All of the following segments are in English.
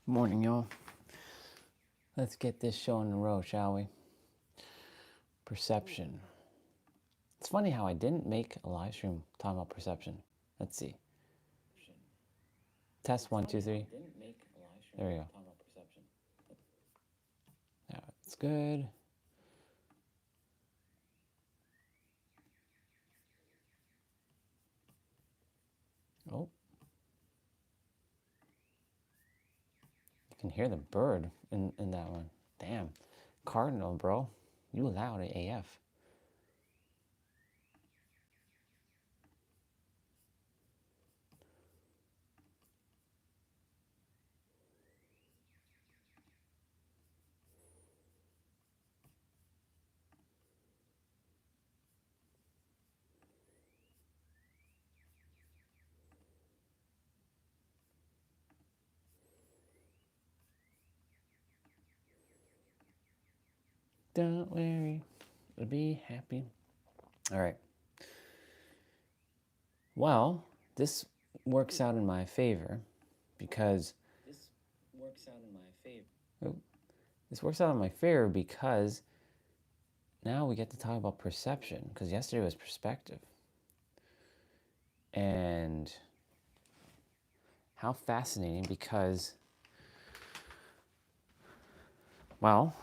Morning, y'all. Let's get this show in a row, shall we? Perception. It's funny how I didn't make a live stream talking about perception. Let's see. Test 1, 2, 3. There we go. Yeah, it's good. Oh. You can hear the bird in that one. Damn. Cardinal, bro. You loud AF. Don't worry. We'll be happy. All right. Well, this works out in my favor because This works out in my favor because now we get to talk about perception, because yesterday was perspective. And how fascinating, because, well,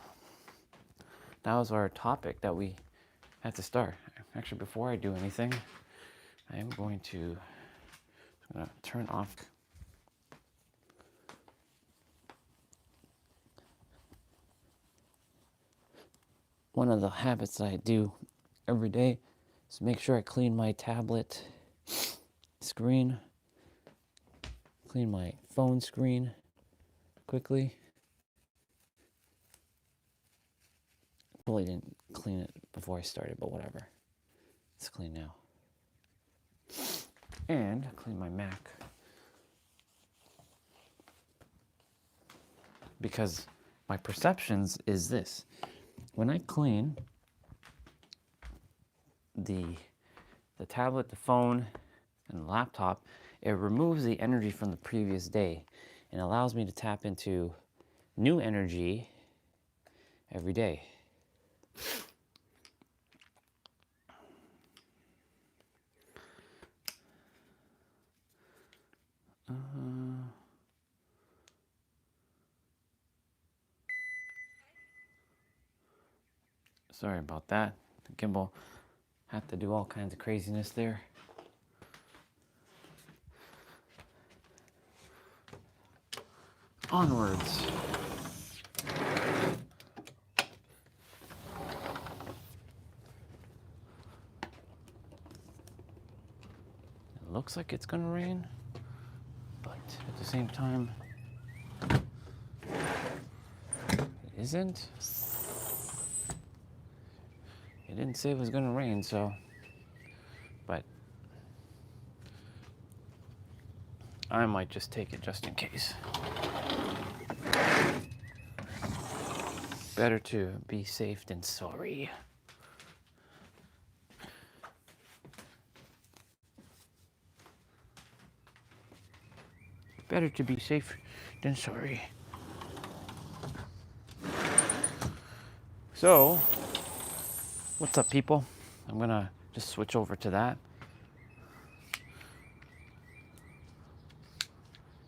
that was our topic that we had to start. Actually, before I do anything, I am going to turn off one of the habits that I do every day is make sure I clean my tablet screen, clean my phone screen quickly. Probably didn't clean it before I started, but whatever. It's clean now. And clean my Mac. Because my perceptions is this. When I clean the tablet, the phone, and the laptop, it removes the energy from the previous day and allows me to tap into new energy every day. Sorry about that. The gimbal had to do all kinds of craziness there. Onwards. It looks like it's gonna rain, but at the same time, it isn't. It didn't say it was gonna rain, so, but I might just take it just in case. Better to be safe than sorry. Better to be safe than sorry. So, what's up, people? I'm gonna just switch over to that.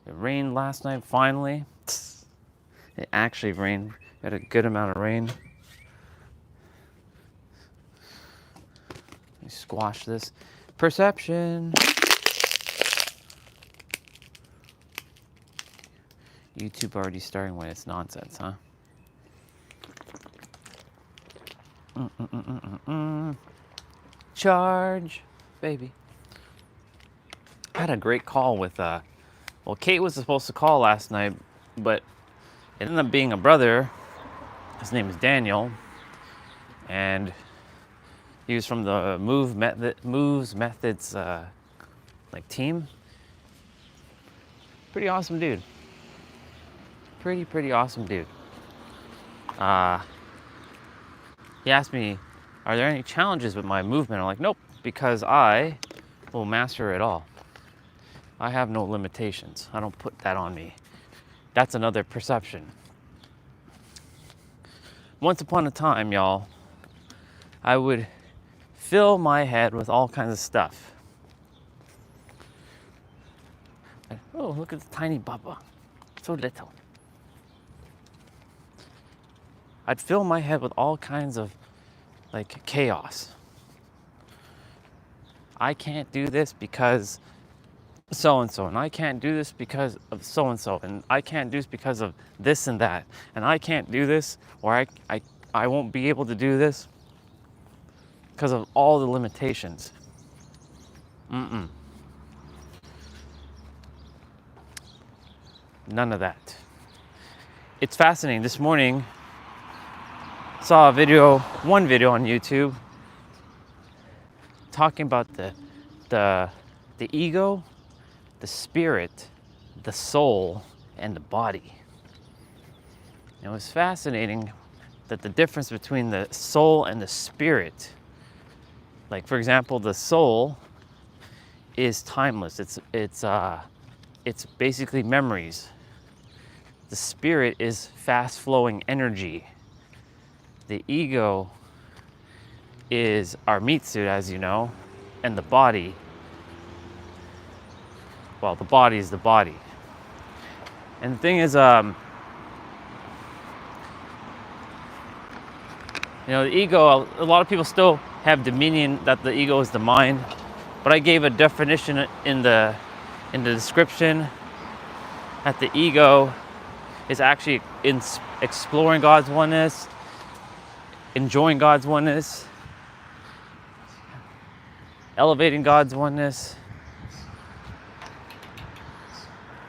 It rained last night, finally. It actually rained. We had a good amount of rain. Let me squash this. Perception. YouTube already starting with its nonsense, huh? Charge, baby. I had a great call with, well, Kate was supposed to call last night, but it ended up being a brother. His name is Daniel, and he was from the Moves Methods like team. Pretty awesome dude. Pretty awesome dude. He asked me, are there any challenges with my movement? I'm like, nope, because I will master it all. I have no limitations. I don't put that on me. That's another perception. Once upon a time, y'all, I would fill my head with all kinds of stuff. Oh, look at the tiny Bubba. So little. I'd fill my head with all kinds of like chaos. I can't do this because so-and-so, and I can't do this because of so-and-so, and I can't do this because of this and that, and I can't do this, or I won't be able to do this because of all the limitations. None of that. It's fascinating. This morning, saw one video on YouTube talking about the ego, the spirit, the soul, and the body. And it was fascinating that the difference between the soul and the spirit, like for example, the soul is timeless. It's basically memories. The spirit is fast-flowing energy. The ego is our meat suit, as you know, and the body, well, the body is the body. And the thing is, the ego, a lot of people still have dominion that the ego is the mind, but I gave a definition in the description that the ego is actually in exploring God's oneness, enjoying God's oneness, elevating God's oneness,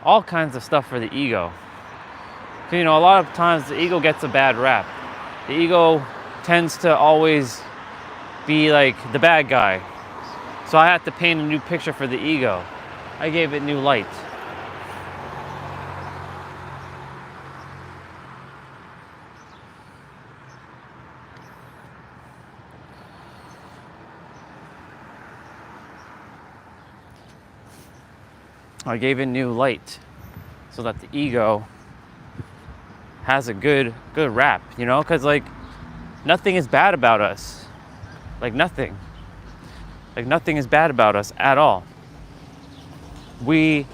all kinds of stuff for the ego. So, a lot of times the ego gets a bad rap. The ego tends to always be like the bad guy. So I had to paint a new picture for the ego. I gave it new light. I gave it new light so that the ego has a good rap, because like nothing is bad about us. Like nothing is bad about us at all. We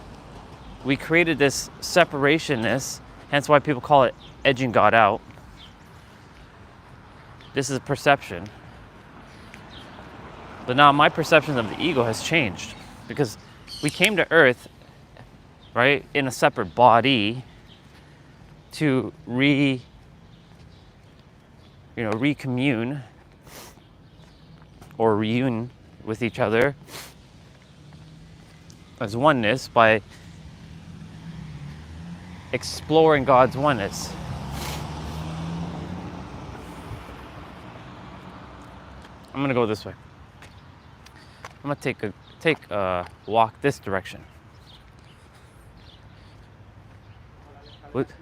created this separationness, hence why people call it edging God out. This is a perception. But now my perception of the ego has changed because we came to Earth, right, in a separate body to recommune or reunion with each other as oneness by exploring God's oneness. I'm gonna go this way. I'm gonna take a walk this direction. With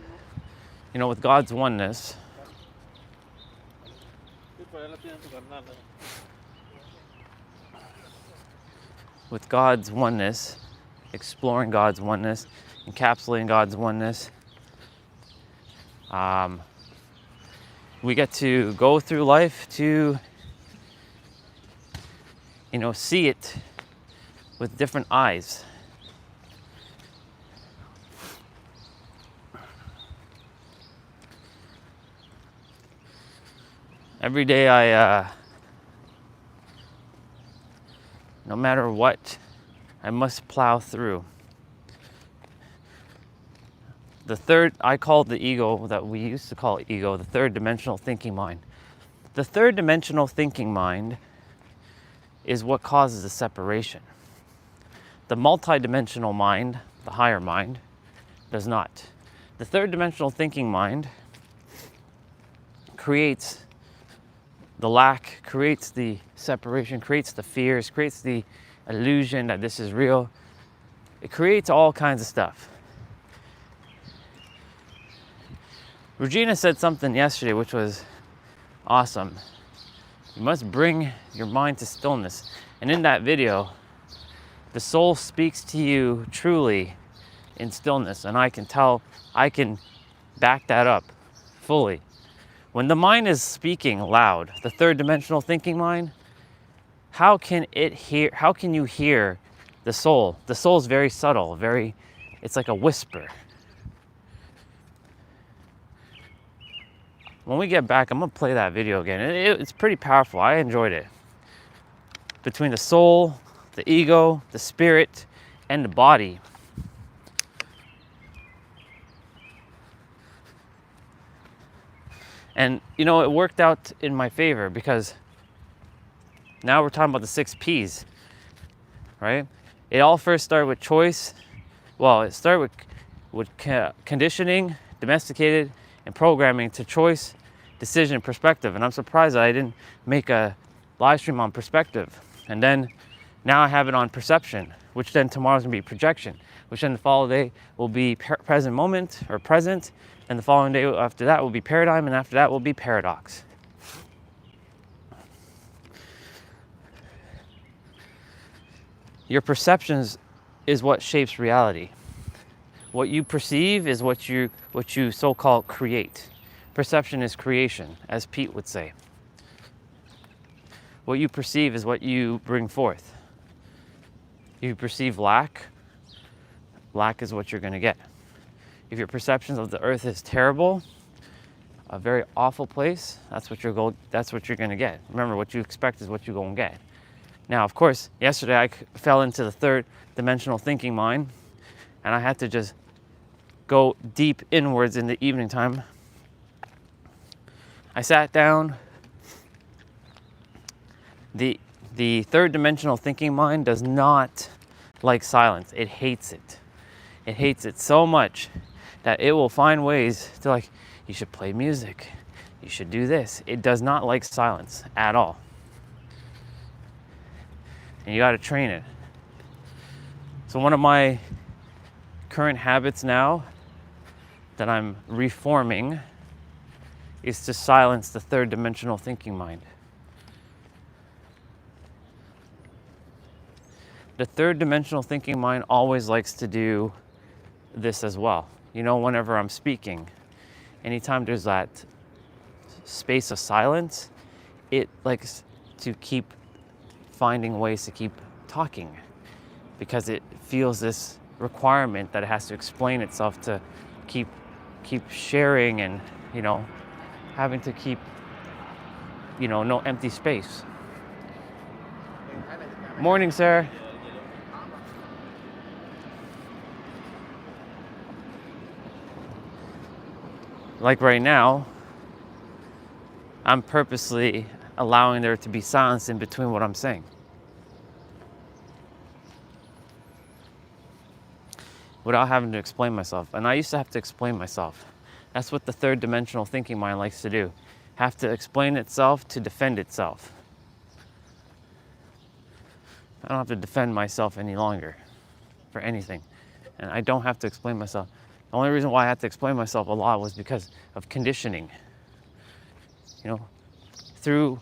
God's oneness, exploring God's oneness, encapsulating God's oneness, we get to go through life to, see it with different eyes. Every day no matter what, I must plow through. The third, I called the ego, that we used to call ego, the third dimensional thinking mind. The third dimensional thinking mind is what causes the separation. The multidimensional mind, the higher mind, does not. The third dimensional thinking mind creates the lack, creates the separation, creates the fears, creates the illusion that this is real. It creates all kinds of stuff. Regina said something yesterday which was awesome. You must bring your mind to stillness. And in that video, the soul speaks to you truly in stillness. And I can tell I can back that up fully. When the mind is speaking loud, the third dimensional thinking mind, how can you hear the soul? The soul is very subtle, it's like a whisper. When we get back, I'm gonna play that video again. It's pretty powerful. I enjoyed it. Between the soul, the ego, the spirit, and the body. And you know, it worked out in my favor because now we're talking about the 6 P's, right? It all first started with choice. Well, it started with conditioning, domesticated, and programming to choice, decision, perspective. And I'm surprised that I didn't make a live stream on perspective. And then now I have it on perception, which then tomorrow's gonna be projection, which then the following day will be present moment or present, and the following day after that will be paradigm, and after that will be paradox. Your perceptions is what shapes reality. What you perceive is what you so-called create. Perception is creation, as Pete would say. What you perceive is what you bring forth. You perceive lack is what you're going to get. If your perceptions of the earth is terrible, a very awful place, that's what you're going to get. Remember, what you expect is what you're going to get. Now, of course, yesterday I fell into the third dimensional thinking mind, and I had to just go deep inwards in the evening time. I sat down. The third dimensional thinking mind does not like silence. It hates it. It hates it so much that it will find ways to, like, you should play music, you should do this. It does not like silence at all. And you got to train it. So one of my current habits now that I'm reforming is to silence the third dimensional thinking mind. The third dimensional thinking mind always likes to do this as well. You know, whenever I'm speaking, anytime there's that space of silence, it likes to keep finding ways to keep talking because it feels this requirement that it has to explain itself to keep sharing and, you know, having to keep, you know, no empty space. Morning, sir. Like right now, I'm purposely allowing there to be silence in between what I'm saying. Without having to explain myself. And I used to have to explain myself. That's what the third dimensional thinking mind likes to do. Have to explain itself to defend itself. I don't have to defend myself any longer for anything. And I don't have to explain myself. The only reason why I had to explain myself a lot was because of conditioning. You know, through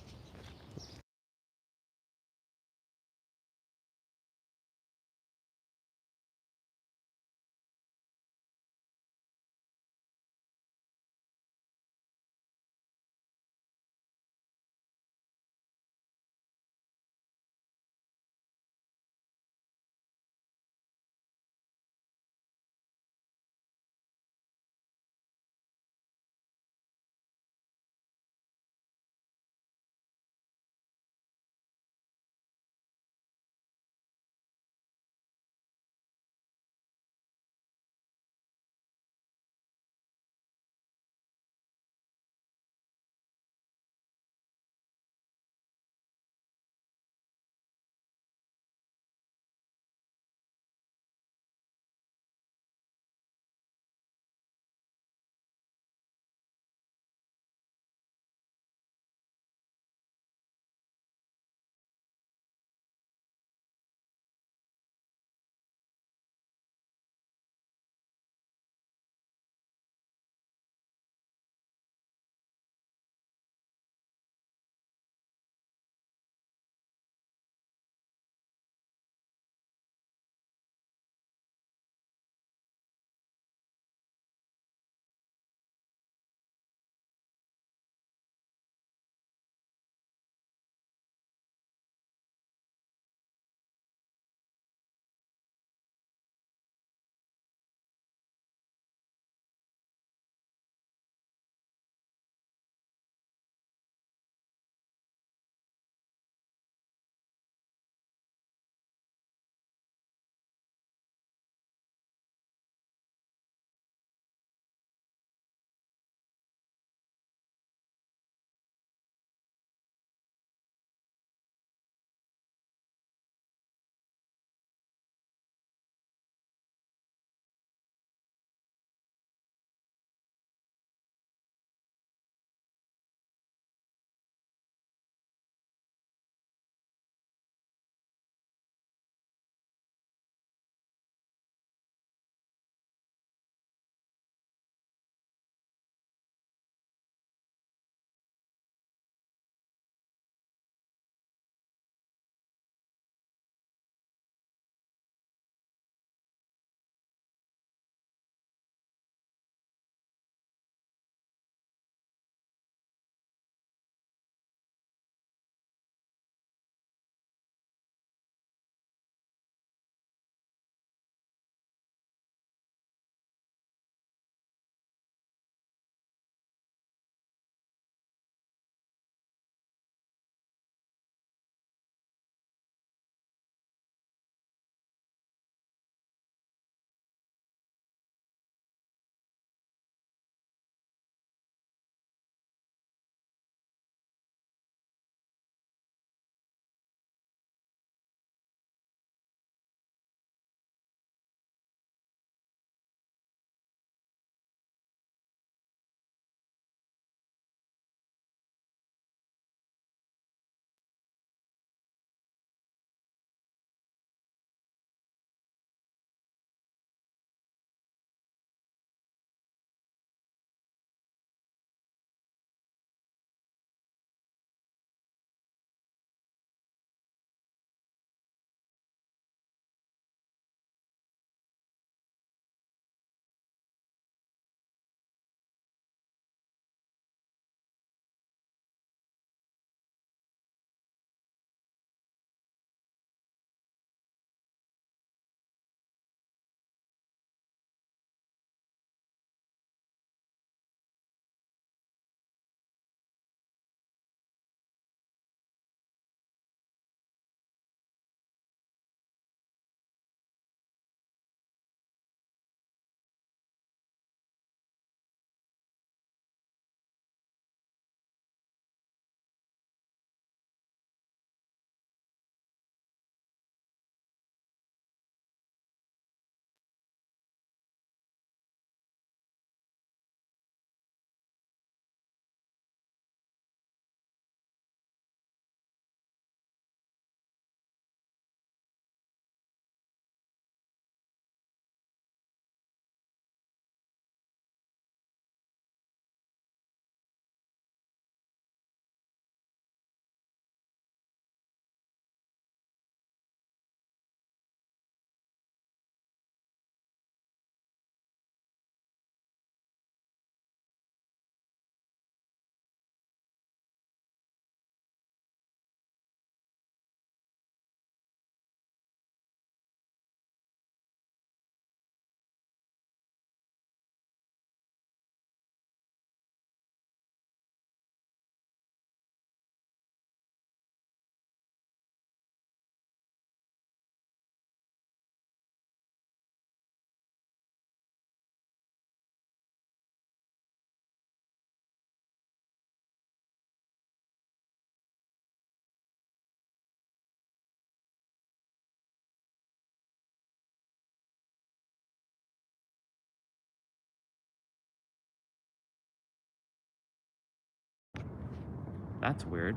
That's weird.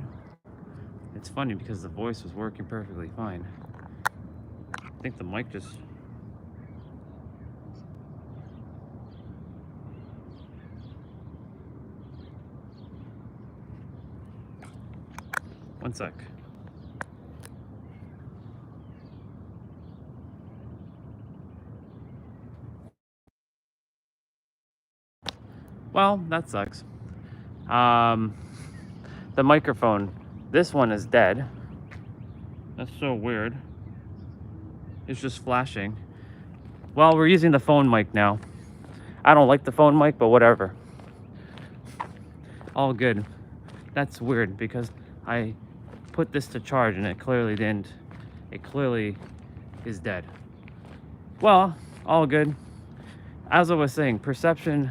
It's funny because the voice was working perfectly fine. I think the mic just... One sec. Well, that sucks. The microphone, this one is dead. That's so weird. It's just flashing. Well, we're using the phone mic now. I don't like the phone mic, but whatever. All good. That's weird because I put this to charge and it clearly didn't. It clearly is dead. Well, all good. As I was saying, perception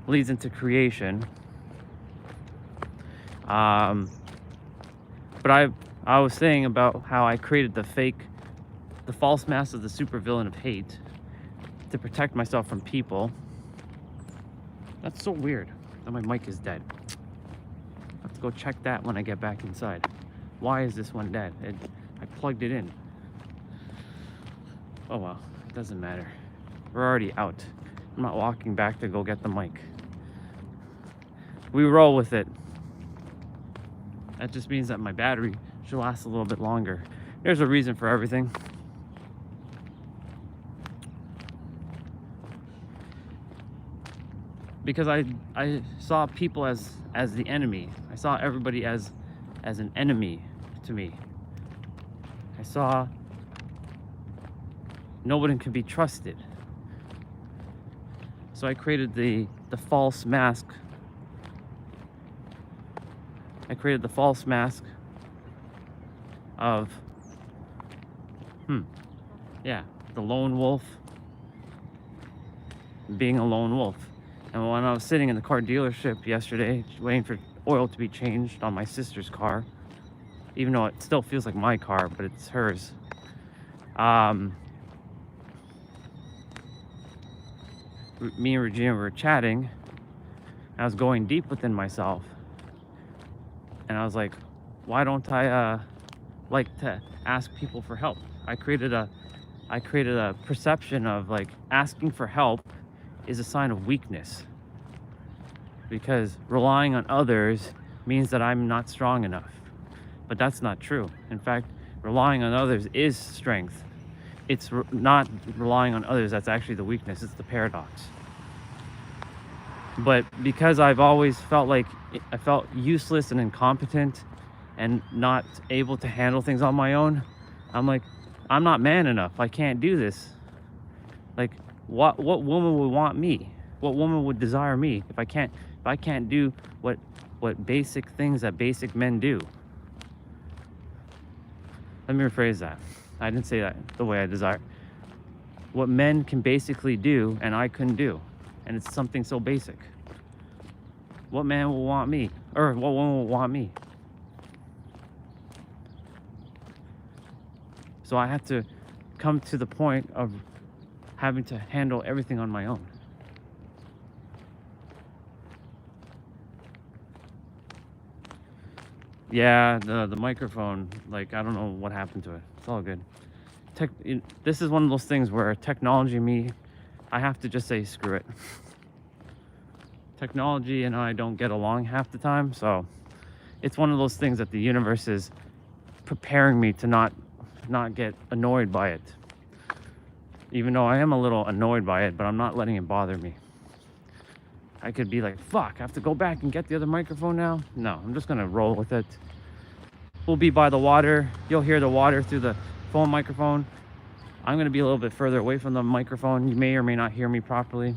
leads into creation. But I was saying about how I created the false mask of the supervillain of hate to protect myself from people. That's so weird that my mic is dead. I have to go check that when I get back inside. Why is this one dead? I plugged it in. Oh well, it doesn't matter. We're already out. I'm not walking back to go get the mic. We roll with it. That just means that my battery should last a little bit longer. There's a reason for everything. Because I saw people as the enemy. I saw everybody as an enemy to me. I saw nobody could be trusted. So I created the false mask. I created the false mask of the lone wolf being a lone wolf. And when I was sitting in the car dealership yesterday waiting for oil to be changed on my sister's car, even though it still feels like my car, but it's hers, me and Regina were chatting. I was going deep within myself, and I was like, why don't I like to ask people for help? I created a perception of like asking for help is a sign of weakness, because relying on others means that I'm not strong enough. But that's not true. In fact, relying on others is strength. It's not relying on others that's actually the weakness. It's the paradox. But because I've always felt like I felt useless and incompetent and not able to handle things on my own, I'm like, I'm not man enough. I can't do this. Like, what woman would want me? What woman would desire me if I can't do what basic things that basic men do? Let me rephrase that. I didn't say that the way I desire. What men can basically do and I couldn't do. And it's something so basic. What man will want me? Or what woman will want me? So I had to come to the point of having to handle everything on my own. Yeah, the microphone, like, I don't know what happened to it. It's all good. This is one of those things where technology I have to just say screw it. Technology and I don't get along half the time, so it's one of those things that the universe is preparing me to not get annoyed by it. Even though I am a little annoyed by it, but I'm not letting it bother me. I could be like, fuck, I have to go back and get the other microphone now. No, I'm just gonna roll with it. We'll be by the water. You'll hear the water through the phone microphone. I'm gonna be a little bit further away from the microphone. You may or may not hear me properly.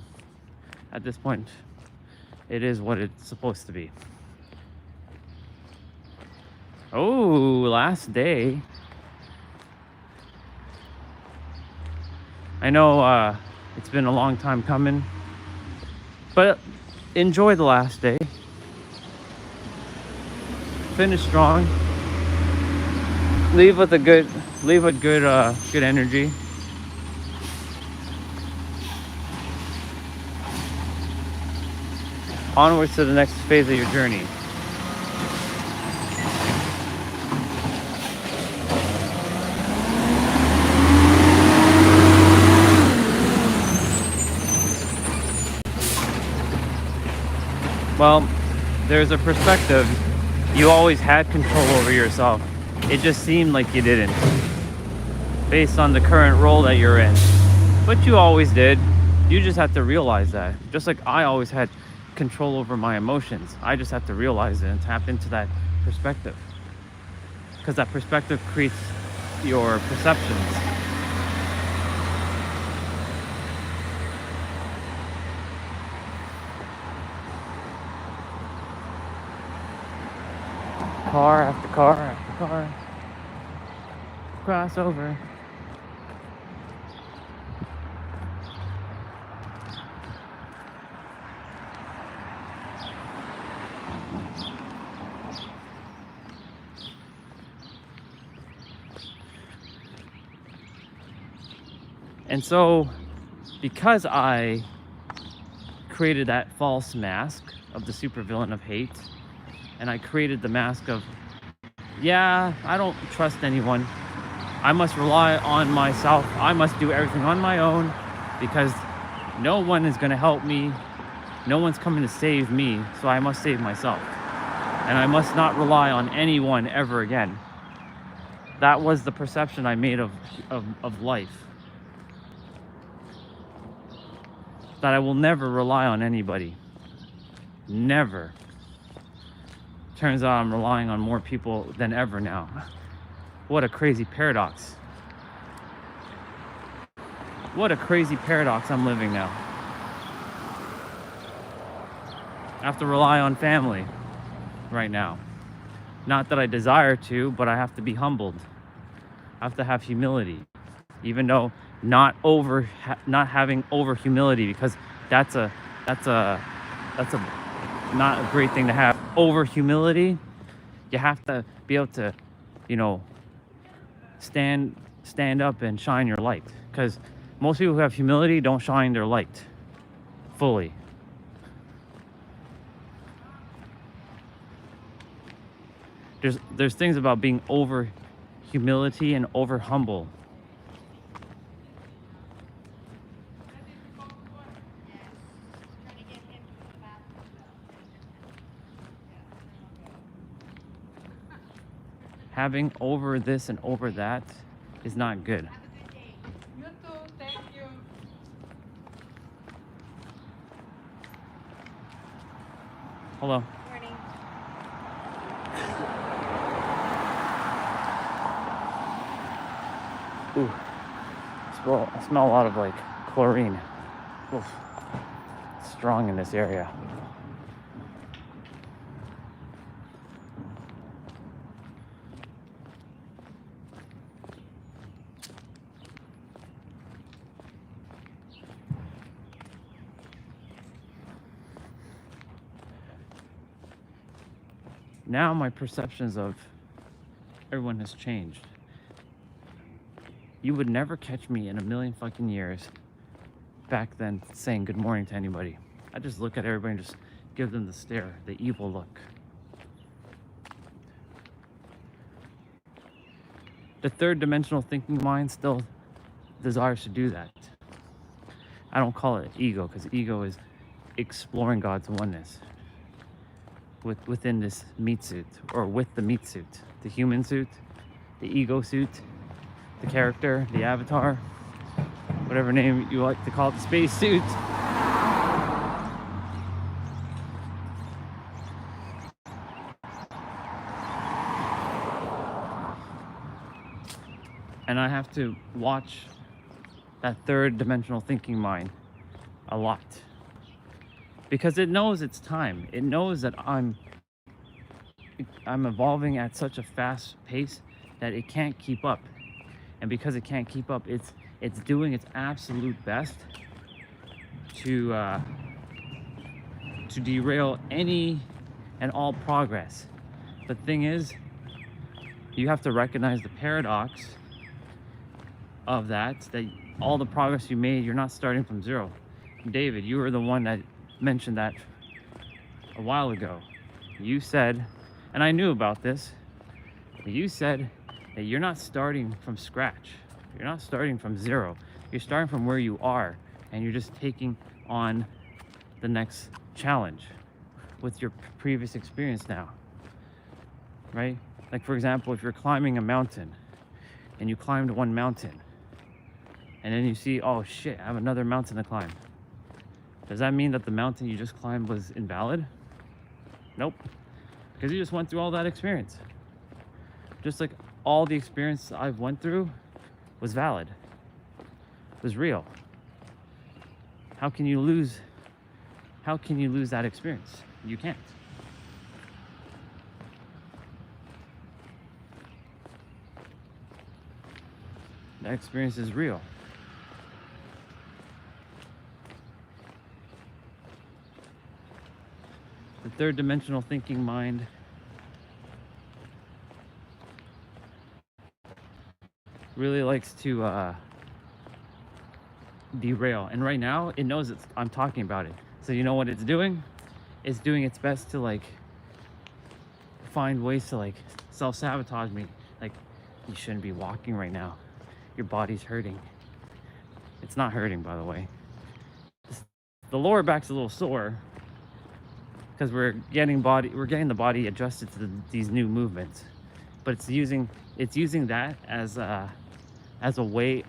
At this point, it is what it's supposed to be. Oh, last day. I know it's been a long time coming, but enjoy the last day. Finish strong. Leave with good energy. Onwards to the next phase of your journey. Well, there's a perspective. You always had control over yourself. It just seemed like you didn't, based on the current role that you're in. But you always did. You just have to realize that. Just like I always had control over my emotions. I just have to realize it and tap into that perspective. Because that perspective creates your perceptions. Car after car after car. Cross over. And so, because I created that false mask of the supervillain of hate, and I created the mask of, yeah, I don't trust anyone. I must rely on myself. I must do everything on my own because no one is going to help me. No one's coming to save me, so I must save myself. And I must not rely on anyone ever again. That was the perception I made of life. That I will never rely on anybody. Never. Turns out I'm relying on more people than ever now. What a crazy paradox. What a crazy paradox I'm living now. I have to rely on family right now. Not that I desire to, but I have to be humbled. I have to have humility. Even though not having over humility, because that's a not a great thing to have. Over humility, you have to be able to, stand up and shine your light, because most people who have humility don't shine their light fully. There's things about being over humility and over humble. Having over this and over that is not good. You too, thank you. Hello. Morning. Ooh, I smell a lot of like chlorine. Oof. It's strong in this area. Now my perceptions of everyone has changed. You would never catch me in a million fucking years back then saying good morning to anybody. I just look at everybody and just give them the stare, the evil look. The third dimensional thinking mind still desires to do that. I don't call it ego, because ego is exploring God's oneness within this meat suit, or with the meat suit, the human suit, the ego suit, the character, the avatar, whatever name you like to call it, the space suit. And I have to watch that third dimensional thinking mind a lot, because it knows it's time. It knows that I'm evolving at such a fast pace that it can't keep up. And because it can't keep up, it's doing its absolute best to derail any and all progress. The thing is, you have to recognize the paradox of that all the progress you made, you're not starting from zero. David, you were the one that mentioned that a while ago. You said, and I knew about this, you said that you're not starting from scratch. You're not starting from zero. You're starting from where you are, and you're just taking on the next challenge, with your previous experience now, right? Like, for example, if you're climbing a mountain and you climbed one mountain and then you see, oh shit, I have another mountain to climb. Does that mean that the mountain you just climbed was invalid? Nope, because you just went through all that experience. Just like all the experience I've went through was valid, was real. How can you lose that experience? You can't. That experience is real. The third dimensional thinking mind really likes to derail, and right now it knows I'm talking about it. So you know what it's doing? It's doing its best to like find ways to like self-sabotage me. Like, you shouldn't be walking right now. Your body's hurting. It's not hurting, by the way. The lower back's a little sore because we're getting the body adjusted to these new movements. But it's using that as a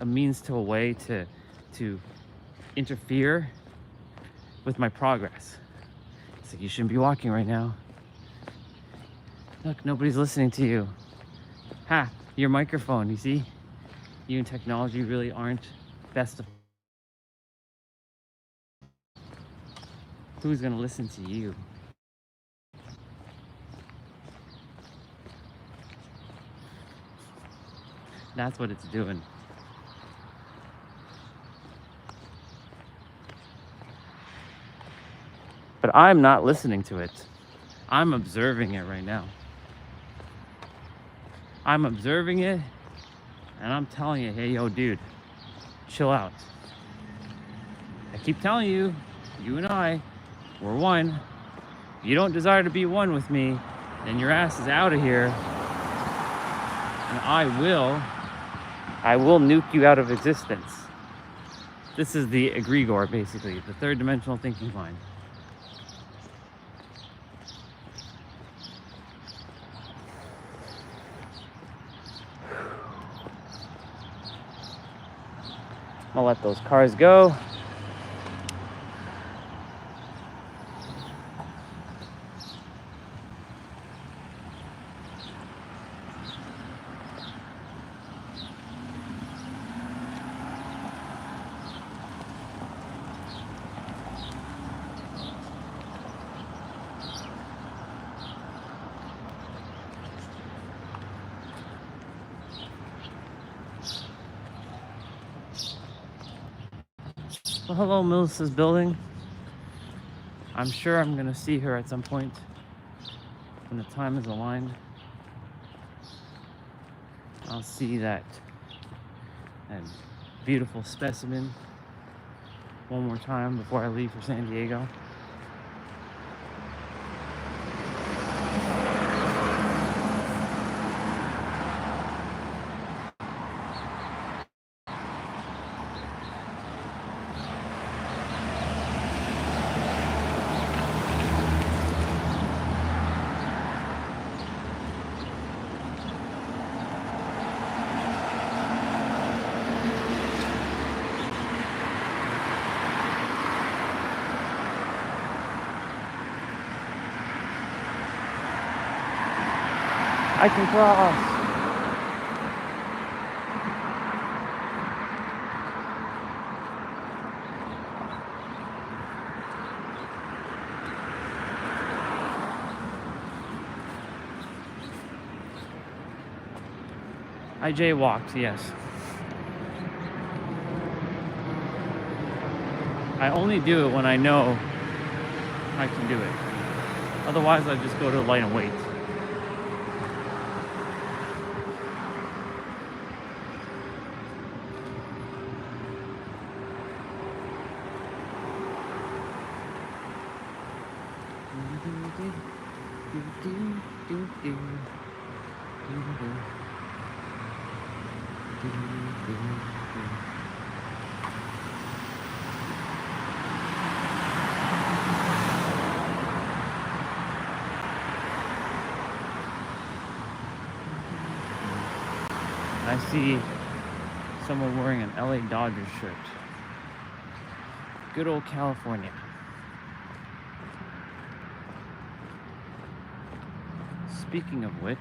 means to a way to interfere with my progress. It's like, you shouldn't be walking right now. Look, nobody's listening to you. Ha, your microphone, you see? You and technology really aren't best of. Who's gonna listen to you? That's what it's doing. But I'm not listening to it. I'm observing it right now. I'm observing it, and I'm telling it, hey, yo, dude, chill out. I keep telling you, you and I, we're one. If you don't desire to be one with me, then your ass is out of here. And I will nuke you out of existence. This is the egregore, basically, the third dimensional thinking mind. I'll let those cars go. Well, hello, Melissa's building. I'm sure I'm gonna see her at some point when the time is aligned. I'll see that beautiful specimen one more time before I leave for San Diego. I can cross. I jaywalked, yes. I only do it when I know I can do it. Otherwise, I just go to light and weight. I see someone wearing an LA Dodgers shirt. Good old California. Speaking of which,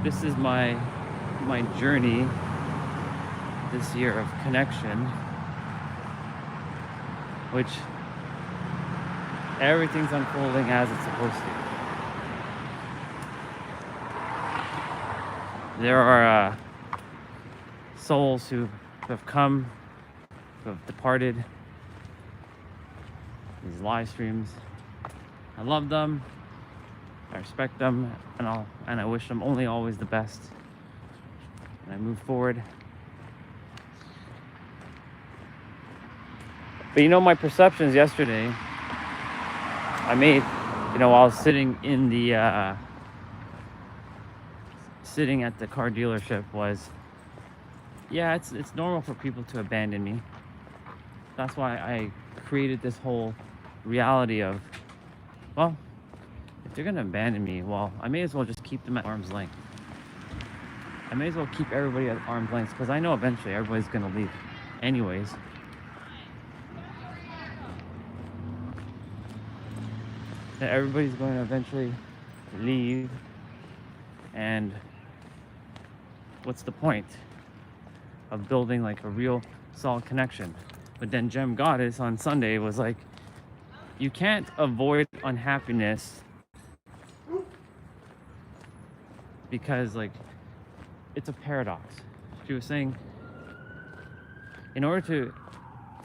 this is my journey this year of connection, which everything's unfolding as it's supposed to. There are souls who have come, who have departed these live streams. I love them, I respect them, and I wish them only always the best. And I move forward. But you know, my perceptions yesterday I made, while I was sitting in the sitting at the car dealership was, yeah, it's normal for people to abandon me. That's why I created this whole reality of, well, if they're gonna abandon me, well, I may as well just keep them at arm's length. I may as well keep everybody at arm's length, because I know eventually everybody's gonna leave anyways. That everybody's going to eventually leave, and what's the point of building like a real solid connection? But then Gem Goddess on Sunday was like, you can't avoid unhappiness, because like it's a paradox. She was saying, in order to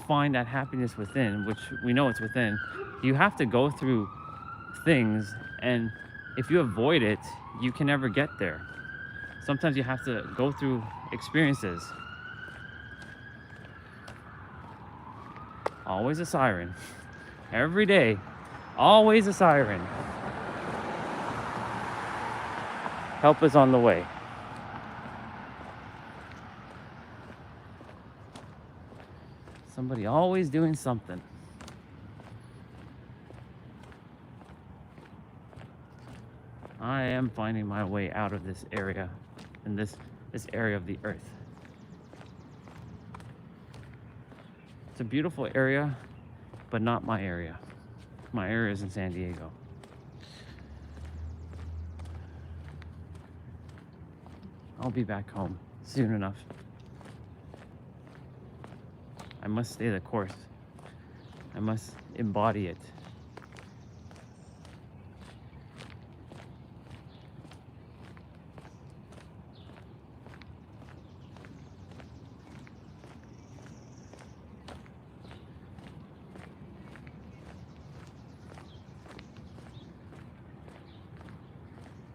find that happiness within, which we know it's within, you have to go through things, and if you avoid it, you can never get there. Sometimes you have to go through experiences. Always a siren. Every day, always a siren. Help is on the way. Somebody always doing something. I am finding my way out of this area, in this area of the earth. It's a beautiful area, but not my area. My area is in San Diego. I'll be back home soon enough. I must stay the course. I must embody it.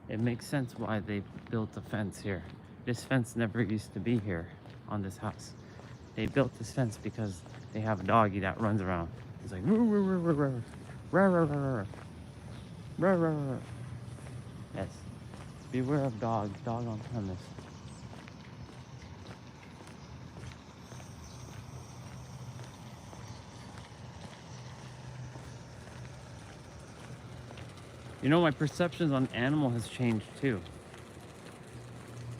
It makes sense why they built a fence here. This fence never used to be here on this house. They built this fence because they have a doggy that runs around. It's like, roo, roo, roo, roo, roo, roo, roo, roo, roo, roo, roo. Yes. Beware of dogs. Dog on premise. You know, my perceptions on animal has changed too.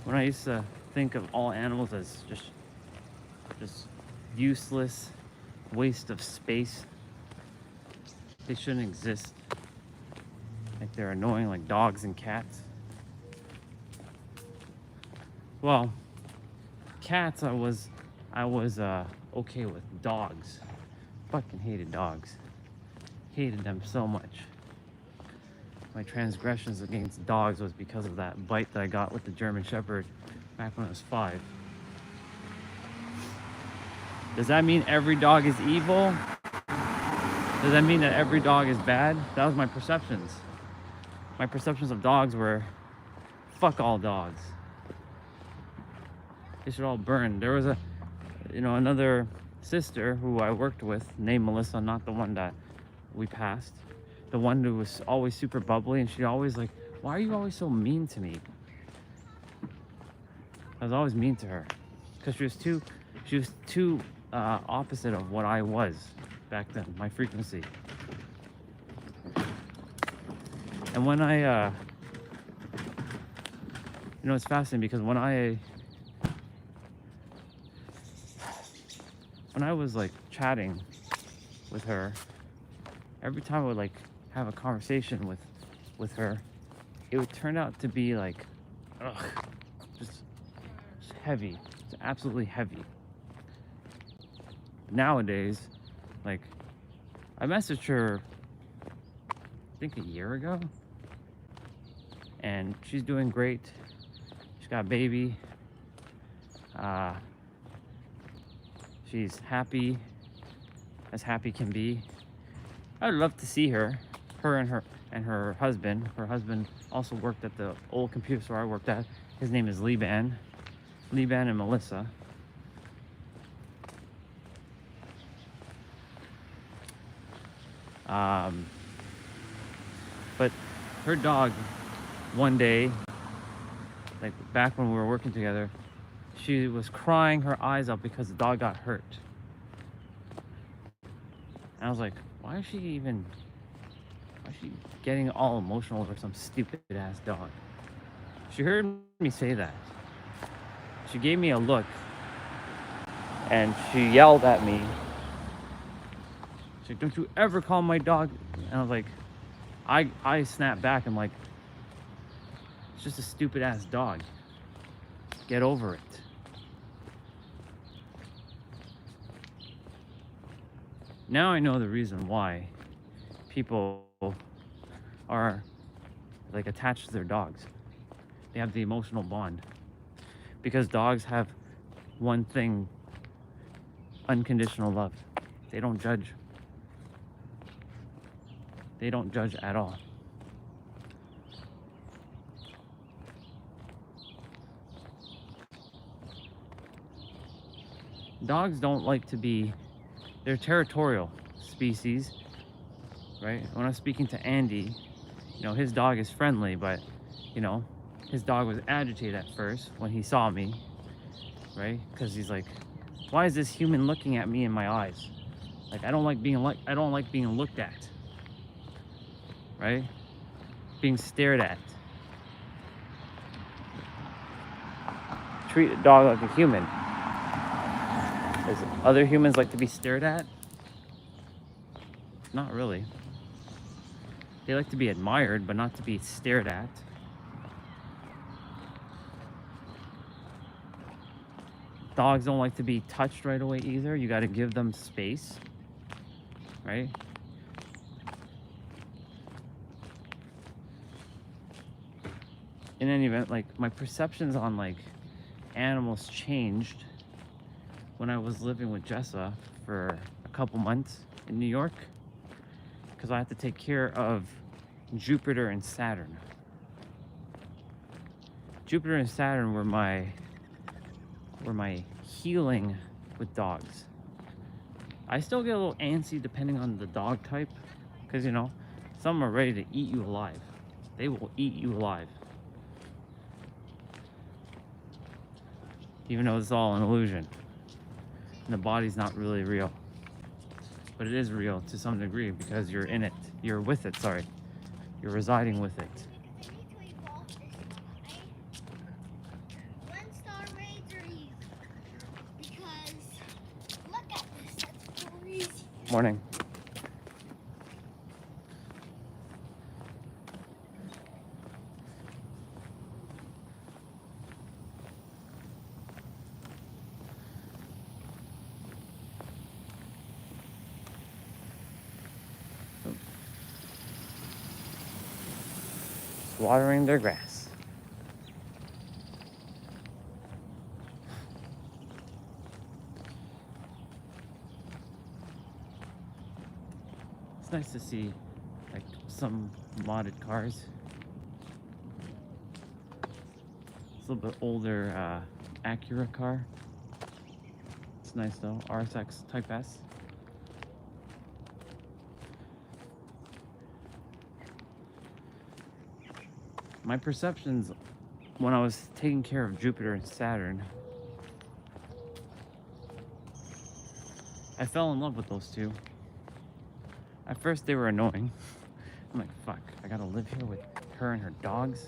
When I used to think of all animals as just useless, waste of space, they shouldn't exist. Like they're annoying, like dogs and cats. Well, cats I was okay with. Dogs, fucking hated dogs. Hated them so much. My transgressions against dogs was because of that bite that I got with the German Shepherd back when I was 5. Does that mean every dog is evil? Does that mean that every dog is bad? That was my perceptions. My perceptions of dogs were, fuck all dogs. They should all burn. There was another sister who I worked with named Melissa, not the one that we passed. The one who was always super bubbly, and she always like, why are you always so mean to me? I was always mean to her because she was too opposite of what I was back then, my frequency. And when I, it's fascinating because when I was like chatting with her, every time I would like have a conversation with her, it would turn out to be like, ugh, just heavy. It's absolutely heavy. Nowadays, like, I messaged her, I think a year ago, and she's doing great. She's got a baby. She's happy can be. I'd love to see her and her husband. Her husband also worked at the old computer store I worked at. His name is Liban and Melissa. But her dog, one day, like back when we were working together, she was crying her eyes out because the dog got hurt. And I was like, why is she getting all emotional over some stupid ass dog? She heard me say that. She gave me a look and she yelled at me. She's like, don't you ever call my dog. And I was like, I snapped back. I'm like, it's just a stupid ass dog. Get over it. Now I know the reason why people are like attached to their dogs. They have the emotional bond. Because dogs have one thing, unconditional love. They don't judge. They don't judge at all. Dogs don't like to be, they're territorial species, right? When I was speaking to Andy, his dog is friendly, but, his dog was agitated at first when he saw me, right? Because he's like, why is this human looking at me in my eyes? Like, I don't like being looked at, right? Being stared at. Treat a dog like a human. Does other humans like to be stared at? Not really. They like to be admired, but not to be stared at. Dogs don't like to be touched right away either. You got to give them space, right? In any event, like, my perceptions on like animals changed when I was living with Jessa for a couple months in New York, because I had to take care of Jupiter and Saturn. Jupiter and Saturn were my healing with dogs. I still get a little antsy depending on the dog type, because some are ready to eat you alive. They will eat you alive. Even though it's all an illusion. And the body's not really real. But it is real to some degree because you're in it. You're with it, sorry. You're residing with it. Morning. Watering their grass. It's nice to see like some modded cars. It's a little bit older Acura car. It's nice though, RSX Type S. My perceptions when I was taking care of Jupiter and Saturn, I fell in love with those two. At first they were annoying. I'm like, fuck, I gotta live here with her and her dogs.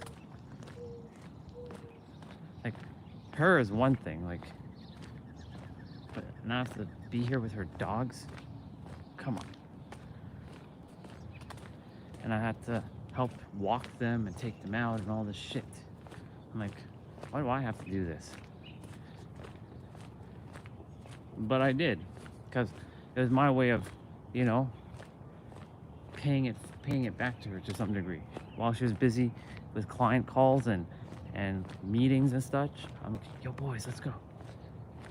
Like, her is one thing, like, but now I have to be here with her dogs? Come on. And I had to help walk them and take them out and all this shit. I'm like, why do I have to do this? But I did, because it was my way of, you know, paying it back to her to some degree. While she was busy with client calls and meetings and such, I'm like, yo, boys, let's go.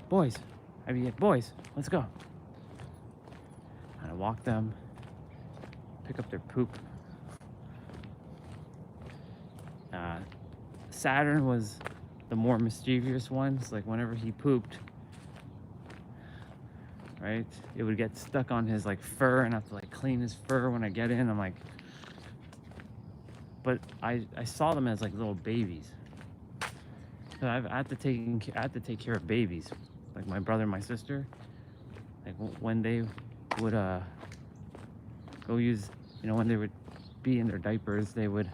Boys, boys, let's go. And I walk them, pick up their poop. Saturn was the more mischievous one. It's like whenever he pooped, right, it would get stuck on his like fur, and I have to like clean his fur when I get in. I'm like, but I saw them as like little babies. So I had to take care of babies, like my brother and my sister. Like when they would go use, you know, when they would be in their diapers, they would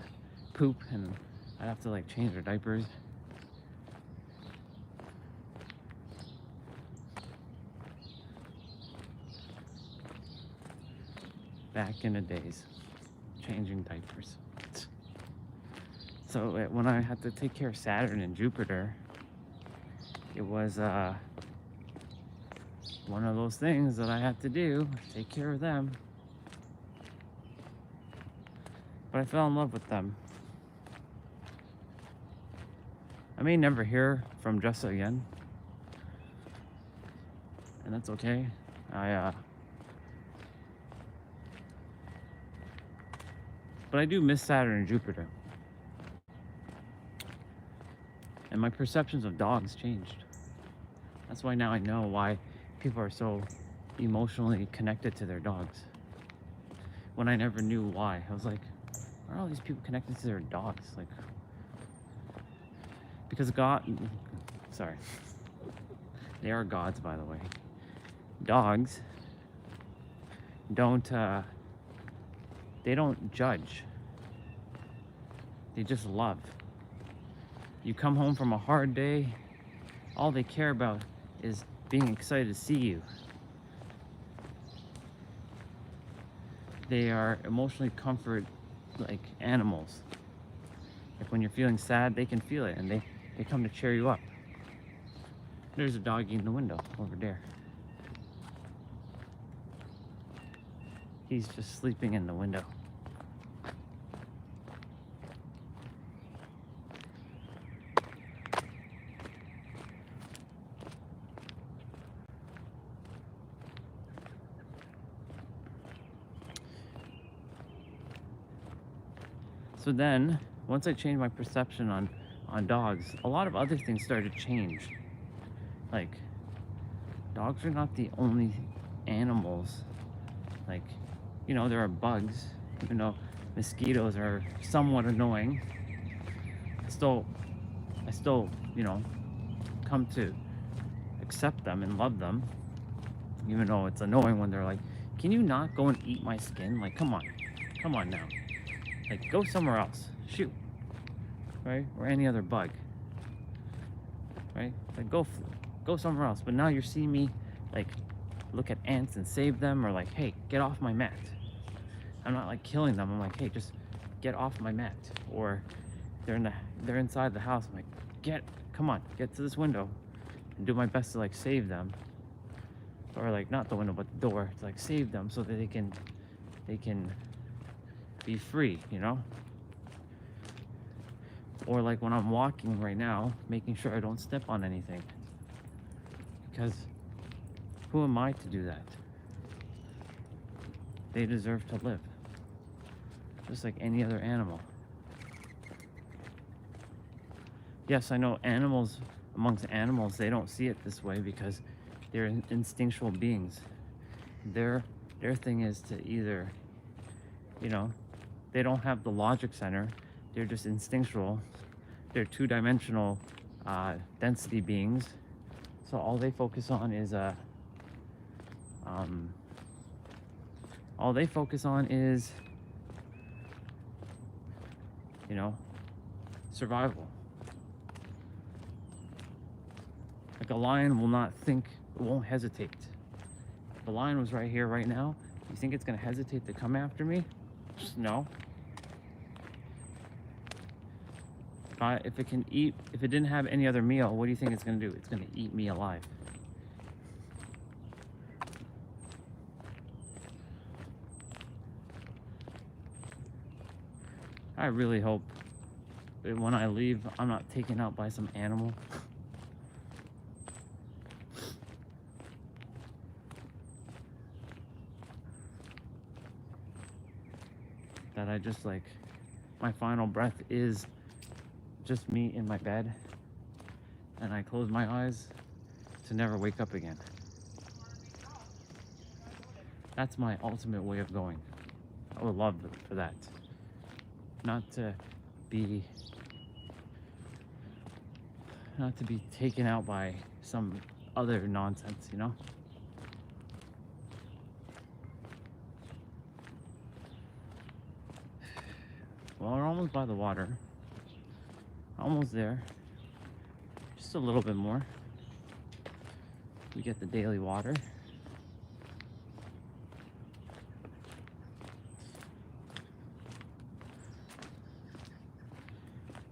poop, and I'd have to like change their diapers. Back in the days, changing diapers. So when I had to take care of Saturn and Jupiter, it was one of those things that I had to do, take care of them. But I fell in love with them. I may never hear from Jessa again, and that's okay. But I do miss Saturn and Jupiter. And my perceptions of dogs changed. That's why now I know why people are so emotionally connected to their dogs. When I never knew why. I was like, why are all these people connected to their dogs? Like, because sorry. They are gods, by the way. Dogs they don't judge. They just love. You come home from a hard day, all they care about is being excited to see you. They are emotionally comfort like animals. Like when you're feeling sad, they can feel it, and they come to cheer you up. There's a doggy in the window over there. He's just sleeping in the window. So then, once I changed my perception on dogs, a lot of other things started to change. Like, dogs are not the only animals. Like, you know, there are bugs, even though mosquitoes are somewhat annoying. I still, you know, come to accept them and love them, even though it's annoying when they're like, can you not go and eat my skin? Like, come on now. Like, go somewhere else, shoot, right? Or any other bug, right? Like, go somewhere else. But now you're seeing me, like, look at ants and save them, or like, hey, get off my mat. I'm not like killing them. I'm like, hey, just get off my mat. Or they're inside the house. I'm like, come on, get to this window, and do my best to like save them. Or like not the window, but the door, to like save them so that they can be free, you know? Or like when I'm walking right now, making sure I don't step on anything. Because who am I to do that? They deserve to live, just like any other animal. Yes, I know amongst animals, they don't see it this way because they're instinctual beings. Their thing is to either, you know, they don't have the logic center. They're just instinctual. They're two-dimensional density beings. So all they focus on is all they focus on is, you know, survival. Like a lion will not think, it won't hesitate. If a lion was right here, right now, you think it's gonna hesitate to come after me? Just no. If it can eat, if it didn't have any other meal, what do you think it's gonna do? It's gonna eat me alive. I really hope that when I leave, I'm not taken out by some animal. That I just like, my final breath is just me in my bed, and I close my eyes to never wake up again. That's my ultimate way of going. I would love for that. Not to be taken out by some other nonsense, you know? Well, we're almost by the water. Almost there. Just a little bit more. We get the daily water.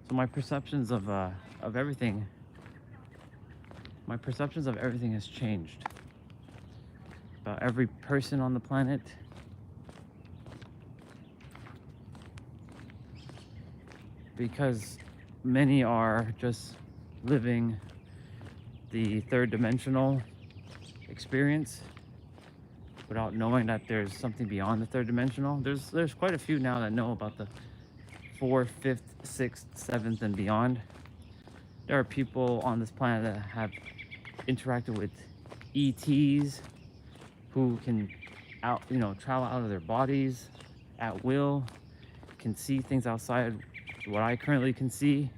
So my perceptions of everything, has changed. About every person on the planet. Because many are just living the third dimensional experience without knowing that there's something beyond the third dimensional. There's quite a few now that know about the 4th, 5th, 6th, 7th, and beyond. There are people on this planet that have interacted with ETs who can travel out of their bodies at will, can see things outside what I currently can see.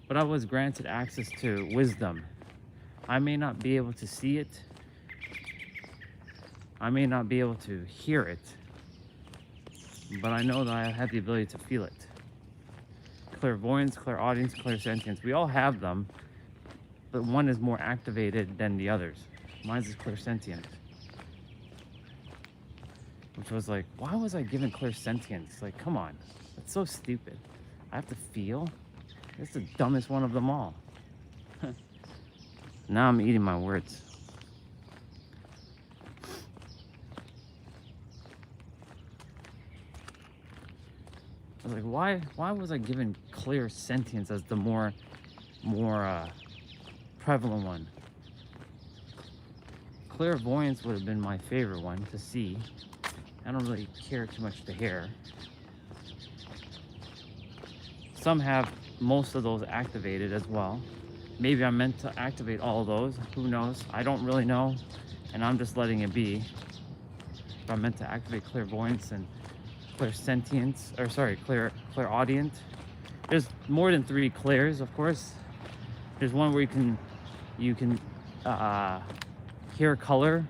But I was granted access to wisdom. I may not be able to see it. I may not be able to hear it. But I know that I have the ability to feel it. Clairvoyance, clairaudience, clairsentience. We all have them, but one is more activated than the others. Mine's is clairsentient. Which was like, why was I given clairsentience? Like, come on. That's so stupid. I have to feel? That's the dumbest one of them all. Now I'm eating my words. I was like, why was I given clairsentience as the more prevalent one? Clairvoyance would have been my favorite one to see. I don't really care too much to hear. Some have most of those activated as well. Maybe I'm meant to activate all of those. Who knows? I don't really know, and I'm just letting it be. If I'm meant to activate clairvoyance and clairsentience, or sorry, clairaudient. There's more than 3 clairs, of course. There's one where you can hear color,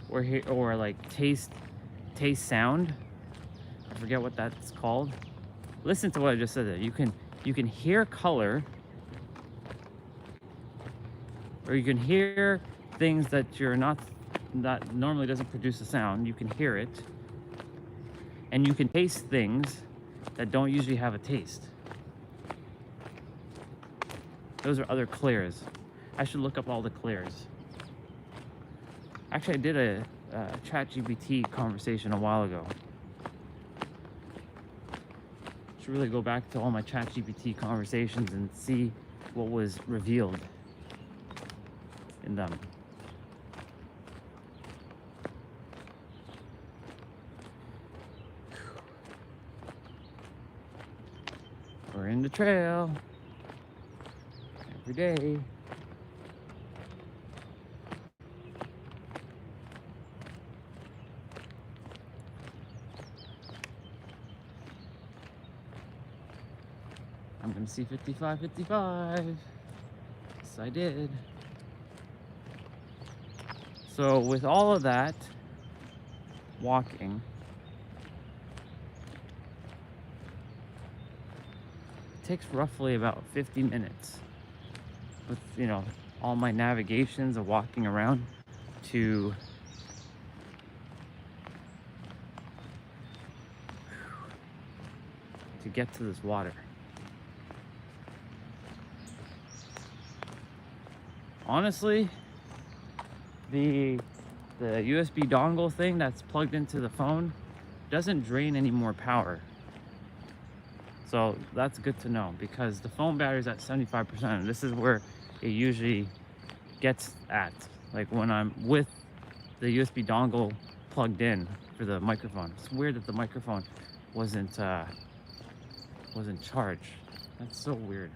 or like taste sound. I forget what that's called. Listen to what I just said there. You can hear color, or you can hear things that that normally doesn't produce a sound. You can hear it, and you can taste things that don't usually have a taste. Those are other clairs. I should look up all the clairs. Actually, I did a ChatGPT conversation a while ago. Should really go back to all my ChatGPT conversations and see what was revealed in them. We're in the trail every day. I'm gonna see 55. Yes, I did. So with all of that walking, it takes roughly about 50 minutes with, all my navigations of walking around to get to this water. Honestly, the USB dongle thing that's plugged into the phone doesn't drain any more power. So that's good to know, because the phone battery is at 75%. This is where it usually gets at, like when I'm with the USB dongle plugged in for the microphone. It's weird that the microphone wasn't charged. That's so weird.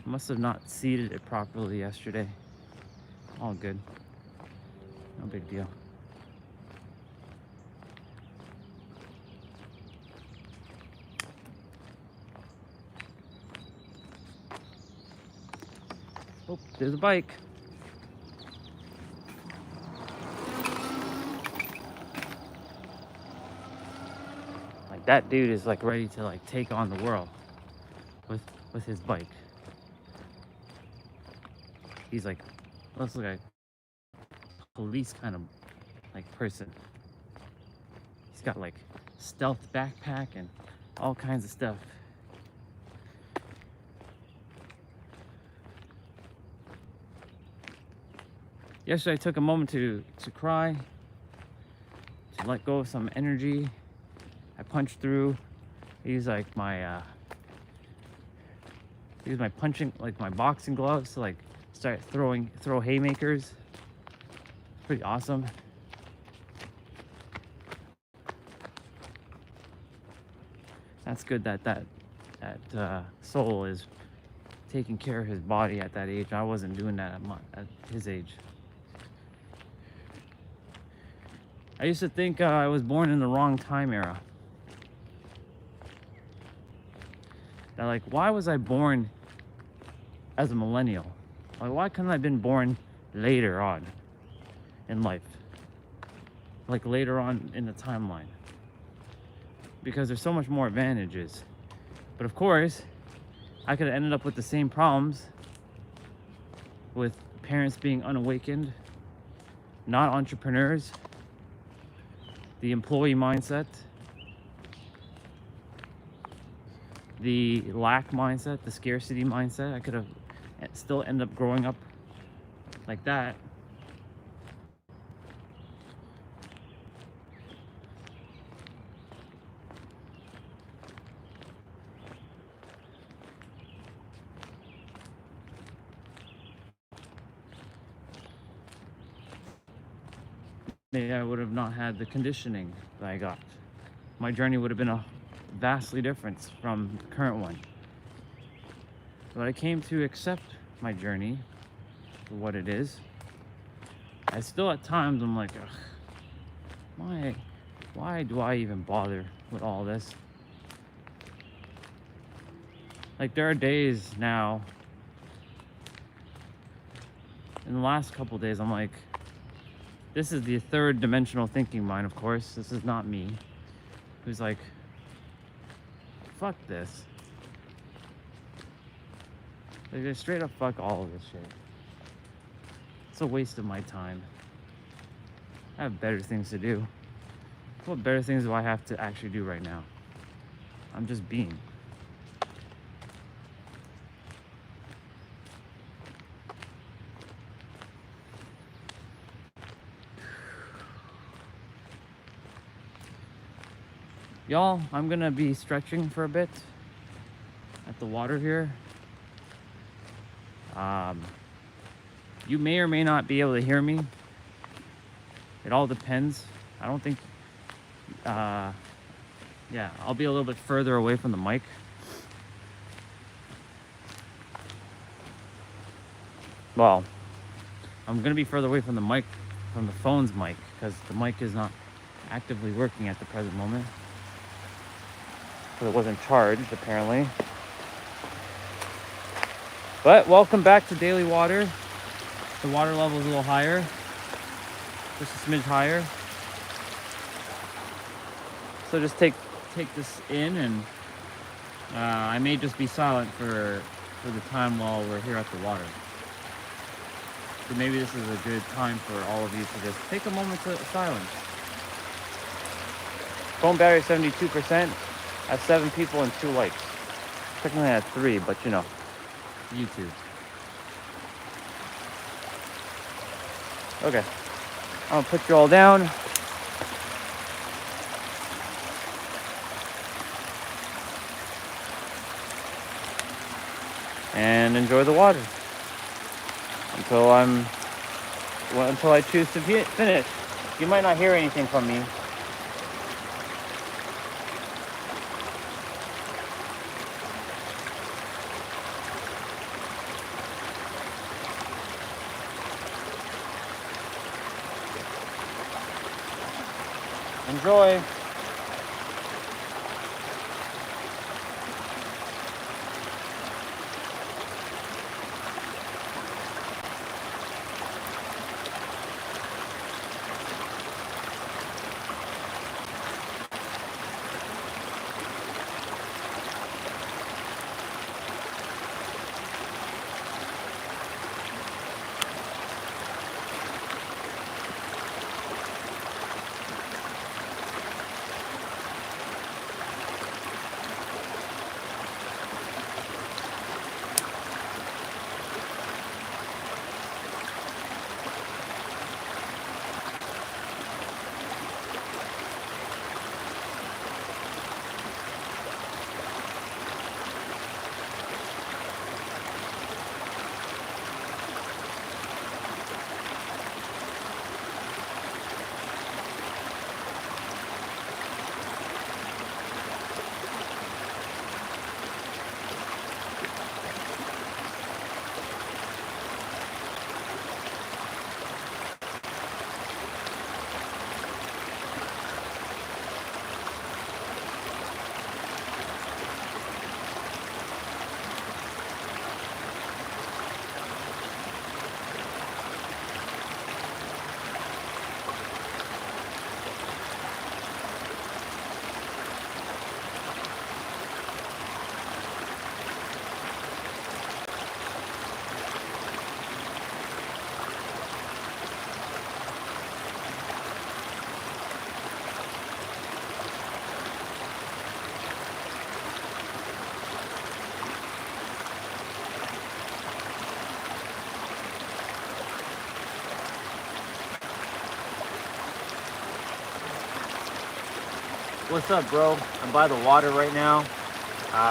Must have not seated it properly yesterday. All good. No big deal. Oh, there's a bike. Like, that dude is like ready to like take on the world with his bike. He's like, looks like a police kind of like person. He's got like stealth backpack and all kinds of stuff. Yesterday I took a moment to cry, to let go of some energy. I punched through. I used like my punching, like my boxing gloves to like start throw haymakers. It's pretty awesome. That's good that soul is taking care of his body at that age. I wasn't doing that at his age. I used to think I was born in the wrong time era. That like, why was I born as a millennial? Like, why couldn't I have been born later on in life? Like later on in the timeline? Because there's so much more advantages. But of course, I could have ended up with the same problems, with parents being unawakened, not entrepreneurs, the employee mindset, the lack mindset, the scarcity mindset. I could have still ended up growing up like that. Maybe I would have not had the conditioning that I got. My journey would have been vastly different from the current one. But I came to accept my journey for what it is. I still at times I'm like, ugh, why do I even bother with all this? Like, there are days now, in the last couple days, I'm like, this is the third dimensional thinking mind, of course. This is not me. Who's like, fuck this. Like, straight up fuck all of this shit. It's a waste of my time. I have better things to do. What better things do I have to actually do right now? I'm just being. Y'all, I'm gonna be stretching for a bit at the water here. You may or may not be able to hear me. It all depends. I don't think, yeah, I'll be a little bit further away from the mic. Well, I'm gonna be further away from the mic, from the phone's mic, because the mic is not actively working at the present moment. Because it wasn't charged, apparently. But welcome back to Daily Water. The water level is a little higher, just a smidge higher. So just take this in, and I may just be silent for the time while we're here at the water. So maybe this is a good time for all of you to just take a moment to silence. Phone battery 72%. I have 7 people and 2 likes. Technically I have 3, but you know, YouTube. Okay, I'm gonna put you all down. And enjoy the water until I choose to finish. You might not hear anything from me. Enjoy. What's up, bro? I'm by the water right now.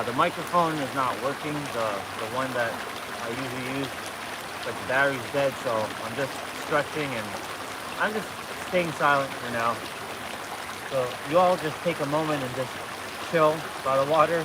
The microphone is not working, the one that I usually use, but the battery's dead, so I'm just stretching and I'm just staying silent for now. So you all just take a moment and just chill by the water.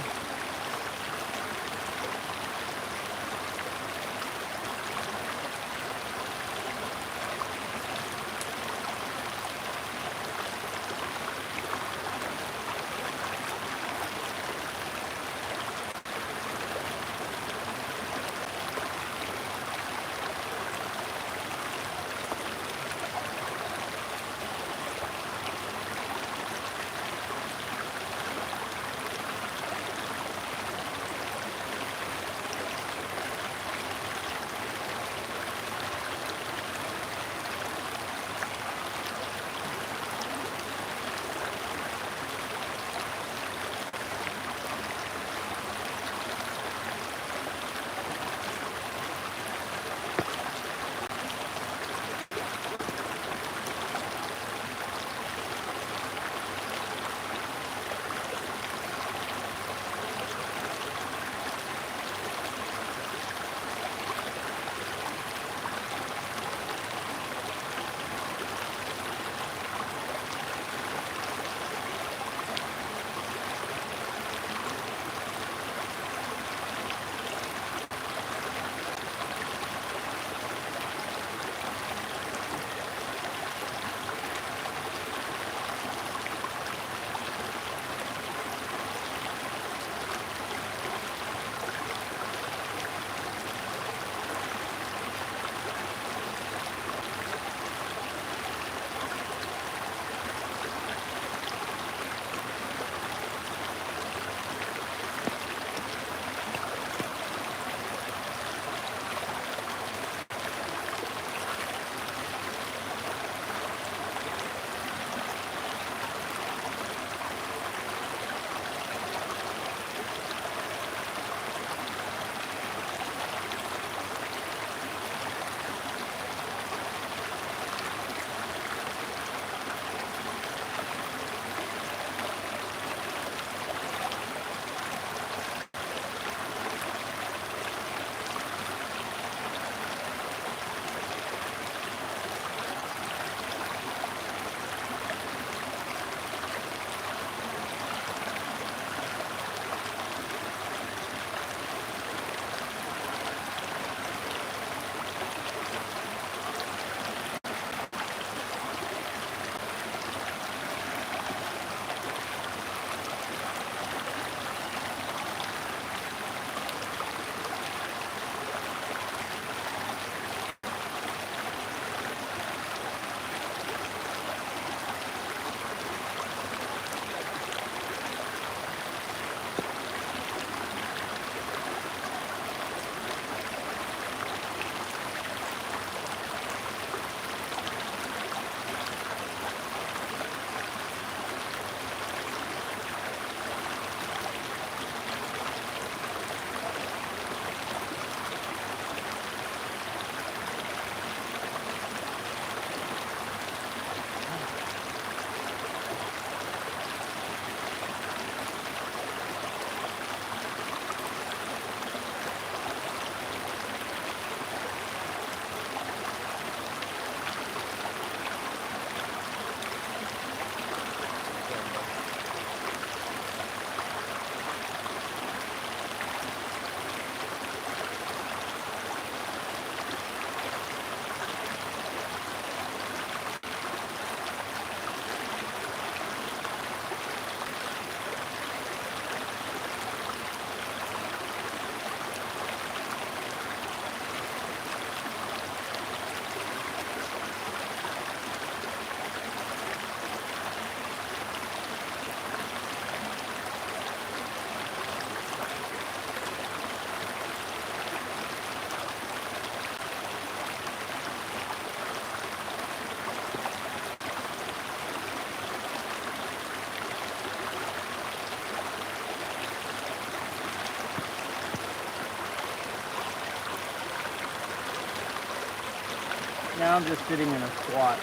now I'm just sitting in a squat.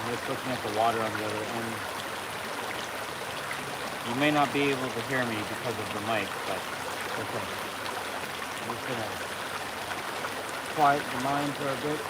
I'm just looking at the water on the other end. You may not be able to hear me because of the mic, but okay. I'm just gonna quiet the mind for a bit.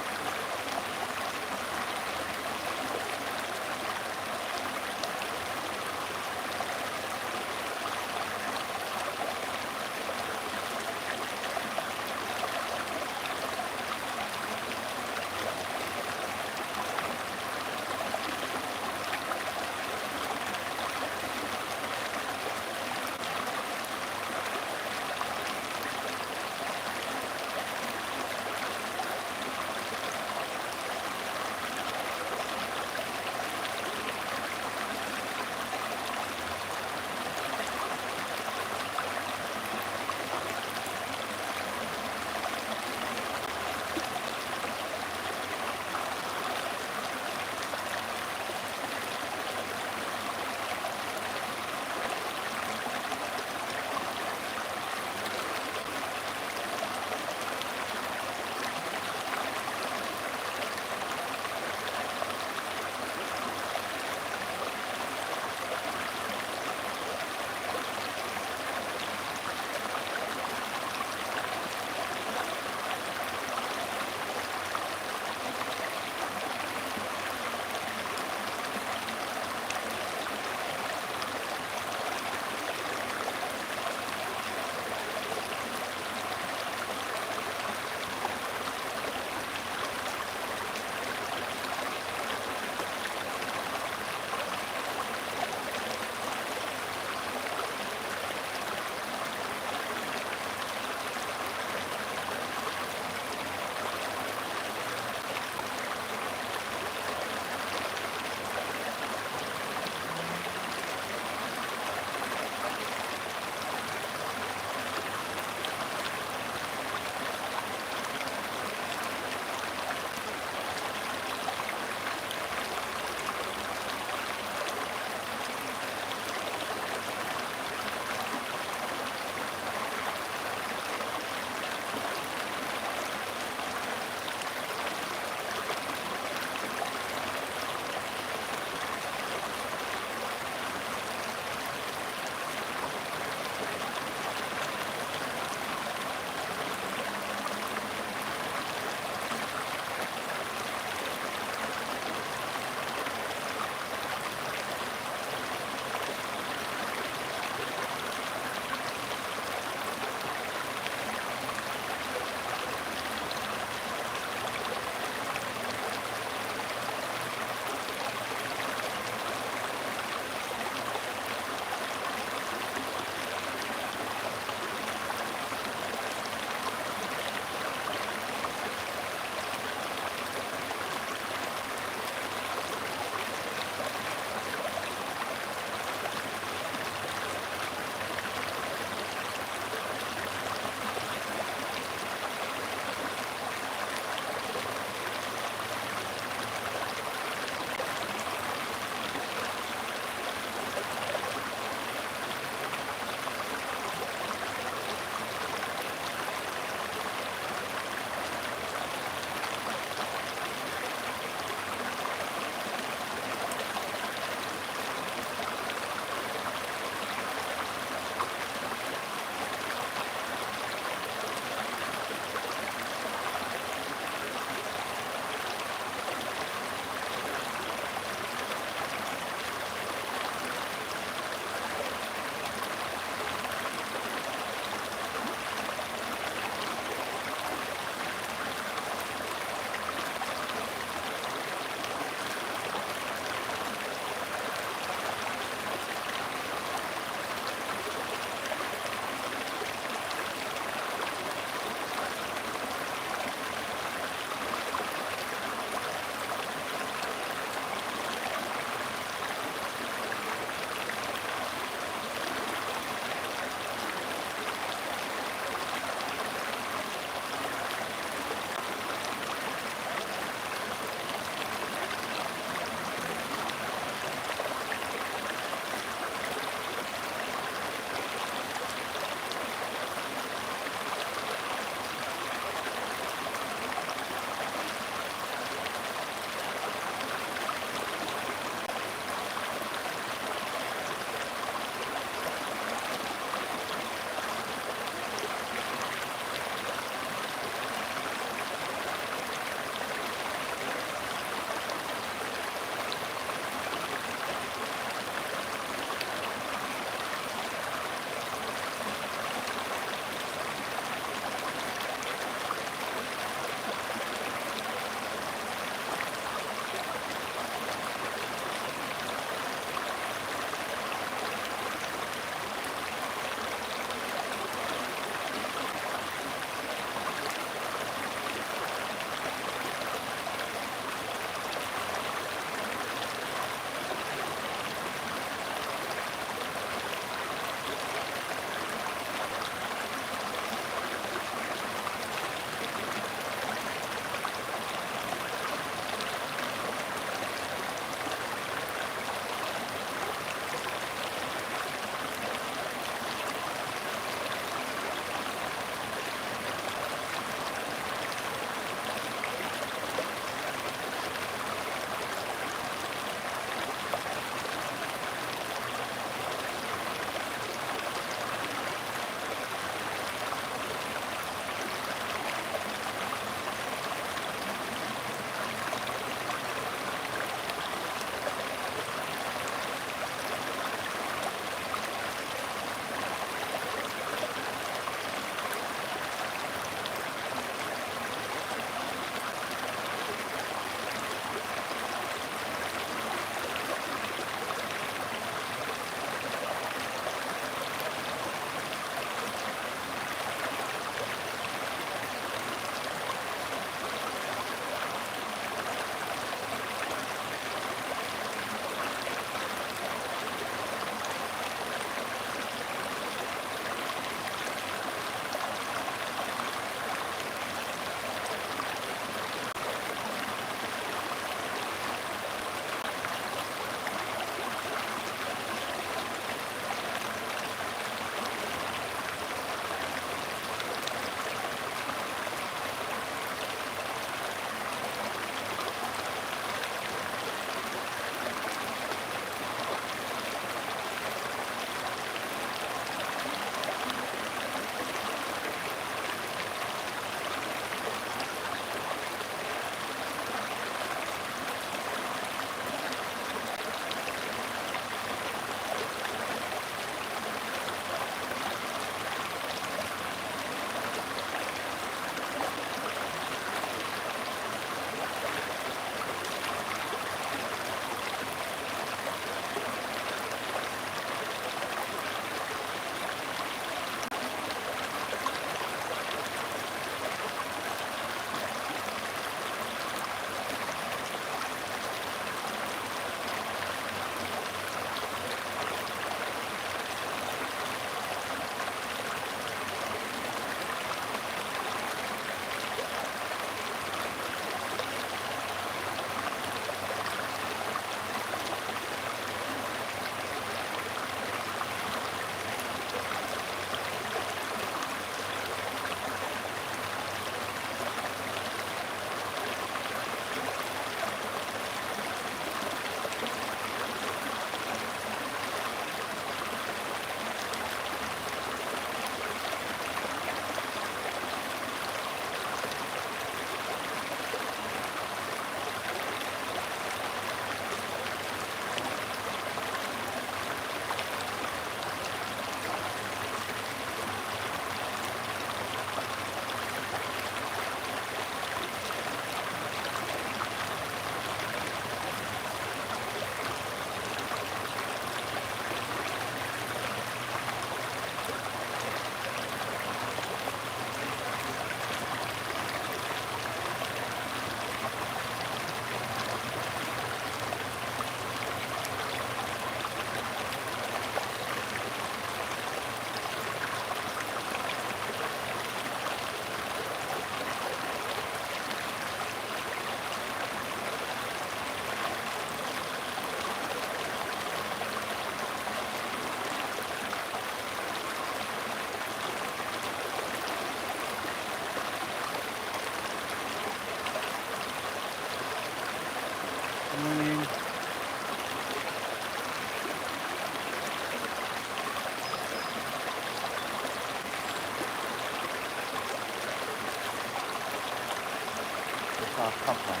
something.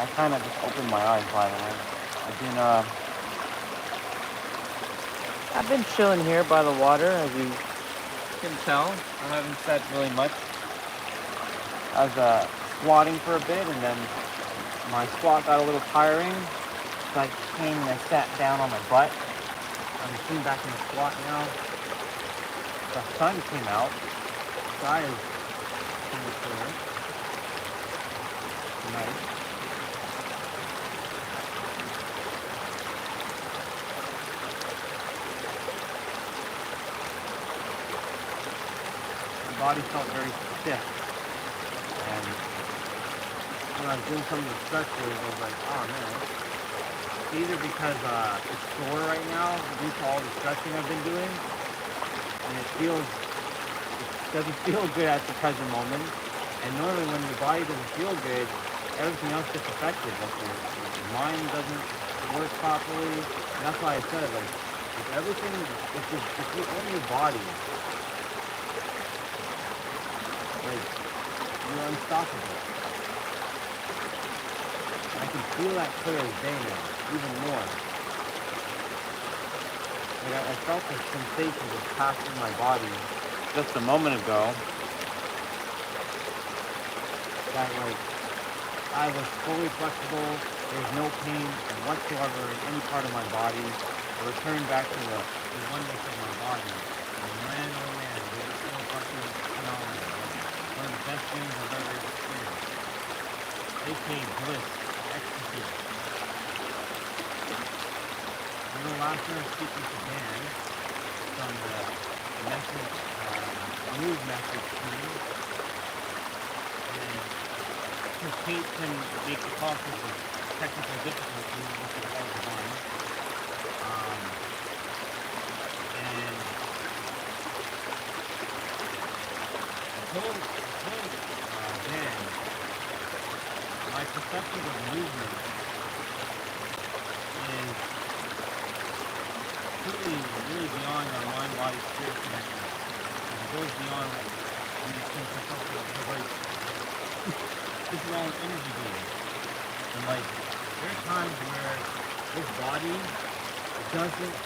I kind of just opened my eyes, by the way. I've been chilling here by the water, as you can tell. I haven't said really much. I was squatting for a bit, and then my squat got a little tiring. So I came and I sat down on my butt. I'm sitting back in the squat now. The sun came out. The sky is kind of clear. Nice. My body felt very stiff. And when I was doing some of the stretches, I was like, oh man. Either because it's sore right now due to all the stretching I've been doing, and it doesn't feel good at the present moment. And normally when your body doesn't feel good, everything else gets affected. Like your mind doesn't work properly. And that's why I said, like, if everything, if you own your body, like, you're unstoppable. I can feel that clear as day now, even more. Like I felt the sensation just pass through my body just a moment ago. That like I was fully flexible. There was no pain whatsoever in any part of my body. I returned back to the oneness of my body. And man, oh man, it was so fucking phenomenal. One of the best things I've ever experienced. A.K.A. bliss, ecstasy. You know, last time I was speaking to Dan from the message, move message team, and because Kate can make the call because of technical difficulties, which is all the one. And I told Dan, my perception of movement is really beyond our mind, body, spirit connection. It goes beyond what we just think of like, this is all an energy game. And like, there are times where this body doesn't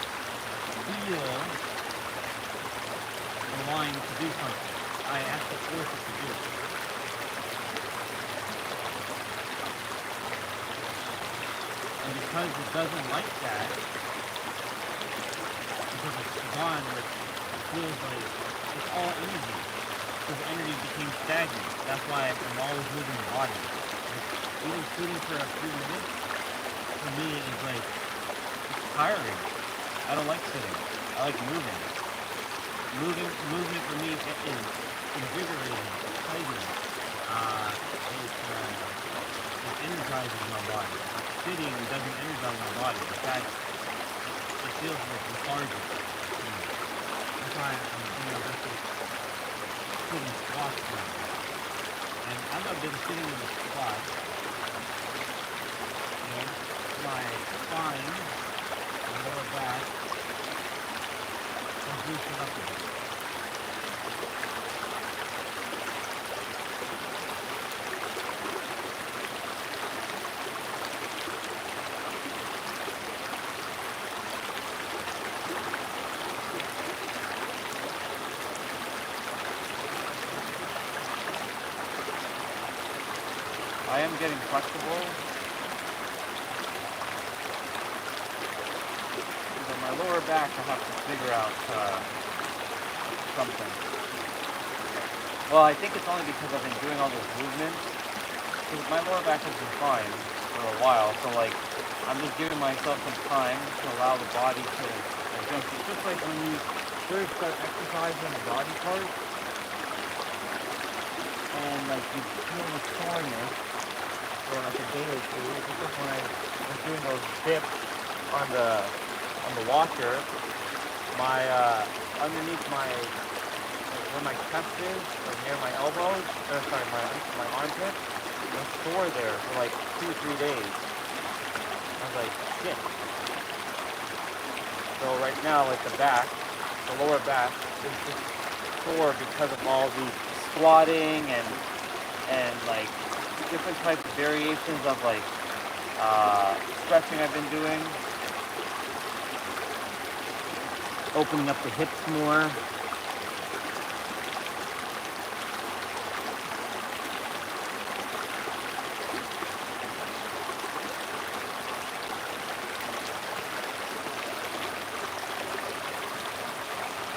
feel aligned to do something. I have to force it to do it. And because it doesn't like that, because it's gone, it feels like it's all energy. Because energy became stagnant. That's why I'm always moving the body. Like, even sitting for a few minutes, for me, is like, it's tiring. I don't like sitting. I like moving. Movement for me is invigorating, exciting. It energizes my body. Sitting doesn't energize my body. In fact, it feels like lethargic. That's why I'm doing this sitting squats now. And I've not been sitting in the squat. And my spine, my lower back, is loosened up a bit. I am getting flexible. But my lower back, I have to figure out something. Well, I think it's only because I've been doing all those movements. Because my lower back has been fine for a while, so like I'm just giving myself some time to allow the body to adjust. It's just like when you first start exercising the body part, and like you feel the soreness for like a day or two. It's just when I was doing those dips on the washer, my underneath my where my chest is, like near my elbows, or sorry, my armpit, it was sore there for like 2 or 3 days. I was like, shit. So right now, like the lower back is just sore because of all the squatting and like different types of variations of like stretching I've been doing. Opening up the hips more.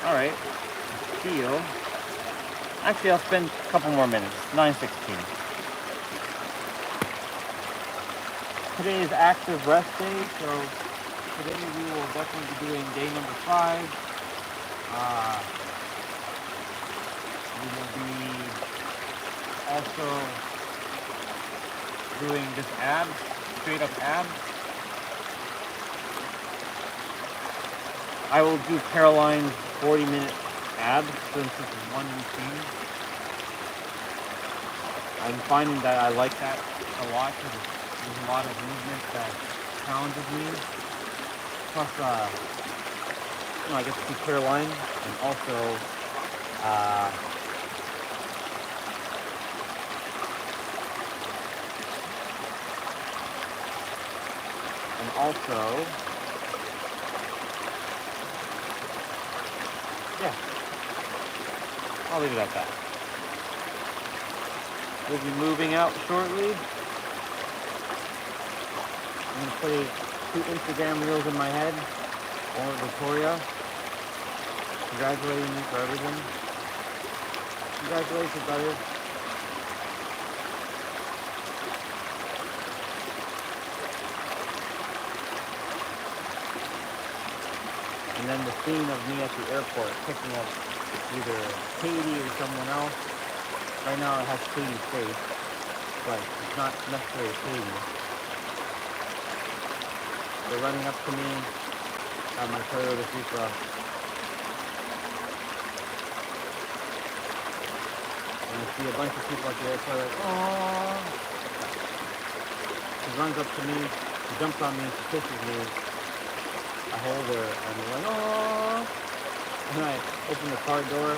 All right, feel. Actually, I'll spend a couple more minutes. 9:16. Today is active rest day, so today we will definitely be doing day number 5. We will be also doing this abs, straight up abs. I will do Caroline's 40-minute abs since this is one routine. I'm finding that I like that a lot because there's a lot of movement that challenges me. Plus, I get to see Caroline and also yeah, I'll leave it at that. We'll be moving out shortly. I'm going to play 2 Instagram reels in my head. One with Victoria, congratulating me for everything. Congratulations, brother. And then the scene of me at the airport picking up either Katie or someone else. Right now it has Katie's face, but it's not necessarily Katie. They're running up to me at my Toyota Supra. And I see a bunch of people at the airport like, aww. She runs up to me, she jumps on me, she kisses me. I hold her and we're like, aww. And I open the car door,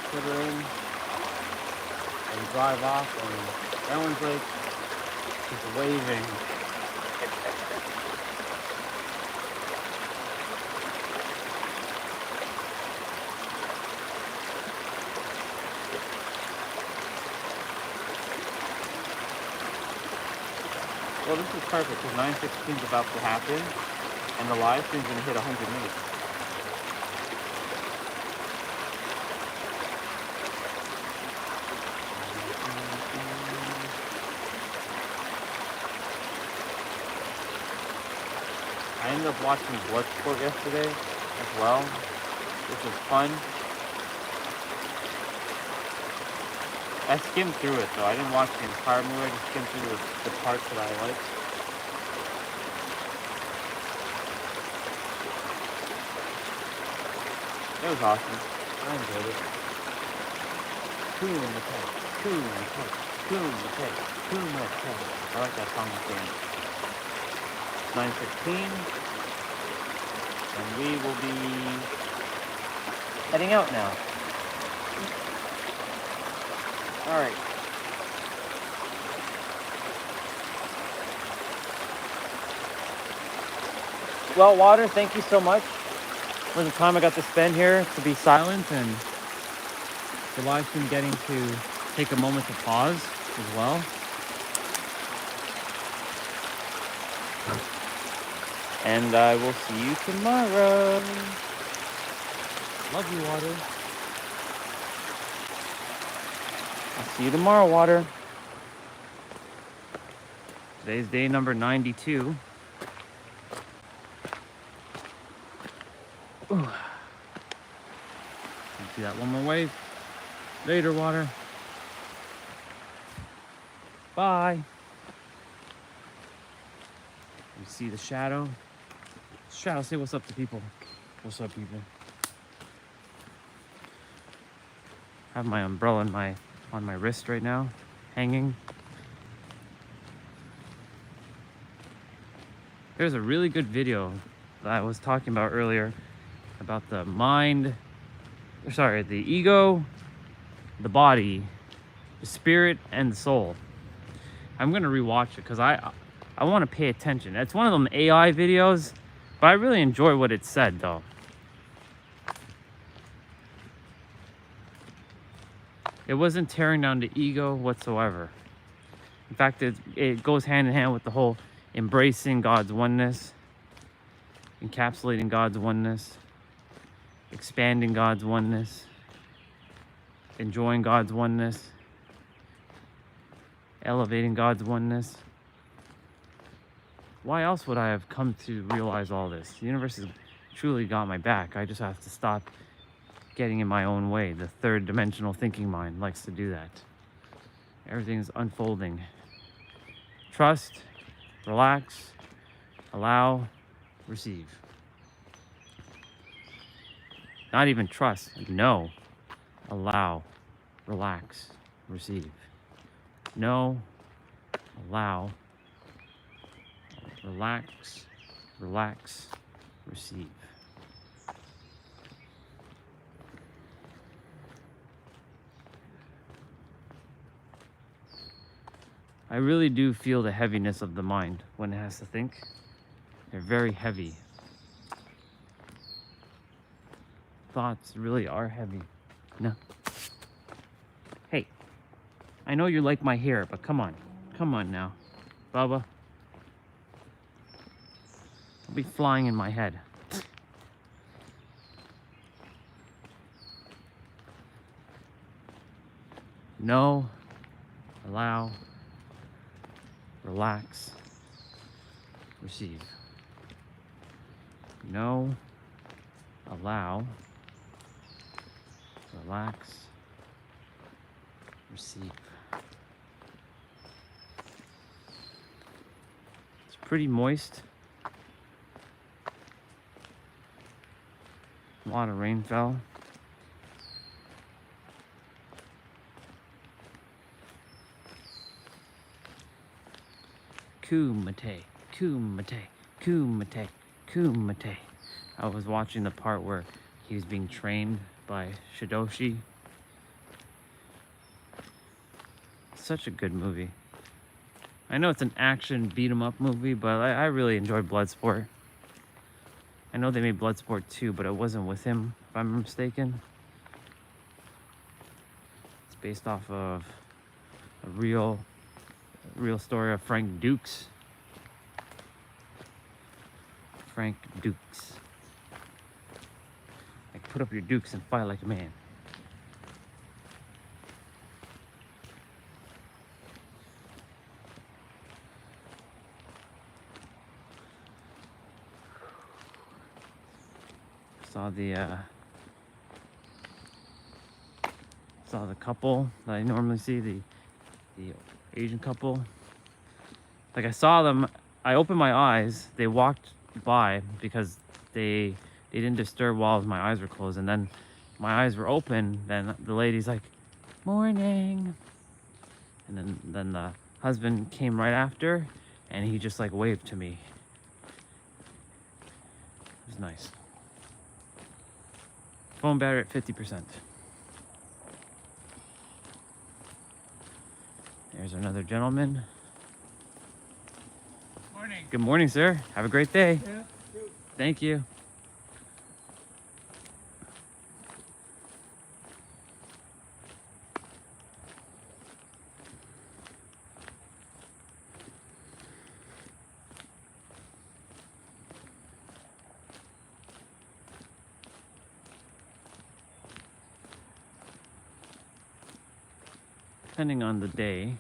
put her in, and drive off, and Ellen's like, just waving. Well, this is perfect because 9:16 is about to happen, and the live stream's going to hit 100 minutes. I ended up watching Bloodsport yesterday as well, which was fun. I skimmed through it though. I didn't watch the entire movie. I just skimmed through the parts that I liked. It was awesome. I enjoyed it. Coon the pet, coon the pet, coon the pet, coon the pet. I like that song at the end. 9:16, and we will be heading out now. All right. Well, Water, thank you so much for the time I got to spend here to be silent, and the live stream getting to take a moment to pause as well. And I will see you tomorrow. Love you, Water. I'll see you tomorrow, Water. Today's day number 92. Ooh. See that one more wave? Later, Water. Bye. You see the shadow? Shadow, say what's up to people. What's up, people? I have my umbrella on my wrist right now, hanging. There's a really good video that I was talking about earlier about the ego, the body, the spirit and the soul. I'm gonna rewatch it because I want to pay attention. It's one of them AI videos, but I really enjoy what it said though. It wasn't tearing down the ego whatsoever. In fact, it goes hand in hand with the whole embracing God's oneness, encapsulating God's oneness, expanding God's oneness, enjoying God's oneness, elevating God's oneness. Why else would I have come to realize all this? The universe has truly got my back. I just have to stop getting in my own way. The third dimensional thinking mind likes to do that. Everything's unfolding. Trust, relax, allow, receive. Not even trust, know, allow, relax, receive. Know, allow, relax, relax, receive. I really do feel the heaviness of the mind when it has to think. They're very heavy. Thoughts really are heavy. No. Hey, I know you like my hair, but come on. Come on now. Bubba. I'll be flying in my head. No. Allow. Relax. Receive. No. Allow. Relax. Receive. It's pretty moist. A lot of rain fell. Kumite, kumite, kumite, kumite. I was watching the part where he was being trained by Shidoshi. Such a good movie. I know it's an action beat 'em up movie, but I really enjoy Bloodsport. I know they made Bloodsport 2, but it wasn't with him, if I'm mistaken. It's based off of a real story of Frank Dukes. Frank Dukes. Like, put up your dukes and fight like a man. Saw the couple that I normally see, the Asian couple. Like, I saw them, I opened my eyes, they walked by because they didn't disturb while my eyes were closed, and then my eyes were open, then the lady's like, morning, and then the husband came right after, and he just like waved to me. It was nice. Phone battery at 50%. There's another gentleman. Morning. Good morning, sir. Have a great day. Yeah. Thank you. Depending on the day,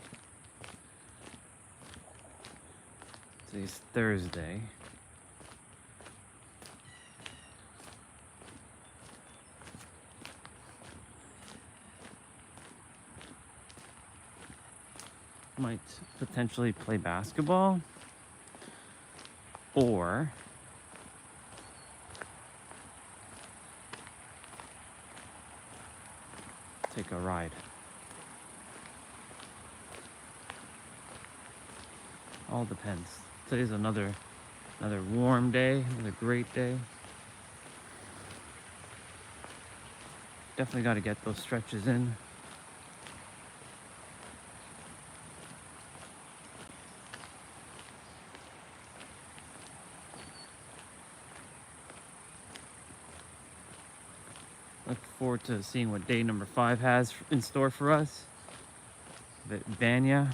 today's Thursday. Might potentially play basketball or take a ride. All depends. Today's another warm day, another great day. Definitely got to get those stretches in. Look forward to seeing what day number 5 has in store for us. Vanya.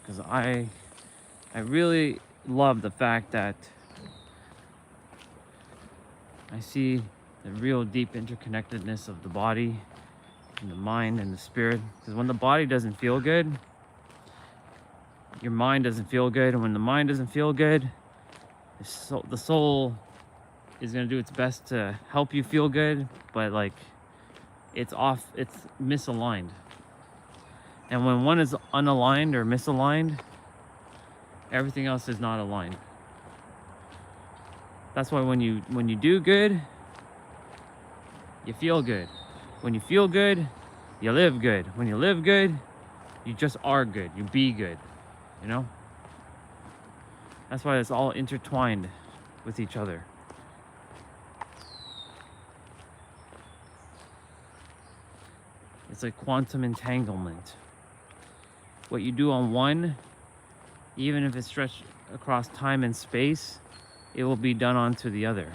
Because I really love the fact that I see the real deep interconnectedness of the body and the mind and the spirit. Because when the body doesn't feel good, your mind doesn't feel good. And when the mind doesn't feel good, the soul is going to do its best to help you feel good, but like it's misaligned. And when one is unaligned or misaligned, everything else is not aligned. That's why when you do good, you feel good. When you feel good, you live good. When you live good, you just are good. You be good, you know? That's why it's all intertwined with each other. It's like quantum entanglement. What you do on one, even if it's stretched across time and space, it will be done onto the other.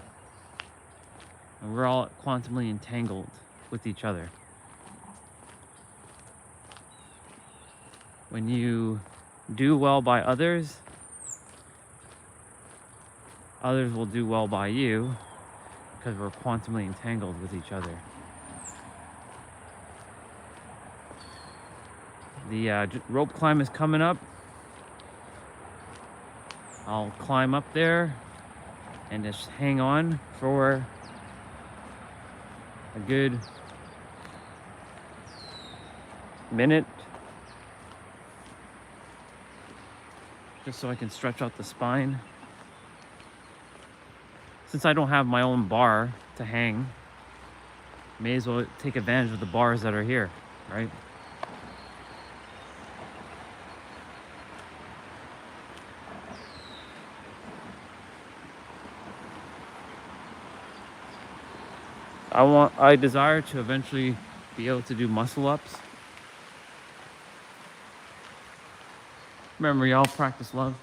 And we're all quantumly entangled with each other. When you do well by others, others will do well by you because we're quantumly entangled with each other. The rope climb is coming up. I'll climb up there and just hang on for a good minute, just so I can stretch out the spine. Since I don't have my own bar to hang, may as well take advantage of the bars that are here, right? I desire to eventually be able to do muscle ups. Remember, y'all, practice love.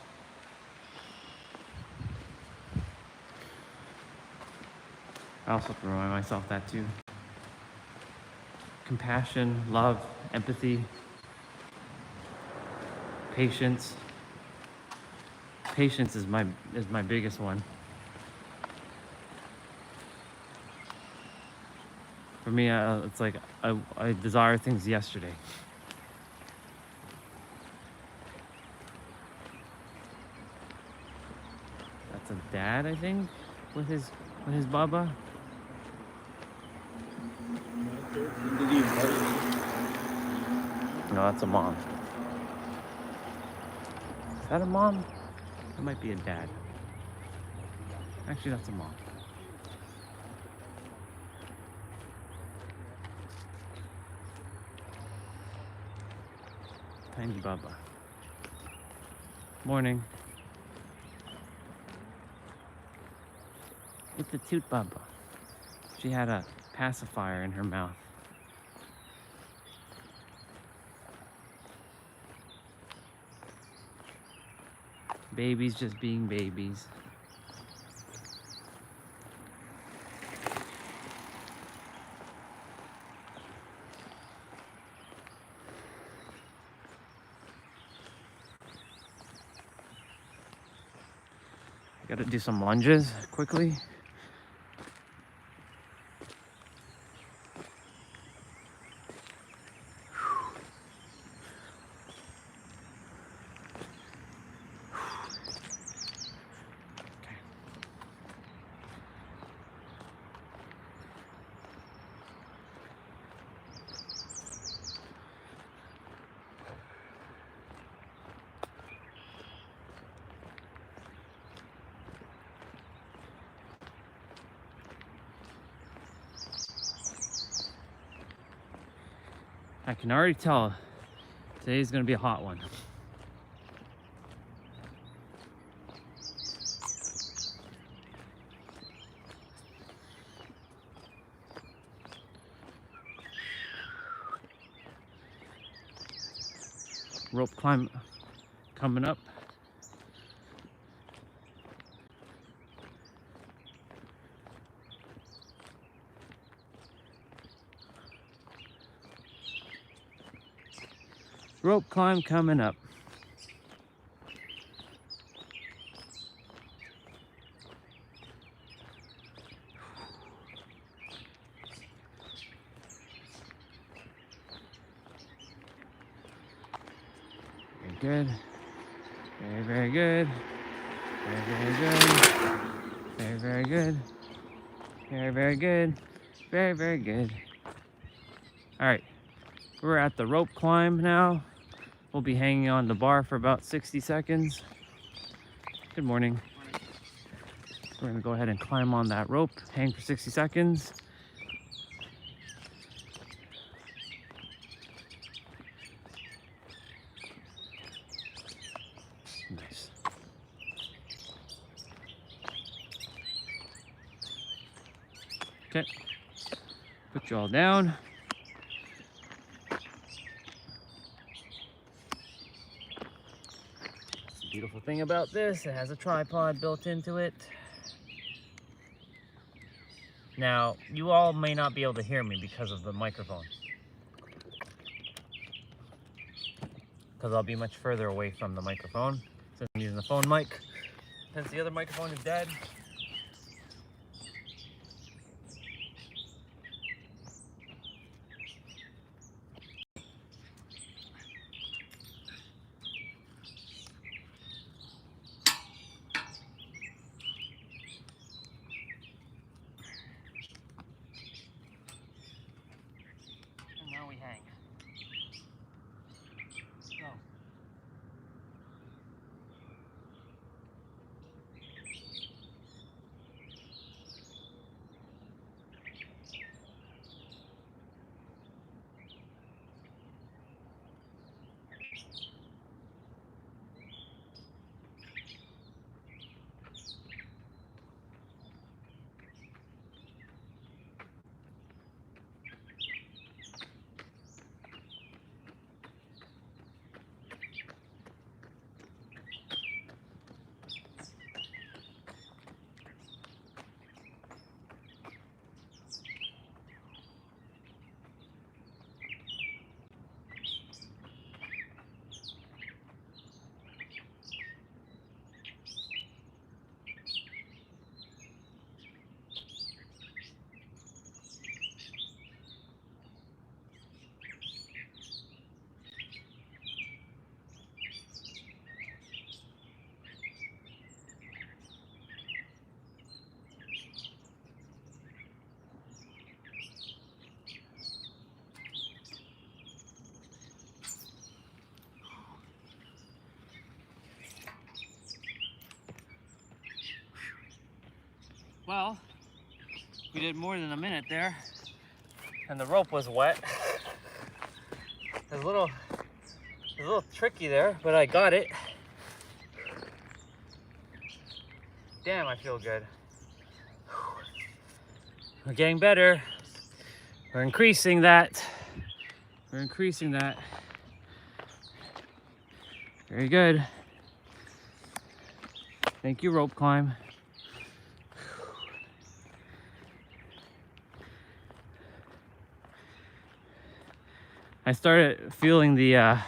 I also have to remind myself that too. Compassion, love, empathy, patience. Patience is my biggest one. For me, it's like I desire things yesterday. That's a dad, I think, with his baba. No, that's a mom. Is that a mom? That might be a dad. Actually, that's a mom. Tiny Baba. Morning. It's the toot Baba. She had a pacifier in her mouth. Babies just being babies. I gotta do some lunges quickly. I can already tell today's gonna be a hot one. Rope climb coming up. Rope climb coming up. Very good. Very, very good. Very, very good. Very, very good. Very, very good. Very, very good. All right, we're at the rope climb now. We'll be hanging on the bar for about 60 seconds. Good morning. We're gonna go ahead and climb on that rope, hang for 60 seconds. Nice. Okay, put you all down. The beautiful thing about this, it has a tripod built into it. Now, you all may not be able to hear me because of the microphone, because I'll be much further away from the microphone since I'm using the phone mic, since the other microphone is dead. And now we hang. Go. Well, we did more than a minute there, and the rope was wet. It was a little tricky there, but I got it. Damn, I feel good. We're getting better. We're increasing that. We're increasing that. Very good. Thank you, rope climb. I started feeling the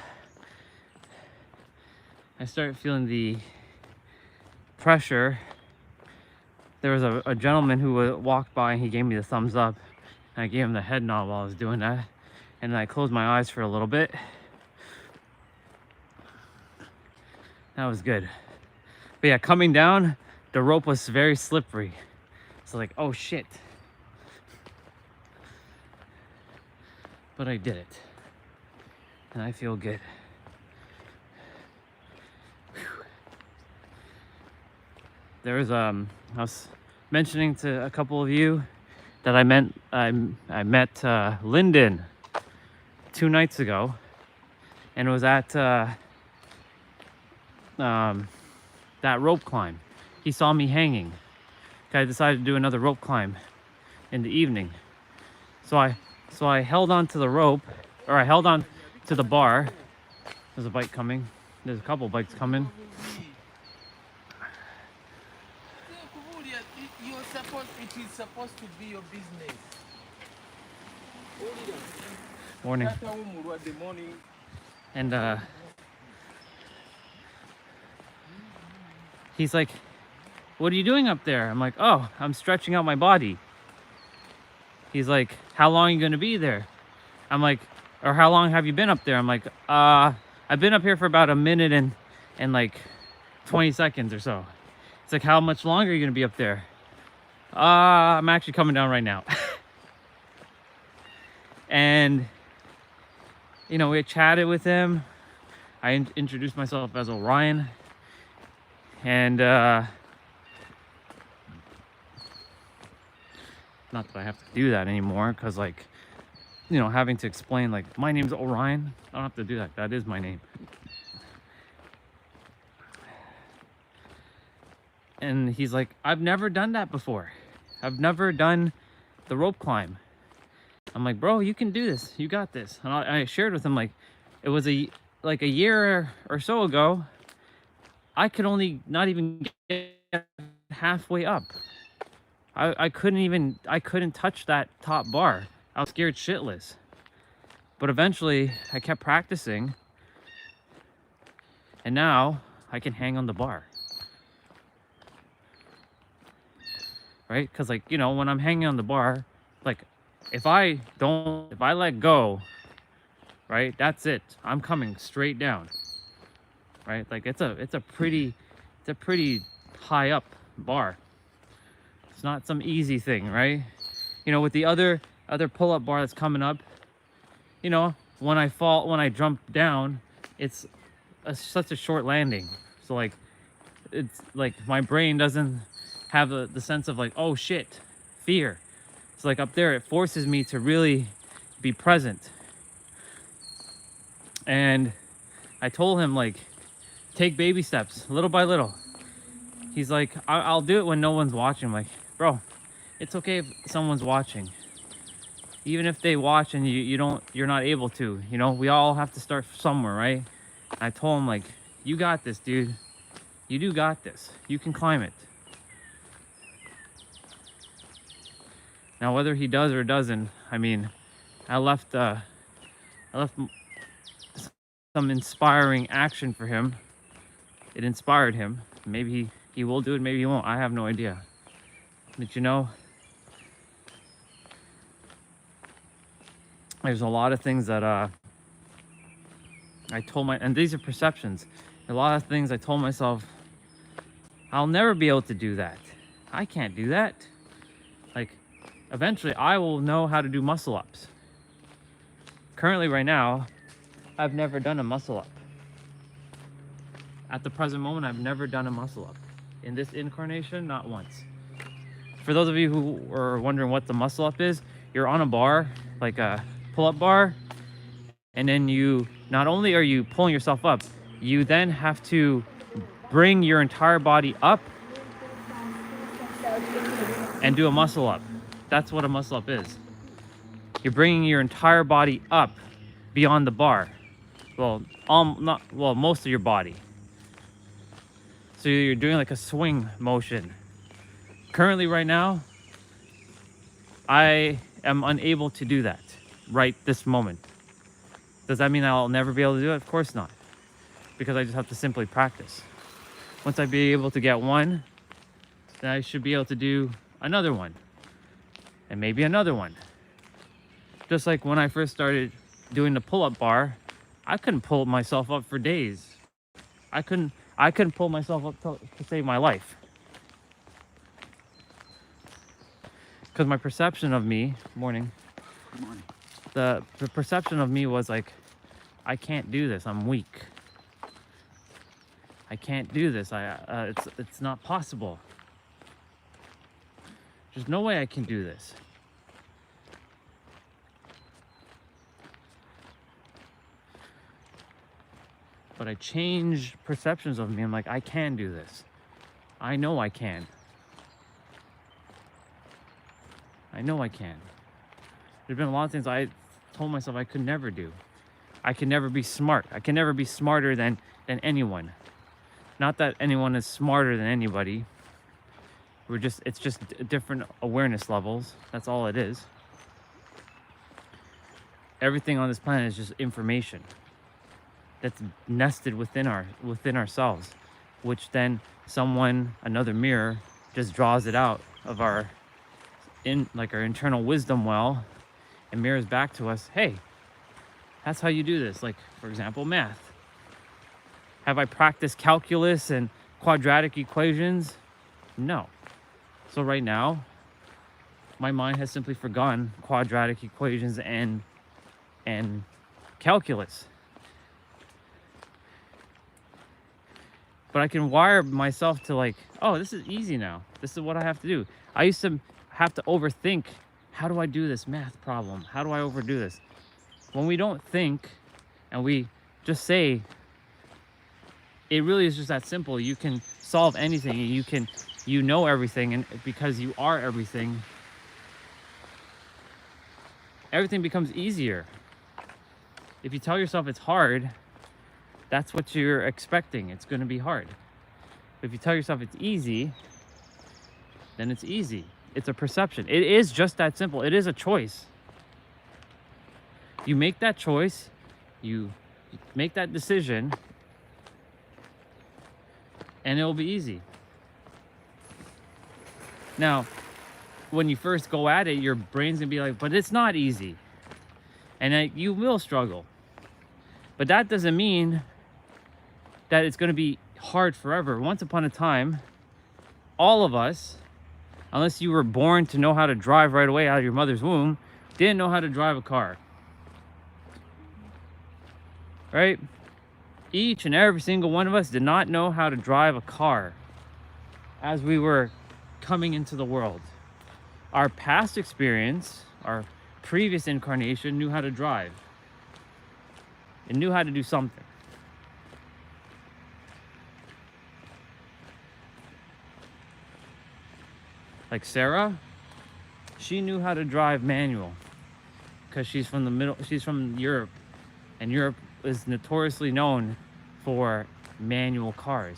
pressure. There was a gentleman who walked by and he gave me the thumbs up. And I gave him the head nod while I was doing that. And then I closed my eyes for a little bit. That was good. But yeah, coming down, the rope was very slippery. So like, oh shit. But I did it. And I feel good. Whew. There was I was mentioning to a couple of you that I met Lyndon 2 nights ago, and it was at that rope climb. He saw me hanging. I decided to do another rope climb in the evening. So I held on to the rope, or I held on to the bar. There's a bike coming. There's a couple bikes coming. It is supposed to be your business. Morning. The morning. And he's like, "What are you doing up there?" I'm like, "Oh, I'm stretching out my body." He's like, "How long are you gonna be there?" I'm like, "Or how long have you been up there?" I'm like, I've been up here for about a minute and like 20 seconds or so." It's like, "How much longer are you gonna be up there?" I'm actually coming down right now." And you know, we had chatted with him. I introduced myself as Orion, and not that I have to do that anymore, because like, you know, having to explain like my name's Orion, I don't have to do that. That is my name. And he's like, "I've never done that before. I've never done the rope climb." I'm like, "Bro, you can do this. You got this." And I shared with him like, it was like a year or so ago, I could only not even get halfway up. I couldn't touch that top bar. I was scared shitless. But eventually I kept practicing, and now I can hang on the bar. Right? Because like, you know, when I'm hanging on the bar, like if I let go, right, that's it. I'm coming straight down. Right? Like it's a pretty high up bar. It's not some easy thing, right? You know, with the other pull-up bar that's coming up, you know, when I jump down, it's such a short landing. So like, it's like my brain doesn't have the sense of like, oh shit, fear. So like up there, it forces me to really be present. And I told him like, take baby steps, little by little. He's like, I'll do it when no one's watching. I'm like, "Bro, it's okay if someone's watching. Even if they watch and you're not able to, you know, we all have to start somewhere, right?" I told him like, "You got this, dude. You do got this. You can climb it." Now, whether he does or doesn't, I mean, I left some inspiring action for him. It inspired him. Maybe he will do it, maybe he won't. I have no idea. But you know, there's a lot of things that I told and these are perceptions. A lot of things I told myself, I'll never be able to do that. I can't do that. Like, eventually I will know how to do muscle ups. Currently, right now, I've never done a muscle up. At the present moment, I've never done a muscle up. In this incarnation, not once. For those of you who are wondering what the muscle up is, you're on a bar, like a pull-up bar, and then not only are you pulling yourself up, you then have to bring your entire body up and do a muscle up. That's what a muscle up is. You're bringing your entire body up beyond the bar. Well, most of your body. So you're doing like a swing motion. Currently, right now, I am unable to do that right this moment. Does that mean I'll never be able to do it? Of course not. Because I just have to simply practice. Once I be able to get one, then I should be able to do another one. And maybe another one. Just like when I first started doing the pull-up bar, I couldn't pull myself up for days. I couldn't pull myself up to save my life. Because my perception of me, morning. Good morning. The perception of me was like, I can't do this. I'm weak. I can't do this. It's not possible. There's no way I can do this. But I changed perceptions of me. I'm like, I can do this. I know I can. I know I can. There's been a lot of things I told myself I could never do. I can never be smart. I can never be smarter than anyone. Not that anyone is smarter than anybody. It's just different awareness levels. That's all it is. Everything on this planet is just information. that's nested within ourselves, which then another mirror, just draws it out of our internal wisdom well and mirrors back to us, hey, that's how you do this. Like, for example, math. Have I practiced calculus and quadratic equations? No. So right now, my mind has simply forgotten quadratic equations and calculus. But I can wire myself to like, oh, this is easy now. This is what I have to do. I used to have to overthink, how do I do this math problem? How do I overdo this? When we don't think and we just say, it really is just that simple. You can solve anything, and you know everything, and because you are everything, everything becomes easier. If you tell yourself it's hard, that's what you're expecting. It's going to be hard. If you tell yourself it's easy, then it's easy. It's a perception. It is just that simple. It is a choice. You make that choice, you make that decision, and it'll be easy. Now, when you first go at it, your brain's gonna be like, but it's not easy. And you will struggle. But that doesn't mean that it's gonna be hard forever. Once upon a time, all of us, unless you were born to know how to drive right away out of your mother's womb, didn't know how to drive a car. Right? Each and every single one of us did not know how to drive a car as we were coming into the world. Our past experience, our previous incarnation, knew how to drive. It knew how to do something. Like Sarah, she knew how to drive manual because she's from Europe, and Europe is notoriously known for manual cars.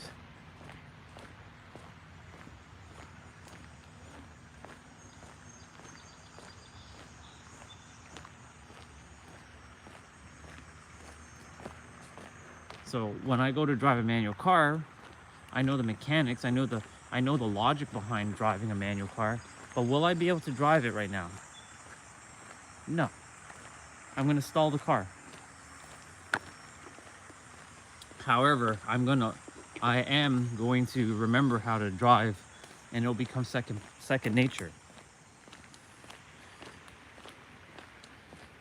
So when I go to drive a manual car, I know the mechanics, I know the logic behind driving a manual car, but will I be able to drive it right now? No. I'm going to stall the car. However, I am going to remember how to drive, and it'll become second nature.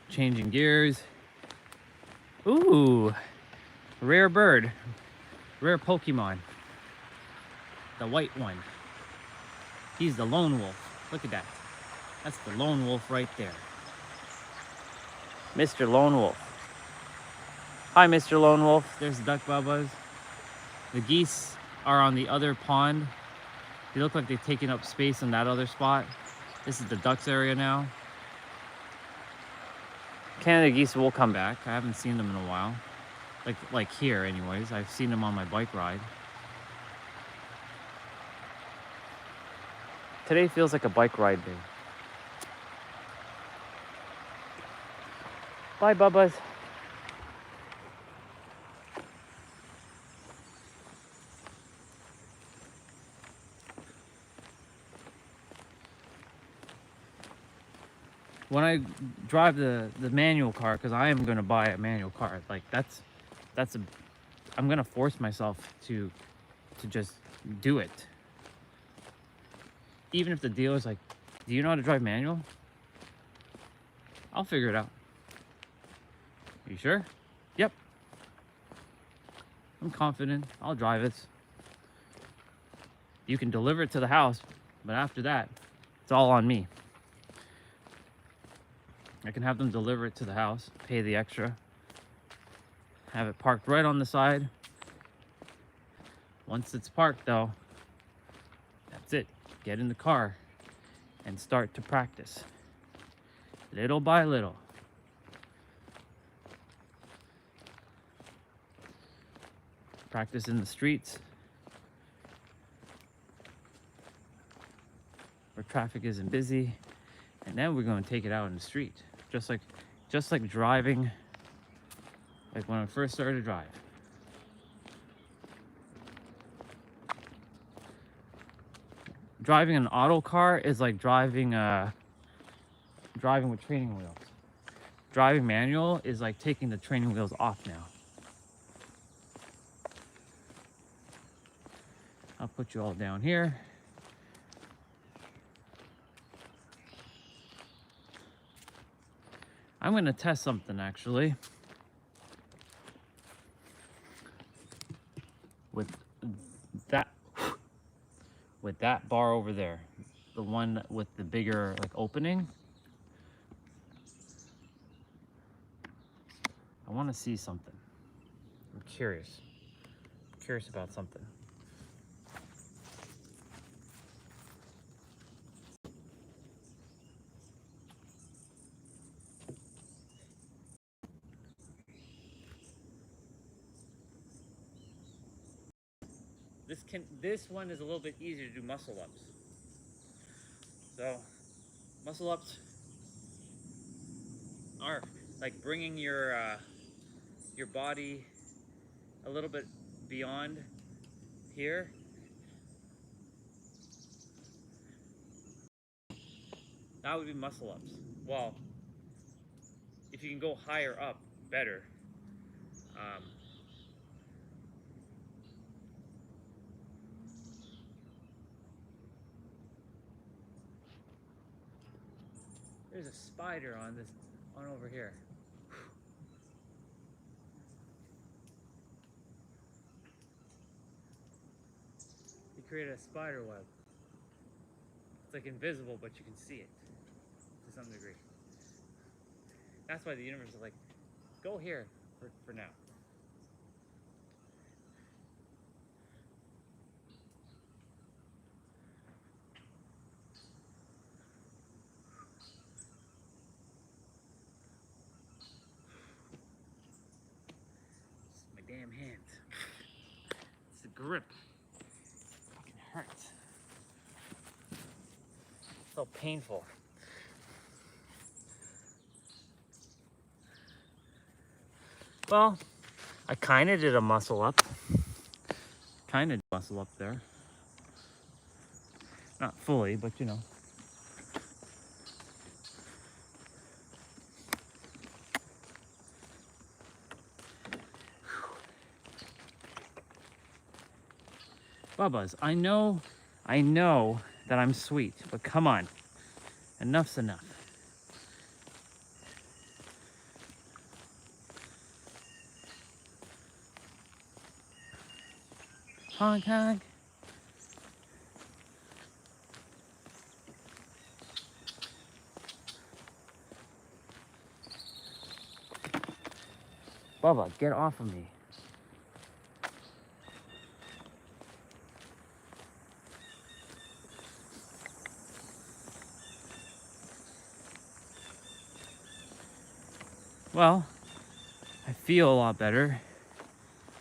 Changing gears. Ooh, rare bird, rare Pokemon. The white one. He's the lone wolf. Look at that. That's the lone wolf right there. Mr. Lone Wolf. Hi, Mr. Lone Wolf. There's the duck bubbas. The geese are on the other pond. They look like they've taken up space in that other spot. This is the ducks area now. Canada geese will come back. I haven't seen them in a while. Like here anyways. I've seen them on my bike ride. Today feels like a bike ride day. Bye, bubbas. When I drive the manual car, because I am going to buy a manual car, like I'm going to force myself to just do it. Even if the dealer's like, do you know how to drive manual? I'll figure it out. You sure? Yep. I'm confident. I'll drive it. You can deliver it to the house, but after that, it's all on me. I can have them deliver it to the house, pay the extra, have it parked right on the side. Once it's parked though, that's it. Get in the car and start to practice. Little by little. Practice in the streets where traffic isn't busy, and then we're going to take it out in the street. Just like driving Like when I first started to drive. Driving an auto car is like driving with training wheels. Driving manual is like taking the training wheels off now. I'll put you all down here. I'm gonna test something actually. With that bar over there. The one with the bigger like opening. I wanna see something. I'm curious. I'm curious about something. This one is a little bit easier to do muscle ups. So muscle ups are like bringing your body a little bit beyond here. That would be muscle ups. Well, if you can go higher up, better. There's a spider on over here. He created a spider web. It's like invisible, but you can see it to some degree. That's why the universe is like, go here for now. It's my damn hand. It's the grip. It fucking hurts. So painful. Well, I kind of did a muscle up. Kind of muscle up there. Not fully, but you know. Bubba's, I know that I'm sweet, but come on. Enough's enough. Honk, honk. Bubba, get off of me. Well, I feel a lot better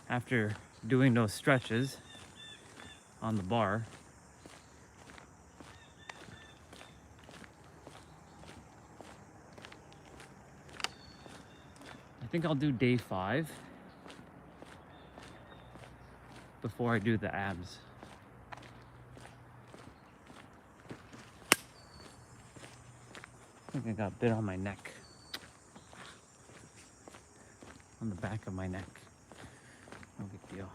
after doing those stretches on the bar. I think I'll do day 5 before I do the abs. I think I got bit on my neck. On the back of my neck. No big deal.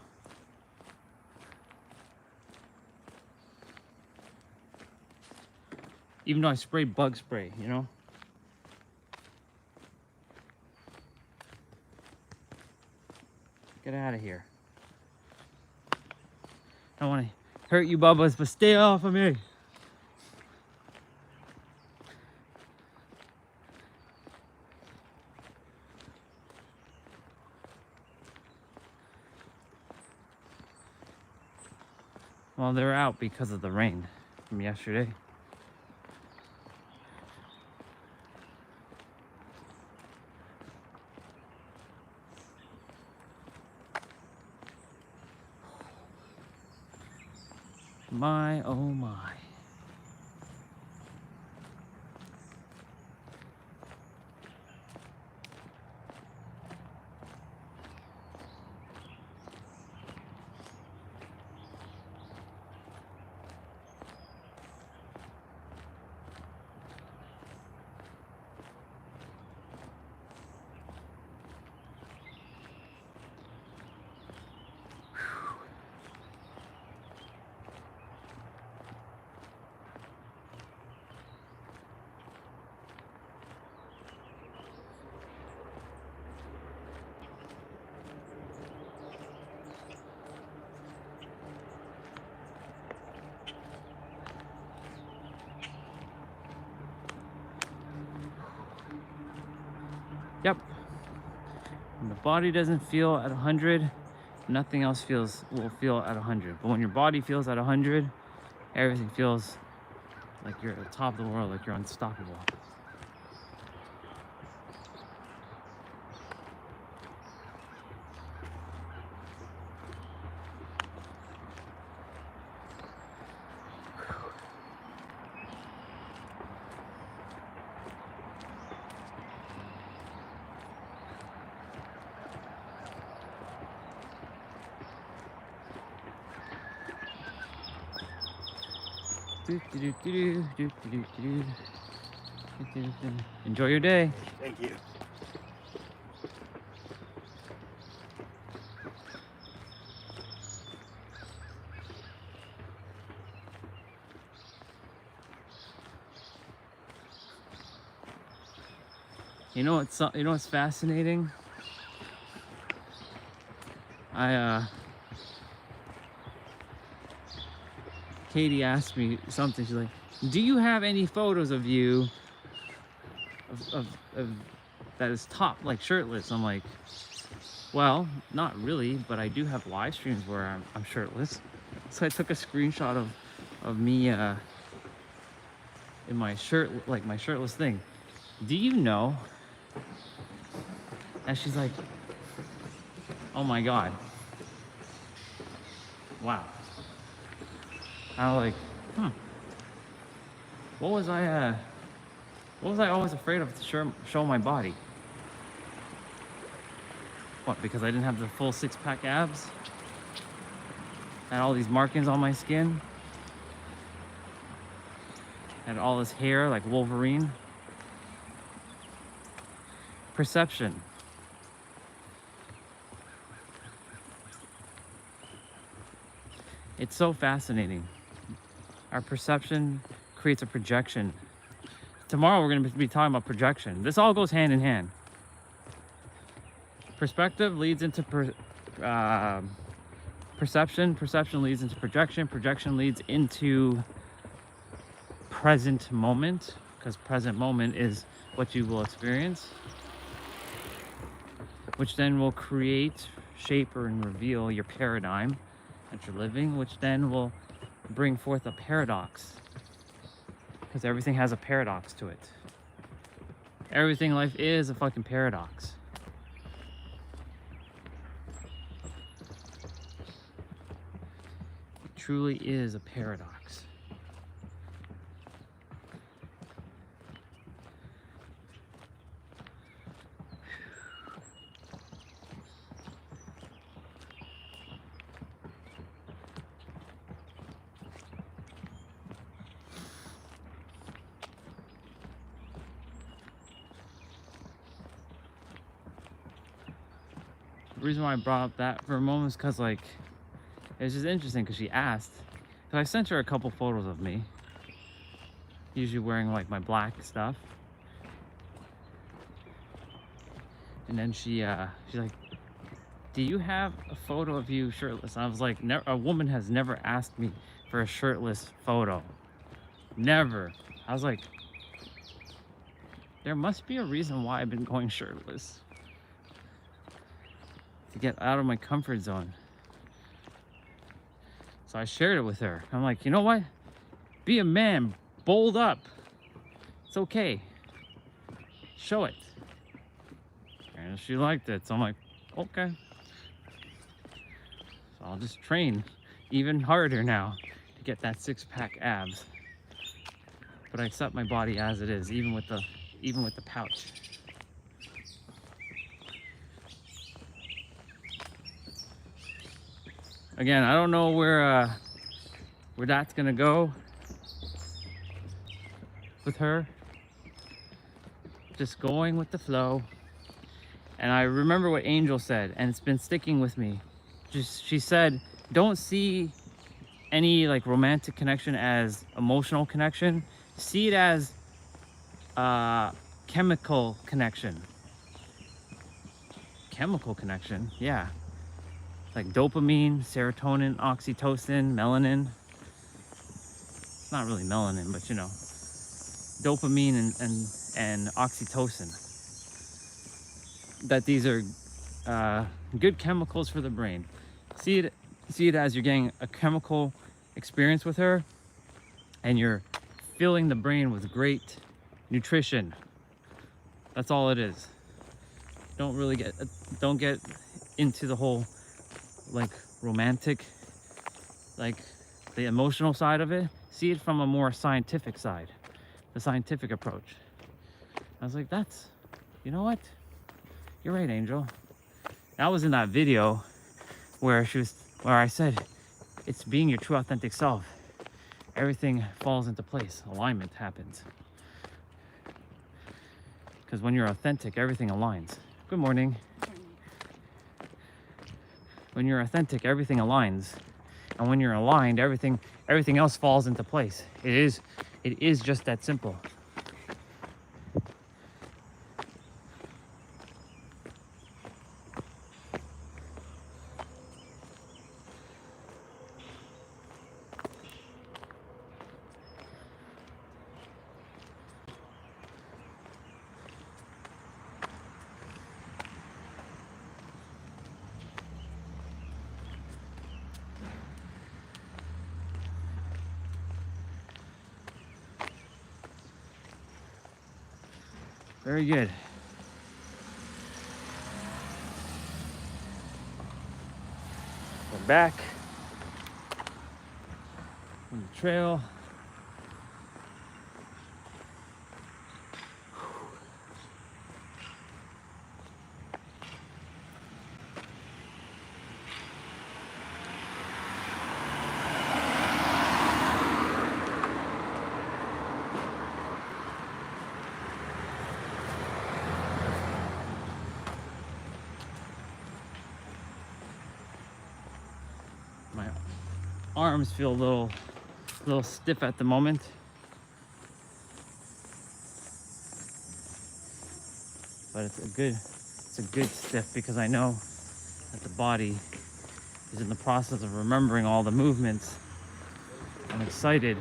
Even though I sprayed bug spray, you know? Get out of here. I don't want to hurt you, Bubbas, but stay off of me. Well, they're out because of the rain from yesterday. My, oh my. body doesn't feel at 100, nothing else will feel at 100. But when your body feels at 100, everything feels like you're at the top of the world, like you're unstoppable. Enjoy your day. Thank you. You know what's fascinating? Katie asked me something. She's like, "Do you have any photos of you of that is top, like shirtless?" I'm like, "Well, not really, but I do have live streams where I'm shirtless." So I took a screenshot of me in my shirt, like my shirtless thing. Do you know? And she's like, "Oh my God. Wow." I was like, what was I always afraid of to show my body? What, because I didn't have the full six-pack abs? Had all these markings on my skin? Had all this hair like Wolverine? Perception. It's so fascinating. Our perception creates a projection. Tomorrow we're going to be talking about projection. This all goes hand in hand. Perspective leads into perception. Perception leads into projection. Projection leads into present moment, because present moment is what you will experience, which then will create, shape, and reveal your paradigm that you're living, which then will bring forth a paradox, because everything has a paradox to it. Everything in life is a fucking paradox. It truly is a paradox. The reason why I brought up that for a moment is because, like, it's just interesting because she asked. Because I sent her a couple photos of me, usually wearing like my black stuff. And then she's like, "Do you have a photo of you shirtless?" And I was like, a woman has never asked me for a shirtless photo. Never. I was like, there must be a reason why I've been going shirtless. To get out of my comfort zone. So I shared it with her. I'm like, you know what? Be a man, bold up. It's okay. Show it. And she liked it. So I'm like, okay. So I'll just train even harder now to get that six-pack abs. But I accept my body as it is, even with the pouch. Again, I don't know where that's gonna go with her. Just going with the flow. And I remember what Angel said, and it's been sticking with me. She said, don't see any like romantic connection as emotional connection. See it as chemical connection. Chemical connection, yeah. Like dopamine, serotonin, oxytocin, melanin. It's not really melanin, but you know, dopamine and oxytocin. That these are good chemicals for the brain. See it as you're getting a chemical experience with her, and you're filling the brain with great nutrition. That's all it is. Don't get into the whole like romantic, like the emotional side of it. See it from a more scientific side, the scientific approach. I was like, you know what? You're right, Angel. That was in that video where I said, it's being your true authentic self. Everything falls into place. Alignment happens. Because when you're authentic, everything aligns. Good morning. When you're authentic, everything aligns. And when you're aligned, everything else falls into place. It is just that simple. Very good. We're back on the trail. My arms feel a little stiff at the moment. But it's a good stiff, because I know that the body is in the process of remembering all the movements. I'm excited.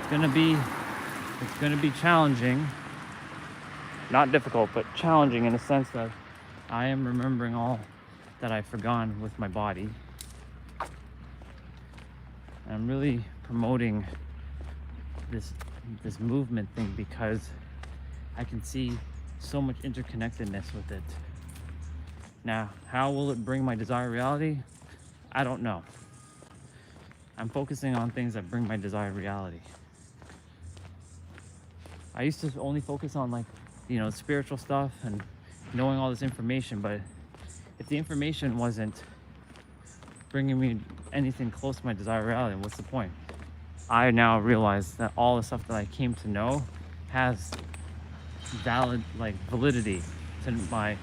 It's gonna be challenging. Not difficult, but challenging in the sense that I am remembering all that I've forgotten with my body. And I'm really promoting this movement thing because I can see so much interconnectedness with it. Now, how will it bring my desired reality? I don't know. I'm focusing on things that bring my desired reality. I used to only focus on, like, spiritual stuff and knowing all this information, but if the information wasn't bringing me anything close to my desired reality, what's the point? I now realize that all the stuff that I came to know has validity to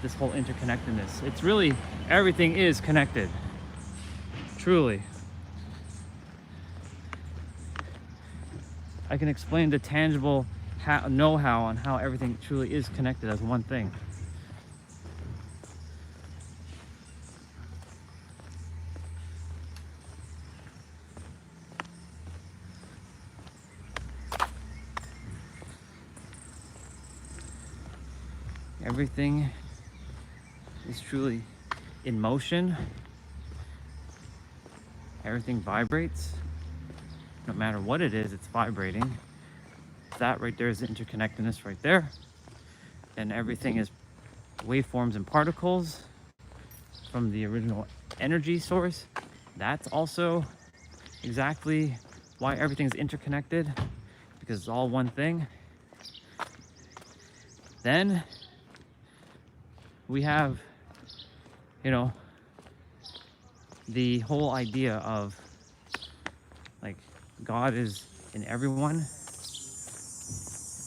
this whole interconnectedness. It's really, everything is connected. Truly. I can explain the tangible know-how on how everything truly is connected as one thing. Everything is truly in motion. Everything vibrates. No matter what it is, it's vibrating. That right there is the interconnectedness right there. And everything is waveforms and particles from the original energy source. That's also exactly why everything's interconnected, because it's all one thing. Then we have, the whole idea of, like, God is in everyone,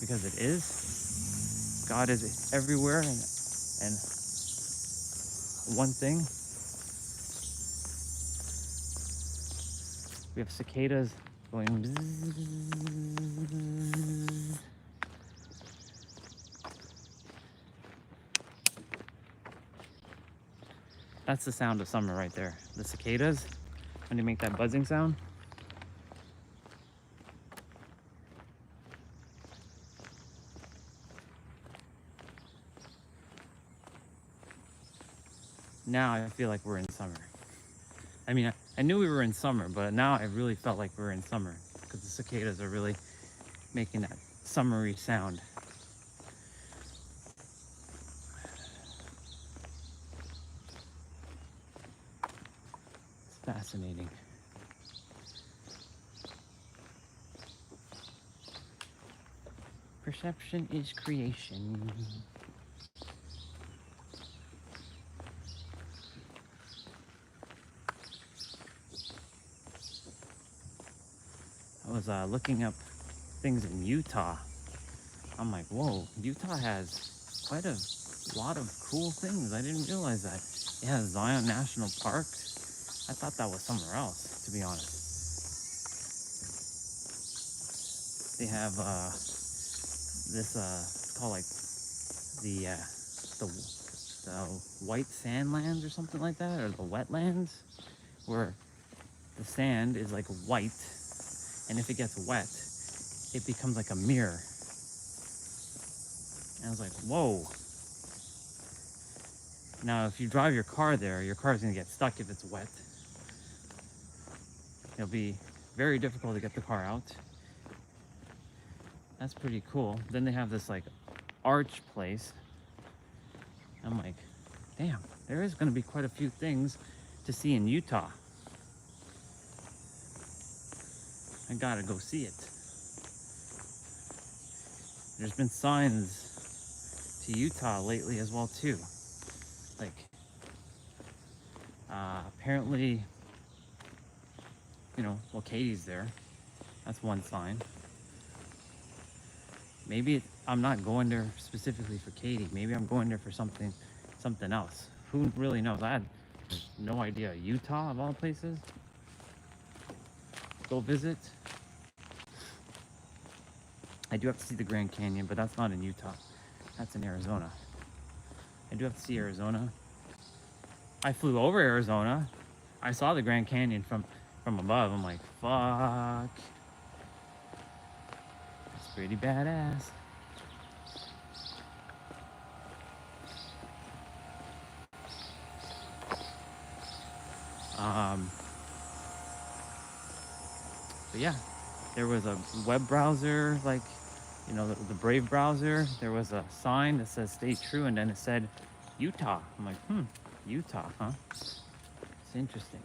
because it is. God is everywhere and one thing. We have cicadas going bzzz. That's the sound of summer right there. The cicadas, when they make that buzzing sound. now I feel like we're in summer. I mean, I knew we were in summer, but now I really felt like we're in summer because the cicadas are really making that summery sound. It's fascinating. Perception is creation. I was looking up things in Utah. I'm like, whoa, Utah has quite a lot of cool things. I didn't realize that. It has Zion National Park. I thought that was somewhere else, to be honest. They have this it's called like the white sandlands or something like that, or the wetlands, where the sand is like white, and if it gets wet, it becomes like a mirror. And I was like, whoa. Now, if you drive your car there, your car is gonna get stuck if it's wet. It'll be very difficult to get the car out. That's pretty cool. Then they have this like arch place. I'm like, damn, there is gonna be quite a few things to see in Utah. I gotta go see it. There's been signs to Utah lately as well too. Like, apparently, you know, well, Katie's there. That's one sign. Maybe I'm not going there specifically for Katie. Maybe I'm going there for something else. Who really knows? I had no idea. Utah, of all places, go visit. I do have to see the Grand Canyon, but that's not in Utah. That's in Arizona. I do have to see Arizona. I flew over Arizona. I saw the Grand Canyon from above. I'm like, fuck. It's pretty badass. But yeah, there was a web browser, like, you know, the Brave browser. There was a sign that says stay true, and then it said Utah. I'm like, Utah, huh? It's interesting.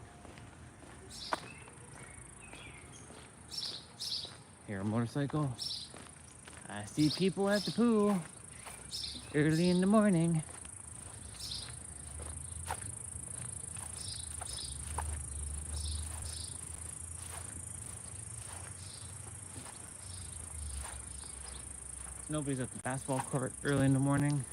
Here, a motorcycle. I see people at the pool early in the morning. Nobody's at the basketball court early in the morning.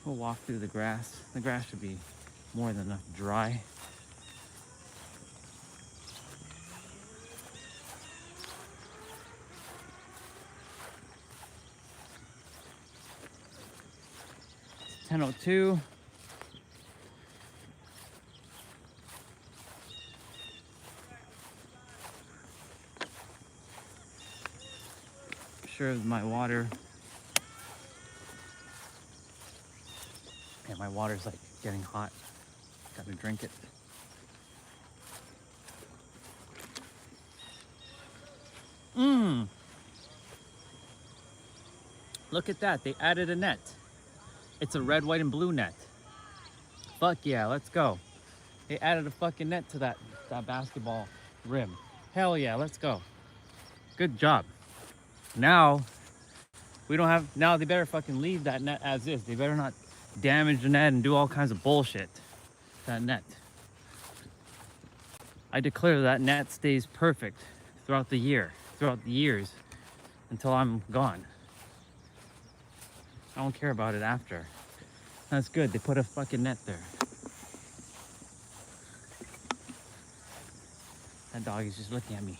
We'll walk through the grass. The grass should be more than enough dry. It's 10:02. Sure, my water. Yeah, my water's like getting hot. Gotta drink it. Look at that. They added a net. It's a red, white, and blue net. Fuck yeah, let's go. They added a fucking net to that basketball rim. Hell yeah, let's go. Good job. Now, we don't have, now they better fucking leave that net as is. They better not damage the net and do all kinds of bullshit. That net. I declare that net stays perfect throughout the years, until I'm gone. I don't care about it after. That's good, they put a fucking net there. That dog is just looking at me.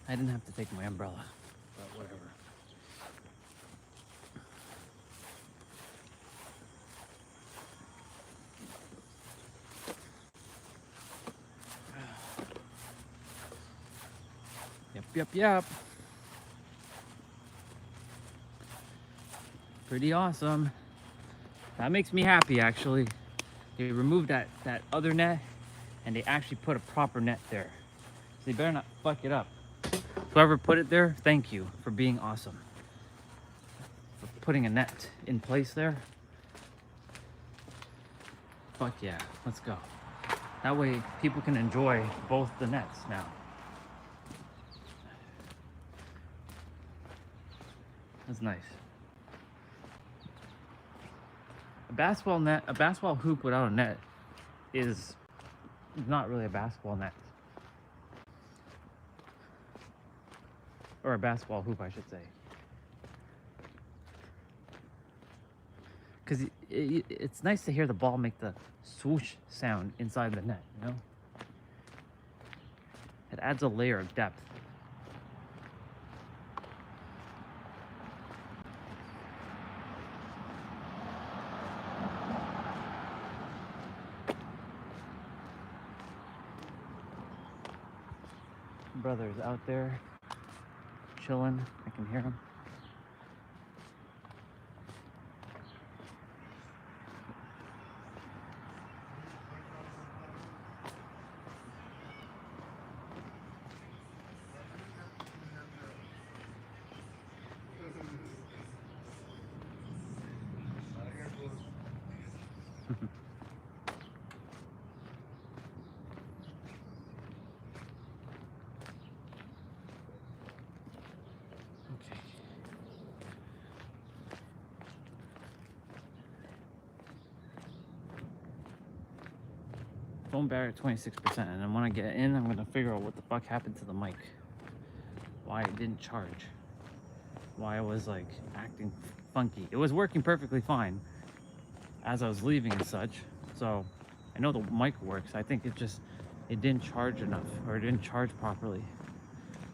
I didn't have to take my umbrella, but whatever. Yep. Pretty awesome. That makes me happy, actually. They removed that other net, and they actually put a proper net there. So they better not fuck it up. Whoever put it there, thank you for being awesome. For putting a net in place there. Fuck yeah, let's go. That way people can enjoy both the nets now. That's nice. A basketball hoop without a net is not really a basketball net. Or a basketball hoop, I should say. Because it's nice to hear the ball make the swoosh sound inside the net, you know? It adds a layer of depth. Brother's out there chilling. I can hear him. Okay. Phone battery at 26%, and then when I get in, I'm gonna figure out what the fuck happened to the mic. Why it didn't charge. Why it was like acting funky. It was working perfectly fine as I was leaving and such. So I know the mic works. I think it didn't charge enough, or it didn't charge properly.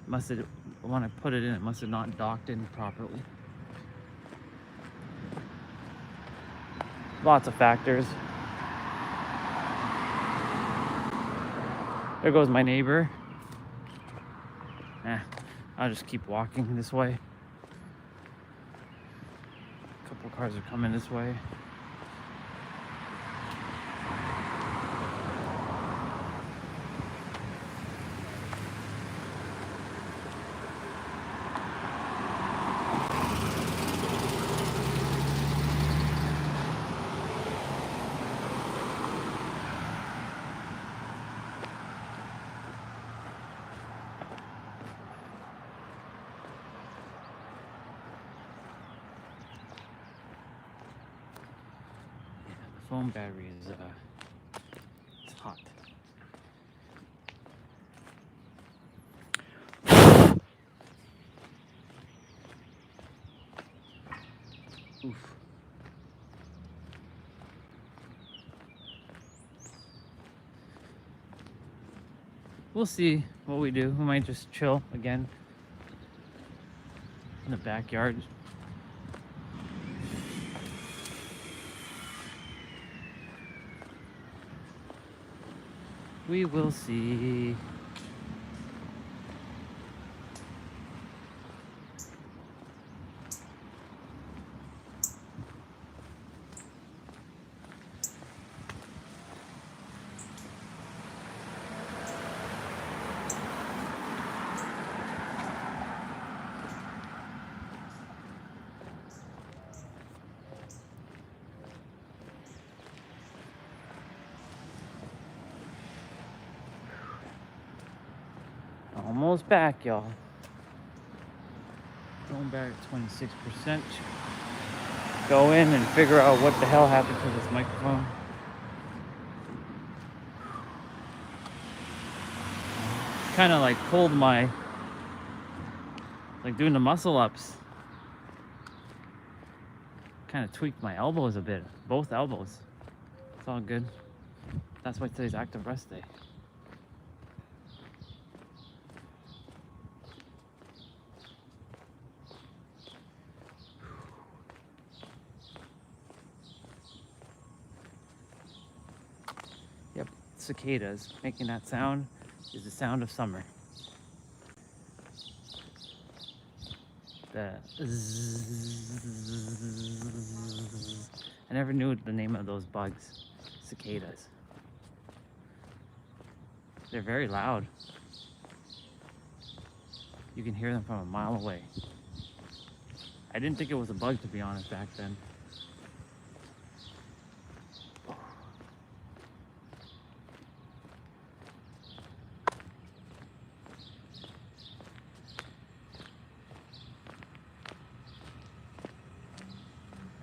Must have, when I put it in, it must have not docked in properly. Lots of factors. There goes my neighbor. I'll just keep walking this way. A couple cars are coming this way. Phone battery is it's hot. Oof. We'll see what we do. We might just chill again in the backyard. We will see. Almost back, y'all. Going back at 26%. Go in and figure out what the hell happened to this microphone. Kind of like pulled my, like doing the muscle ups. Kind of tweaked my elbows a bit, both elbows. It's all good. That's why today's active rest day. cicadas making that sound is the sound of summer. The zzz. I never knew the name of those bugs, cicadas. They're very loud. You can hear them from a mile away. I didn't think it was a bug, to be honest, back then.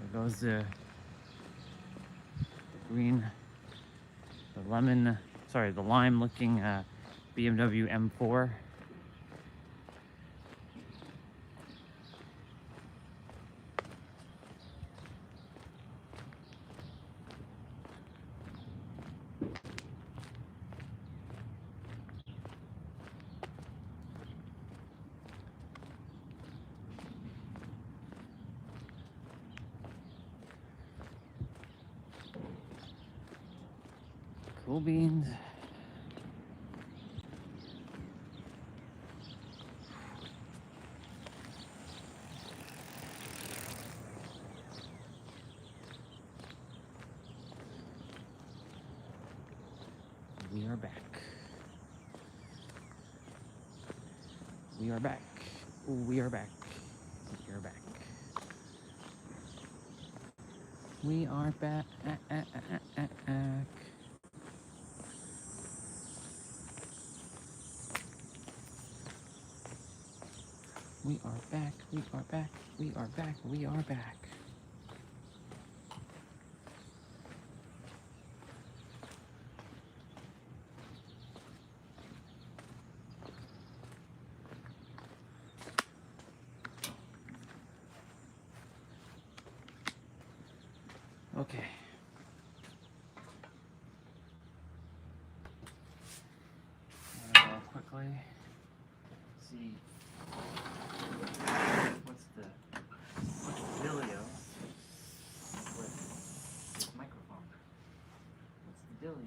There goes the green, the lime looking BMW M4. Cool beans. We are back. We are back. We are back. We are back. We are back. We are back. We are back. We are back. We are back. Okay. I'm gonna go quickly see what's the dealio with this microphone. What's the dealio?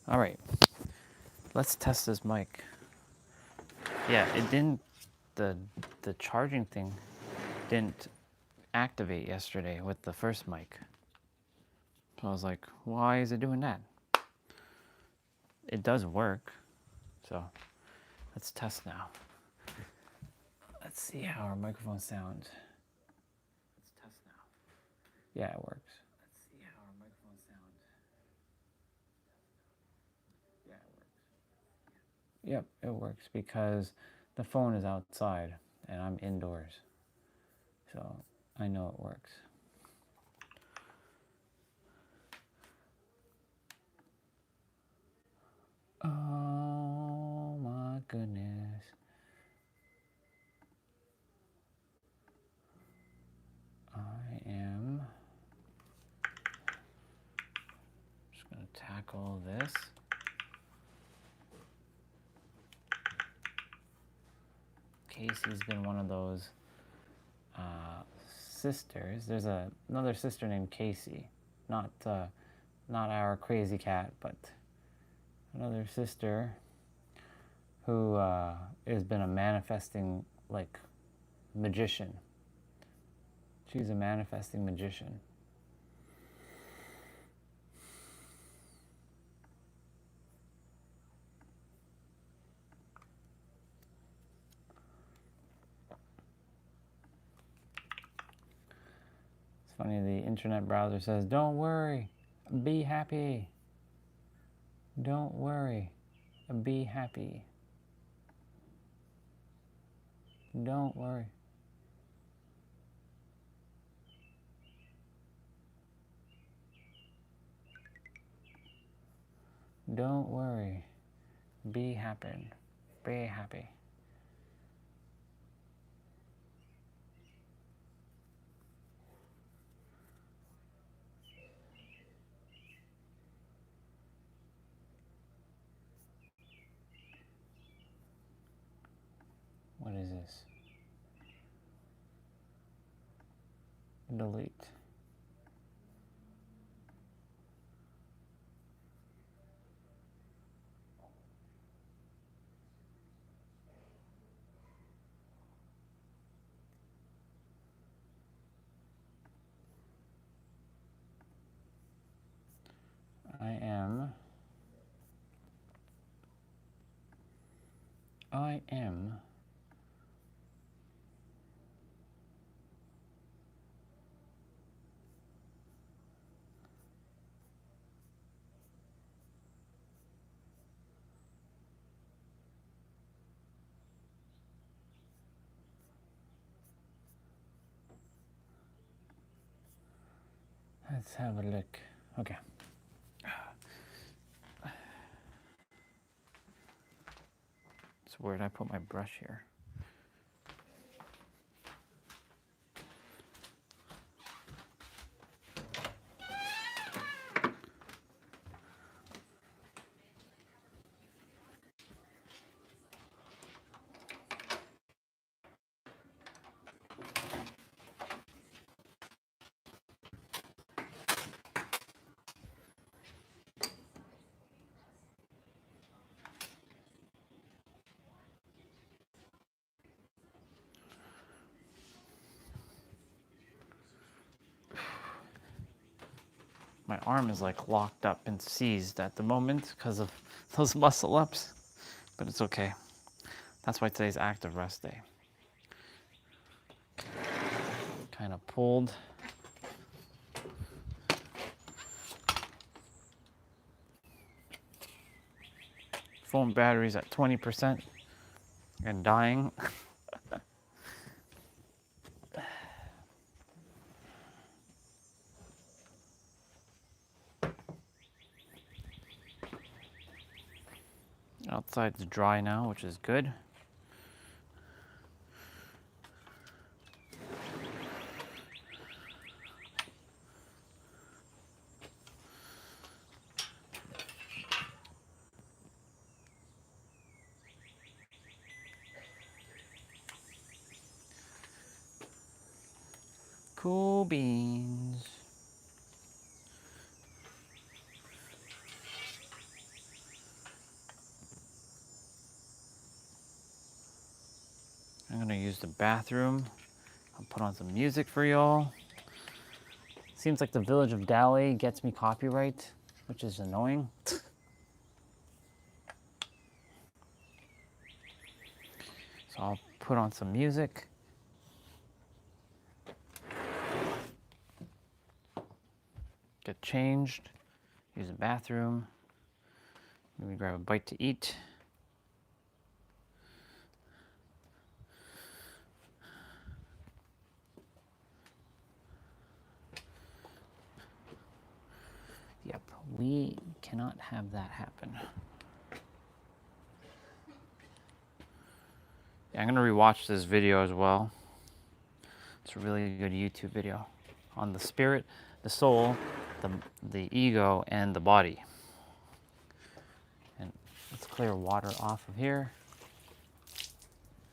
All right, let's test this mic. Yeah, it didn't, the charging thing didn't activate yesterday with the first mic. So I was like, why is it doing that? It does work. So let's test now. Let's see how our microphone sounds. Let's test now. Yeah, it works. Let's see how our microphone sounds. Yeah, it works. Yep, it works because the phone is outside and I'm indoors. So I know it works. Oh my goodness. I am just going to tackle this. Casey's been one of those sisters. There's another sister named Casey, not our crazy cat, but another sister who has been a manifesting like magician. She's a manifesting magician. It's funny, the internet browser says, don't worry, be happy. Don't worry, be happy. Don't worry. Don't worry, be happy. Be happy. What is this? Delete. I am Let's have a look. Okay. So where did I put my brush here? My arm is like locked up and seized at the moment because of those muscle ups, but it's okay. That's why today's active rest day. Kind of pulled. Phone battery's at 20% and dying. Outside's dry now, which is good. Cool beans. I'm gonna use the bathroom. I'll put on some music for y'all. Seems like the Village of Dali gets me copyright, which is annoying. So I'll put on some music. get changed, use the bathroom, maybe grab a bite to eat. Yep, we cannot have that happen. Yeah, I'm gonna rewatch this video as well. It's a really good YouTube video on the spirit, the soul, the ego, and the body. And let's clear water off of here.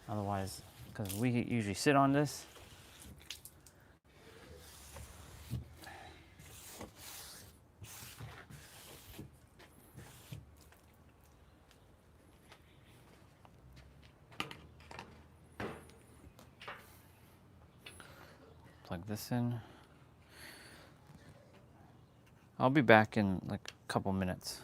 Otherwise, because we usually sit on this. Plug this in. I'll be back in like a couple minutes.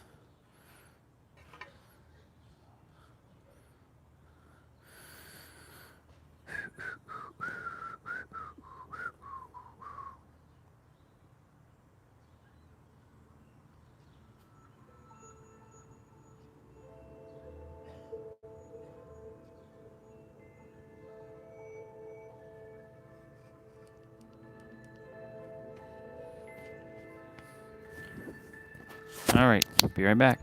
All right, be right back.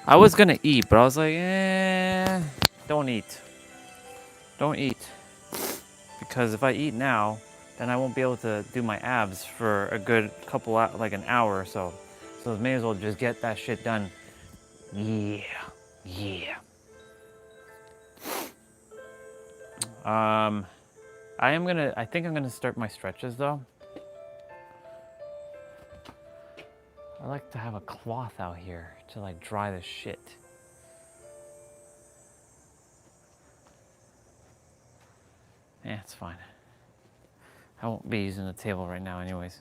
I was gonna eat, but I was like, don't eat. Don't eat. Because if I eat now, then I won't be able to do my abs for a good couple, like an hour or so. So I may as well just get that shit done. Yeah. Yeah. I think I'm gonna start my stretches though. I like to have a cloth out here to like dry the shit. Yeah, it's fine. I won't be using the table right now anyways.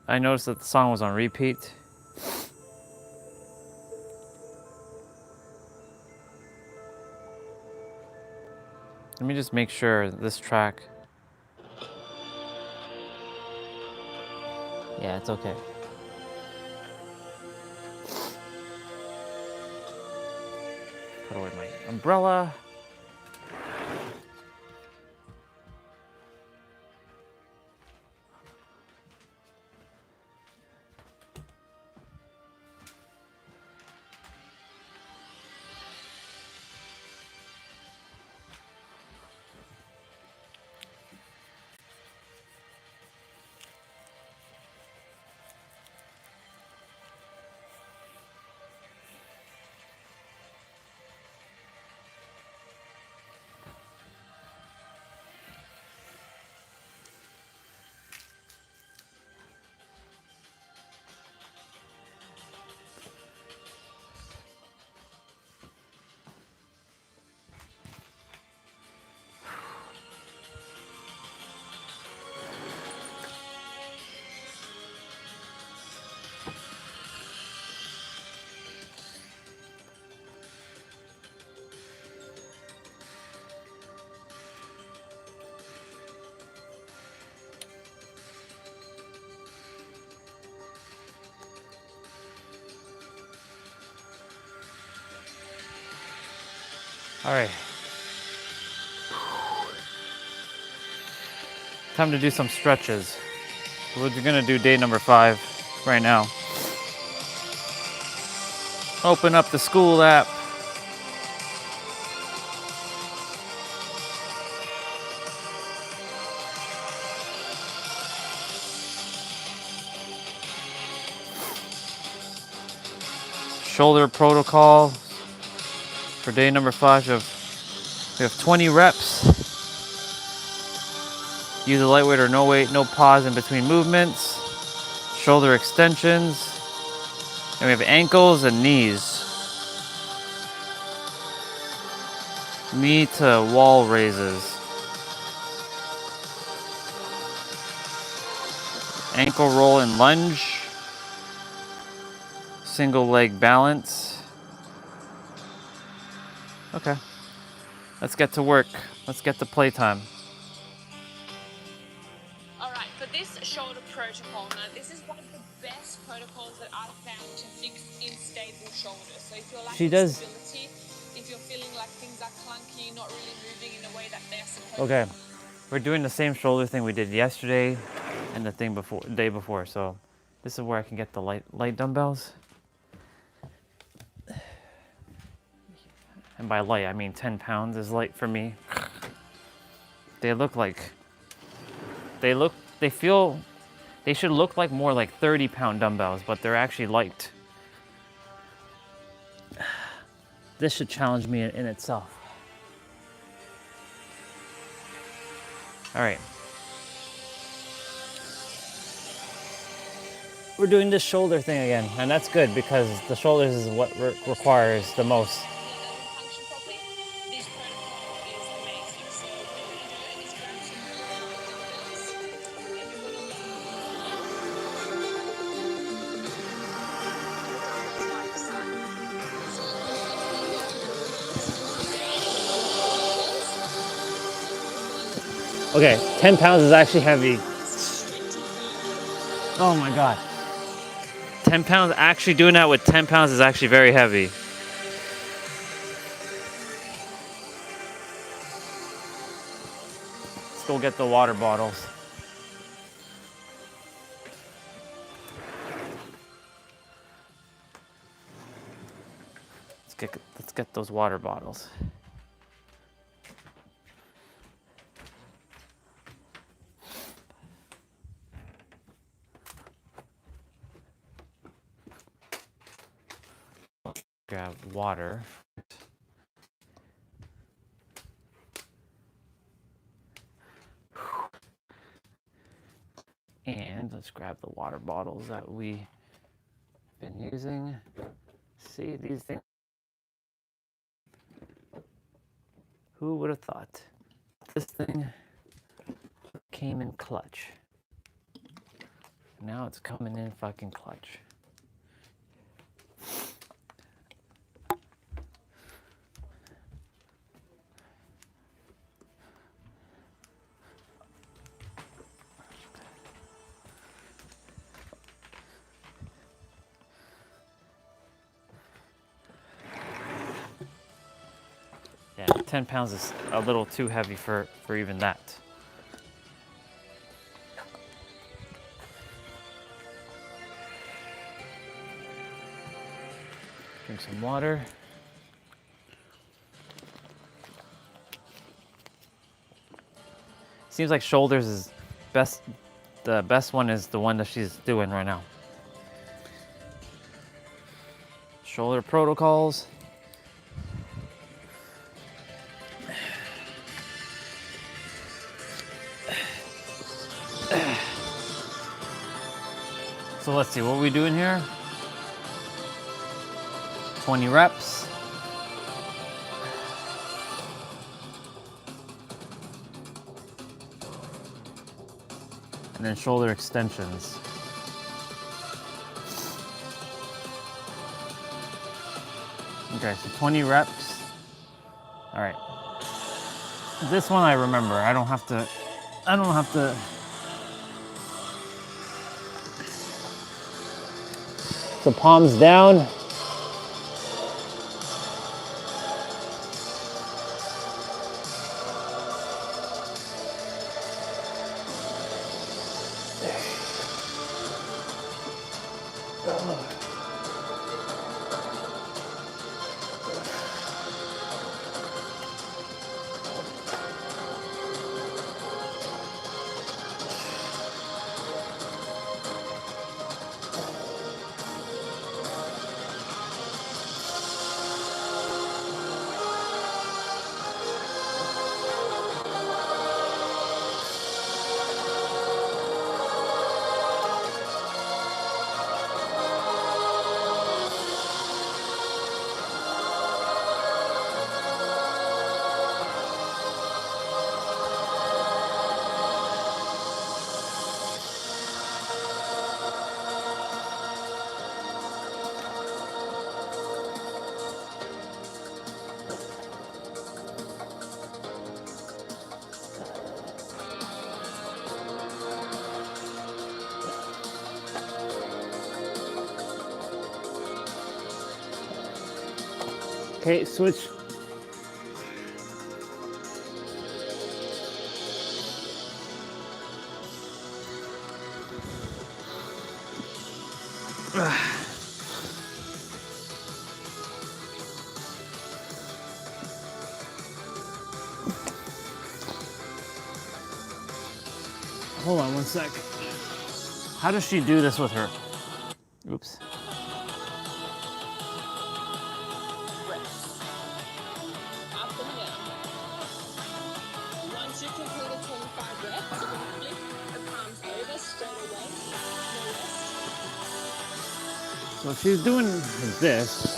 I noticed that the song was on repeat. Let me just make sure that this track. Yeah, it's okay. Put away my umbrella. All right. Time to do some stretches. We're gonna do day number 5 right now. Open up the school app. Shoulder protocol for day number 5. We have 20 reps. Use a lightweight or no weight, no pause in between movements. Shoulder extensions. And we have ankles and knees. Knee to wall raises. Ankle roll and lunge. Single leg balance. Okay. Let's get to work. Let's get to playtime. All right, for this shoulder protocol, now this is one of the best protocols that I've found to fix unstable shoulders. So if you're lacking stability, if you're feeling like things are clunky, not really moving in the way that they're supposed to. Okay. We're doing the same shoulder thing we did yesterday and the day before. So this is where I can get the light dumbbells. And by light, I mean 10 pounds is light for me. They should look like more like 30-pound dumbbells, but they're actually light. This should challenge me in itself. All right. We're doing this shoulder thing again, and that's good because the shoulders is what requires the most. Function properly. This protocol is amazing. So what you do is grab some dumbbells and you're gonna Okay, 10 pounds is actually heavy. Oh my God. 10 pounds, actually doing that with 10 pounds is actually very heavy. Let's go get the water bottles. Let's get those water bottles. Grab water. And let's grab the water bottles that we've been using. See these things. Who would have thought this thing came in clutch? Now it's coming in fucking clutch. Yeah, 10 pounds is a little too heavy for even that. Drink some water. Seems like shoulders is best. The best one is the one that she's doing right now. Shoulder protocols. So let's see, what are we doing here? 20 reps. And then shoulder extensions. Okay, so 20 reps. All right. This one I remember. I don't have to. So palms down. Okay, switch. Hold on one sec. How does she do this with her? Oops. Reps. Up and down. Once you complete a 25 reps, flip the palms over straight away. No rest. So she's doing this.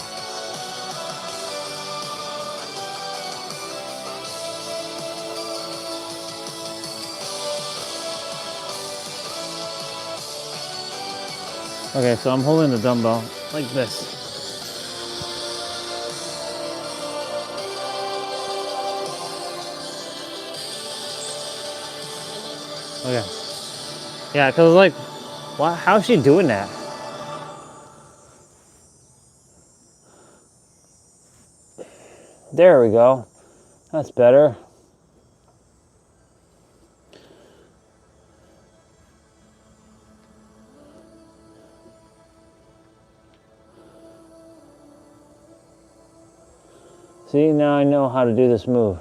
Okay, so I'm holding the dumbbell like this. Okay. Yeah, cause like, what? How's she doing that? There we go. That's better. See, now I know how to do this move.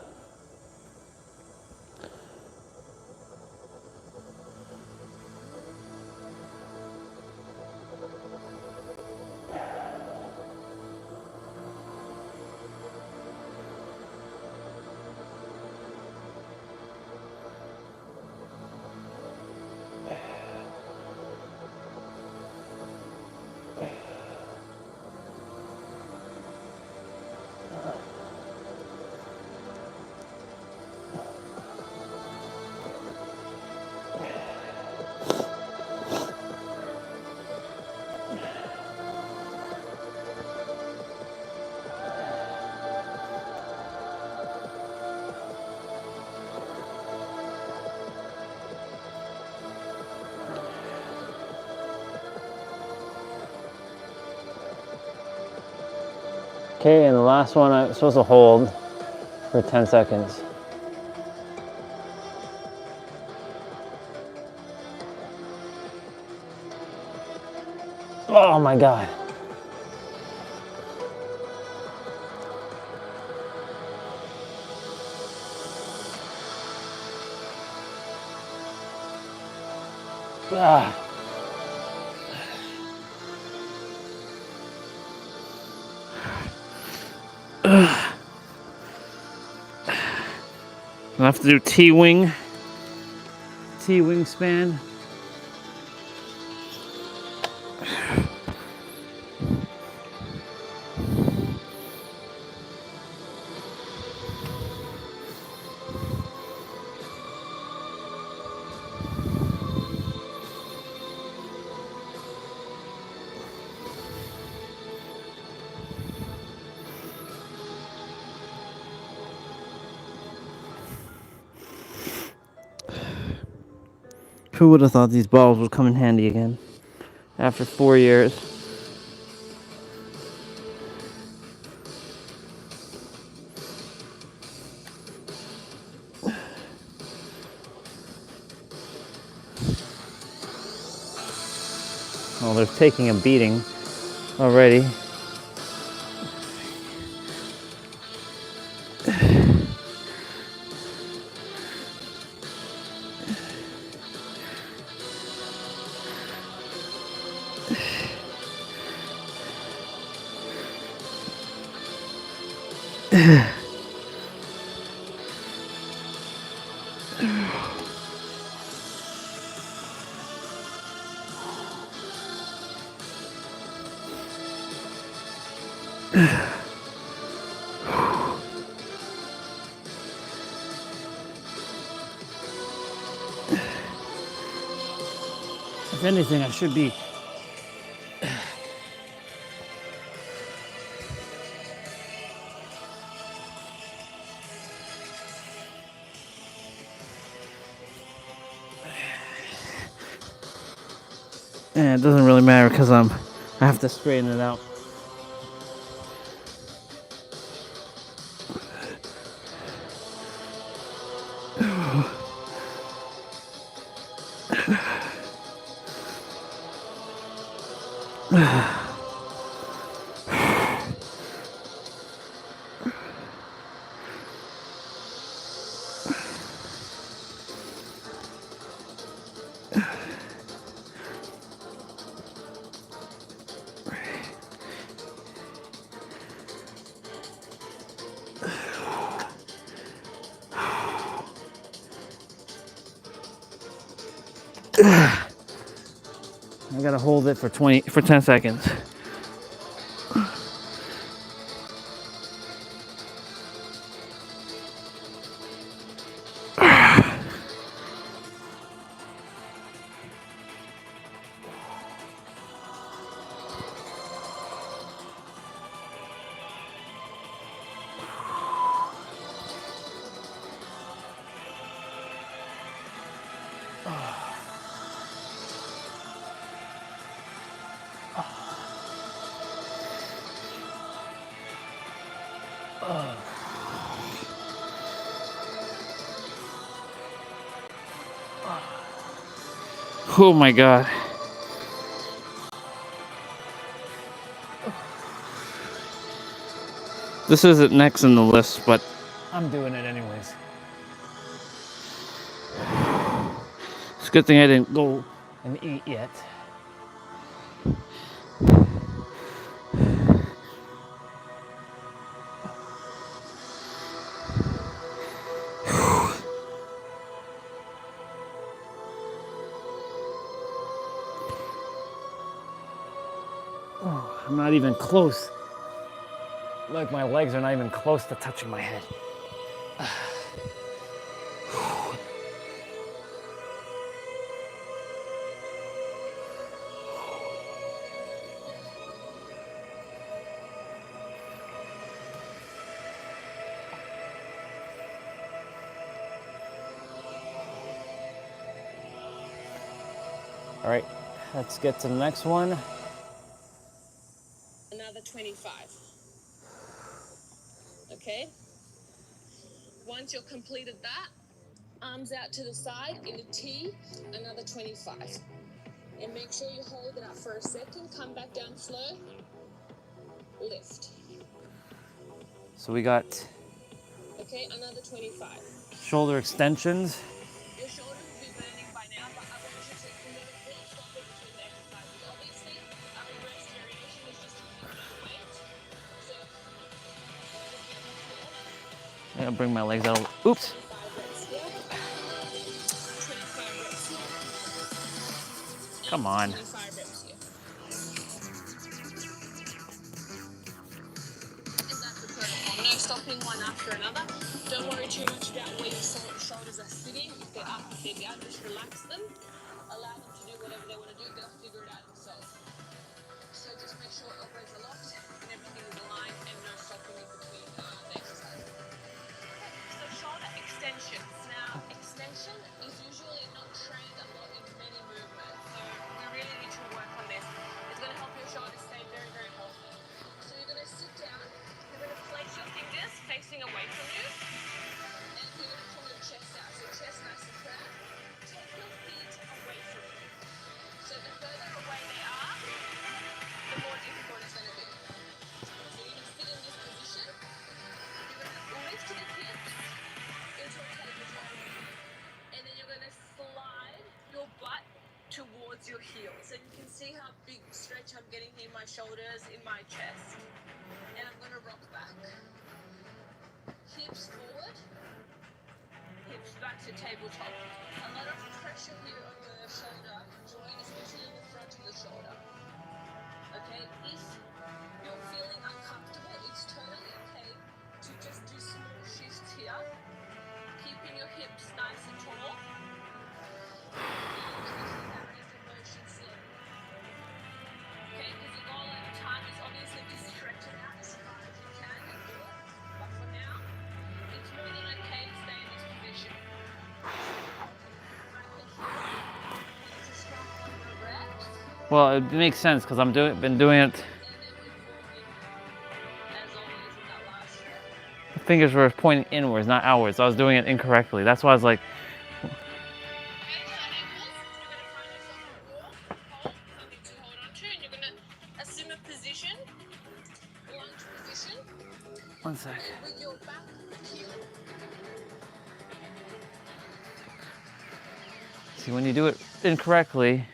Okay, and the last one I'm supposed to hold for 10 seconds. Oh my God. Ah. I have to do T-wing span. Who would have thought these balls would come in handy again after 4 years? Well, they're taking a beating already. If anything, I should be. Yeah, it doesn't really matter because I have to straighten it out. I gotta hold it for 10 seconds. Oh my God. This isn't next in the list, but I'm doing it anyways. It's a good thing I didn't go and eat yet. Oh, I'm not even close. Like my legs are not even close to touching my head. All right, let's get to the next one. Another 25. Okay? Once you've completed that, arms out to the side in a T, another 25. And make sure you hold it up for a second, come back down slow, lift. So we got Okay, another 25. shoulder extensions. Your shoulders will be burning by now, but I want you to not stop in between the exercises. Obviously, rest variation is just including the weight. So, I'm gonna bring my legs out. Oops. 25 reps here. 25 reps here. Come on. 25 reps here. And that's the protocol. No stopping one after another. Don't worry too much about where your shoulders are sitting. If they're up, if they're down, just relax them. Allow them to do whatever they want to do. They'll figure it out themselves. So just make sure elbows are locked and everything is aligned and no stopping in between the exercises. Okay, so shoulder extensions. Now, extension is usually not trained a lot in many movements. So we really need to work on this. It's going to help your shoulders stay very, very healthy. So you're going to sit down. You're going to place your fingers facing away from you. And you're going to pull your chest out. So chest nice and firm. Take your feet away from you. So the further away see how big stretch I'm getting here in my shoulders, in my chest. And I'm gonna rock back. Hips forward, hips back to tabletop. A lot of pressure here on the shoulder joint, especially in the front of the shoulder. Okay, if you're feeling uncomfortable, it's totally okay to just do small shifts here, keeping your hips nice and tall, and increasing that range of motion slowly. Okay, because the goal over time is obviously to stretch it out as far as you can and do it. But for now, it's more than okay to stay in this position. Right foot forward, into strong 1 more reps, Well, it makes sense because been doing it. and then we form in, as always, in that last stretch. The fingers were pointing inwards, not outwards. So I was doing it incorrectly. That's why I was like, Okay, side ankles. You're gonna find yourself a wall, hold, something to hold on to, and you're gonna assume a position, lunge position, one sec. and with your back heel. See, when you do it incorrectly,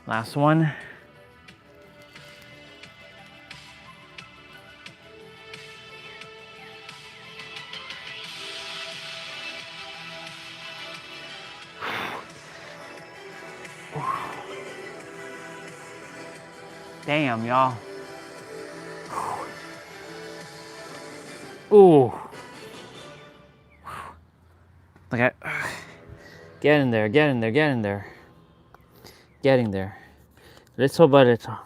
last one. Damn, y'all. Ooh. Okay. Get in there, get in there, get in there. Getting there. Little by little.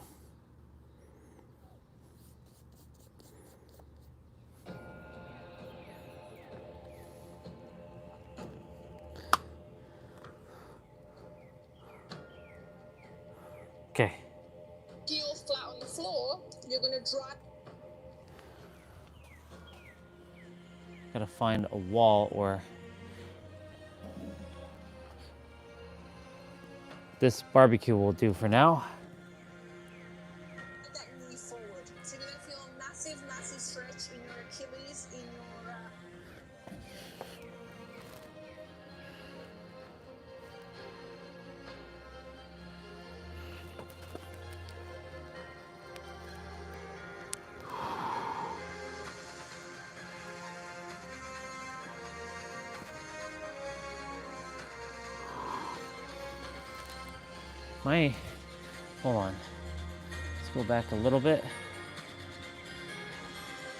Okay. Heel flat on the floor, you're gonna drive. Gotta find a wall or this barbecue will do for now. That knee forward. So you're gonna feel a massive, massive stretch in your Achilles, in your Hold on. Let's go back a little bit.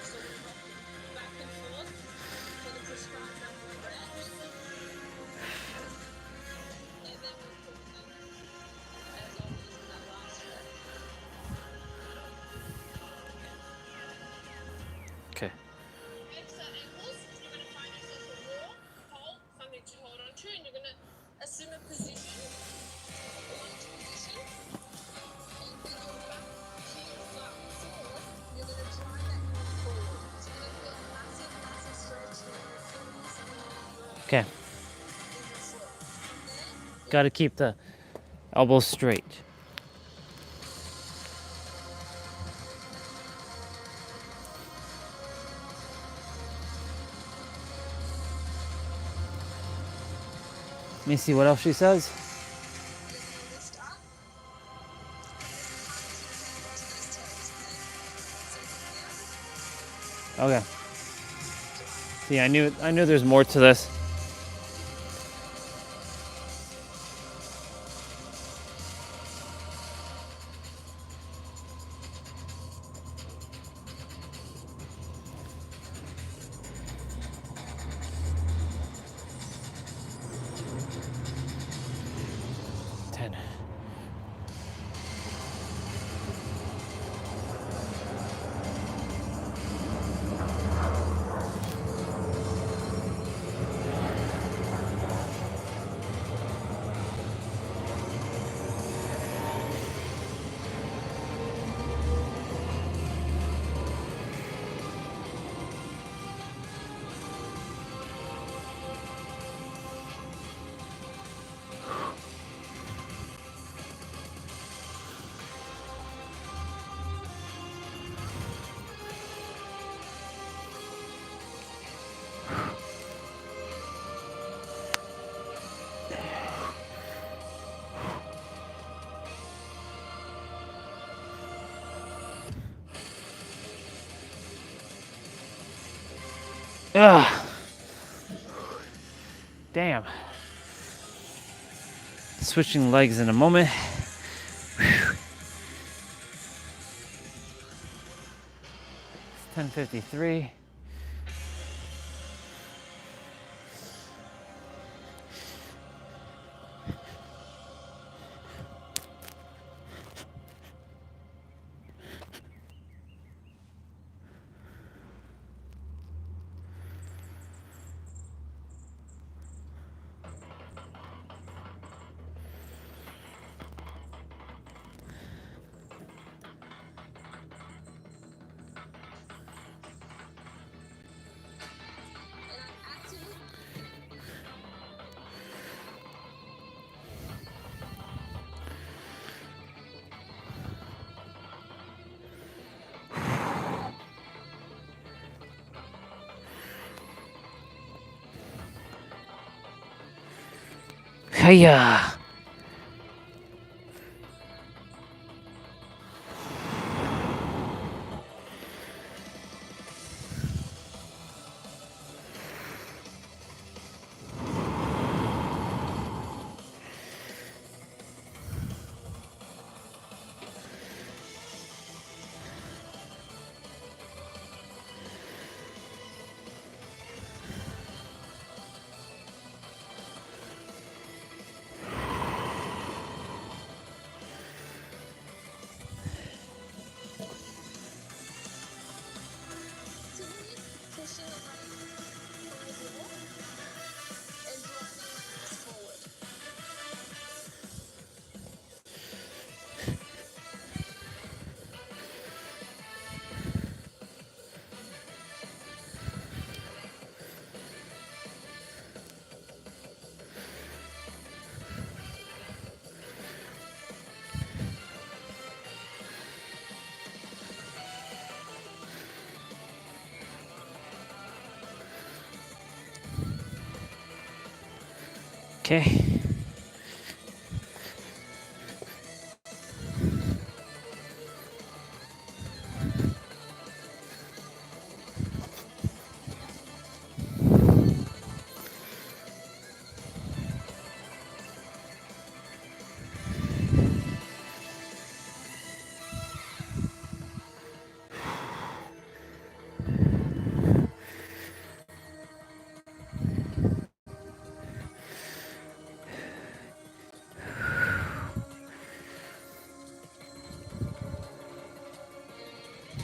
so we're rocking back and forth for the prescribed number of reps. And then we're putting in, as always, in that last stretch. Okay. Okay, side ankles. You're gonna find yourself a wall, hold, something to hold on to, and you're gonna assume a position, lunge position, and with your back heel flat on the floor, you're gonna drive that knee forward. So you're gonna feel a massive, massive stretch in your Achilles, in your Okay. foot. From there, Gotta keep the elbows straight. Let me see what else she says. you're gonna lift up, and then palm to your hand onto those toes, okay? So from here, Okay. See, I knew there's more to this. 10. Ugh. Damn. Switching legs in a moment. Whew. It's 10:53. Hiya. Okay.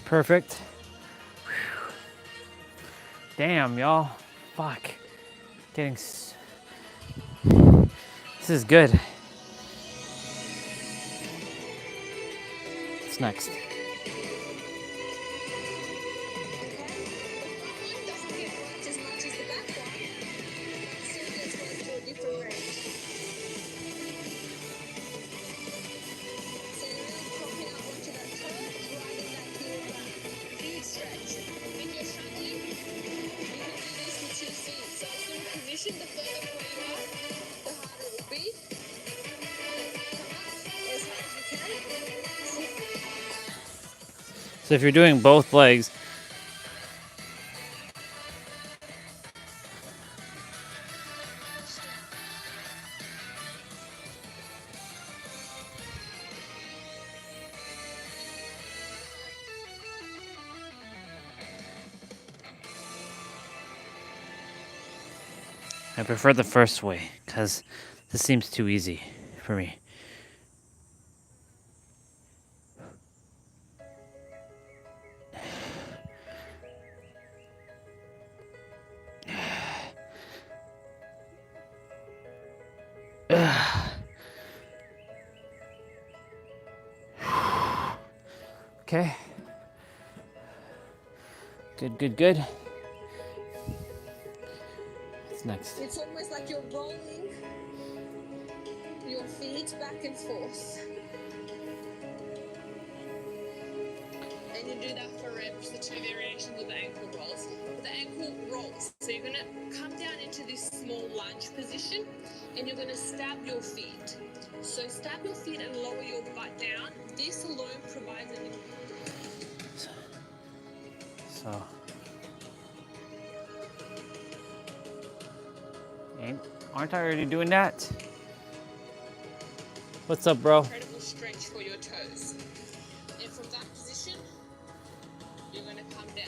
Perfect. Whew. Damn, y'all. Fuck. This is good. What's next? So if you're doing both legs, I prefer the first way because this seems too easy for me. Okay. Good, good, good. What's next? It's almost like you're rolling your feet back and forth. And you do that for reps, the 2 variations of the ankle rolls. The ankle rolls. So you're gonna come down into this small lunge position and you're gonna stab your feet. So stab your feet and lower your butt down. This alone provides an... So. Aren't I already doing that? What's up, bro? Incredible stretch for your toes. And from that position, you're gonna come down.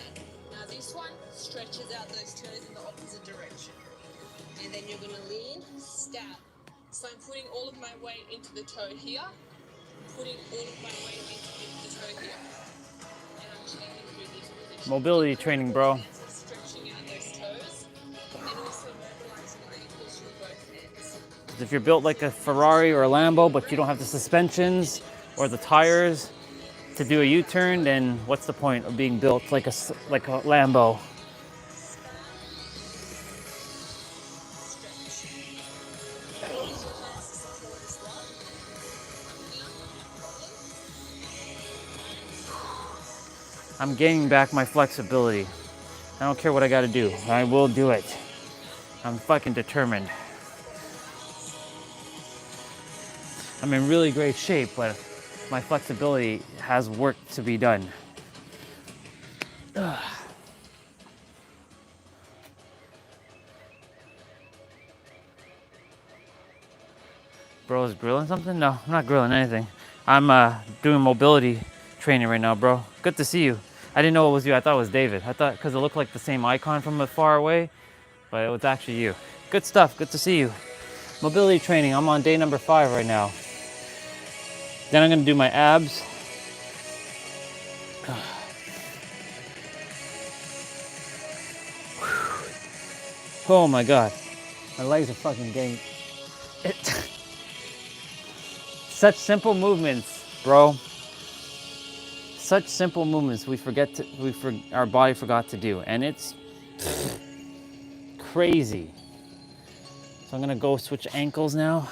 Now this one stretches out those toes in the opposite direction. And then you're gonna lean, stab. So I'm putting all of my weight into the toe here, putting all of my weight into the toe here. And I'm changing through this position. Mobility training, bro. Stretching out those toes and also mobilizing your ankles through both hands. If you're built like a Ferrari or a Lambo, but you don't have the suspensions or the tires to do a U-turn, then what's the point of being built like a Lambo? I'm gaining back my flexibility. I don't care what I gotta do. I will do it. I'm fucking determined. I'm in really great shape, but my flexibility has work to be done. Ugh. Bro's grilling something? No, I'm not grilling anything. I'm doing mobility training right now, bro. Good to see you. I didn't know it was you. I thought it was David. I thought because it looked like the same icon from far away, but it was actually you. Good stuff. Good to see you. Mobility training. I'm on day number 5 right now. Then I'm gonna do my abs. Oh my God. My legs are fucking getting it. Such simple movements, bro. Such simple movements our body forgot to do, and it's crazy. So I'm gonna go switch ankles now.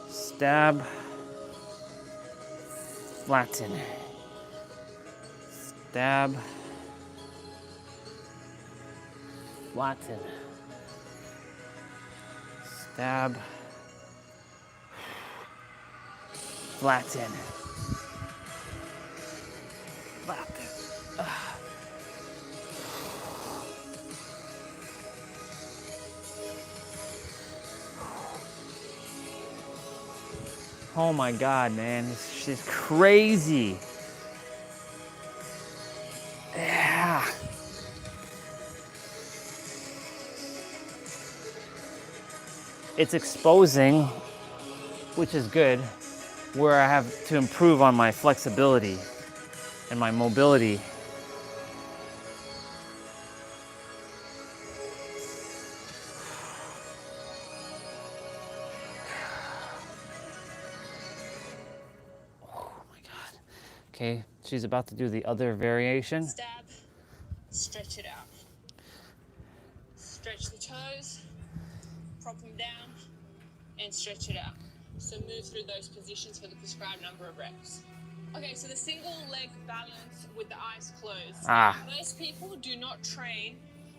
Stab, flatten, stab, flatten, stab, flatten, flatten. Oh my God, man, this shit's crazy. Yeah. It's exposing, which is good, where I have to improve on my flexibility and my mobility. Okay, she's about to do the other variation. Stab, stretch it out. Stretch the toes, prop them down, and stretch it out. So move through those positions for the prescribed number of reps. Okay, so the single leg balance with the eyes closed. Most people do not train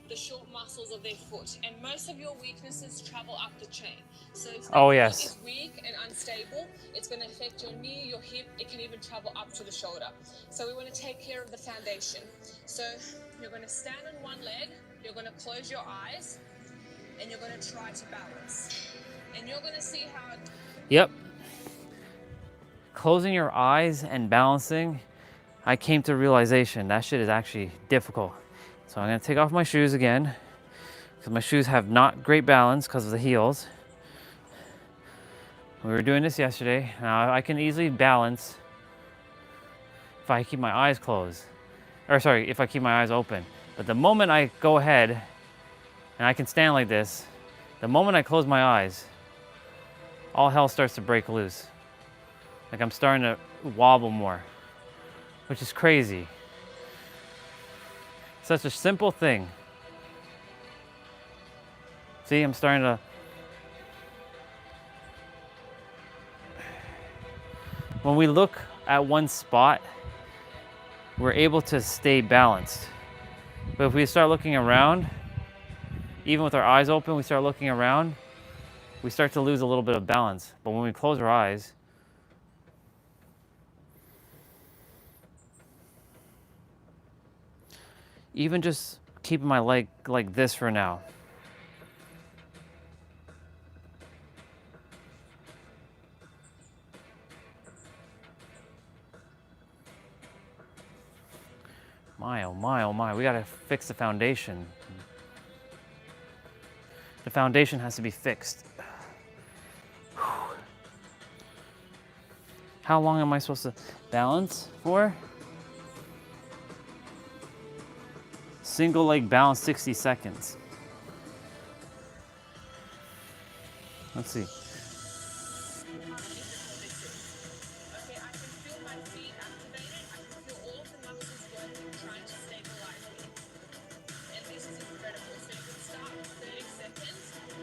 the short muscles of their foot, and most of your weaknesses travel up the chain. So if your foot is weak and unstable, it's going to affect your knee, your hip. It can even travel up to the shoulder. So we want to take care of the foundation. So you're going to stand on one leg, you're going to close your eyes, and you're going to try to balance. And you're going to see how... Yep. Closing your eyes and balancing, I came to realization that shit is actually difficult. So I'm gonna take off my shoes again, because my shoes have not great balance because of the heels. We were doing this yesterday. Now I can easily balance if I keep my eyes closed. Or sorry, if I keep my eyes open. But the moment I go ahead, and I can stand like this, the moment I close my eyes, all hell starts to break loose. Like I'm starting to wobble more, which is crazy. Such a simple thing. See, I'm starting to. When we look at one spot, we're able to stay balanced. But if we start looking around, even with our eyes open, we start looking around, we start to lose a little bit of balance. But when we close our eyes, even just keeping my leg like this for now. My, oh my, oh my, we gotta fix the foundation. The foundation has to be fixed. How long am I supposed to balance for? Single leg balance, 60 seconds. Let's see. Okay, I can feel my feet activated. I can feel all of the muscles working, trying to stabilize me. And this is incredible. So you can start with 30 seconds and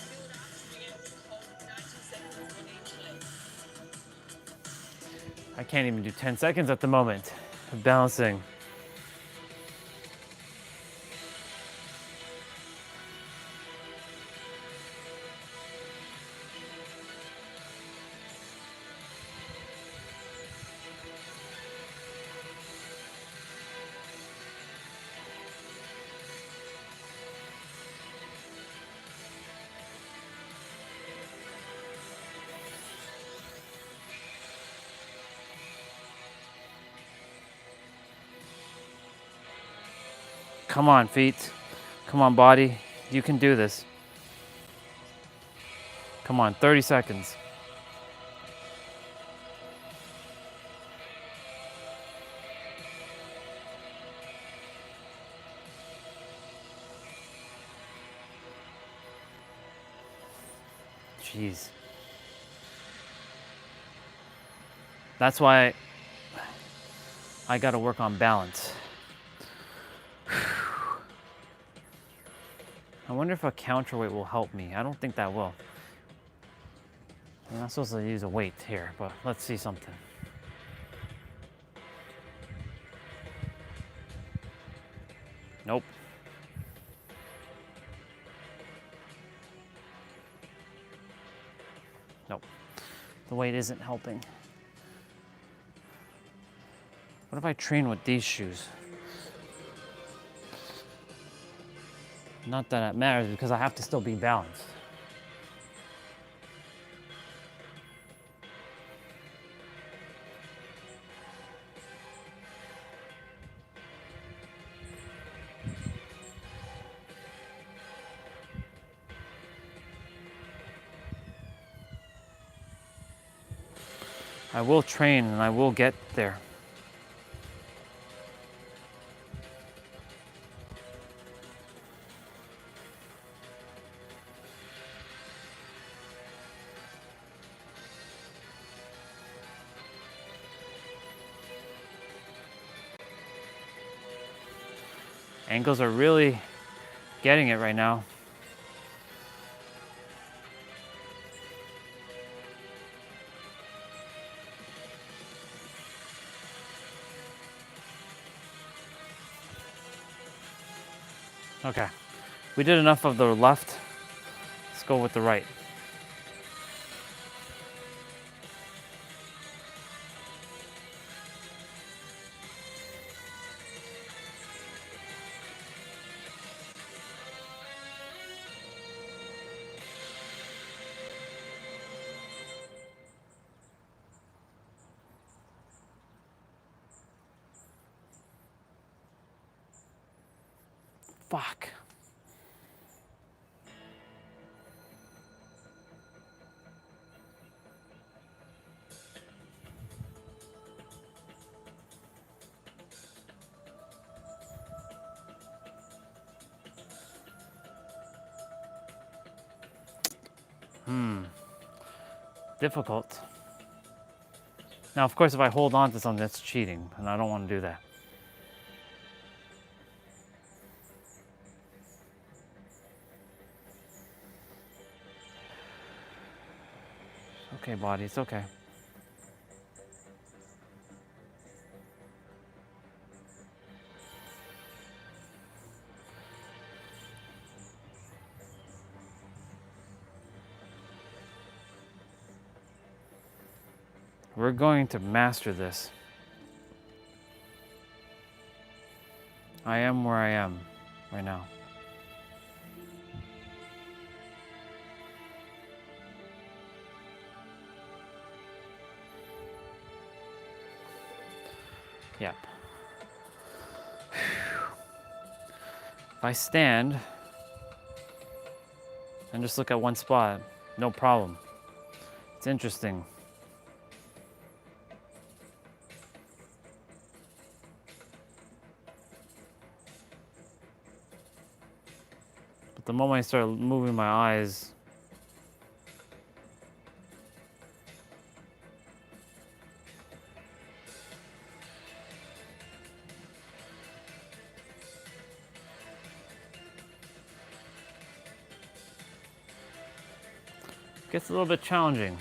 build up to be able to hold 90 seconds on each leg. I can't even do 10 seconds at the moment of balancing. Come on, feet. Come on, body. You can do this. Come on, 30 seconds. Jeez. That's why I gotta work on balance. I wonder if a counterweight will help me. I don't think that will. I'm not supposed to use a weight here, but let's see something. Nope. Nope. The weight isn't helping. What if I train with these shoes? Not that it matters because I have to still be balanced. I will train and I will get there. Ankles are really getting it right now. Okay, we did enough of the left. Let's go with the right. Fuck. difficult. Now, of course, if I hold on to something, that's cheating, and I don't want to do that. It's okay, body, it's okay. We're going to master this. I am where I am right now. Yep. If I stand and just look at one spot, no problem. It's interesting. But the moment I start moving my eyes, it gets a little bit challenging.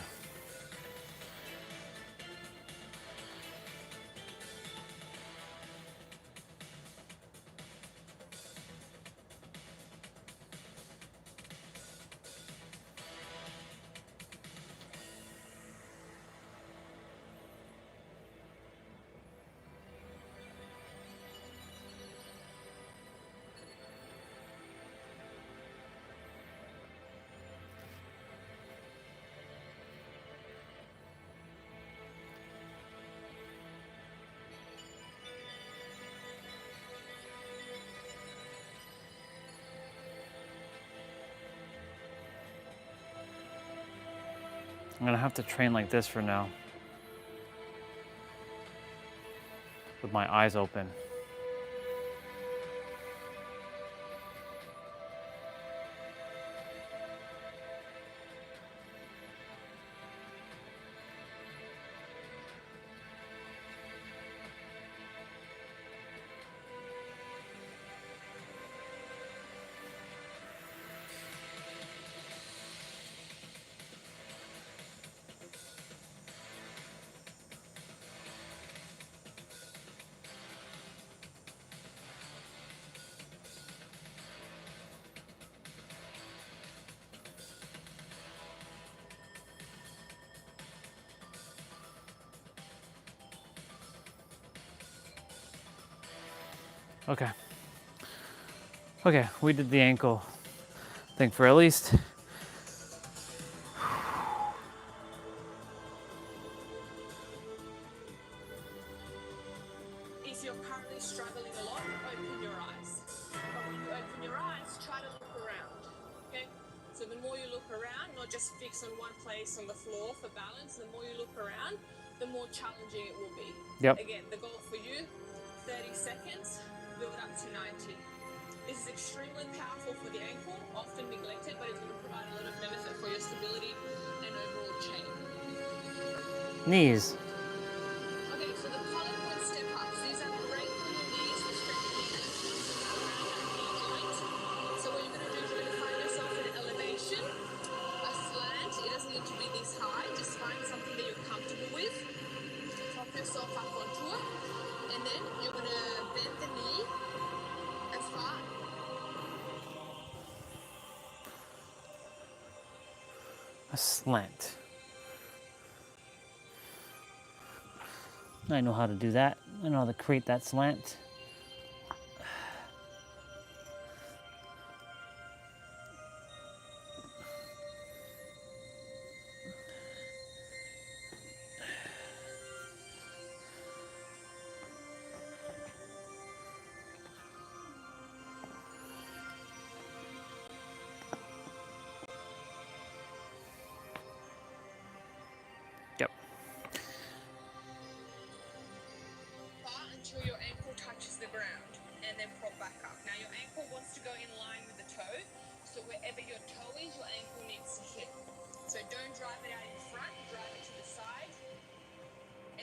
I'm gonna have to train like this for now, with my eyes open. Okay. Okay, we did the ankle thing for at least. If you're currently struggling a lot, open your eyes. But when you open your eyes, try to look around. Okay? So the more you look around, not just fix on one place on the floor for balance, the more you look around, the more challenging it will be. Yep. Again, the goal for you, 30 seconds, build up to 90. This is extremely powerful for the ankle, often neglected, but it's going to provide a lot of benefit for your stability and overall chain. Knees. Okay, so the collarbone step ups, these are great for your knees, for strengthening and around that knee joint. So what you're going to do is you're going to find yourself in an elevation, a slant. It doesn't need to be this high, just find something that you're comfortable with. Prop yourself up onto it, and then you're going to bend the knee as far. A slant. I know how to do that. I know how to create that slant. Yep. Until your ankle touches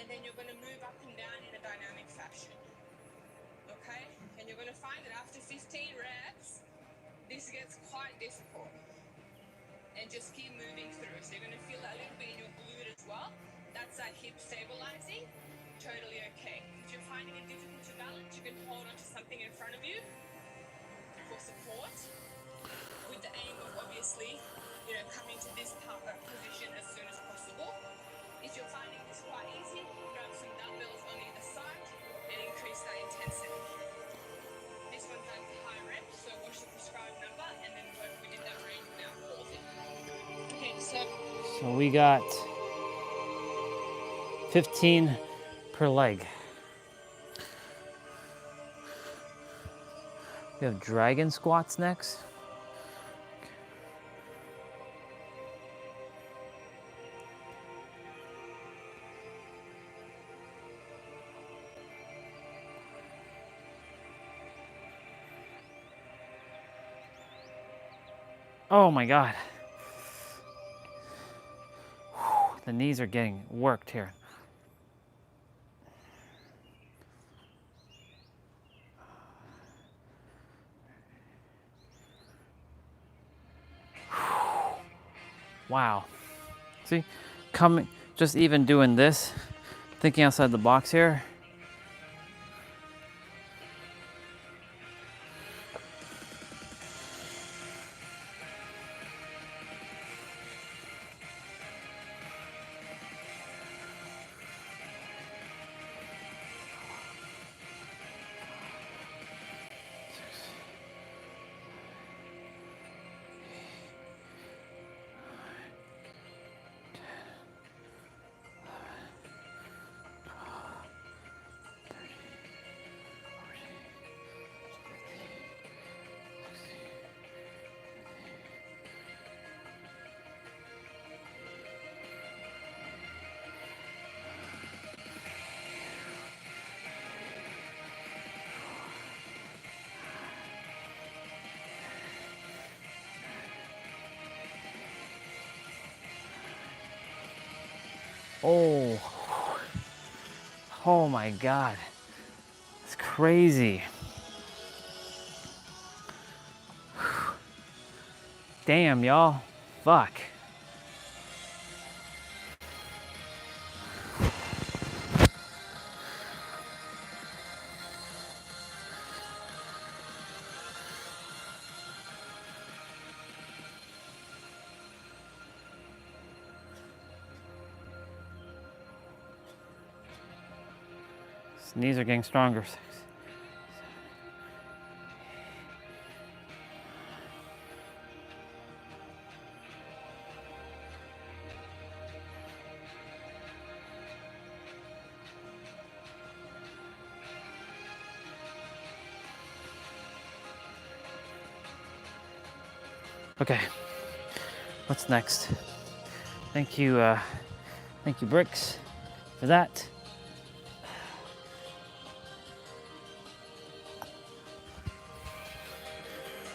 and then you're going to move up and down in a dynamic fashion. Okay? And you're going to find that after 15 reps, this gets quite difficult. And just keep moving through. So you're going to feel that a little bit in your glute as well. That's that hip stabilizing. Totally okay. If you're finding it difficult to balance, you can hold onto something in front of you for support, with the aim of obviously, coming to this position as soon as possible. If you're finding this quite easy, grab some dumbbells on either side and increase that intensity. This one has high reps, so watch the prescribed number and then work within that range without pausing. Okay, so we got 15 per leg. We have dragon squats next. Oh my God. The knees are getting worked here. Wow. See, just even doing this, thinking outside the box here. Oh, oh my God. It's crazy. Damn, y'all. Fuck. His knees are getting stronger. Okay, what's next? Thank you, Bricks, for that.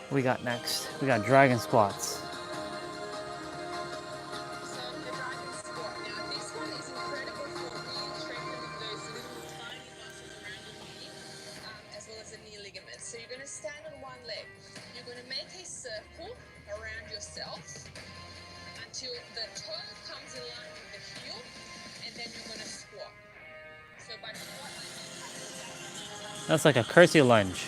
What we got next? We got dragon squats. So the dragon squat. Now this one is incredible for really strengthening those little tiny muscles around your knee, as well as the knee ligaments. So you're going to stand on one leg. You're going to make a circle around yourself until the toe comes in line with the heel, and then you're going to squat. So by squatting, That's like a curtsy lunge.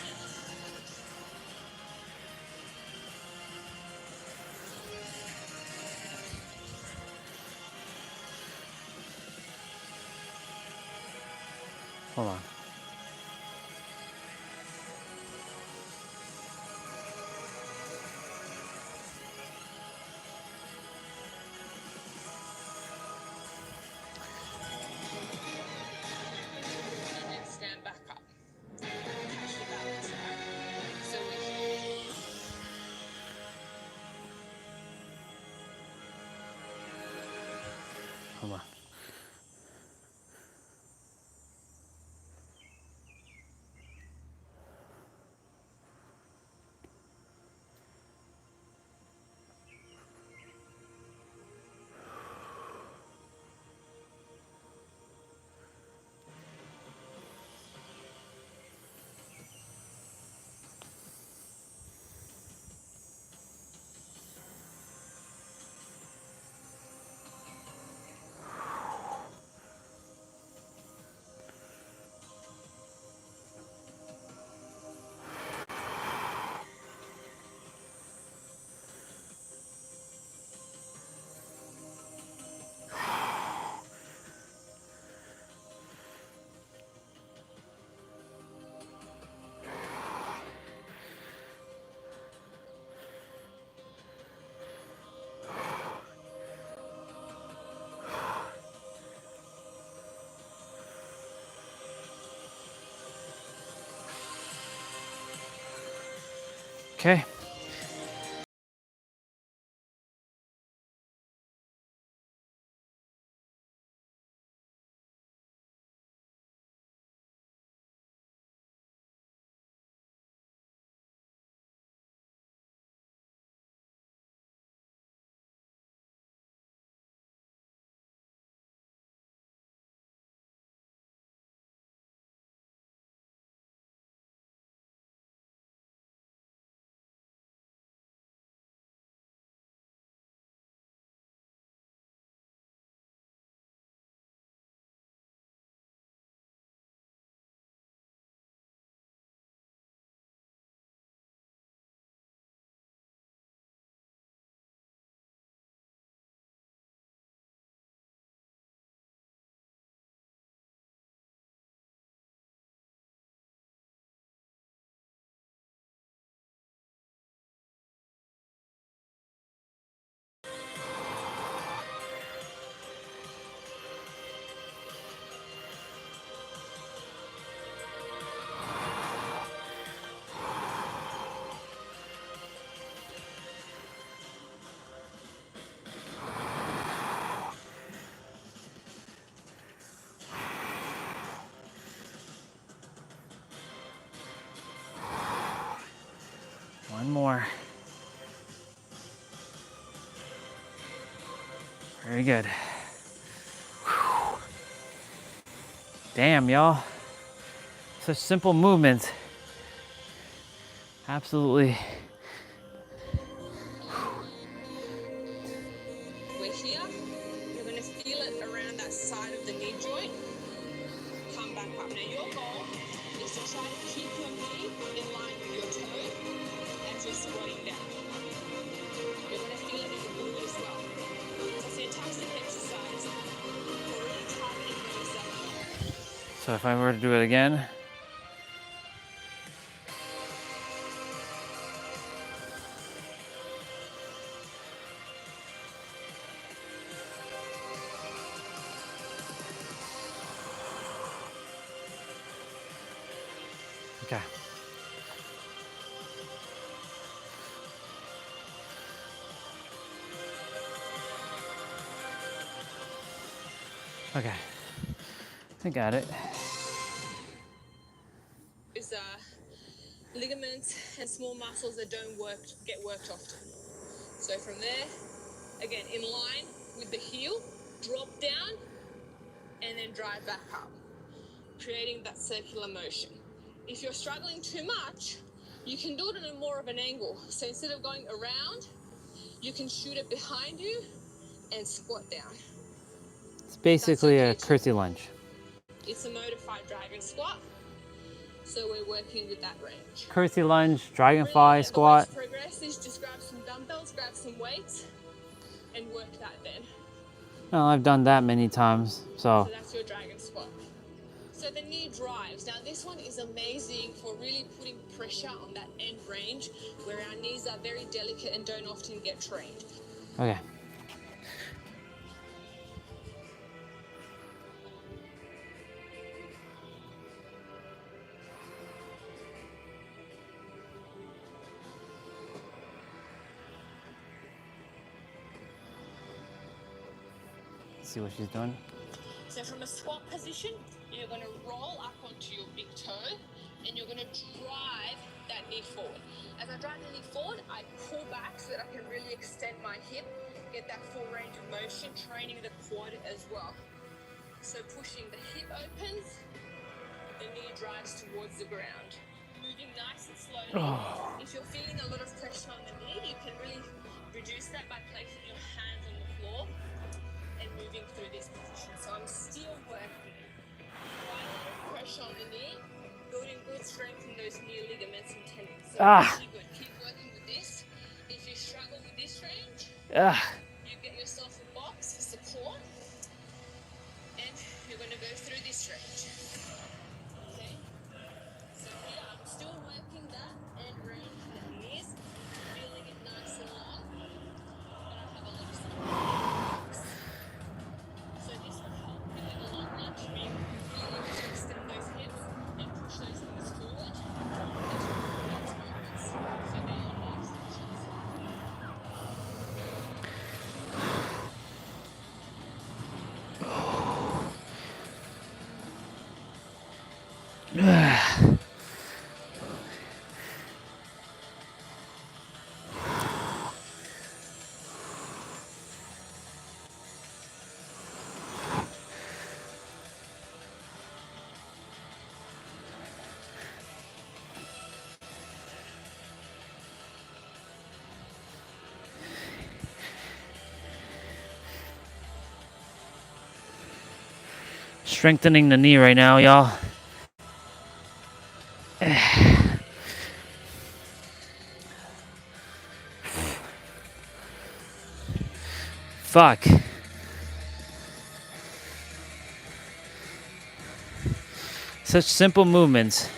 Hold on. and then stand back up. Catch the balance, right? So Hold on. Okay. One more. Very good. Whew. Damn, y'all. Such simple movements. Absolutely. We're here. You're going to feel it around that side of the knee joint. Come back up. Now your goal is to try to keep your knee in line with your toe as you're squatting down. You're going to feel it in the glute as well. It's a fantastic exercise for really targeting those So if I were to do it again, okay. Okay. I got it. is ligaments and small muscles that don't get worked often. So from there, again, in line with the heel, drop down, and then drive back up, creating that circular motion. If you're struggling too much, you can do it in a more of an angle. So instead of going around, you can shoot it behind you and squat down. It's basically okay a curtsy lunge. It's a modified dragon squat, so we're working with that range. Curtsy lunge, dragonfly Really, squat. the way to progress is just grab some dumbbells, grab some weights, and work that then. Well, I've done that many times, So so. that's your dragon squat. So the knee drives. Now this one is amazing for really putting pressure on that end range where our knees are very delicate and don't often get trained. Okay. See what she's doing. So from a squat position, you're going to roll up onto your big toe and you're going to drive that knee forward. As I drive the knee forward, I pull back so that I can really extend my hip, get that full range of motion, training the quad as well. So pushing the hip opens, the knee drives towards the ground. Moving nice and slowly. If you're feeling a lot of pressure on the knee, you can really reduce that by placing your hands on the floor and moving through this position. So I'm still working quite a lot of pressure on the knee, building good strength in those knee ligaments and tendons. So really good. Keep working with this. If you struggle with this range, you get yourself a box for support, and you're going to go through this range. Okay. So here I'm still working that end range in the knees, feeling it nice and long, but I have a lot of support. So this will help you in the long run to be really able to extend those hips and push those knees forward as you do those movements. So down. Strengthening the knee right now, y'all. Fuck. Such simple movements.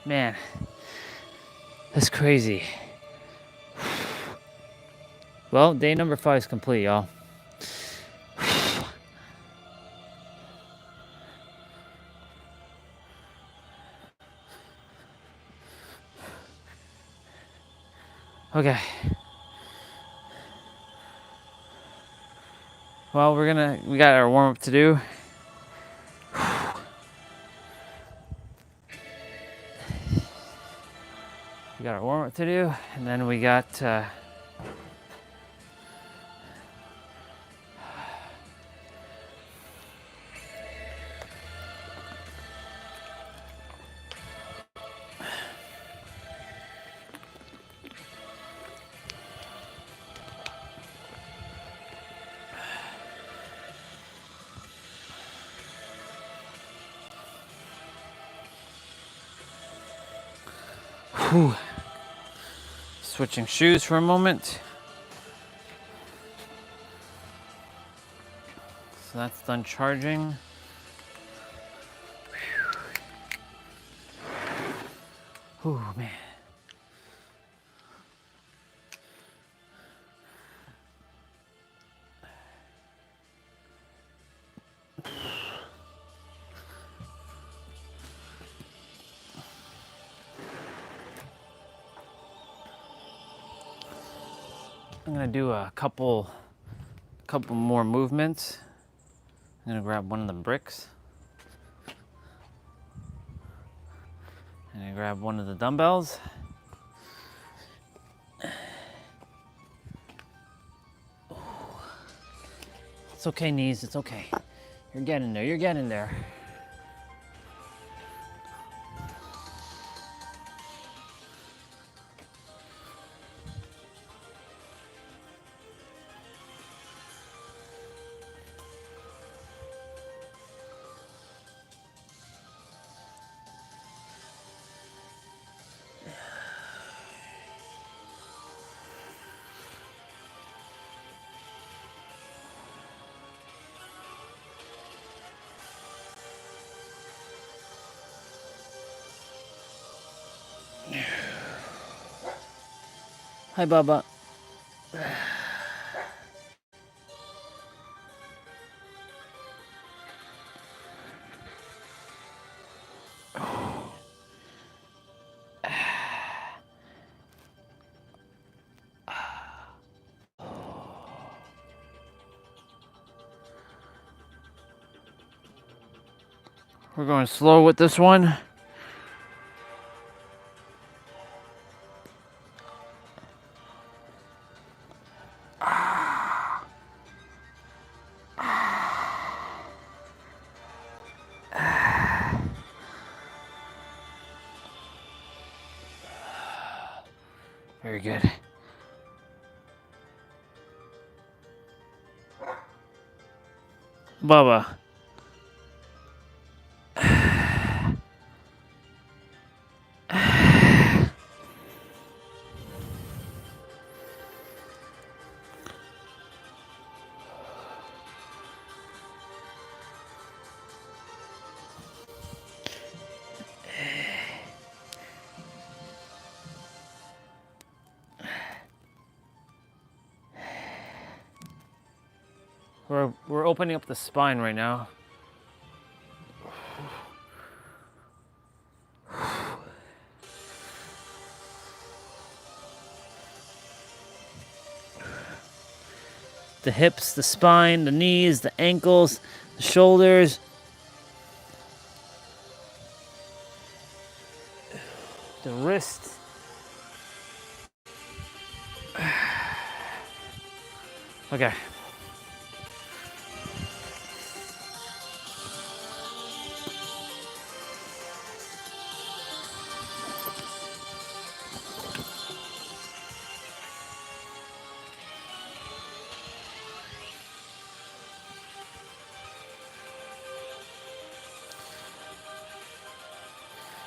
Man, that's crazy. Well, day number 5 is complete, y'all. Okay. Well, we got our warm up to do. We got our warm up to do, and then we got switching shoes for a moment. So that's done charging. Whew, man. I'm gonna do a couple more movements. I'm gonna grab one of the bricks. I'm gonna grab one of the dumbbells. It's okay, knees, it's okay. You're getting there, you're getting there. Hi, Bubba. We're going slow with this one. Very good. Bubba. We're opening up the spine right now. The hips, the spine, the knees, the ankles, the shoulders. The wrists. Okay.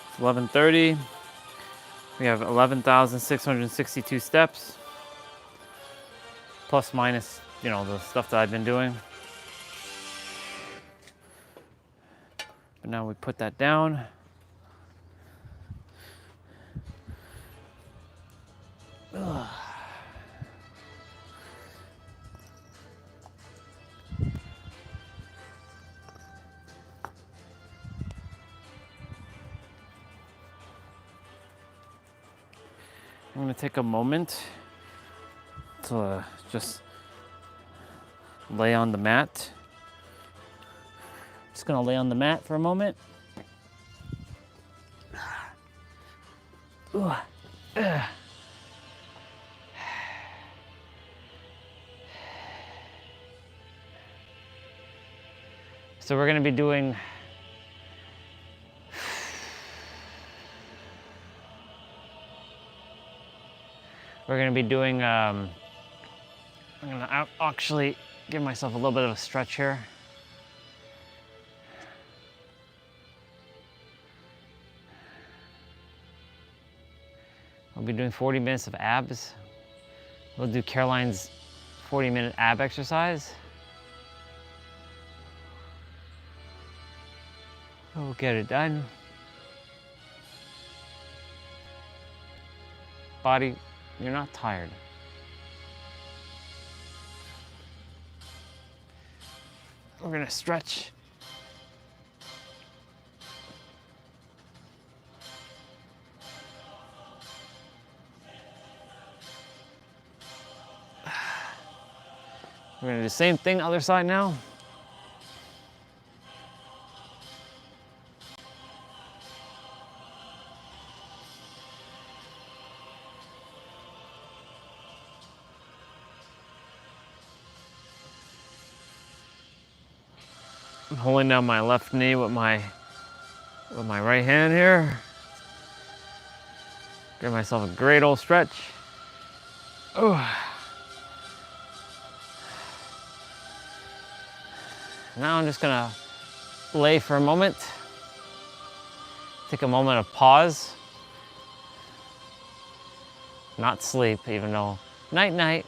It's 11:30. We have 11,662 steps. Plus minus, you know, the stuff that I've been doing. But now we put that down. Ugh. I'm gonna take a moment to just lay on the mat. Just gonna lay on the mat for a moment. Ugh. Ugh. So we're gonna be doing I'm gonna actually give myself a little bit of a stretch here. I'll be doing 40 minutes of abs. We'll do Caroline's 40-minute ab exercise. We'll get it done. Body, you're not tired. We're gonna stretch. We're gonna do the same thing, other side now. I'm holding down my left knee with my right hand here. Give myself a great old stretch. Oh. Now I'm just gonna lay for a moment. Take a moment of pause. Not sleep, even though night night.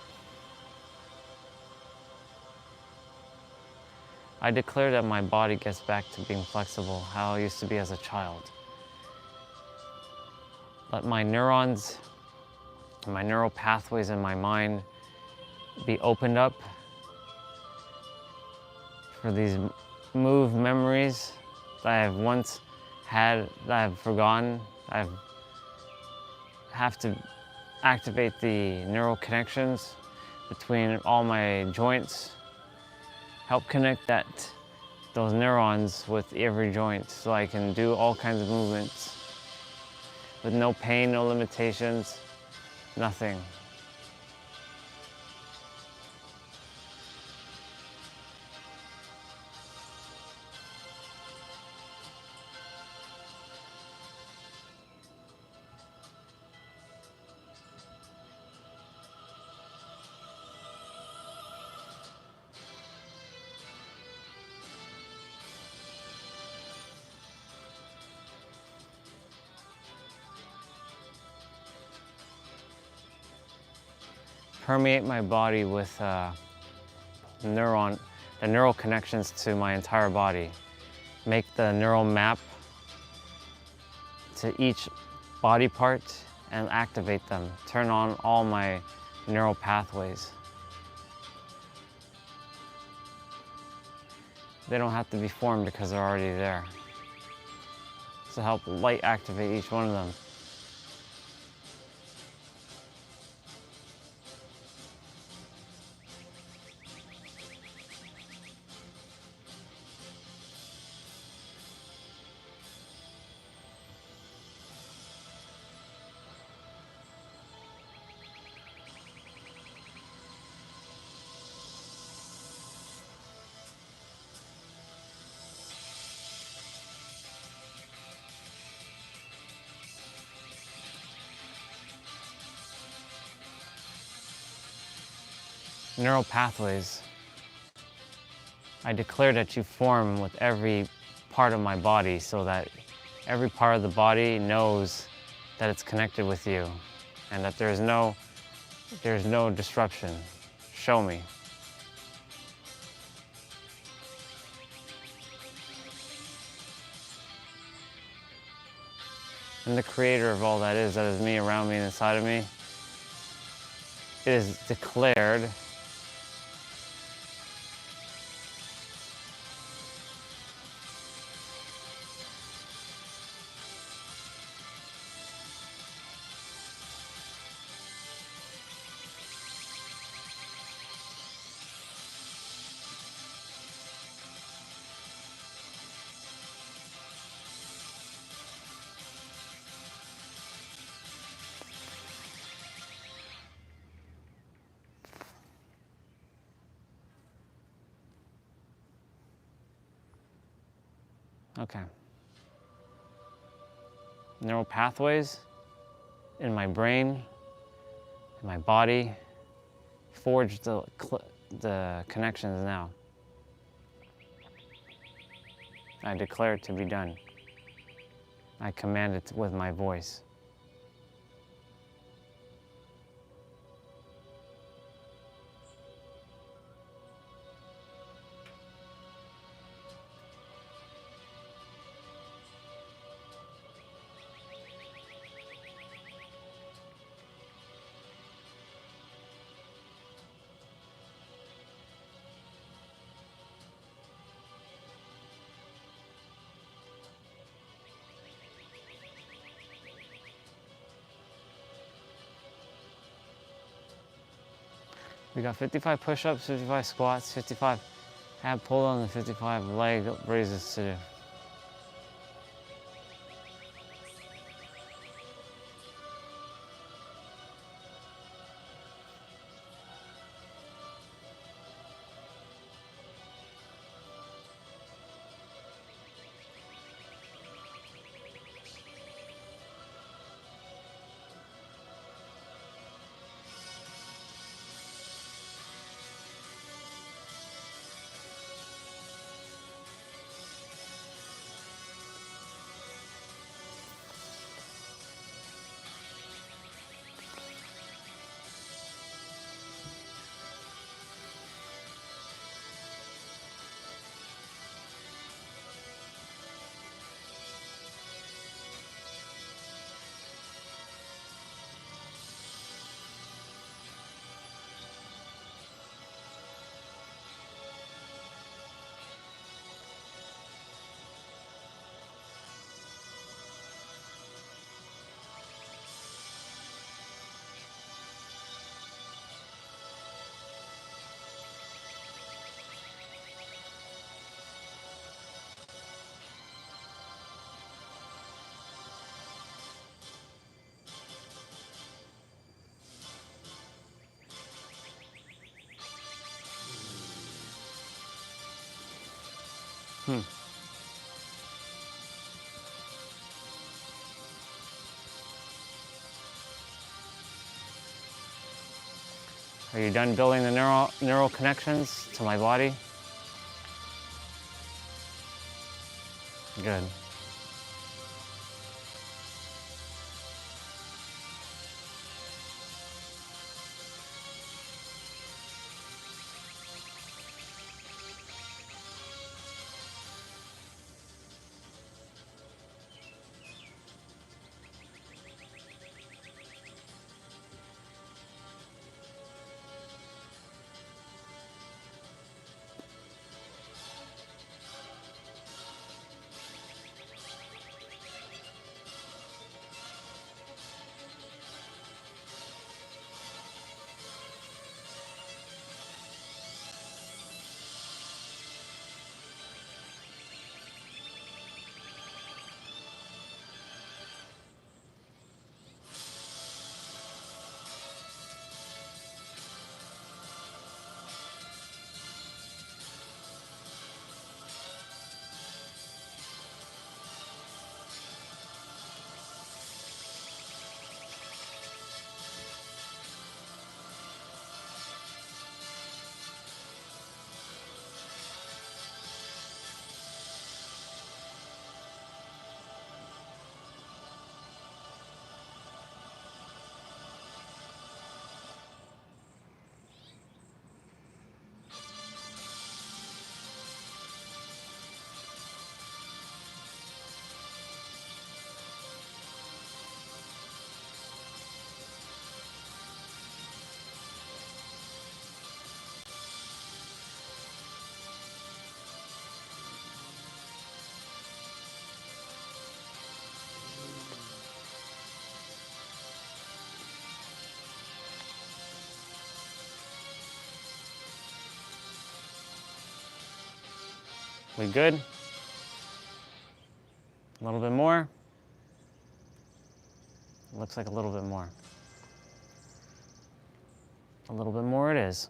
I declare that my body gets back to being flexible, how I used to be as a child. Let my neurons, my neural pathways in my mind be opened up for these move memories that I have once had, that I've forgotten. I have to activate the neural connections between all my joints. Help connect those neurons with every joint so I can do all kinds of movements with no pain, no limitations, nothing. Permeate my body with the neural connections to my entire body. Make the neural map to each body part and activate them. Turn on all my neural pathways. They don't have to be formed because they're already there. To help light activate each one of them. Neural pathways. I declare that you form with every part of my body so that every part of the body knows that it's connected with you and that there's no disruption. Show me. And the creator of all that is me, around me, and inside of me, it is declared okay. Neural pathways in my brain, in my body, forge the connections now. I declare it to be done. I command it with my voice. We got 55 push-ups, 55 squats, 55 ab pull-downs, and 55 leg raises to do. Are you done building the neural connections to my body? Good. We good? A little bit more? Looks like a little bit more. A little bit more it is.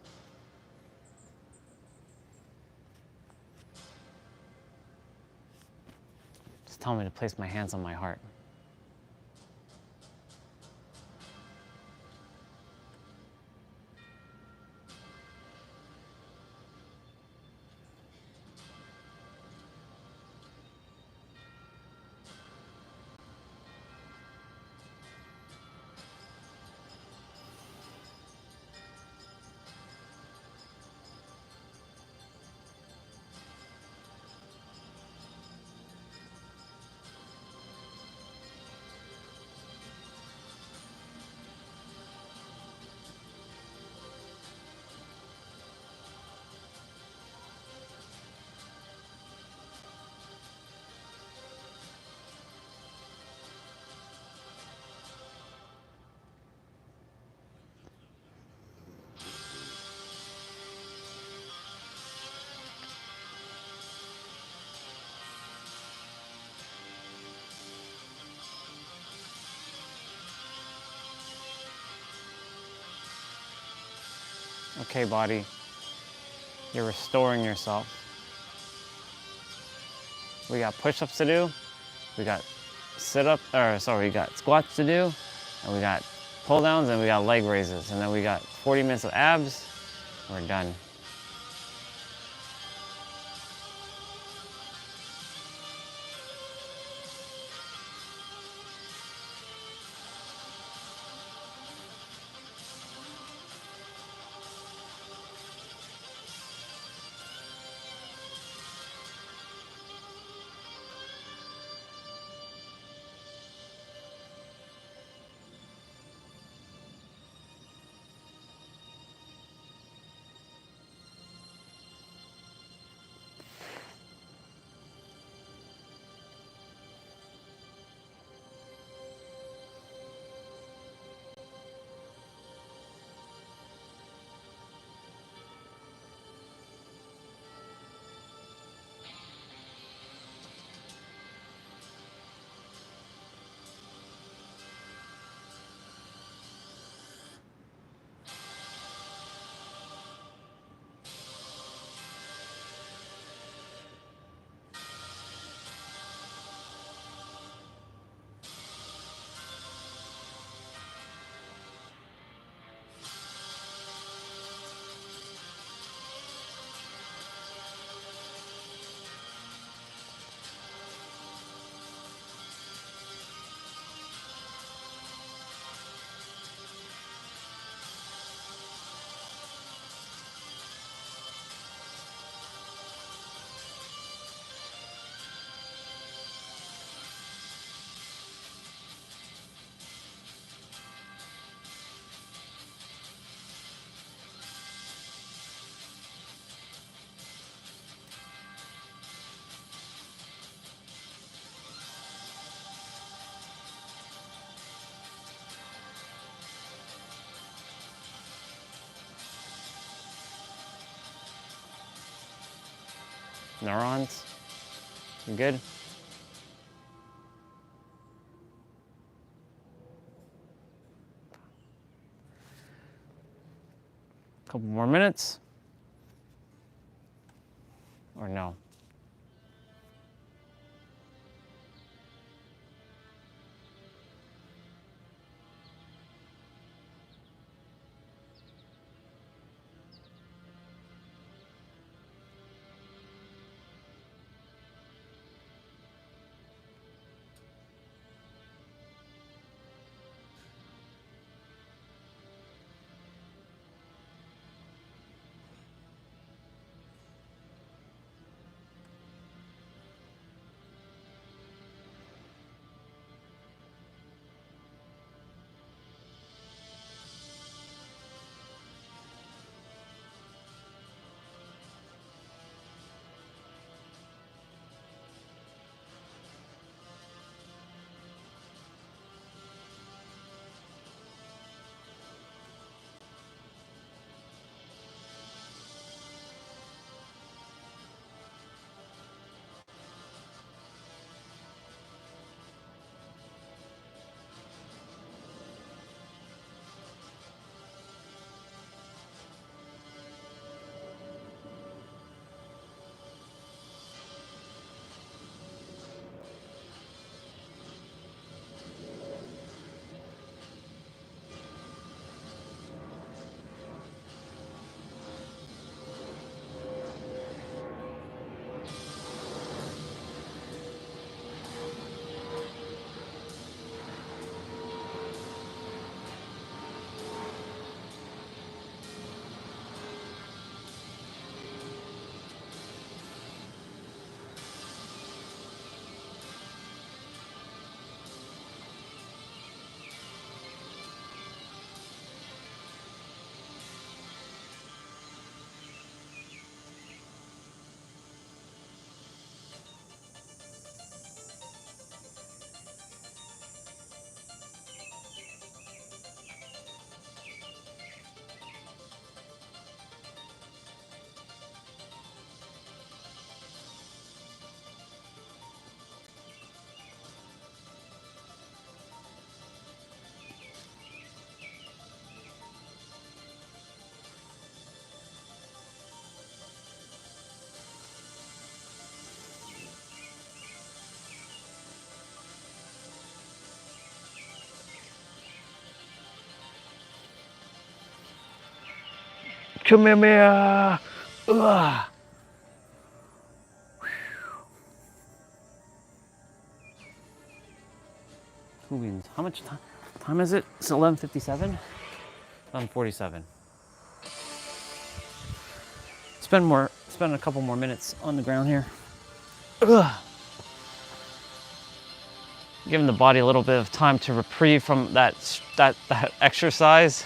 Just tell me to place my hands on my heart. Okay, body, you're restoring yourself. We got push-ups to do, we got we got squats to do, and we got pull downs, and we got leg raises, and then we got 40 minutes of abs. We're done. Neurons, you good? Couple more minutes. Or no? Come here. Ugh. How much time is it? It's 11:57. 11:47. Spend a couple more minutes on the ground here. Ugh. Giving the body a little bit of time to reprieve from that exercise.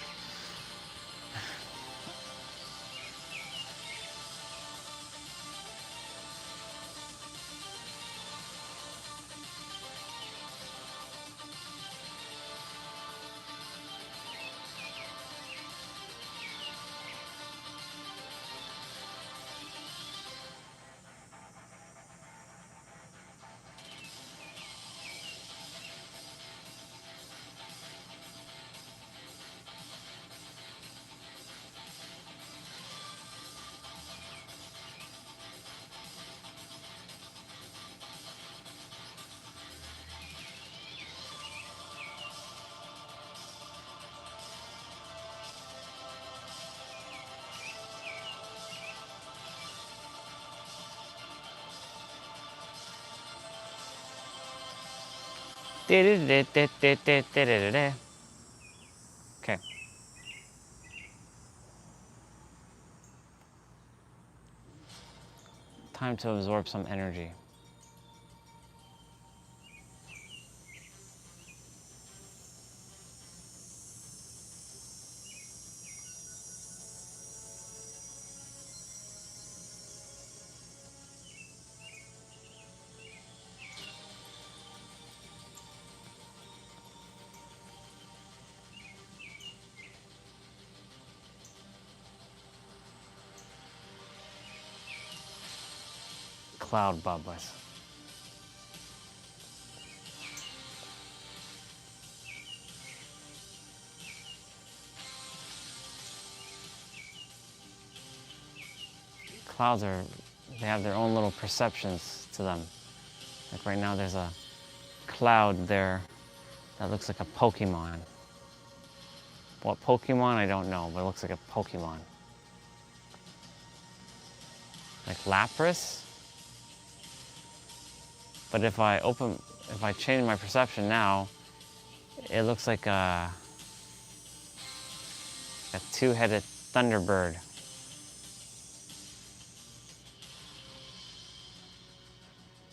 Okay. Time to absorb some energy. Cloud bubbles. Clouds they have their own little perceptions to them. Like right now there's a cloud there that looks like a Pokemon. What Pokemon, I don't know, but it looks like a Pokemon. Like Lapras. But if I change my perception now, it looks like a two-headed thunderbird.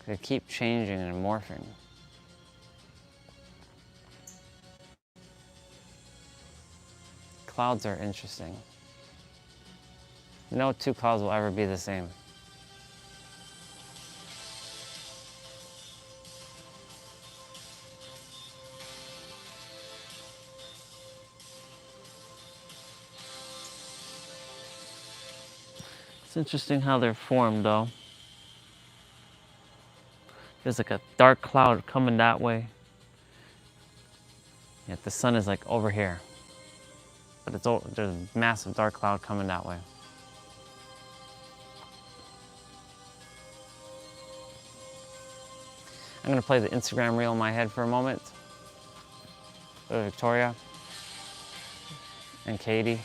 They keep changing and morphing. Clouds are interesting. No two clouds will ever be the same. It's interesting how they're formed though. There's like a dark cloud coming that way. Yet the sun is like over here. But there's a massive dark cloud coming that way. I'm gonna play the Instagram reel in my head for a moment. With Victoria and Katie.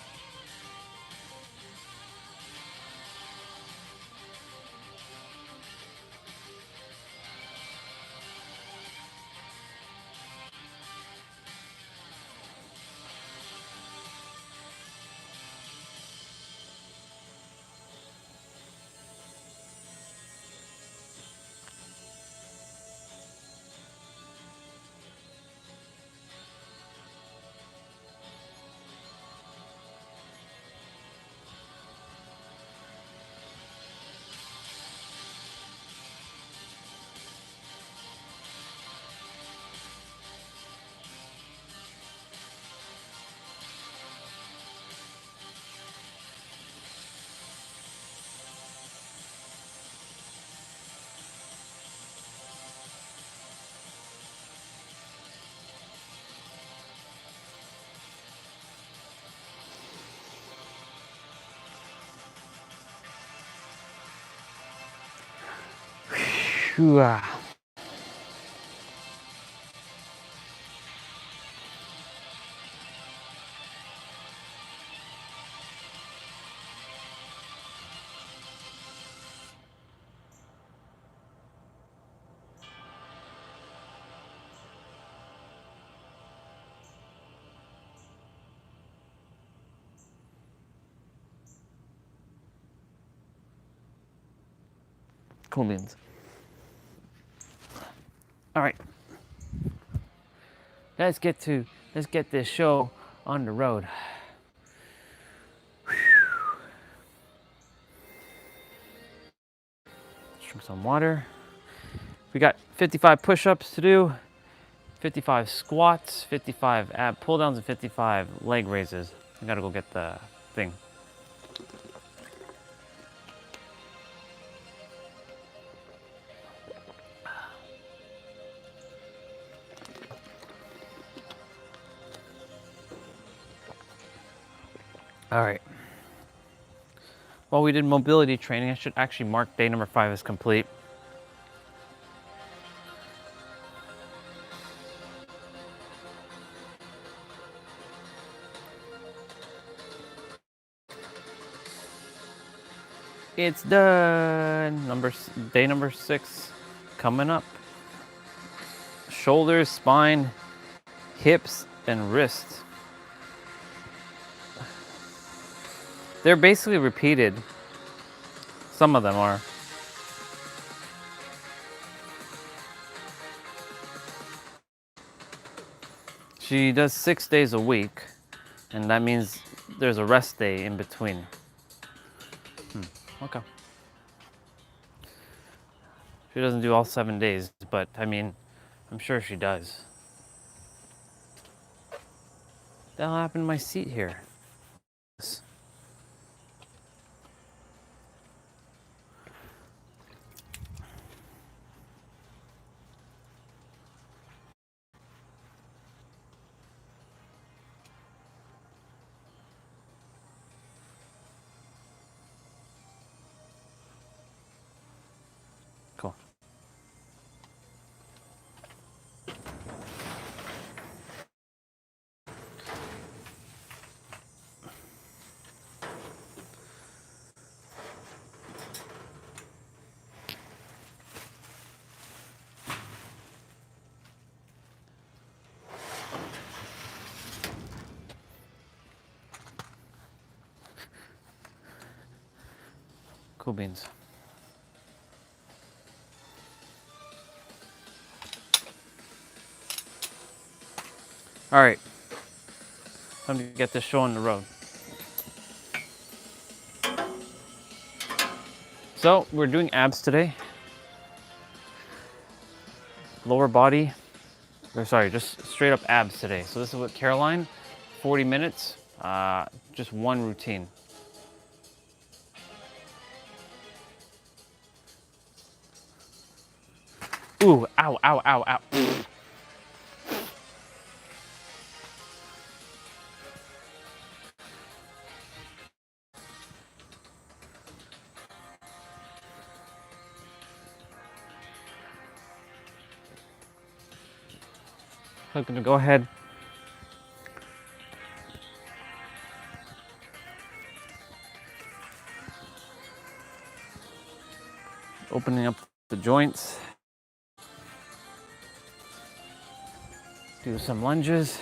Whew. Cool beans. All right. Let's get this show on the road. Drink some water. We got 55 push-ups to do, 55 squats, 55 ab pull downs, and 55 leg raises. I gotta go get the thing. All right. Well, we did mobility training. I should actually mark day number 5 as complete. It's done. Day number 6 coming up. Shoulders, spine, hips, and wrists. They're basically repeated. Some of them are. She does 6 days a week, and that means there's a rest day in between. Okay. She doesn't do all 7 days, but I mean, I'm sure she does. What the hell happened to my seat here? Cool. Cool beans. All right, time to get this show on the road. So we're doing abs today. Lower body, or sorry, just straight up abs today. So this is with Caroline, 40 minutes, just one routine. Ooh, ow, ow, ow, ow. I'm gonna go ahead. Opening up the joints. Do some lunges.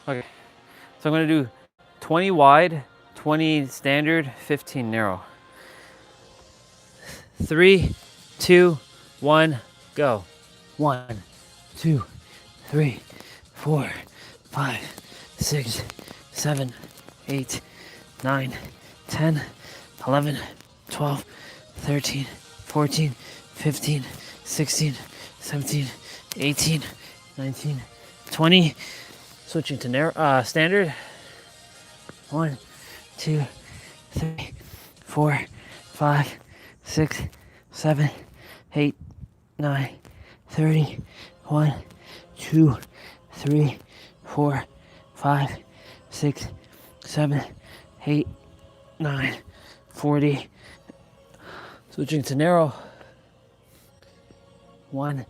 Okay, so I'm gonna do 20 wide, 20 standard, 15 narrow. 3, 2, 1, go. 1, 2, 3, 4, 5, 6, 7, 8, 9, 10, 11, 12, 13, 14, 15, 16, 17, 18, 19, 20. Switching to narrow, standard. 1, 2, 3, 4, 5, 6, 7, 8, 9, 30, 1, 2, 3, 4, 5, 6, 7, 8, 9, 40. Switching to narrow. 1,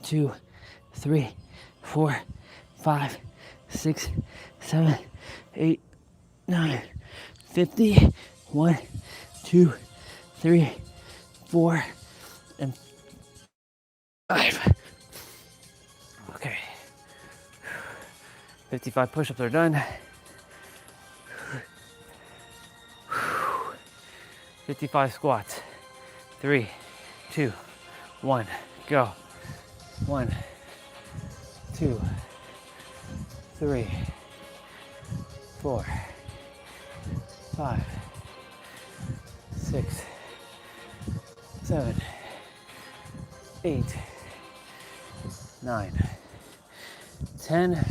2, 3, 4, 5, 6, 7, 8, 9, 50. 1, 2, 3, 4, and 5. Okay. 55 push-ups are done. 55 squats. 3, 2, 1, go. 1, 2, 3, 4, 5, 6, 7, 8, 9, 10,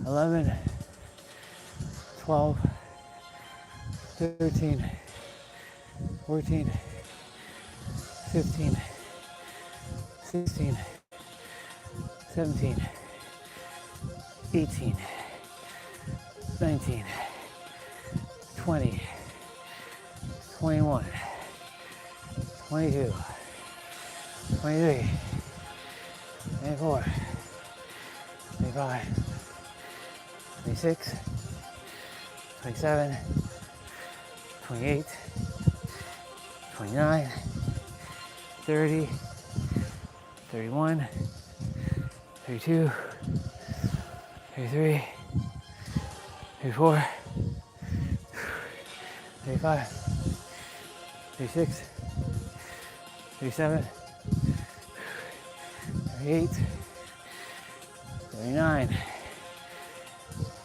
11, 12, 13, 14, 15, 16, 17, 18, 19, 20, 21, 22, 23, 24, 25, 26, 27, 28, 29, 30, 31, 32, 33, 34, 35, 36, 37, 38, 39,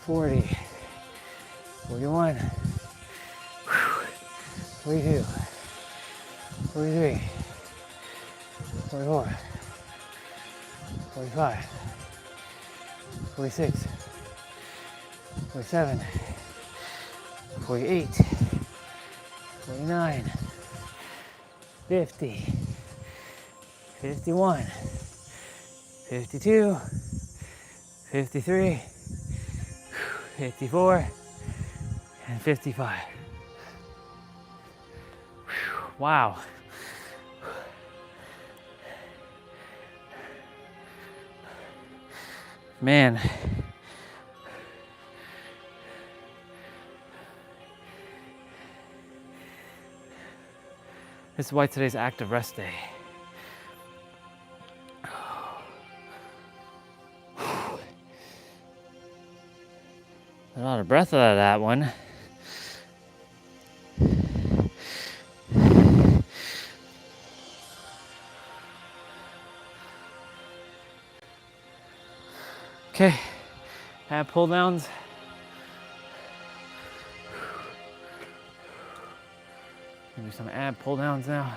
40, 41, 42, 43, 44, 45, 46, 47, 48, 49, 50, 51, 52, 53, 54, and 55. Wow. Man. This is why today's active rest day. A lot of breath out of that one. Okay, ab pull downs. Do some ab pull downs now.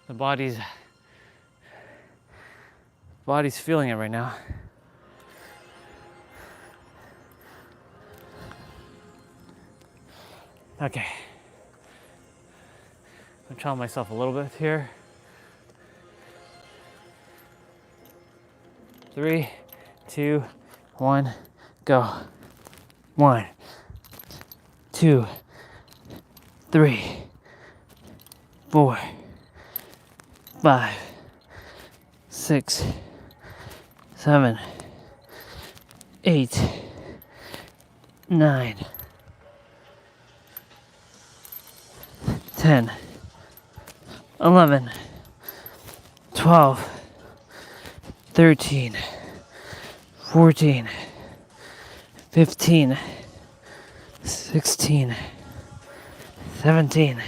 The body's feeling it right now. Okay. I'm challenge myself a little bit here. 3, 2, 1, go. 1, 2, 3, 4, 5, 6, 7, 8, 9, 10, 11, 12, 13, 14, 15, 16, 17,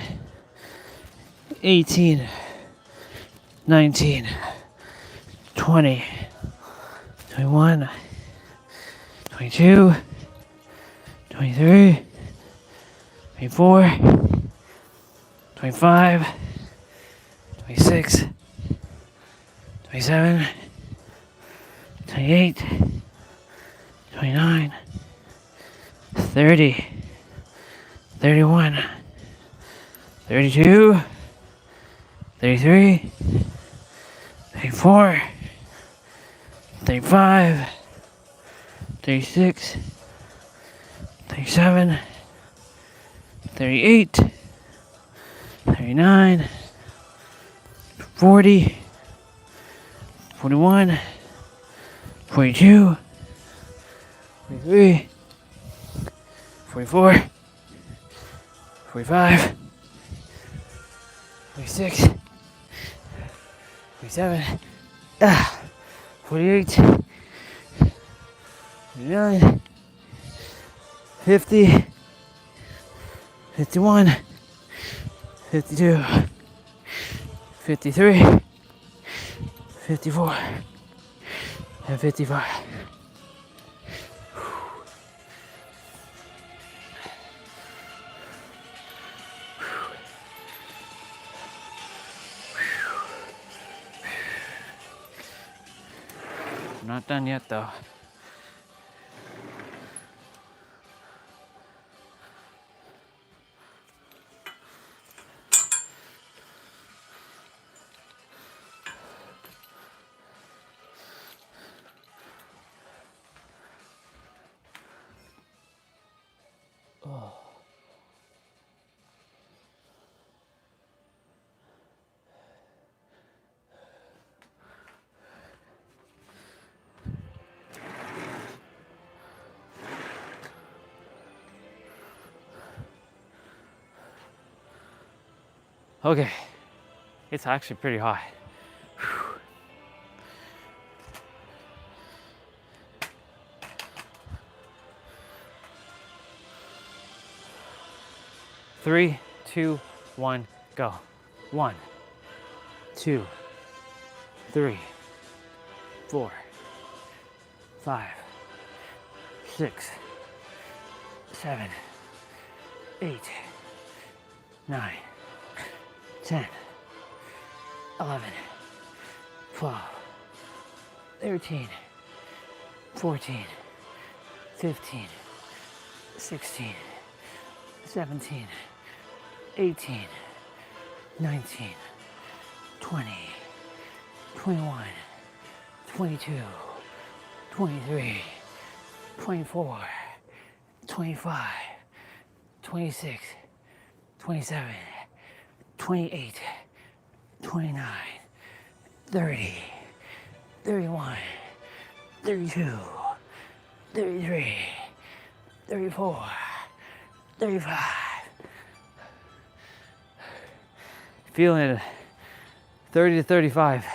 18, 19, 20, 21, 22, 23, 24, 25, 26, 27, 28, 29, 30, 31, 32, 33, 34, 35, 36, 37, 38, 39, 40, 41, 42, 43, 44, 45, 46, 47, 48, 49, 50, 51, 52, 53, 54, and 55. I'm not done yet though. Okay, it's actually pretty hot. Whew. 3, 2, 1, go. 1, 2, 3, 4, 5, 6, 7, 8, 9, 10, 11, 12, 13, 14, 15, 16, 17, 18, 19, 20, 21, 22, 23, 24, 25, 26, 27, 28, 29, 30, 31, 32, 33, 34, 35. Feeling it. 30 to 35.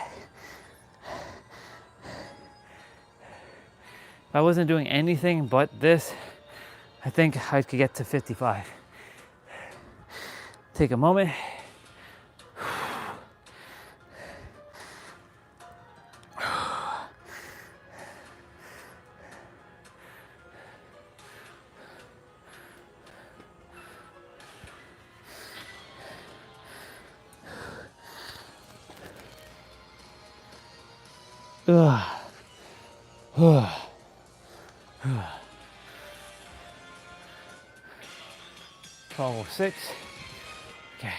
If I wasn't doing anything but this, I think I could get to 55. Take a moment. Ugh. 12:06. Okay.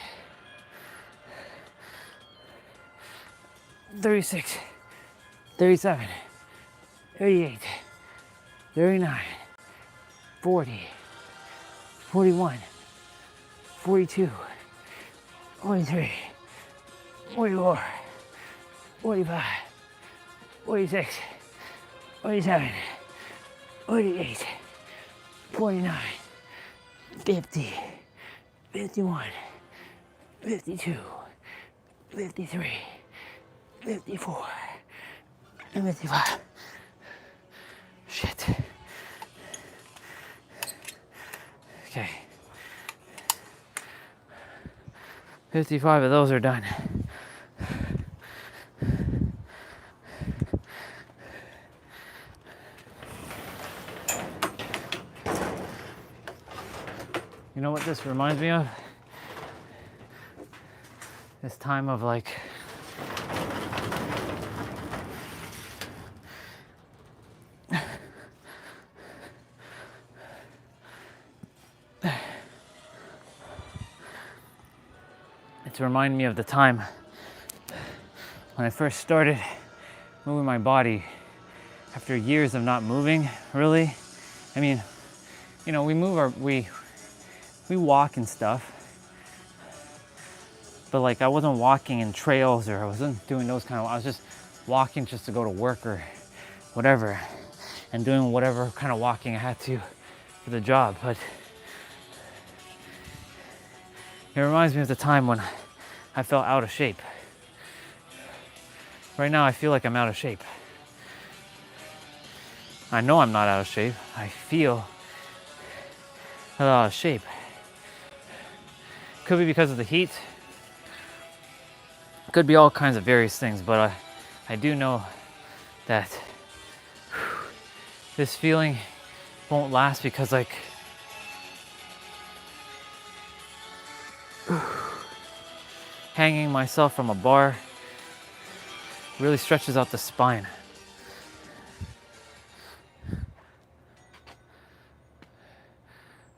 36, 37, 38, 39, 40, 41, 42, 43, 44, 45, 46, 47, 48, 49, 50, 51, 52, 53, 54, and 55. Shit. Okay. 55 of those are done. You know what this reminds me of? This time of like to remind me of the time when I first started moving my body after years of not moving, really. I mean, you know, we walk and stuff, but like I wasn't walking in trails or I wasn't doing those kind of, I was just walking just to go to work or whatever, and doing whatever kind of walking I had to for the job. But it reminds me of the time when I felt out of shape. Right now I feel like I'm out of shape. I know I'm not out of shape. I feel out of shape. Could be because of the heat. Could be all kinds of various things, but I do know that this feeling won't last because like hanging myself from a bar really stretches out the spine.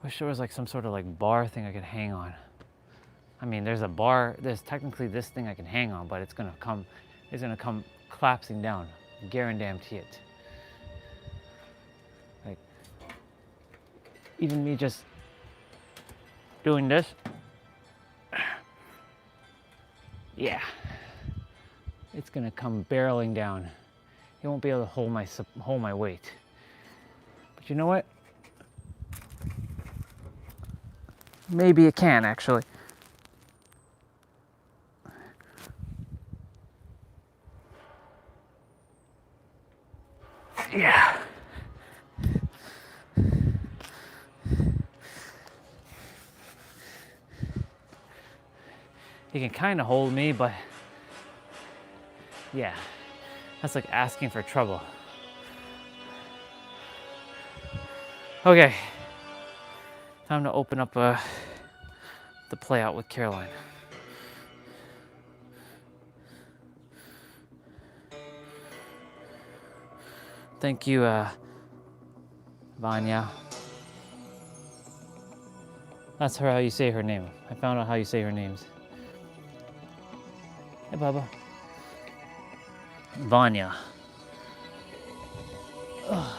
Wish there was like some sort of like bar thing I could hang on. I mean, there's a bar, there's technically this thing I can hang on, but it's gonna come collapsing down. Guarantee it. Like, even me just doing this, yeah, it's gonna come barreling down. It won't be able to hold my weight. But you know what? Maybe it can actually. Yeah. He can kind of hold me, but yeah, that's like asking for trouble. Okay, time to open up the play out with Caroline. Thank you, Vanya. That's how you say her name. I found out how you say her names. Hey, Bubba. Vanya. Ugh.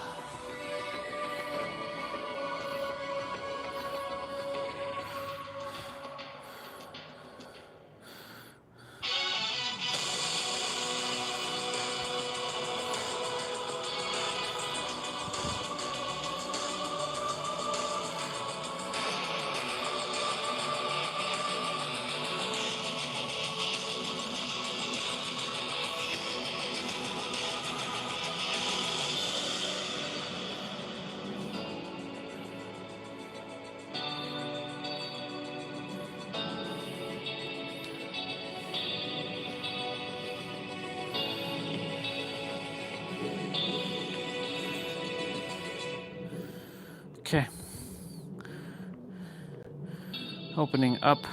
Okay. Opening up.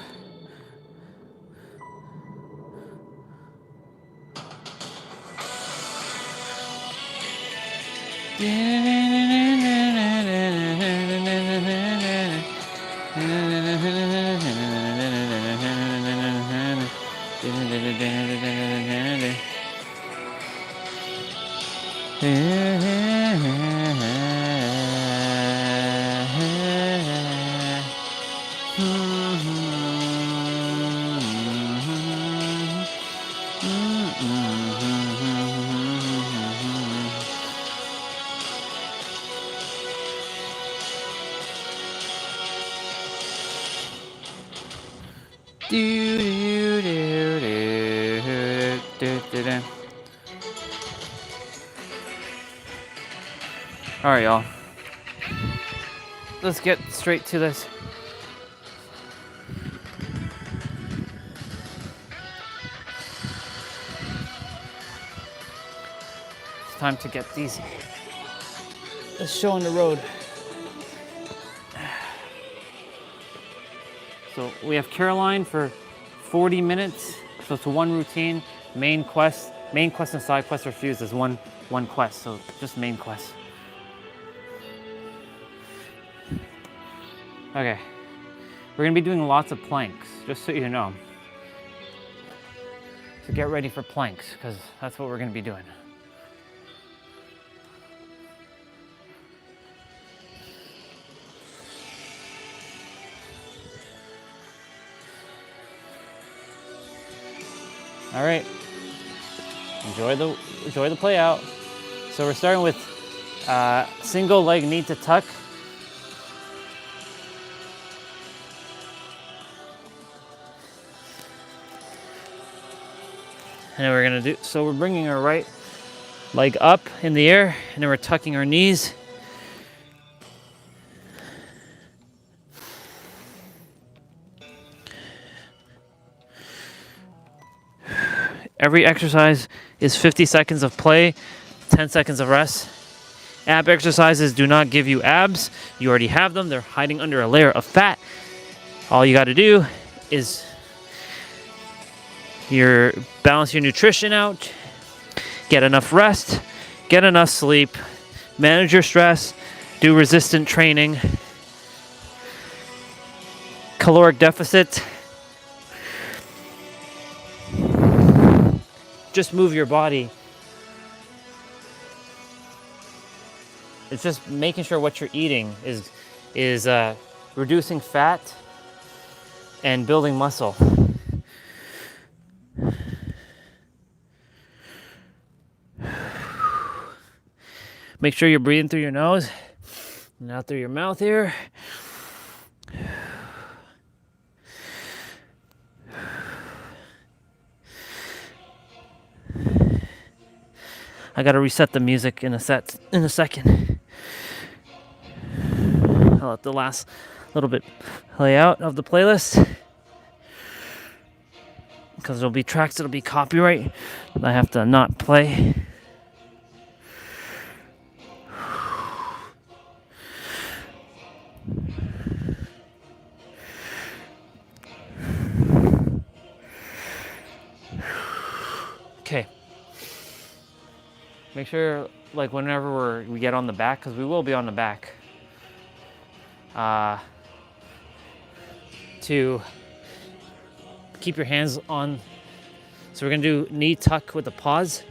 All right, y'all. Let's get straight to this. It's time to get this show on the road. So we have Caroline for 40 minutes. So it's one routine. Main quest and side quest are fused as one quest. So just main quest. Okay. We're gonna be doing lots of planks, just so you know. So get ready for planks, because that's what we're going to be doing. All right, enjoy the play out. So we're starting with single leg knee to tuck. And then we're gonna do, so we're bringing our right leg up in the air, and then we're tucking our knees. Every exercise is 50 seconds of play, 10 seconds of rest. Ab exercises do not give you abs. You already have them. They're hiding under a layer of fat. All you got to do is balance your nutrition out, get enough rest, get enough sleep, manage your stress, do resistant training, caloric deficit. Just move your body. It's just making sure what you're eating is reducing fat and building muscle. Make sure you're breathing through your nose and out through your mouth here. I gotta reset the music in a second. I'll let the last little bit play out of the playlist, because there'll be tracks that'll be copyright that I have to not play. Okay. Make sure, like, whenever we get on the back, because we will be on the back, to keep your hands on. So we're gonna do knee tuck with a pause.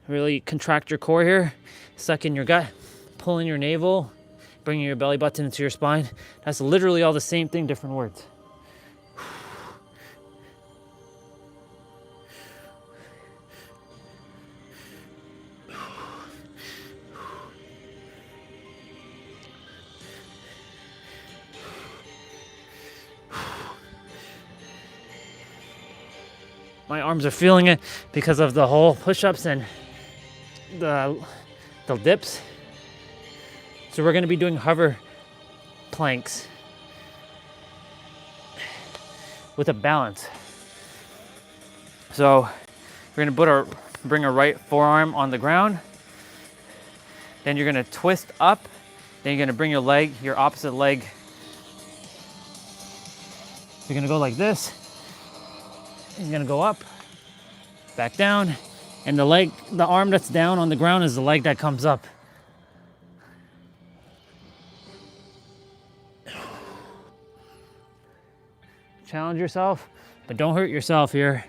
Really contract your core here, suck in your gut, pull in your navel, bringing your belly button into your spine. That's literally all the same thing, different words. My arms are feeling it because of the whole push-ups and the dips. So we're gonna be doing hover planks with a balance. So we're gonna bring our right forearm on the ground. Then you're gonna twist up. Then you're gonna bring your opposite leg. You're gonna go like this. You're gonna go up, back down, and the arm that's down on the ground is the leg that comes up. Challenge yourself, but don't hurt yourself here.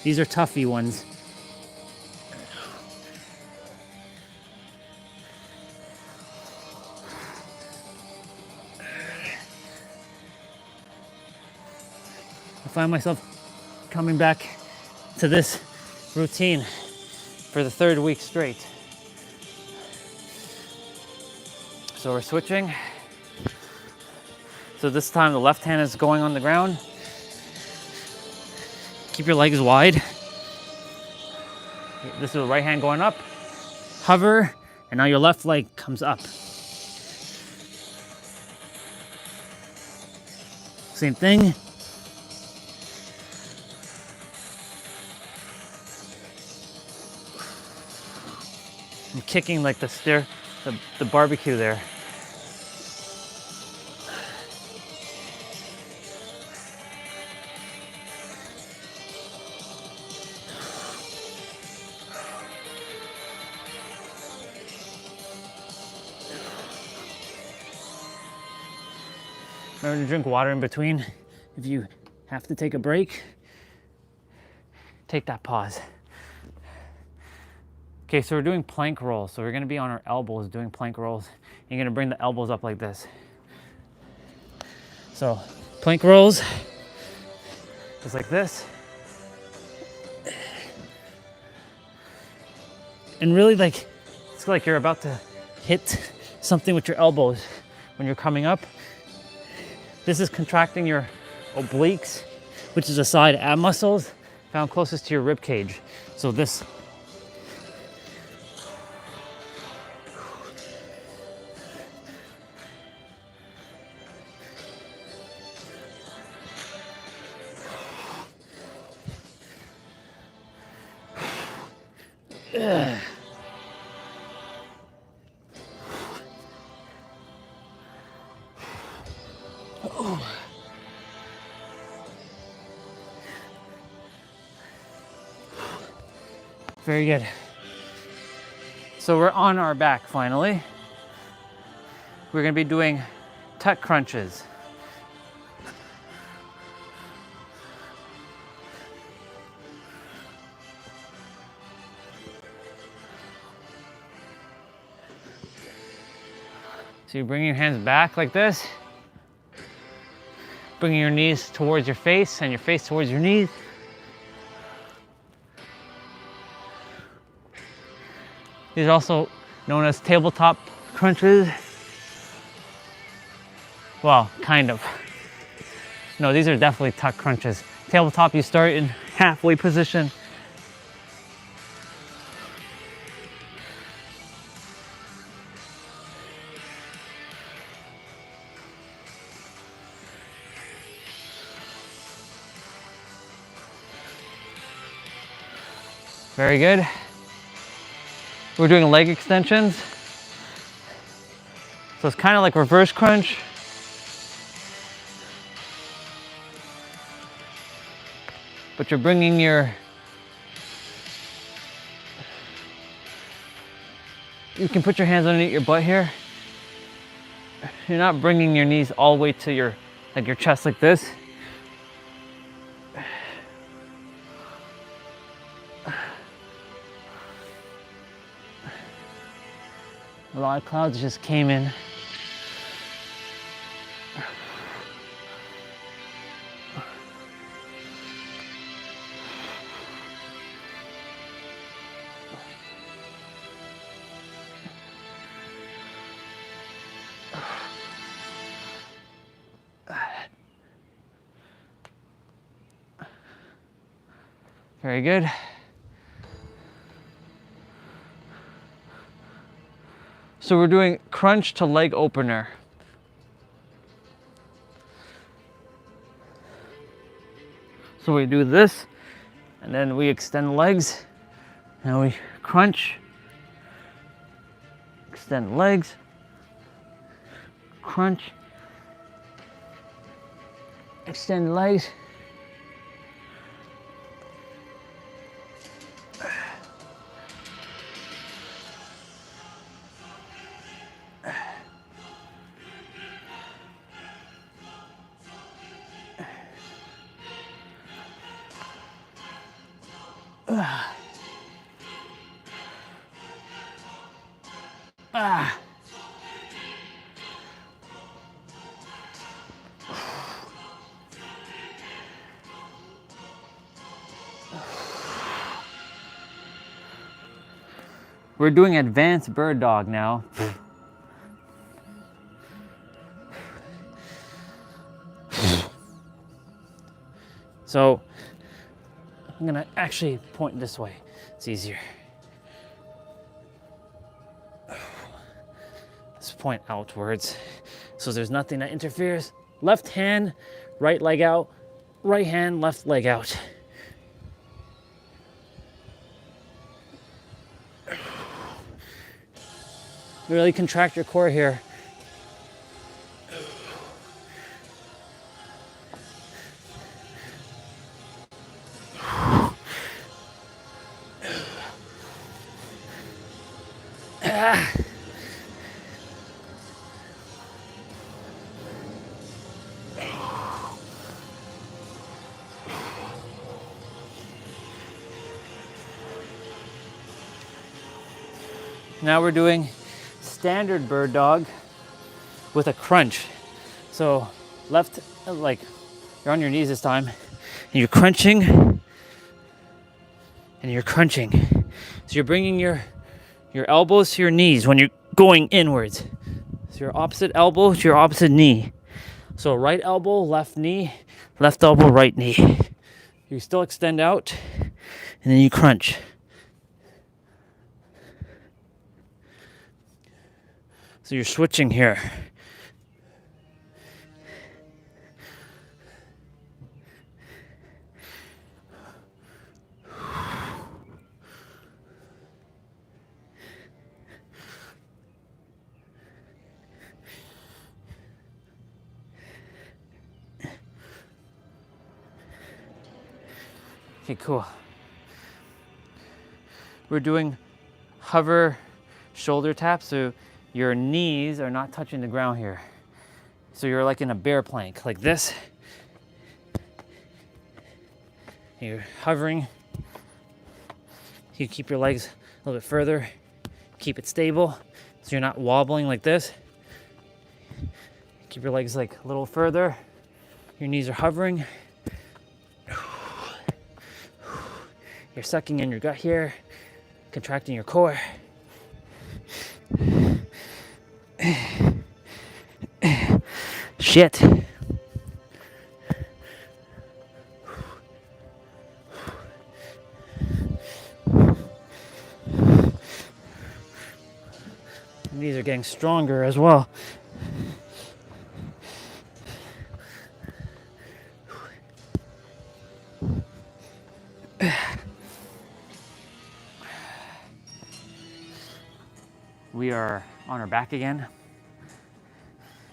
These are toughy ones. I find myself coming back to this routine for the third week straight. So we're switching. So this time the left hand is going on the ground. Keep your legs wide. This is the right hand going up. Hover, and now your left leg comes up. Same thing. I'm kicking like the barbecue there. Remember to drink water in between. If you have to take a break, take that pause. Okay, so we're doing plank rolls. So we're gonna be on our elbows doing plank rolls. You're gonna bring the elbows up like this. So plank rolls, just like this. And really like, it's like you're about to hit something with your elbows when you're coming up. This is contracting your obliques, which is the side ab muscles found closest to your rib cage. So this. Very good. So we're on our back finally. We're gonna be doing tuck crunches. So you bring your hands back like this, bringing your knees towards your face and your face towards your knees. These are also known as tabletop crunches. Well, kind of. No, these are definitely tuck crunches. Tabletop, you start in halfway position. Very good. We're doing leg extensions. So it's kind of like reverse crunch. But you're bringing you can put your hands underneath your butt here. You're not bringing your knees all the way to your chest like this. A lot of clouds just came in. Very good. So we're doing crunch to leg opener. So we do this, and then we extend legs, and we crunch, extend legs, crunch, extend legs. We're doing advanced bird dog now. So I'm gonna actually point this way. It's easier. Let's point outwards so there's nothing that interferes. Left hand, right leg out. Right hand, left leg out. Really contract your core here. Now we're doing standard bird dog with a crunch. So left, like you're on your knees this time, and you're crunching, and you're crunching. So you're bringing your elbows to your knees when you're going inwards. So your opposite elbow to your opposite knee. So right elbow, left knee, left elbow, right knee. You still extend out, and then you crunch. So you're switching here. Okay, cool. We're doing hover shoulder taps, so your knees are not touching the ground here. So you're like in a bear plank, like this. You're hovering. You keep your legs a little bit further. Keep it stable, so you're not wobbling like this. Keep your legs like a little further. Your knees are hovering. You're sucking in your gut here, contracting your core. Shit. These are getting stronger as well. We are on our back again,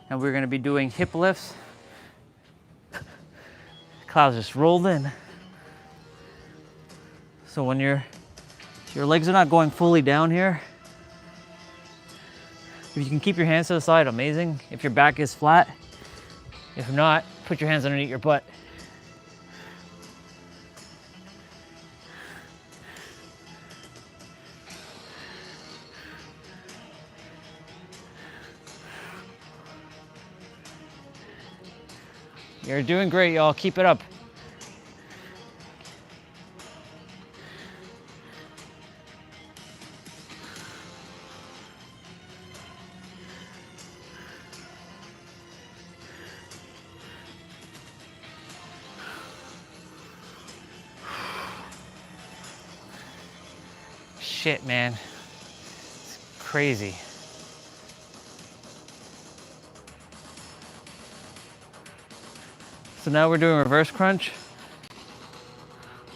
and we're going to be doing hip lifts. Clouds just rolled in. So when your legs are not going fully down here, if you can keep your hands to the side, amazing. If your back is flat, if not, put your hands underneath your butt. You're doing great, y'all. Keep it up. Shit, man. It's crazy. So now we're doing reverse crunch.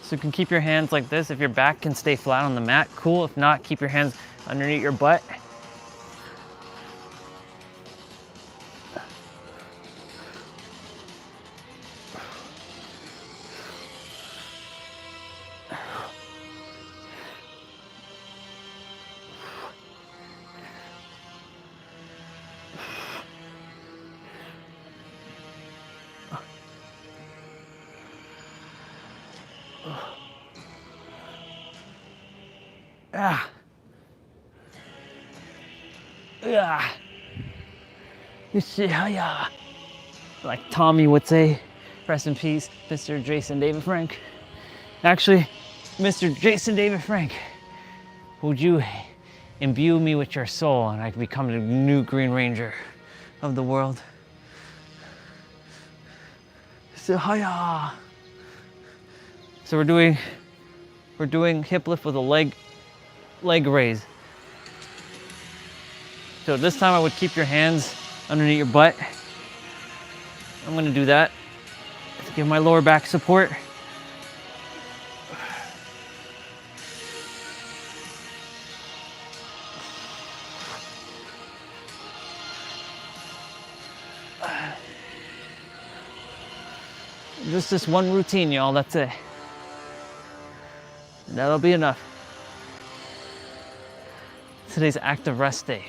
So you can keep your hands like this. If your back can stay flat on the mat, cool. If not, keep your hands underneath your butt. Ah. Ah. Like Tommy would say, rest in peace, Mr. Jason David Frank. Actually, Mr. Jason David Frank, would you imbue me with your soul and I can become the new Green Ranger of the world? So we're doing hip lift with a leg raise. So this time I would keep your hands underneath your butt. I'm gonna do that to give my lower back support. Just this one routine, y'all, that's it. That'll be enough. Today's active rest day.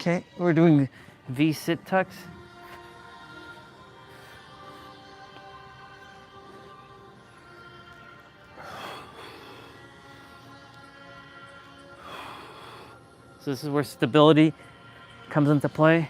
Okay, we're doing V sit tucks. So this is where stability comes into play.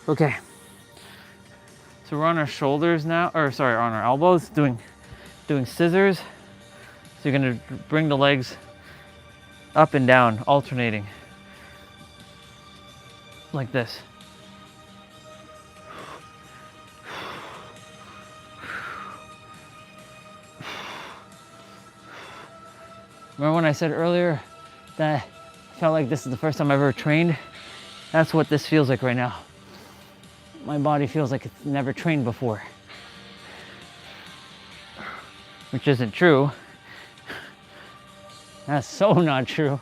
Okay, so we're on our shoulders now, or sorry, on our elbows, doing scissors. So you're gonna bring the legs up and down, alternating, like this. Remember when I said earlier that I felt like this is the first time I've ever trained? That's what this feels like right now. My body feels like it's never trained before. Which isn't true. That's so not true.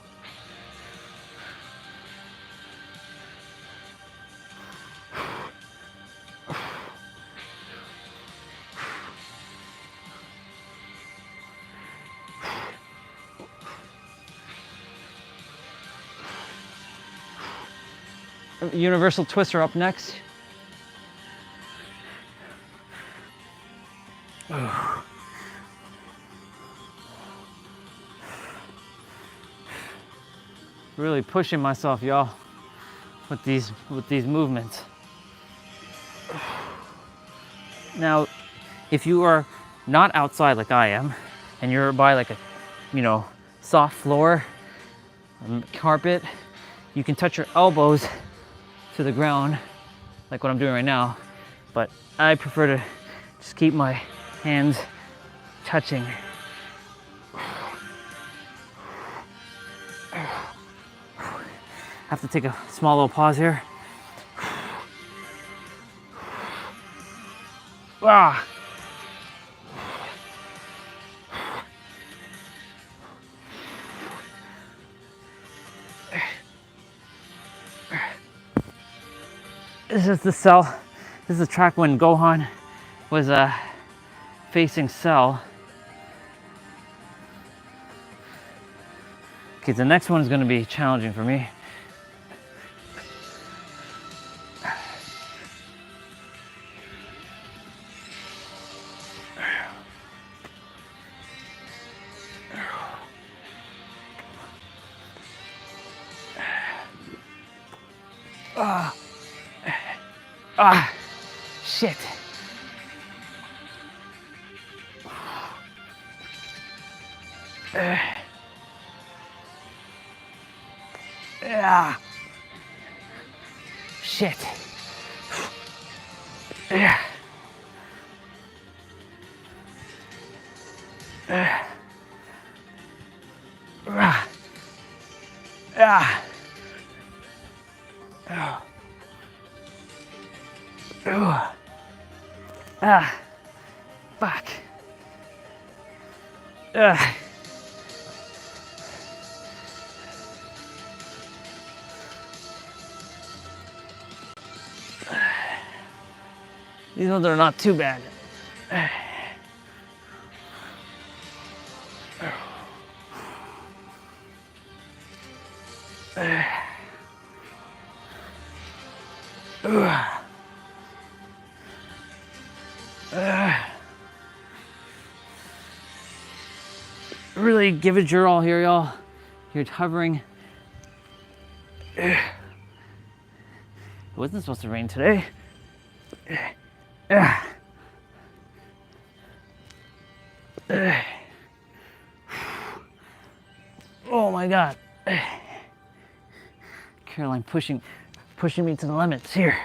Universal twister up next. Really pushing myself, y'all, with these movements. Now, if you are not outside like I am, and you're by like a, soft floor, carpet, you can touch your elbows to the ground, like what I'm doing right now. But I prefer to just keep my hands touching. I have to take a small little pause here. Ah. This is the cell. This is the track when Gohan was facing Cell. Okay, the next one is going to be challenging for me. Shit. Shit. Fuck. These ones are not too bad. Really give it your all here, y'all. You're hovering. It wasn't supposed to rain today. Oh my God. Caroline pushing me to the limits here.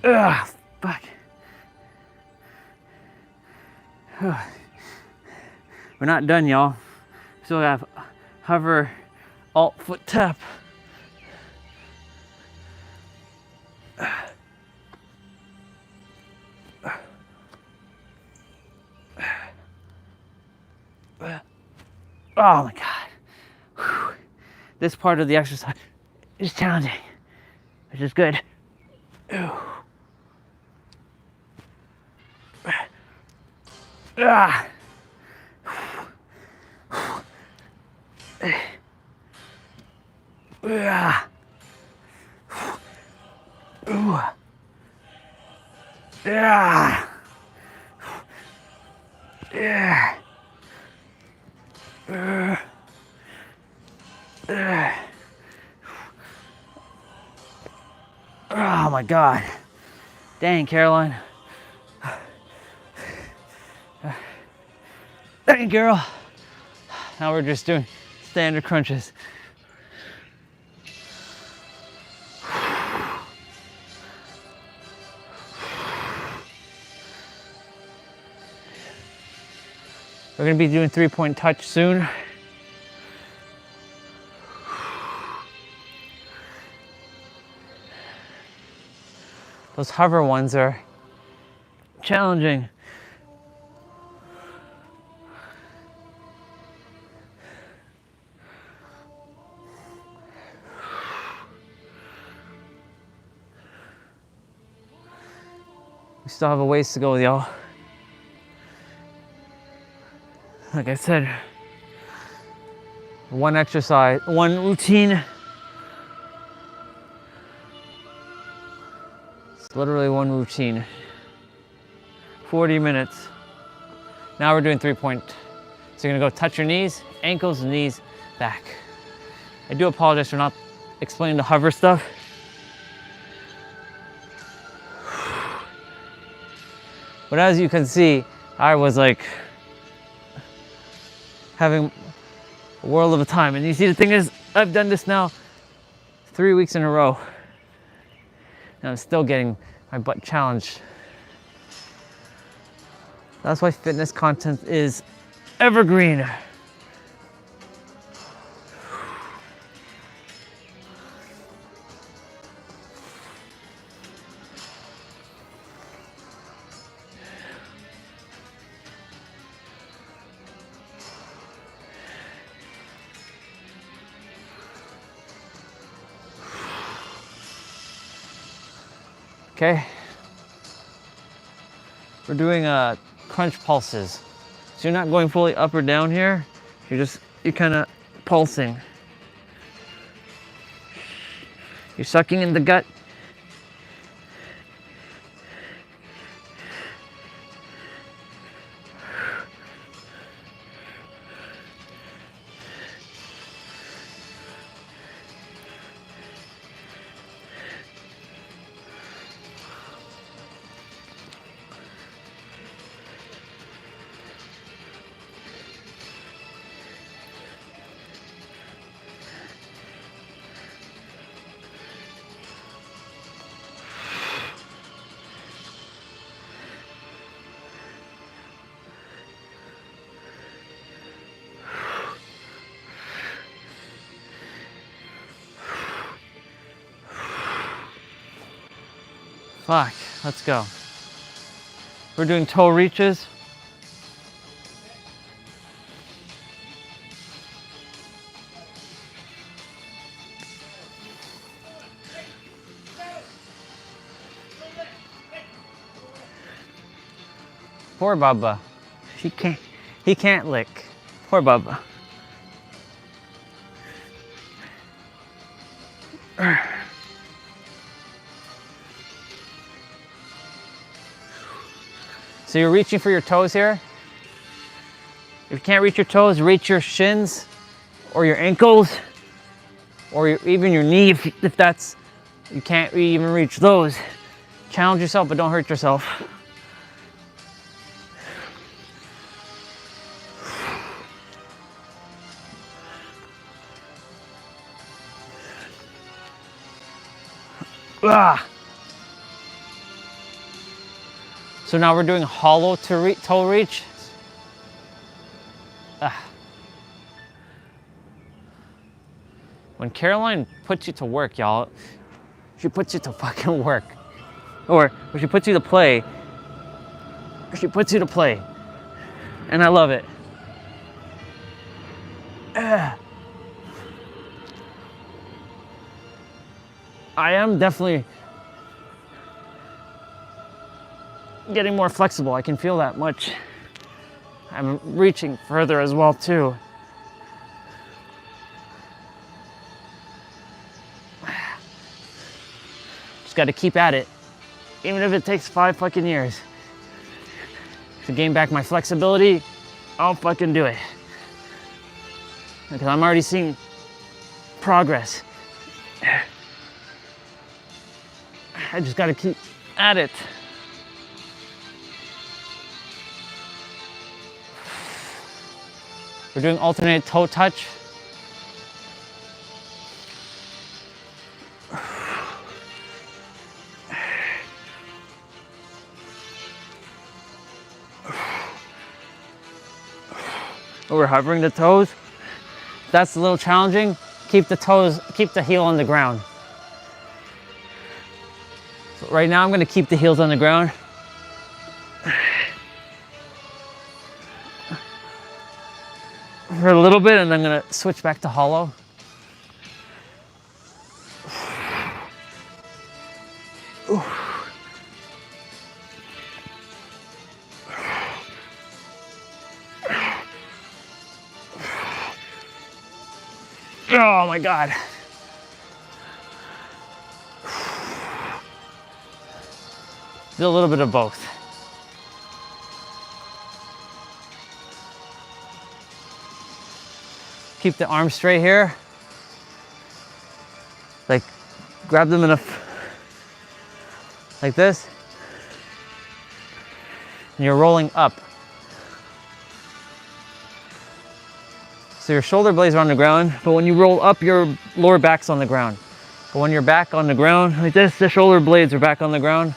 Fuck. We're not done, y'all. Still have hover alt foot tap. Oh my God. Whew. This part of the exercise is challenging, which is good. Ah. Ah. Yeah. Yeah. Oh my God. Dang, Caroline. Dang, girl. Now we're just doing standard crunches. We're gonna be doing 3-point touch soon. Those hover ones are challenging. We still have a ways to go, y'all. Like I said, one exercise, one routine. It's literally one routine. 40 minutes. Now we're doing 3-point. So you're gonna go touch your knees, ankles, knees, back. I do apologize for not explaining the hover stuff. But as you can see, I was like having a world of a time. And you see, the thing is, I've done this now 3 weeks in a row. And I'm still getting my butt challenged. That's why fitness content is evergreen. Okay, we're doing crunch pulses. So you're not going fully up or down here. You're kind of pulsing. You're sucking in the gut. Fuck, let's go. We're doing toe reaches. Poor Bubba. He can't lick. Poor Bubba. So you're reaching for your toes here. If you can't reach your toes, reach your shins or your ankles or even your knee if that's, you can't even reach those. Challenge yourself, but don't hurt yourself. Ah. So now we're doing hollow toe reach. Ah. When Caroline puts you to work, y'all, she puts you to fucking work. Or when she puts you to play, she puts you to play. And I love it. I am definitely getting more flexible. I can feel that much. I'm reaching further as well too. Just got to keep at it, even if it takes 5 fucking years. To gain back my flexibility, I'll fucking do it. Because I'm already seeing progress. I just got to keep at it. We're doing alternate toe touch. We're hovering the toes. That's a little challenging. Keep the heel on the ground. So right now I'm going to keep the heels on the ground. For a little bit, and I'm going to switch back to hollow. Oh my God. Do a little bit of both. Keep the arms straight here. Like, grab them like this. And you're rolling up. So your shoulder blades are on the ground, but when you roll up, your lower back's on the ground. But when you're back on the ground, like this, the shoulder blades are back on the ground.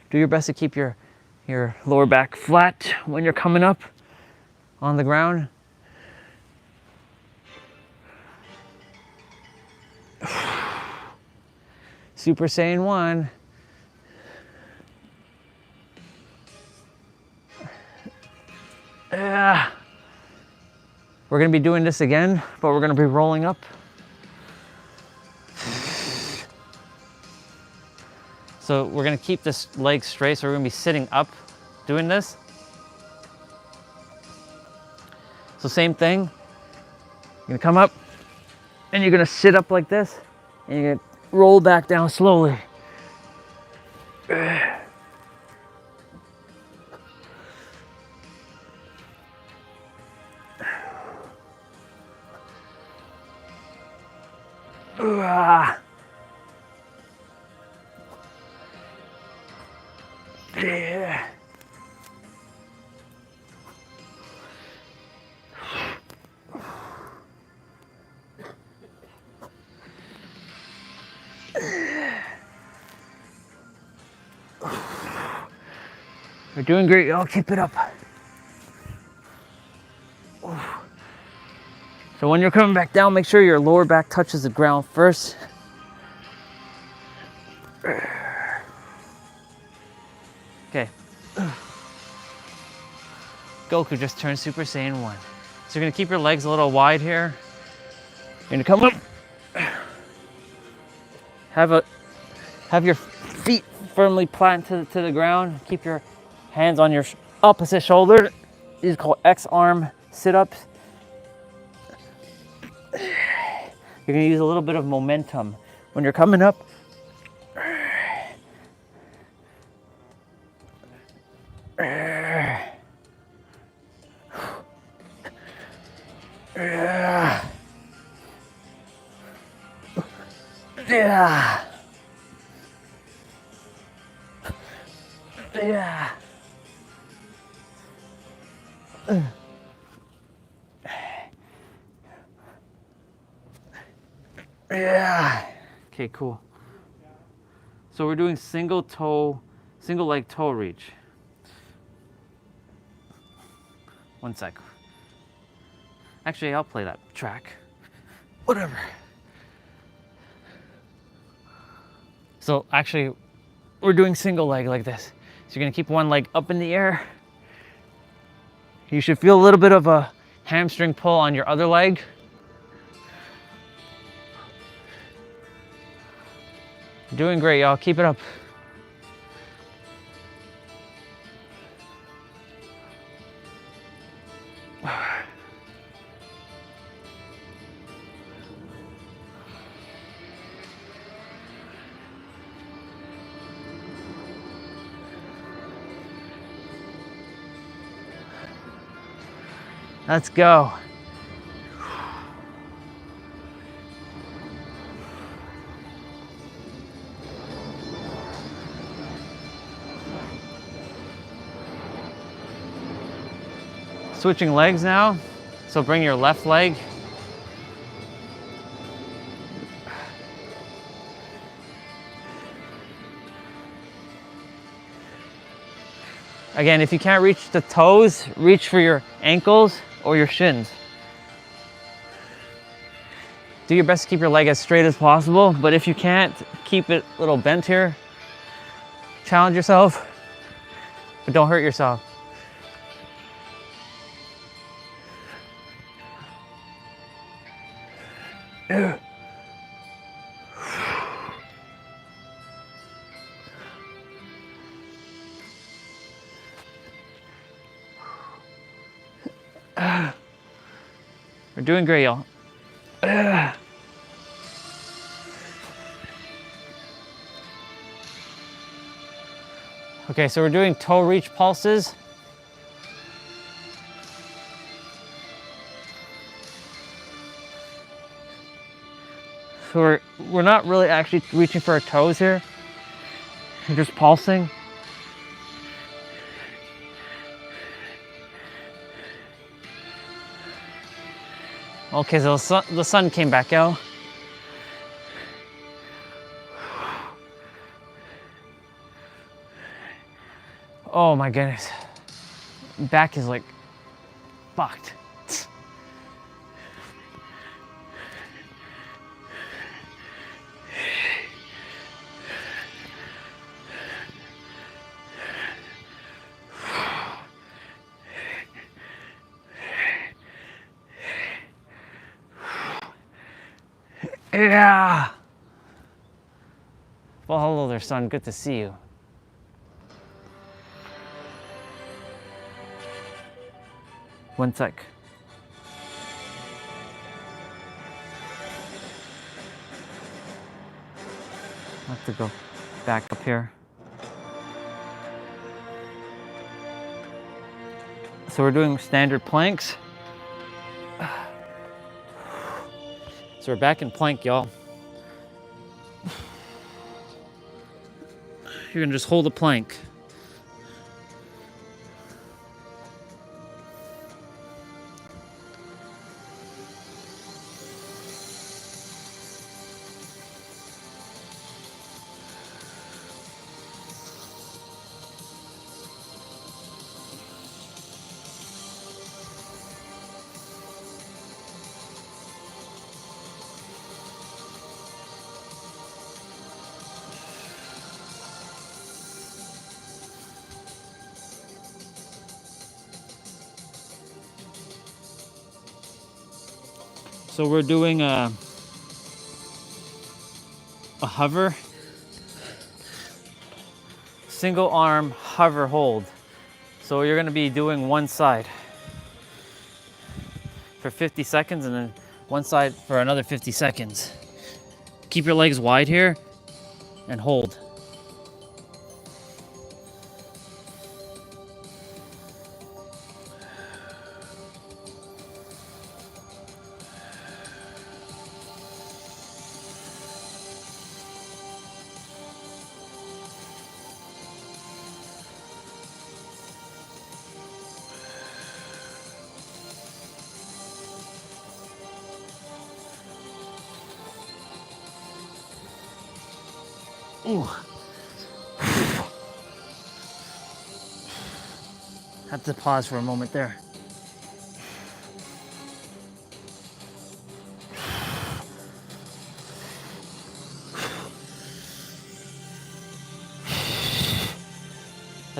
Do your best to keep your lower back flat when you're coming up on the ground. Super Saiyan 1. We're going to be doing this again, but we're going to be rolling up. So we're going to keep this leg straight, so we're going to be sitting up doing this. So same thing. You're going to come up, and you're going to sit up like this, and you're going to roll back down slowly. Yeah. You're doing great, y'all. Keep it up. So when you're coming back down, make sure your lower back touches the ground first. Okay. Goku just turned Super Saiyan 1. So you're gonna keep your legs a little wide here. You're gonna come up. Have your feet firmly planted to the ground. Keep your hands on your opposite shoulder. These are called X-arm sit-ups. You're gonna use a little bit of momentum when you're coming up. Yeah. Yeah. Okay, cool. So we're doing single leg toe reach. One sec. Actually, I'll play that track. Whatever. So actually, we're doing single leg like this. So you're gonna keep one leg up in the air. You should feel a little bit of a hamstring pull on your other leg. Doing great, y'all. Keep it up. Let's go. Switching legs now. So bring your left leg. Again, if you can't reach the toes, reach for your ankles or your shins. Do your best to keep your leg as straight as possible, but if you can't, keep it a little bent here. Challenge yourself, but don't hurt yourself. We're doing great, y'all. Okay, so we're doing toe reach pulses. So we're not really actually reaching for our toes here. We're just pulsing. Okay, so the sun came back out. Oh my goodness. Back is like fucked. Yeah. Well, hello there, son. Good to see you. One sec. I have to go back up here. So we're doing standard planks. So we're back in plank, y'all. You're gonna just hold the plank. So we're doing a hover, single arm hover hold. So you're gonna be doing one side for 50 seconds and then one side for another 50 seconds. Keep your legs wide here and hold. Ooh. Have to pause for a moment there.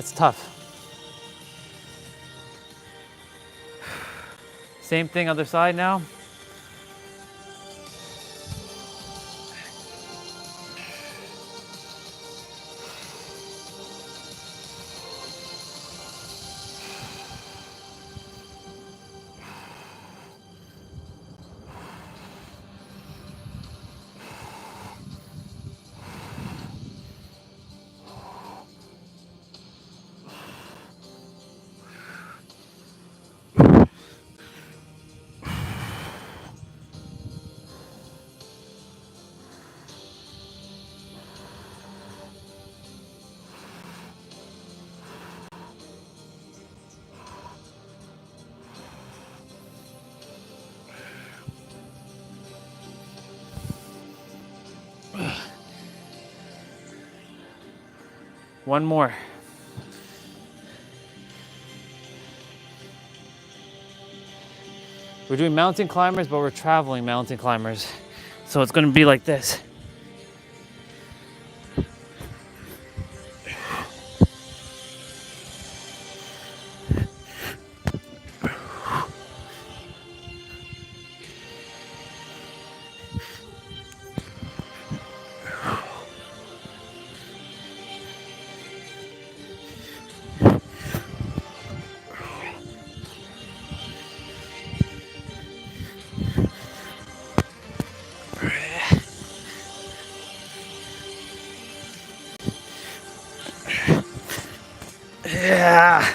That's tough. Same thing, other side now. One more. We're doing mountain climbers, but we're traveling mountain climbers. So it's gonna be like this. Yeah.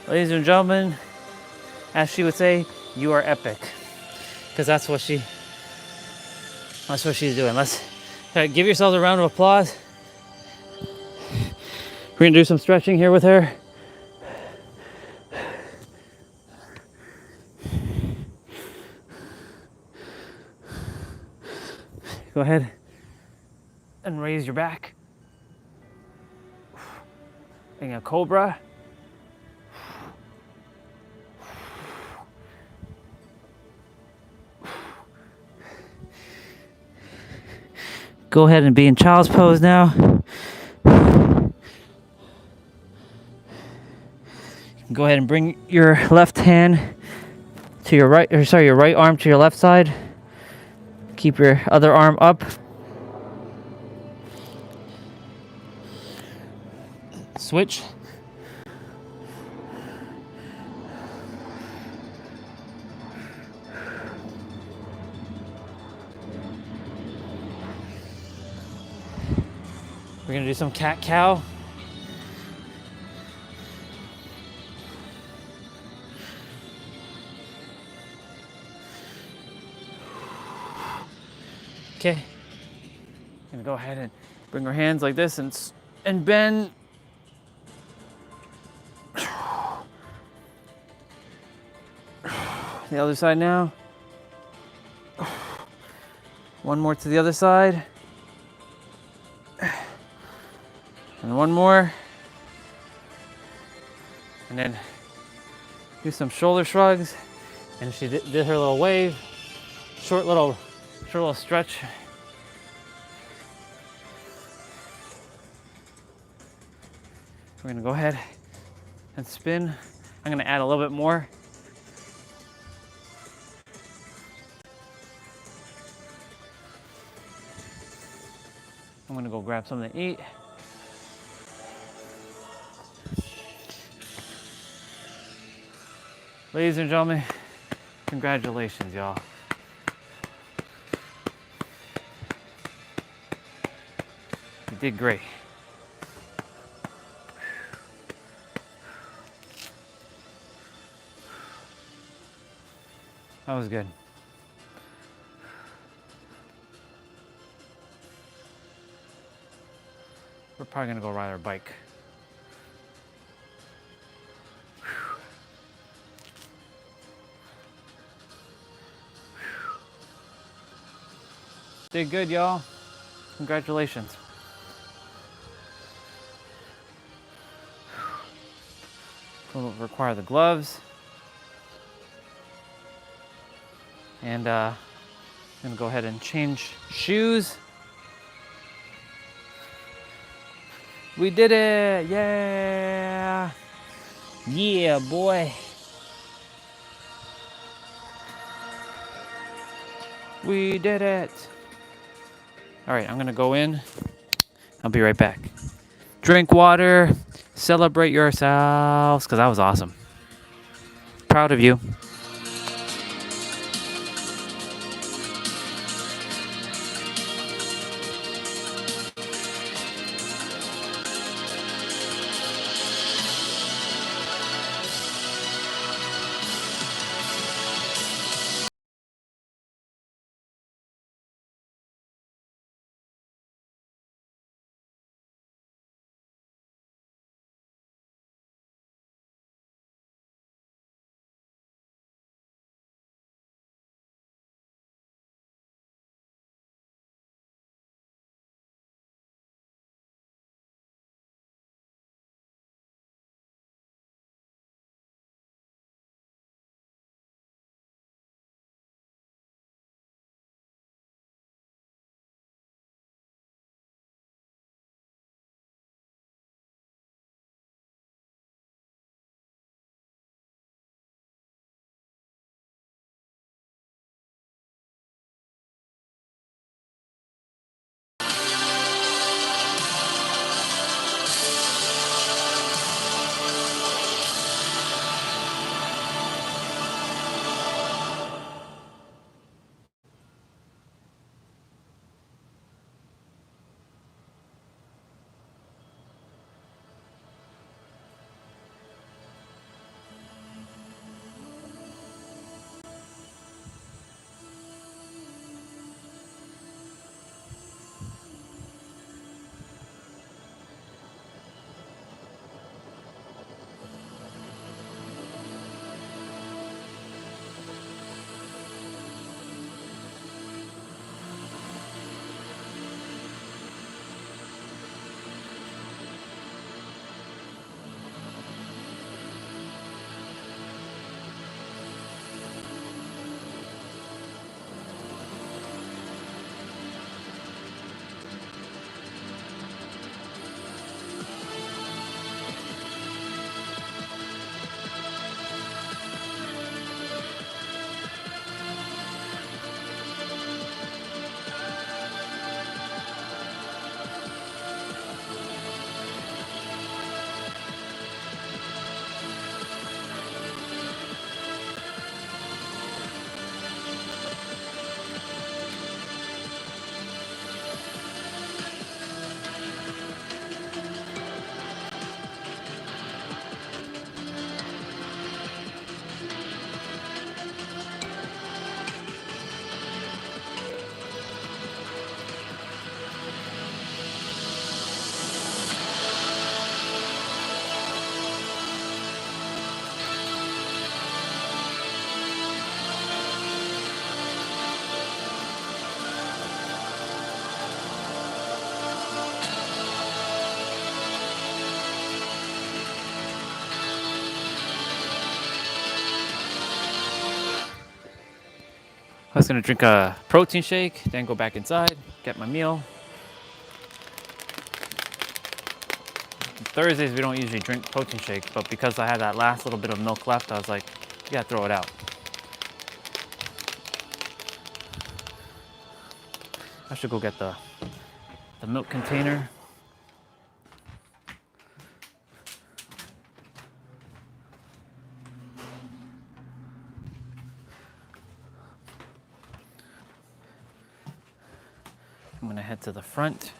Ladies and gentlemen, as she would say, you are epic. Because that's what she's doing. Let's give yourselves a round of applause. We're gonna do some stretching here with her. Go ahead and raise your back. Being a cobra. Go ahead and be in child's pose now. Go ahead and bring your left hand to your right, or sorry, your right arm to your left side. Keep your other arm up. Switch. We're gonna do some cat-cow. Okay. Gonna go ahead and bring our hands like this and bend. The other side now. One more to the other side. And one more. And then do some shoulder shrugs. And she did her little wave. Short little stretch. We're gonna go ahead and spin. I'm gonna add a little bit more. I'm gonna go grab something to eat. Ladies and gentlemen, congratulations, y'all. You did great. That was good. We're probably gonna go ride our bike. Did good, y'all. Congratulations. Will require the gloves. And I'm gonna go ahead and change shoes. We did it! Yeah! Yeah, boy! We did it! All right, I'm gonna go in. I'll be right back. Drink water, celebrate yourselves, because that was awesome. Proud of you. I was gonna drink a protein shake, then go back inside, get my meal. Thursdays we don't usually drink protein shakes, but because I had that last little bit of milk left, I was like, you gotta throw it out. I should go get the milk container. I'm gonna head to the front.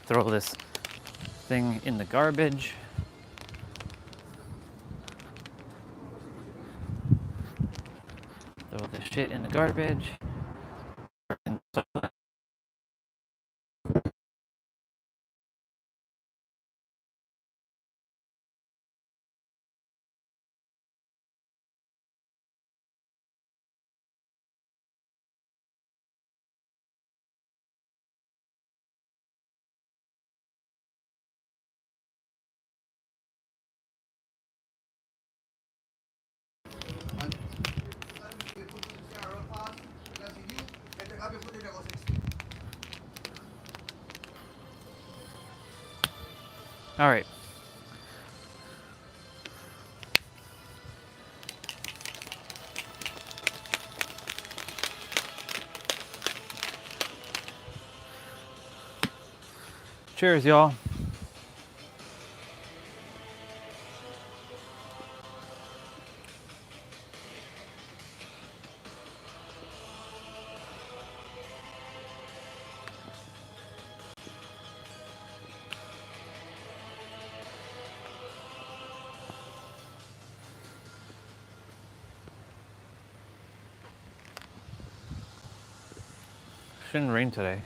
Throw this thing in the garbage. Throw this shit in the garbage. All right. Cheers, y'all. Shouldn't rain today.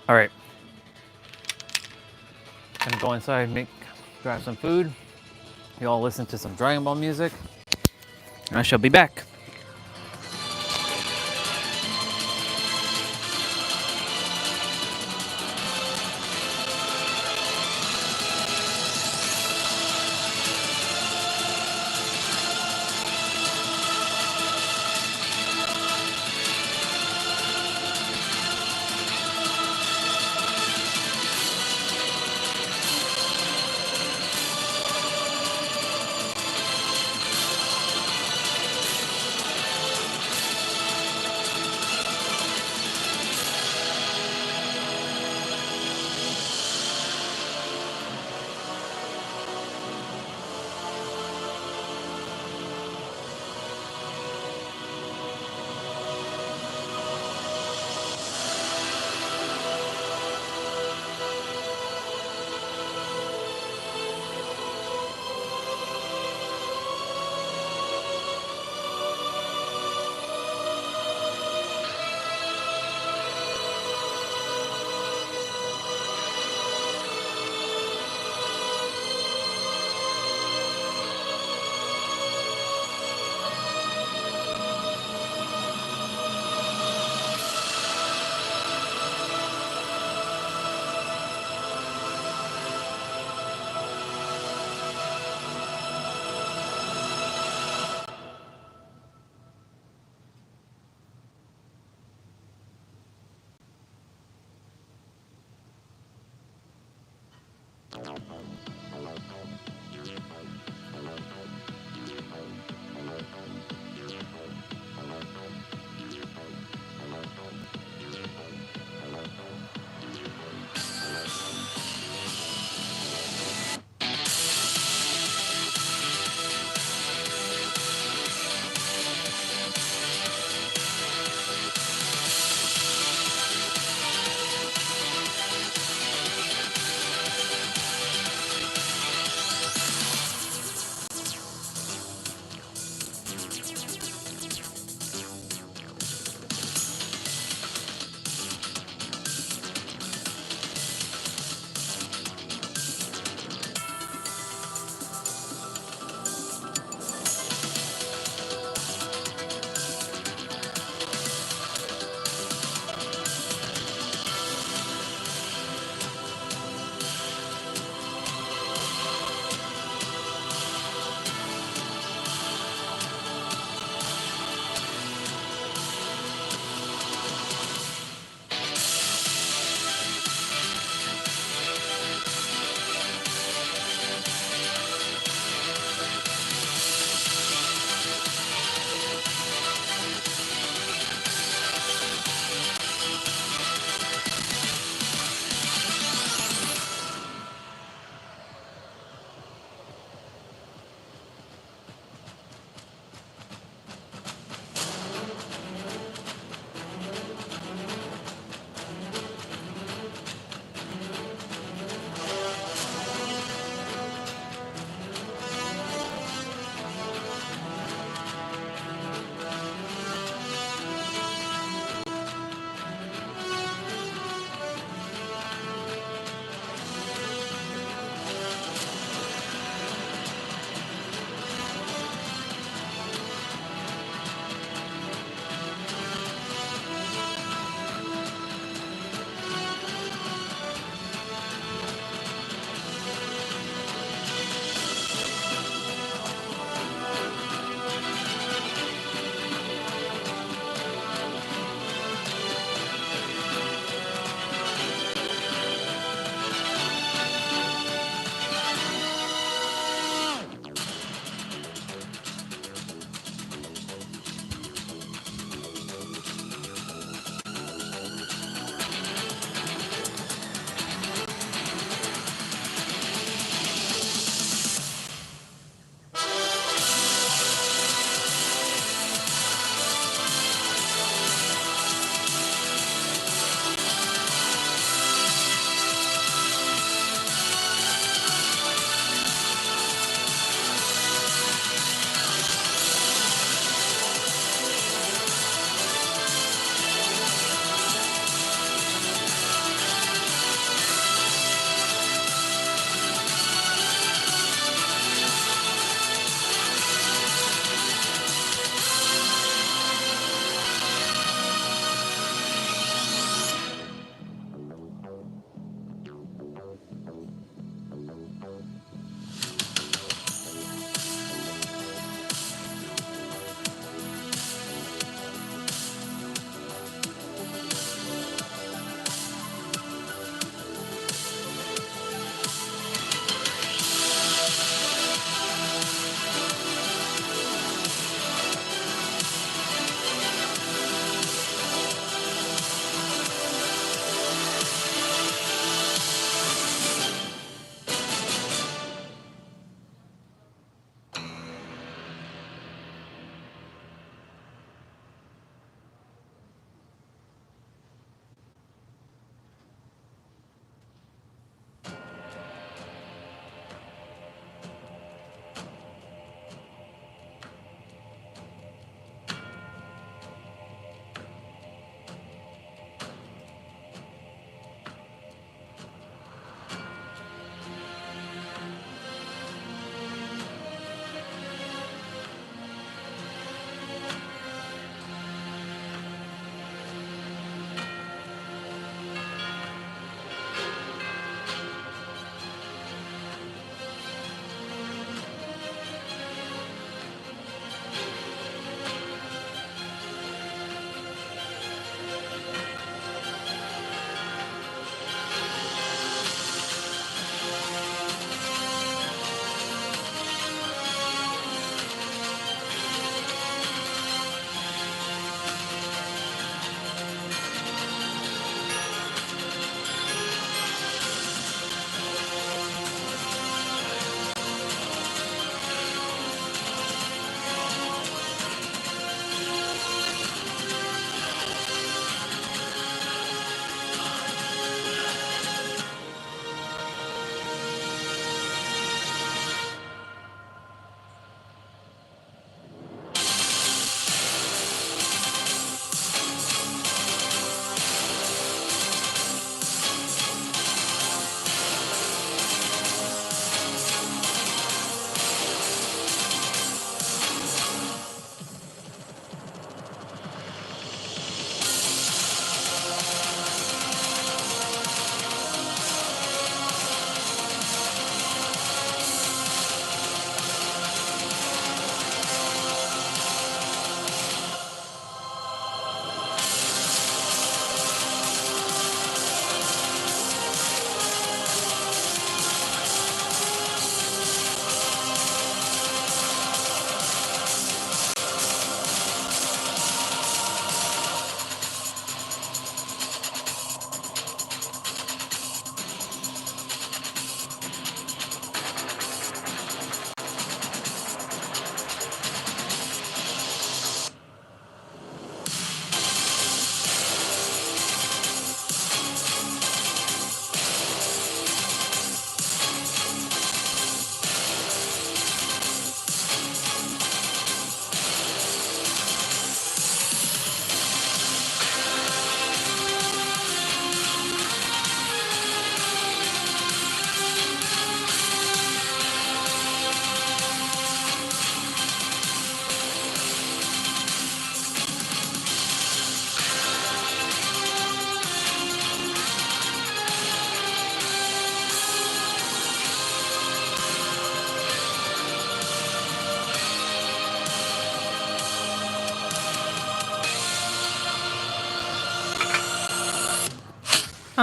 All right. Gonna go inside, grab some food. You all listen to some Dragon Ball music. I shall be back.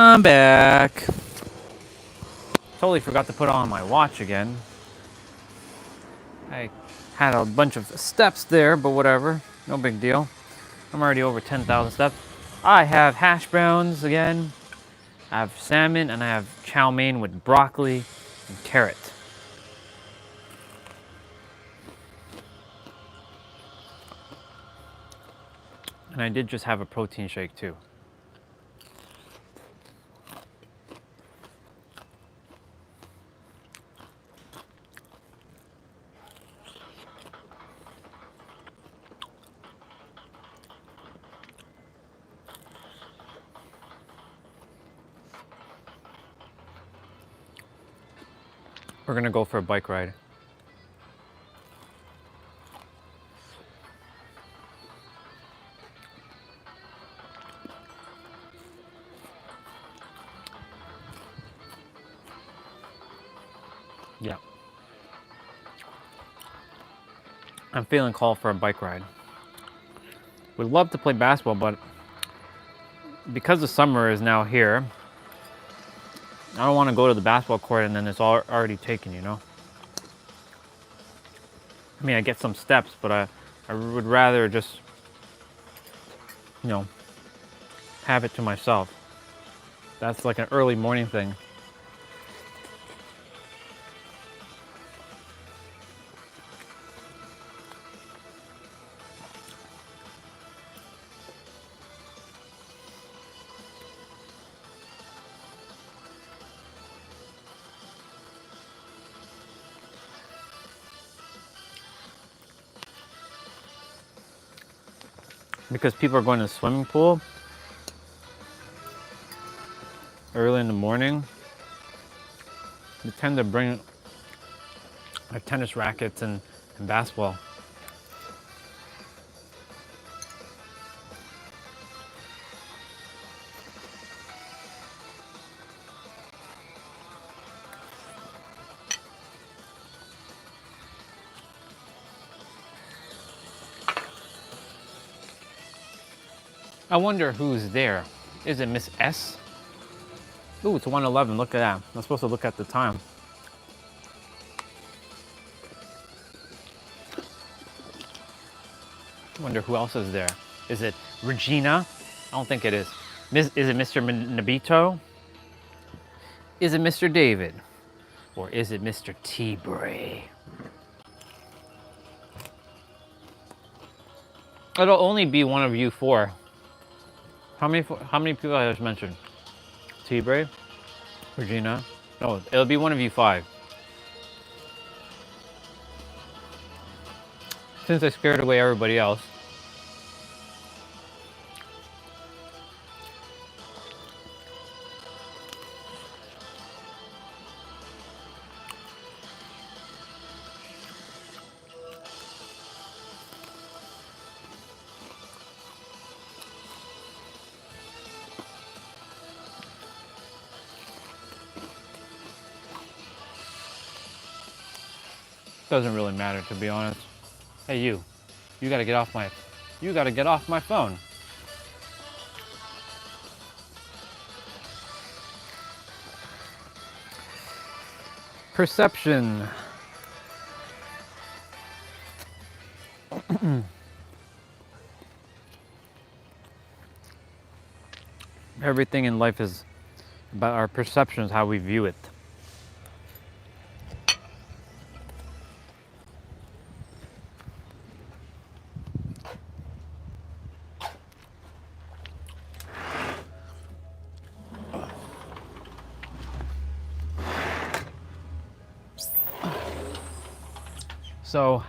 I'm back. Totally forgot to put on my watch again. I had a bunch of steps there, but whatever. No big deal. I'm already over 10,000 steps. I have hash browns again. I have salmon, and I have chow mein with broccoli and carrot. And I did just have a protein shake too. We're gonna go for a bike ride. Yeah. I'm feeling called for a bike ride. Would love to play basketball, but because the summer is now here, I don't want to go to the basketball court and then it's already taken, you know? I mean, I get some steps, but I would rather just, you know, have it to myself. That's like an early morning thing. Because people are going to the swimming pool early in the morning, they tend to bring like tennis rackets and basketball. I wonder who's there. Is it Miss S? Ooh, it's 1:11. Look at that. I'm supposed to look at the time. I wonder who else is there. Is it Regina? I don't think it is. Is it Mr. Nabito? Is it Mr. David? Or is it Mr. T-Bray? It'll only be one of you four. How many people I just mentioned? T-Bray? Regina? No, it'll be one of you five. Since I scared away everybody else. Doesn't really matter, to be honest. Hey, you gotta get off my phone. Perception. Everything in life is about our perceptions, how we view it. So,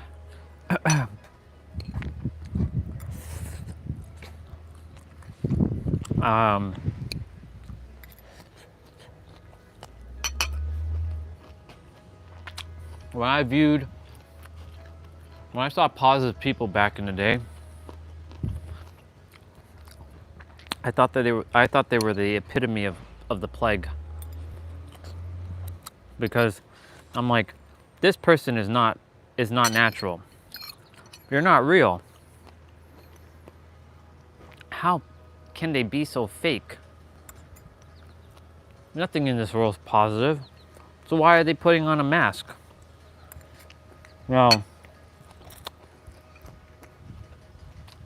when I saw positive people back in the day, I thought they were the epitome of the plague. Because I'm like, this person is not natural. You're not real. How can they be so fake? Nothing in this world is positive. So why are they putting on a mask? Now,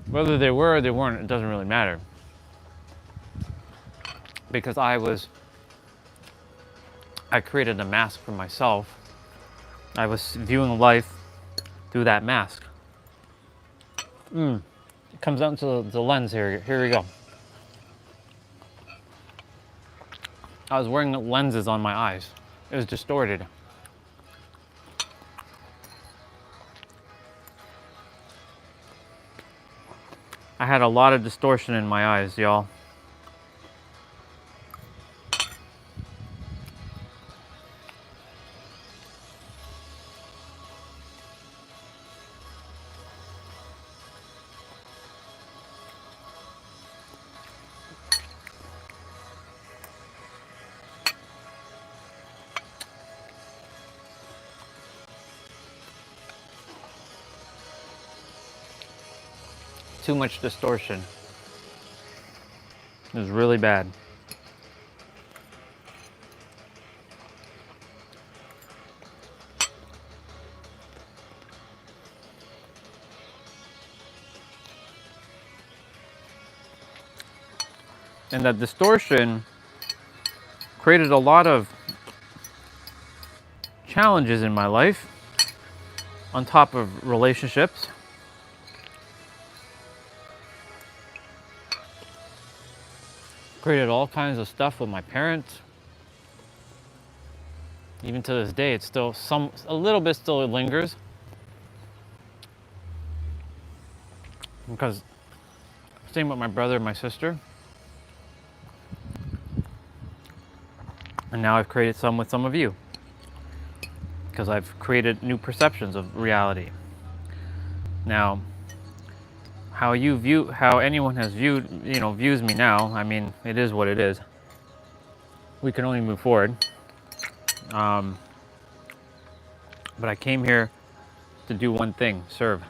whether they were or they weren't, it doesn't really matter. Because I created a mask for myself. I was viewing life through that mask. It comes down to the lens here. Here we go. I was wearing lenses on my eyes. It was distorted. I had a lot of distortion in my eyes, y'all. Too much distortion. It was really bad. And that distortion created a lot of challenges in my life, on top of relationships. Created all kinds of stuff with my parents. Even to this day, it's still a little bit still lingers. Because same with my brother and my sister. And now I've created some with some of you. Because I've created new perceptions of reality. Now, how anyone has views me now, I mean, it is what it is. We can only move forward. But I came here to do one thing, serve.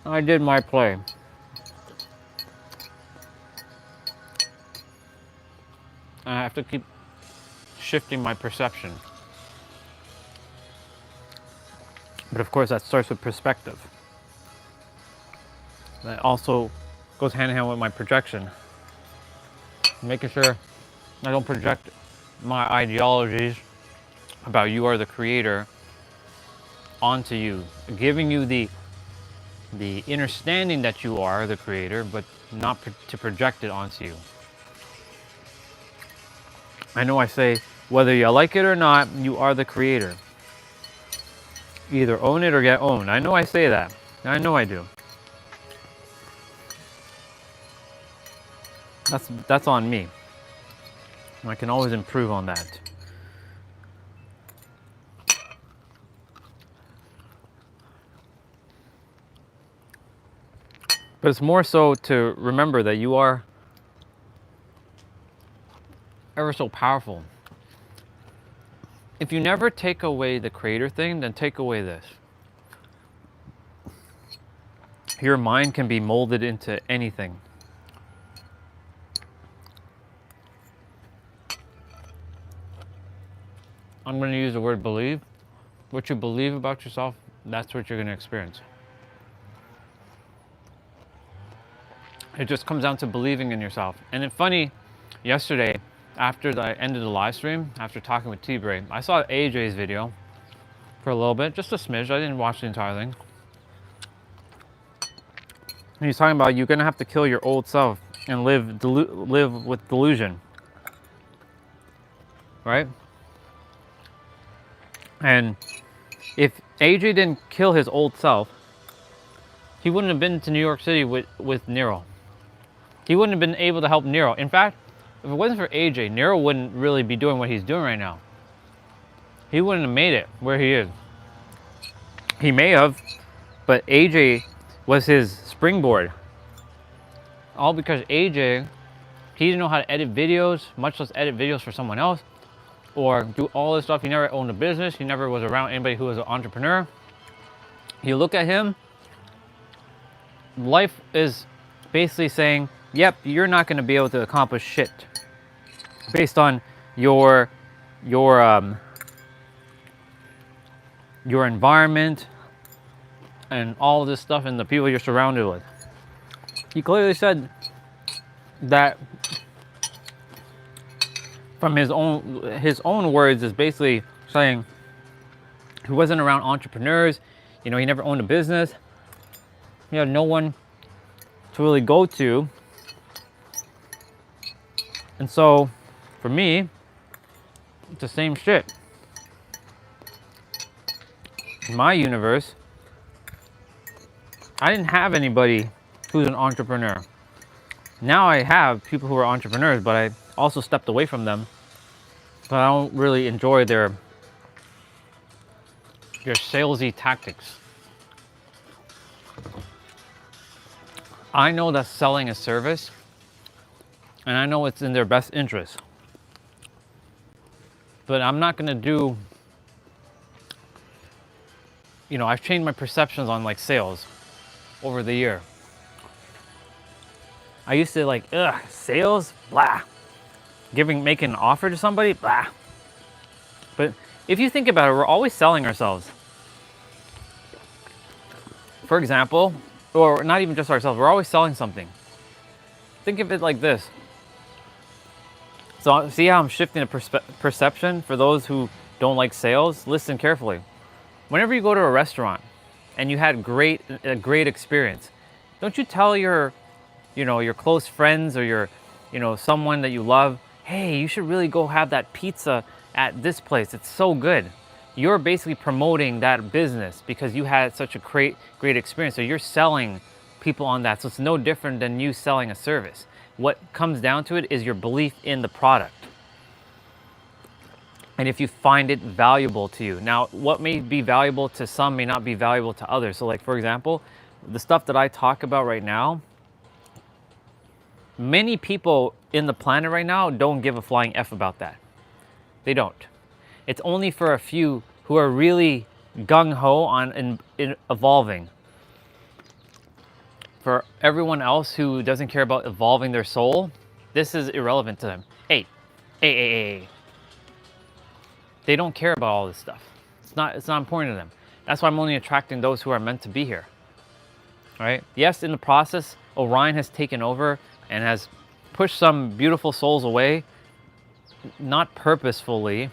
I did my play. I have to keep shifting my perception. But of course, that starts with perspective. That also goes hand in hand with my projection. Making sure I don't project my ideologies about you are the creator onto you. Giving you the understanding that you are the creator, but not to project it onto you. I know I say, whether you like it or not, you are the creator. Either own it or get owned. I know I say that. I know I do. That's on me. I can always improve on that. But it's more so to remember that you are ever so powerful. If you never take away the creator thing, then take away this. Your mind can be molded into anything. I'm going to use the word believe. What you believe about yourself, that's what you're going to experience. It just comes down to believing in yourself. And it's funny, yesterday, after I ended the live stream, after talking with T-Bray, I saw AJ's video for a little bit, just a smidge. I didn't watch the entire thing. And he's talking about you're going to have to kill your old self and live with delusion. Right? And if AJ didn't kill his old self, he wouldn't have been to New York City with Nero. He wouldn't have been able to help Nero. In fact, if it wasn't for AJ, Nero wouldn't really be doing what he's doing right now. He wouldn't have made it where he is. He may have, but AJ was his springboard. All because AJ, he didn't know how to edit videos, much less edit videos for someone else, or do all this stuff. He never owned a business. He never was around anybody who was an entrepreneur. You look at him, life is basically saying, yep, you're not going to be able to accomplish shit based on your your um, your environment, and all of this stuff, and the people you're surrounded with. He clearly said that from his own words is basically saying he wasn't around entrepreneurs. You know, he never owned a business. He had no one to really go to. And so, for me, it's the same shit. In my universe, I didn't have anybody who's an entrepreneur. Now I have people who are entrepreneurs, but I also stepped away from them. But I don't really enjoy their salesy tactics. I know that selling a service, and I know it's in their best interest. But I'm not gonna do, I've changed my perceptions on like sales over the year. I used to like, sales, blah. Making an offer to somebody, blah. But if you think about it, we're always selling ourselves. For example, or not even just ourselves, we're always selling something. Think of it like this. So see how I'm shifting the perception for those who don't like sales? Listen carefully. Whenever you go to a restaurant and you had a great experience, don't you tell your close friends or someone that you love, hey, you should really go have that pizza at this place. It's so good. You're basically promoting that business because you had such a great experience. So you're selling people on that. So it's no different than you selling a service. What comes down to it is your belief in the product. And if you find it valuable to you. Now, what may be valuable to some may not be valuable to others. So like, for example, the stuff that I talk about right now, many people in the planet right now don't give a flying F about that. They don't. It's only for a few who are really gung-ho on in evolving. For everyone else who doesn't care about evolving their soul, this is irrelevant to them. Hey. They don't care about all this stuff. It's not important to them. That's why I'm only attracting those who are meant to be here. All right? Yes, in the process, Orion has taken over and has pushed some beautiful souls away, not purposefully.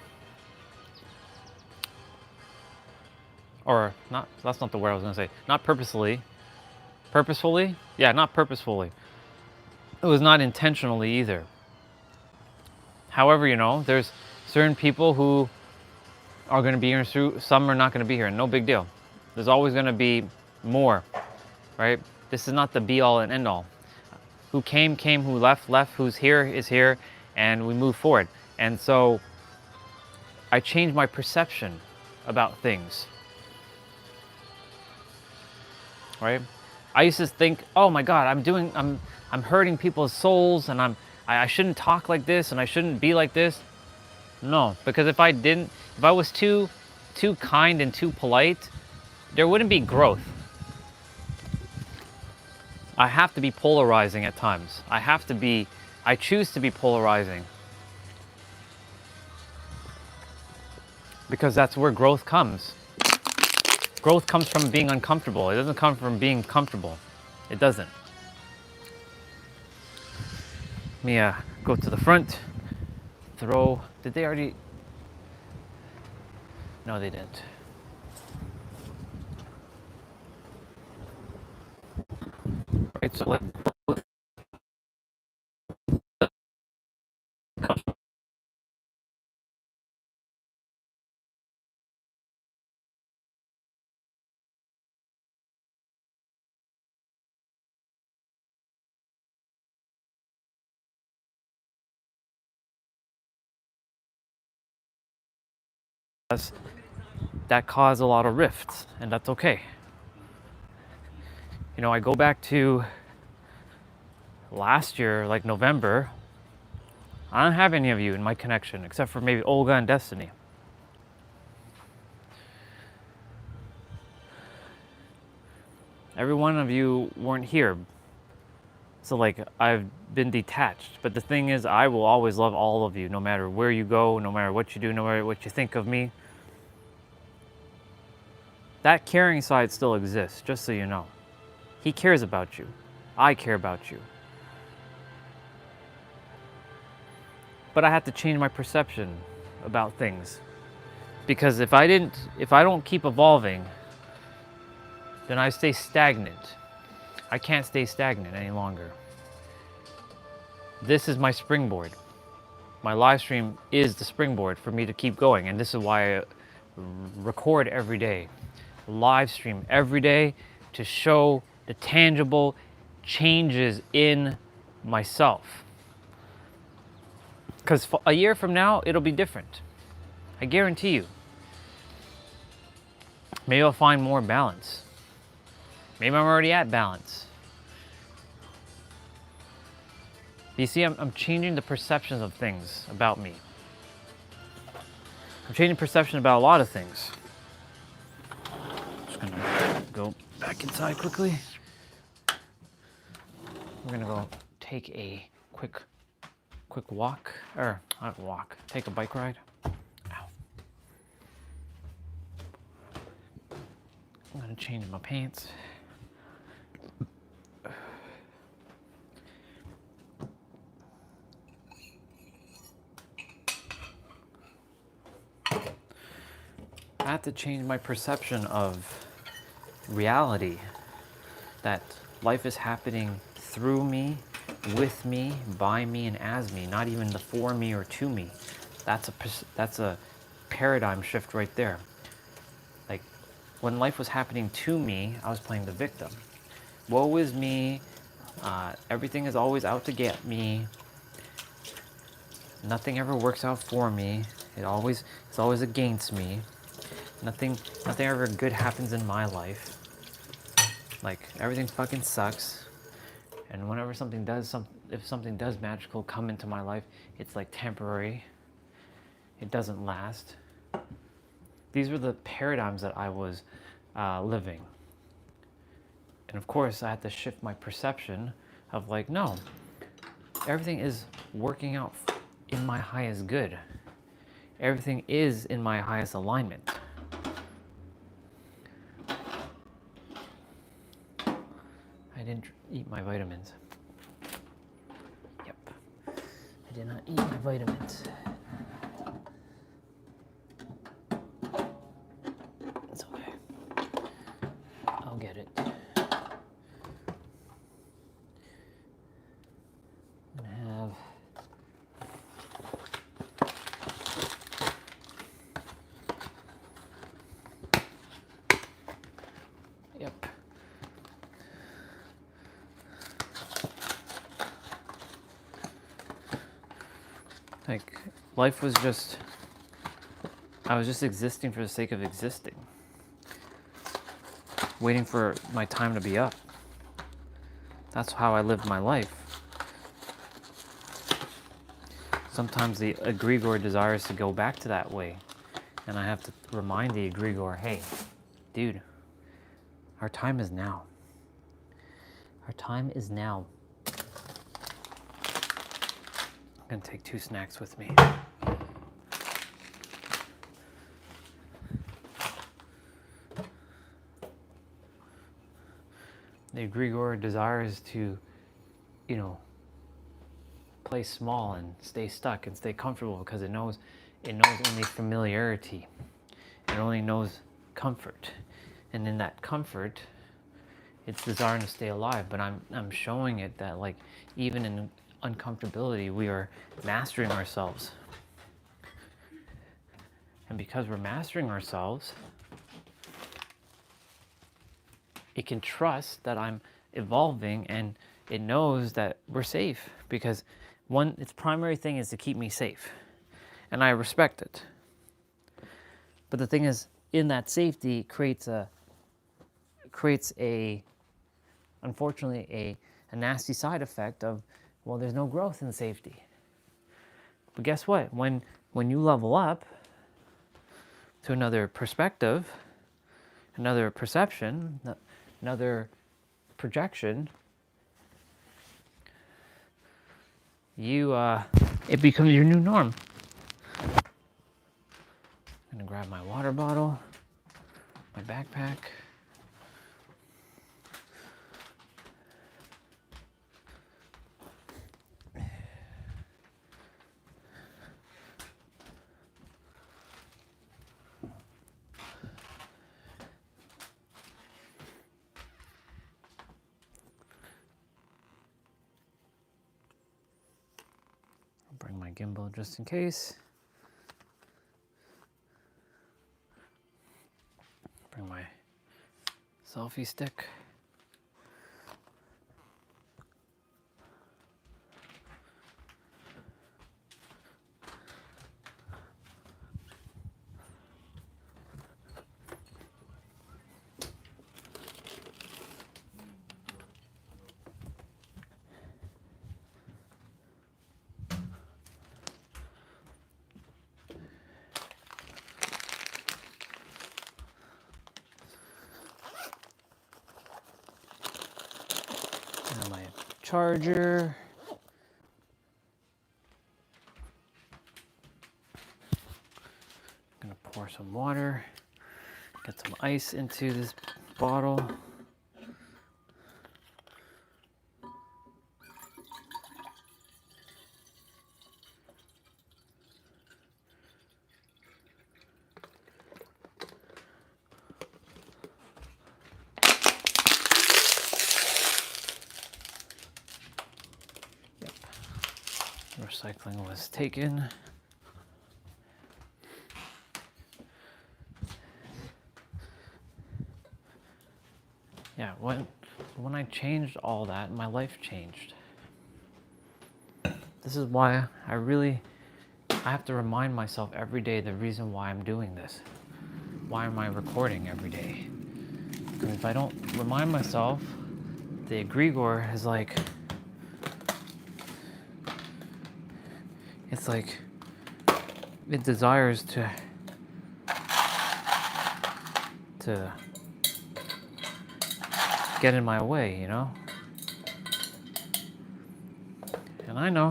Or not, that's not the word I was gonna say. Not purposefully. Purposefully? Yeah, not purposefully. It was not intentionally either. However, there's certain people who are going to be here, some are not going to be here. No big deal. There's always going to be more, right? This is not the be all and end all. Who came, who left, who's here is here, and we move forward. And so I changed my perception about things, right? I used to think, oh my God, I'm hurting people's souls, and I shouldn't talk like this, and I shouldn't be like this. No, because if I was too kind and too polite, there wouldn't be growth. I have to be polarizing at times. I choose to be polarizing. Because that's where growth comes. Growth comes from being uncomfortable. It doesn't come from being comfortable. It doesn't. Let me go to the front. Did they already? No, they didn't. Right, so that caused a lot of rifts, and that's okay. I go back to last year, like November. I don't have any of you in my connection, except for maybe Olga and Destiny. Every one of you weren't here. So like I've been detached, but the thing is I will always love all of you no matter where you go, no matter what you do, no matter what you think of me. That caring side still exists, just so you know. He cares about you. I care about you. But I have to change my perception about things. Because if I don't keep evolving, then I stay stagnant. I can't stay stagnant any longer. This is my springboard. My live stream is the springboard for me to keep going, and this is why I record every day, live stream every day to show the tangible changes in myself. Because a year from now, it'll be different. I guarantee you. Maybe I'll find more balance. Maybe I'm already at balance. You see, I'm changing the perceptions of things about me. I'm changing perception about a lot of things. Just gonna go back inside quickly. We're gonna go take a quick walk, or not walk, take a bike ride. Ow. I'm gonna change my pants. I have to change my perception of reality, that life is happening through me, with me, by me, and as me, not even the for me or to me. That's a paradigm shift right there. Like, when life was happening to me, I was playing the victim. Woe is me, everything is always out to get me, nothing ever works out for me, it's always against me. Nothing ever good happens in my life. Like, everything fucking sucks. And whenever if something does magical come into my life, it's like temporary. It doesn't last. These were the paradigms that I was living. And of course, I had to shift my perception of like, no, everything is working out in my highest good. Everything is in my highest alignment. I didn't eat my vitamins. Yep. I did not eat my vitamins. It's okay. I'll get it. I'm gonna have yep. Like, life was just, I was just existing for the sake of existing. Waiting for my time to be up. That's how I lived my life. Sometimes the egregore desires to go back to that way. And I have to remind the egregore, hey, dude, our time is now. Our time is now. I'm gonna take 2 snacks with me. The egregore desires to, play small and stay stuck and stay comfortable because it knows only familiarity. It only knows comfort. And in that comfort, it's desiring to stay alive. But I'm showing it that, like, even in uncomfortability, we are mastering ourselves. And because we're mastering ourselves, it can trust that I'm evolving, and it knows that we're safe because its primary thing is to keep me safe. And I respect it. But the thing is, in that safety creates unfortunately a nasty side effect of, well, there's no growth in safety. But guess what? When you level up to another perspective, another perception, another projection, it becomes your new norm. I'm gonna grab my water bottle, my backpack. I'll bring my gimbal just in case. Bring my selfie stick. And my charger. I'm gonna pour some water, get some ice into this bottle. Recycling was taken. Yeah, when I changed all that, my life changed. This is why I have to remind myself every day the reason why I'm doing this. Why am I recording every day? Because if I don't remind myself, the egregore is like, it's like, it desires to get in my way, you know? And I know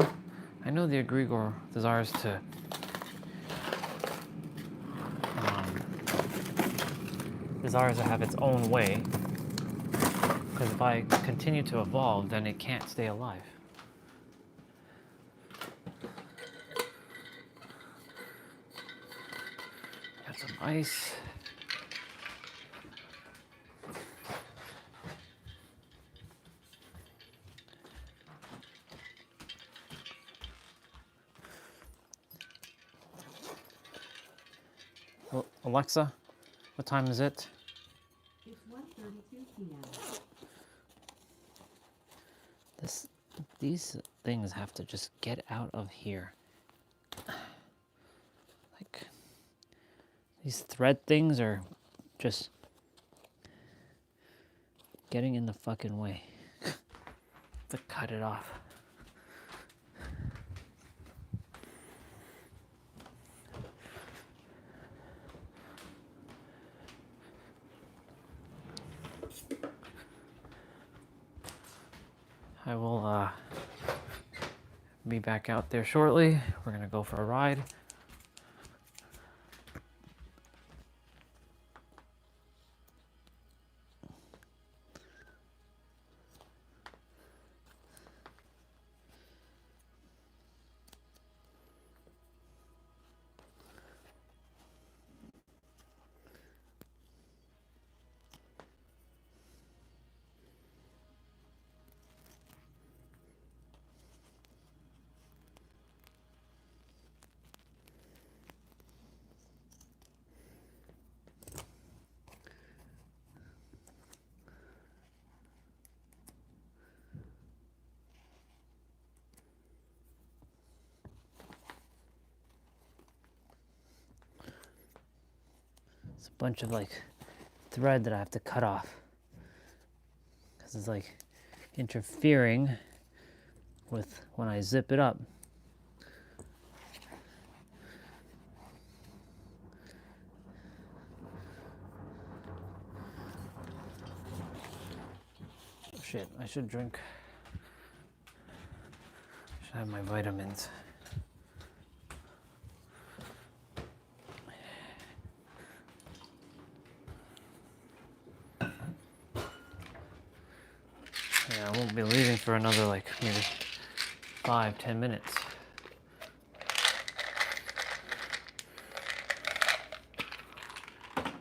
the egregore desires to have its own way, because if I continue to evolve, then it can't stay alive. Got some ice. Alexa, what time is it? It's 1:32 p.m. These things have to just get out of here. Like, these thread things are just getting in the fucking way. To cut it off. I will be back out there shortly. We're gonna go for a ride. It's a bunch of like thread that I have to cut off because it's like interfering with when I zip it up. Oh shit, I should I have my vitamins. Yeah, I won't be leaving for another like maybe 5-10 minutes.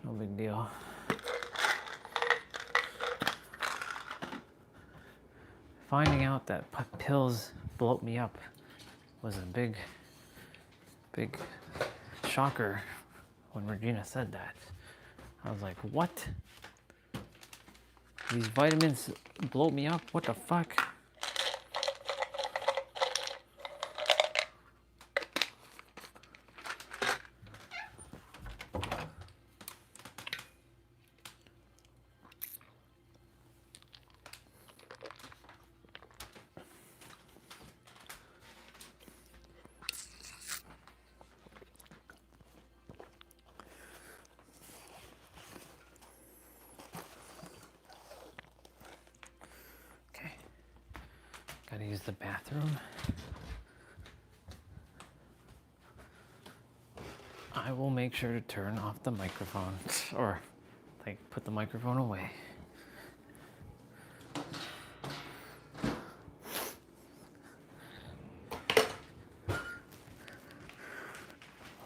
No big deal. Finding out that pills bloat me up was a big shocker when Regina said that. I was like, what? These vitamins bloat me up? What the fuck? Okay, gotta use the bathroom. I will make sure to turn off the microphone, or like put the microphone away.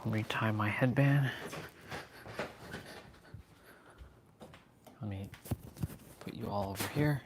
Retie my headband. Let me put you all over here.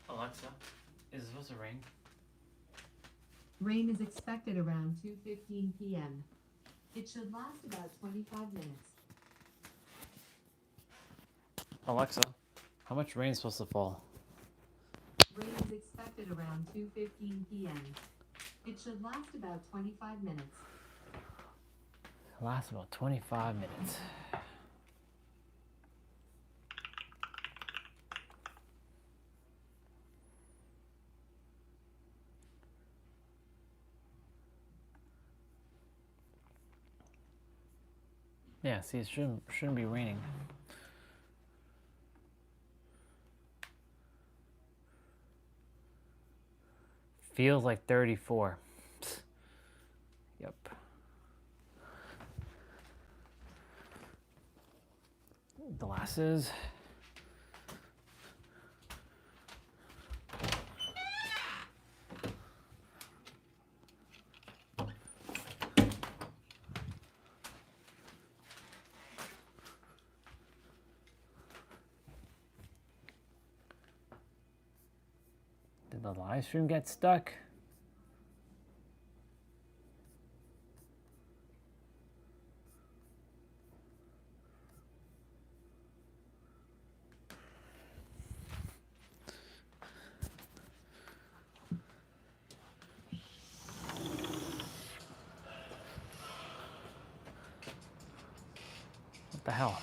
Alexa, is it supposed to rain? Rain is expected around 2:15 p.m. It should last about 25 minutes. Alexa, how much rain is supposed to fall? Rain is expected around 2:15 p.m. It should last about 25 minutes. It lasts about 25 minutes. Yeah, see, it shouldn't be raining. Feels like 34. Yep. Glasses. Did the live stream get stuck? The hell?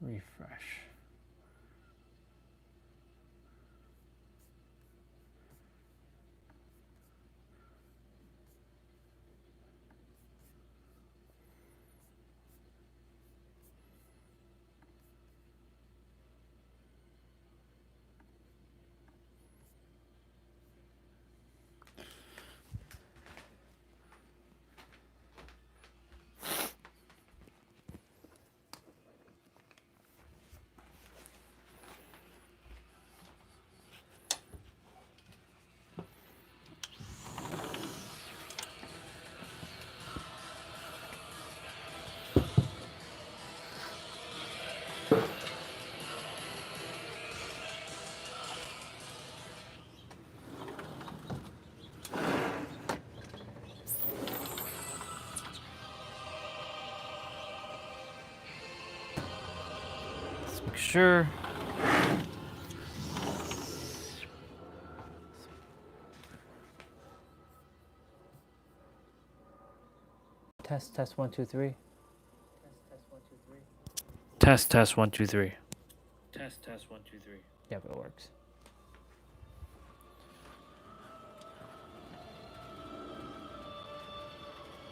Refresh. Let's make sure. Test 1 2 3. Test 1 2 3. Test 1 2 3. Yep, it works.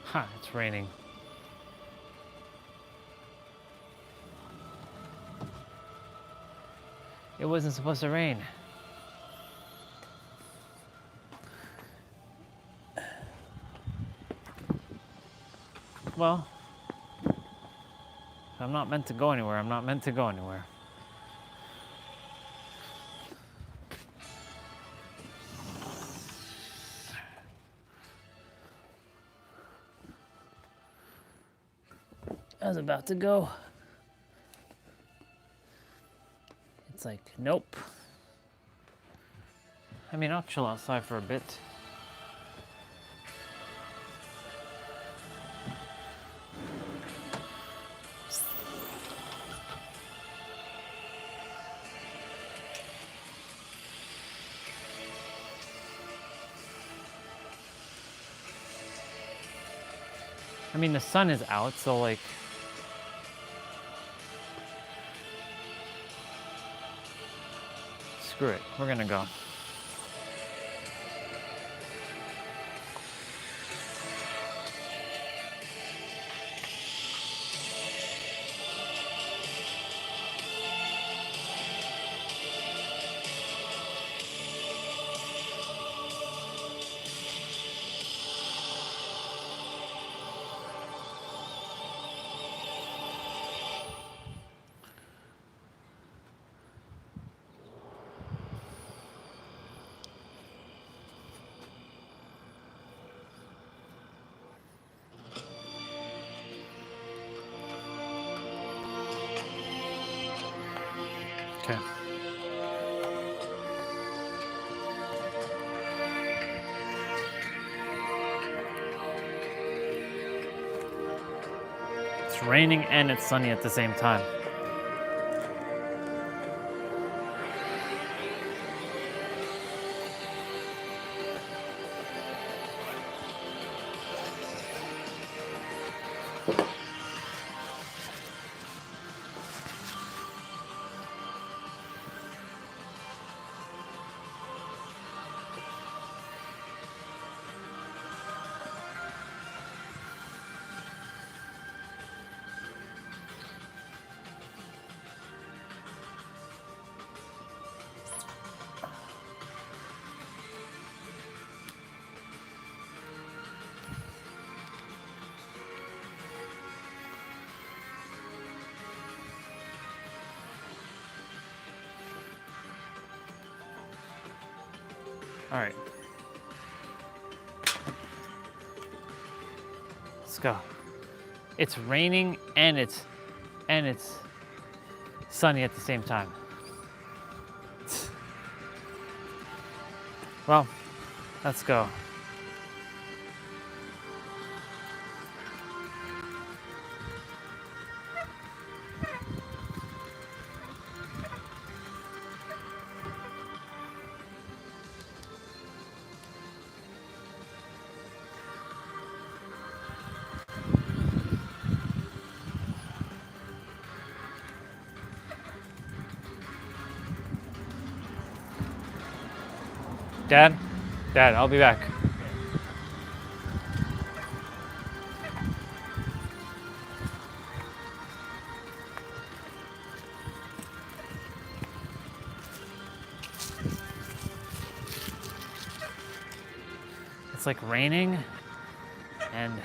Huh, it's raining. It wasn't supposed to rain. Well, I'm not meant to go anywhere. I'm not meant to go anywhere. I was about to go. It's like, nope. I mean, I'll chill outside for a bit. I mean, the sun is out, so like, screw it. We're gonna go. Okay. It's raining and it's sunny at the same time. All right. Let's go. It's raining and it's and it's sunny at the same time. Well, let's go. Dad, I'll be back. It's like raining and the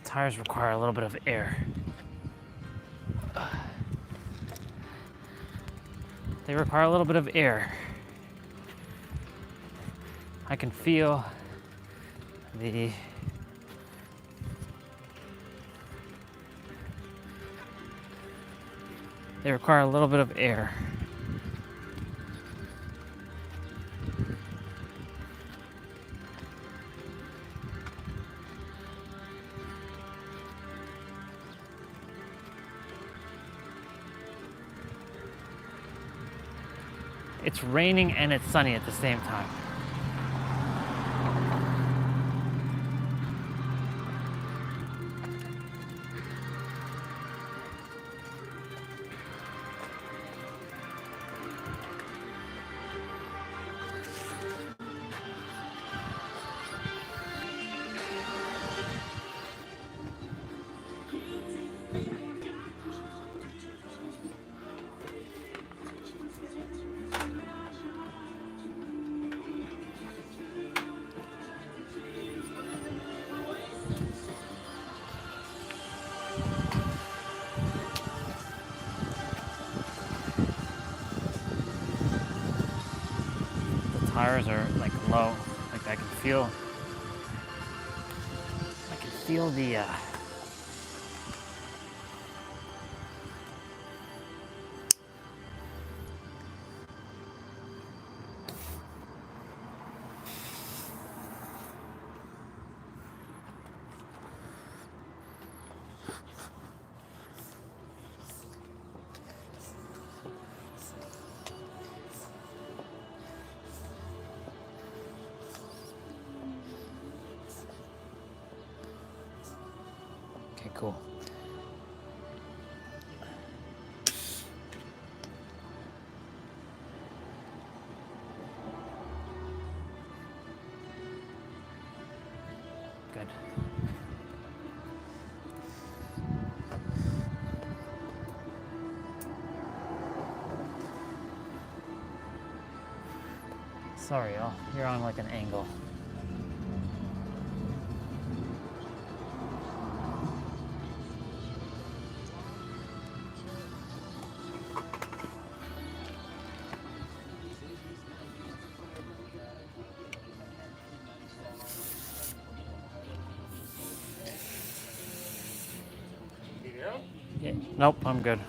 tires require a little bit of air. They require a little bit of air. I can feel the they require a little bit of air. It's raining and it's sunny at the same time. Tires are like low. Like I can feel the okay, cool. Good. Sorry, y'all. You're on like an angle. Yeah. Nope, I'm good.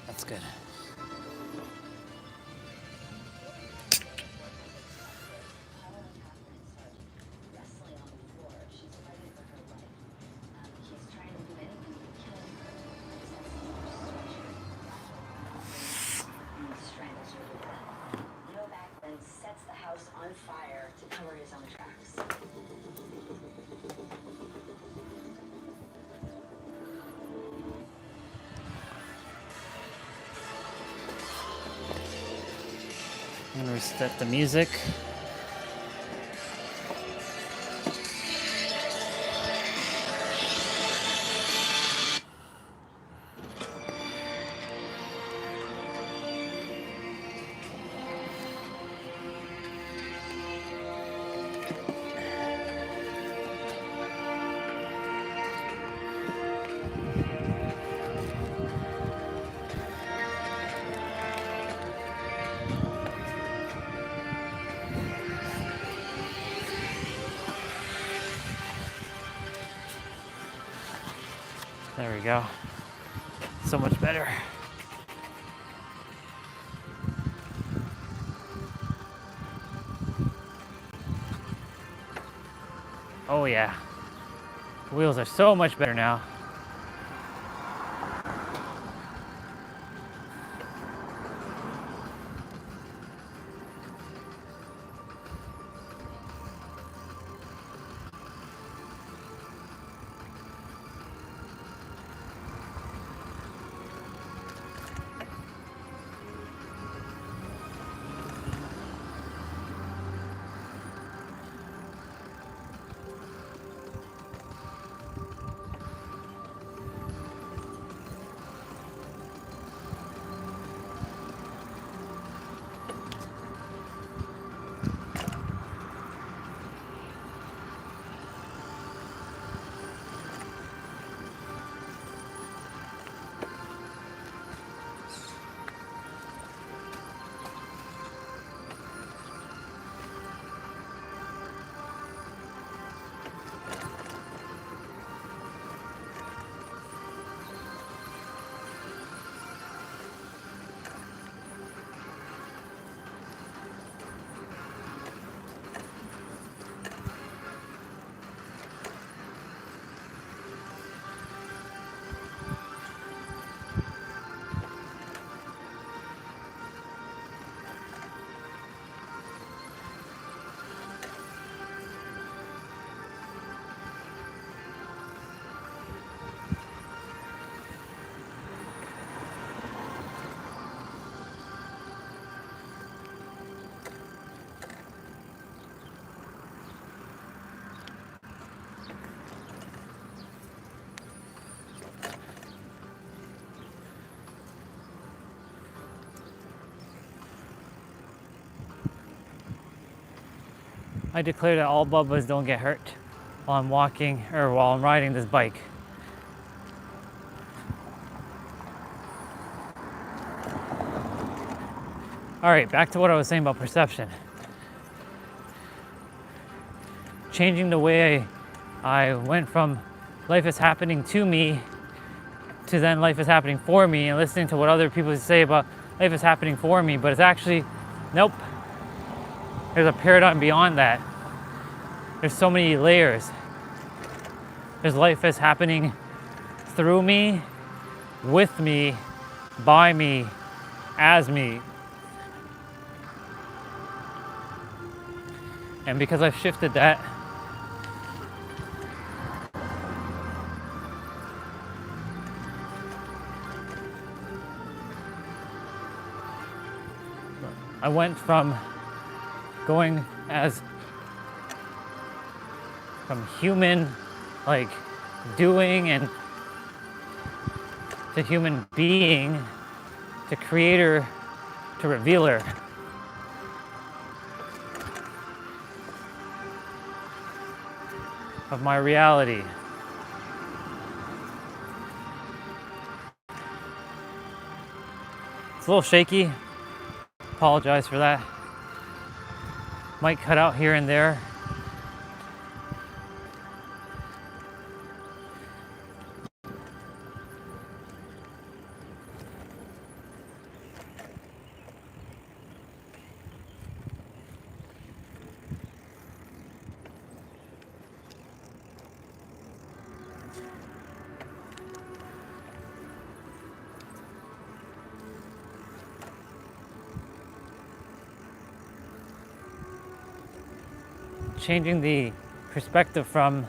That's good. Sets the house on fire to cover his own tracks. I'm gonna reset the music. There we go. So much better. Oh yeah. The wheels are so much better now. I declare that all Bubbas don't get hurt while I'm walking or while I'm riding this bike. All right, back to what I was saying about perception. Changing the way I went from life is happening to me to then life is happening for me, and listening to what other people say about life is happening for me, but it's actually, nope. There's a paradigm beyond that. There's so many layers. There's life is happening through me, with me, by me, as me. And because I've shifted that, I went from going as from human, like doing, and to human being, to creator, to revealer. Of my reality. It's a little shaky. Apologize for that. Might cut out here and there. Changing the perspective from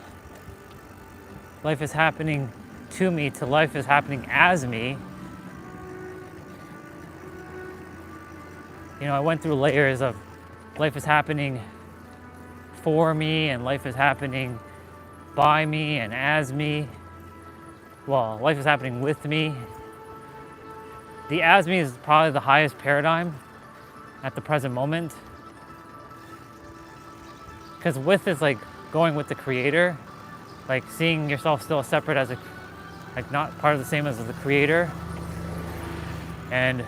life is happening to me to life is happening as me You know, I went through layers of life is happening for me and life is happening by me and as me. Well, life is happening with me. The as me is probably the highest paradigm at the present moment. Because with is like going with the creator, like seeing yourself still separate as like not part of the same as the creator. And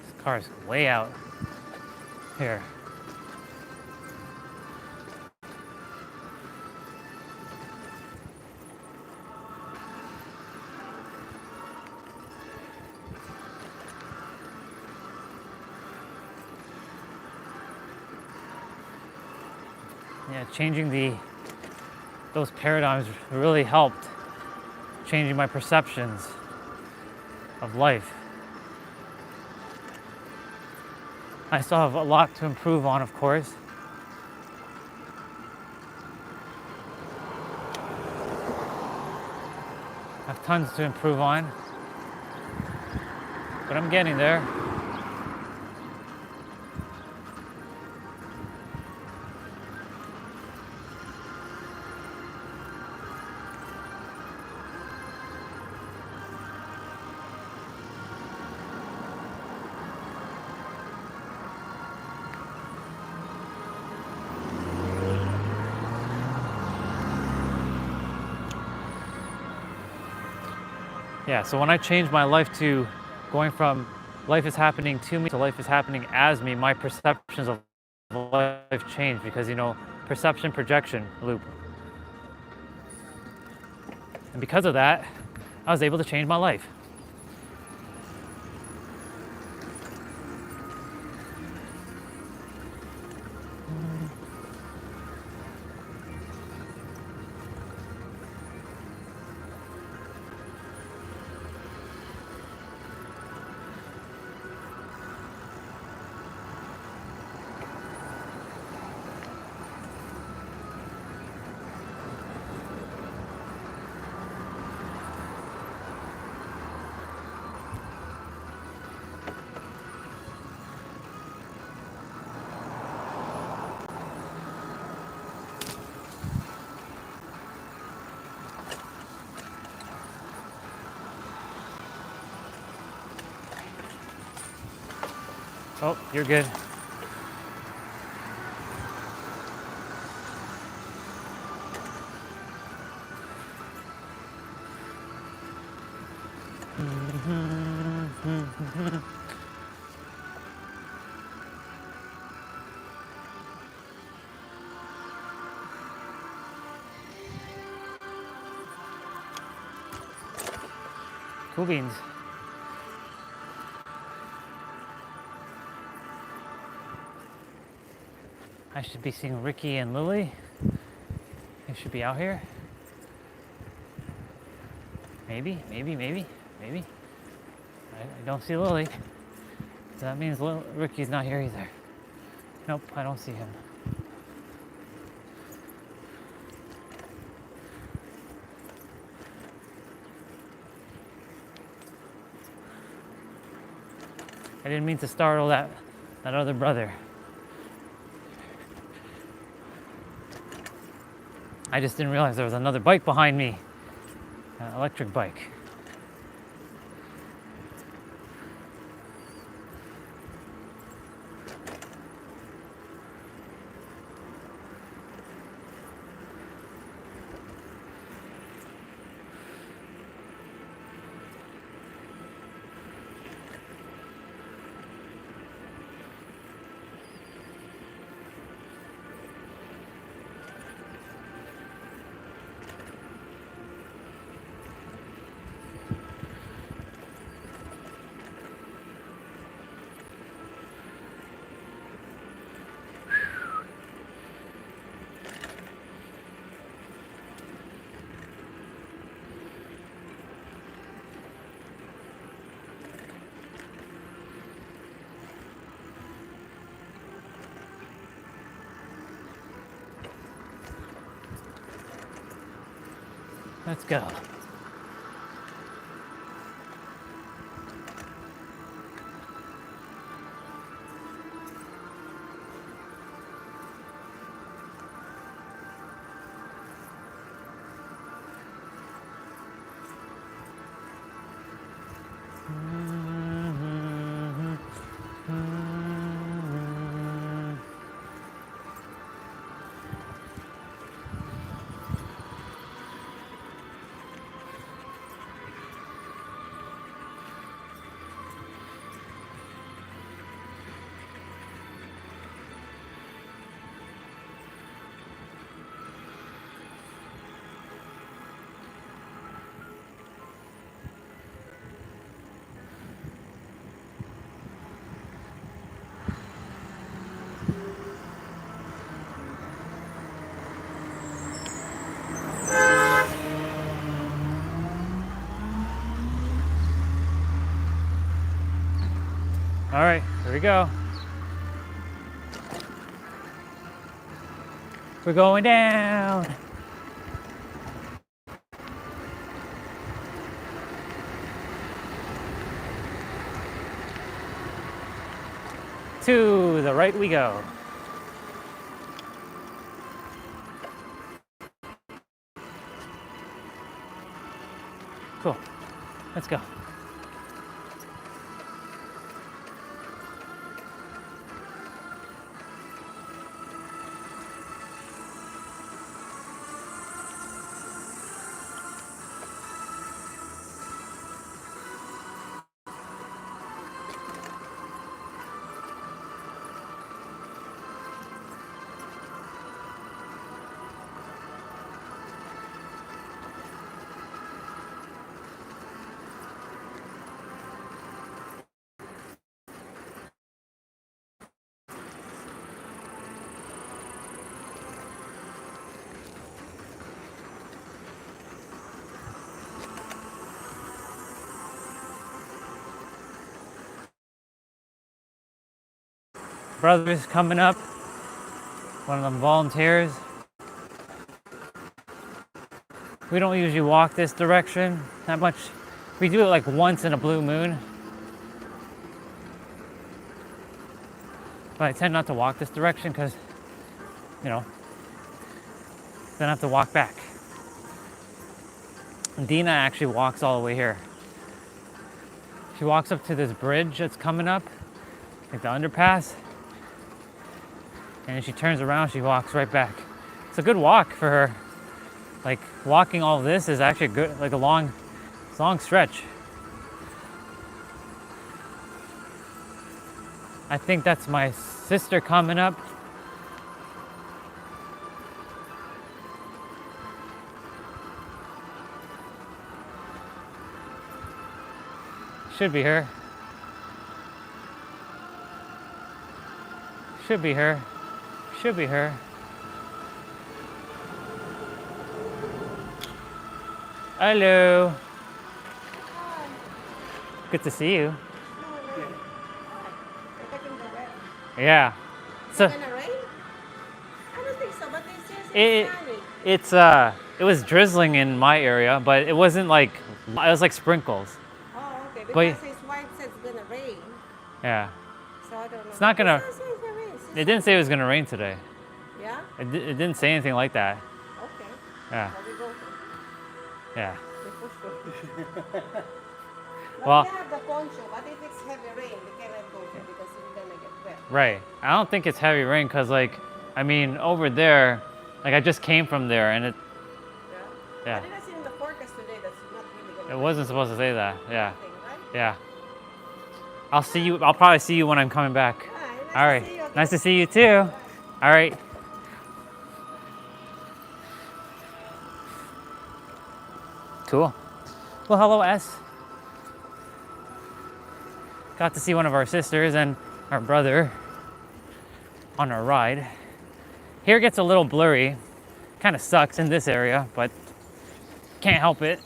this car's way out here. Yeah, changing those paradigms really helped changing my perceptions of life. I still have a lot to improve on, of course. I have tons to improve on, but I'm getting there. Yeah, so when I changed my life to going from life is happening to me to life is happening as me, my perceptions of life changed because, you know, perception projection loop. And because of that, I was able to change my life. Oh, you're good. Cool beans. I should be seeing Ricky and Lily. They should be out here. Maybe. I don't see Lily. So that means Ricky's not here either. Nope, I don't see him. I didn't mean to startle that other brother. I just didn't realize there was another bike behind me, an electric bike. Let's go. All right, here we go. We're going down. To the right we go. Cool. Let's go. Brother's coming up. One of them volunteers. We don't usually walk this direction that much. We do it like once in a blue moon. But I tend not to walk this direction because, you know, then I have to walk back. And Dina actually walks all the way here. She walks up to this bridge that's coming up, like the underpass. And then she turns around, she walks right back. It's a good walk for her. Like walking all this is actually good, like a long stretch. I think that's my sister coming up. Should be her. Should be her. Should be her. Hello. Good to see you. Yeah. So Gonna rain? I don't think so, but they say it's it was drizzling in my area, but it wasn't like, it was like sprinkles. Oh, okay. But- Because his wife said it's gonna rain, Yeah. so I don't know. It's not gonna- It says it's gonna rain. It didn't say it was gonna rain today. Yeah? It didn't say anything like that. Okay. Yeah. There we go. They Yeah. push through. But Well- they have the poncho, but if it's heavy rain, they cannot go there because it's gonna get wet. Right. I don't think it's heavy rain because, like, I mean, over there, like, I just came from there and it, Yeah? yeah, I didn't see in the forecast today that's not really gonna it rain. wasn't supposed to say that. Yeah. Thing, right? Yeah. I'll see you. I'll probably see you when I'm coming back. Hi, All right. to see you. Nice to see you too. All right. Cool. Well, hello, S. Got to see one of our sisters and our brother on our ride. Here gets a little blurry. Kind of sucks in this area, but can't help it.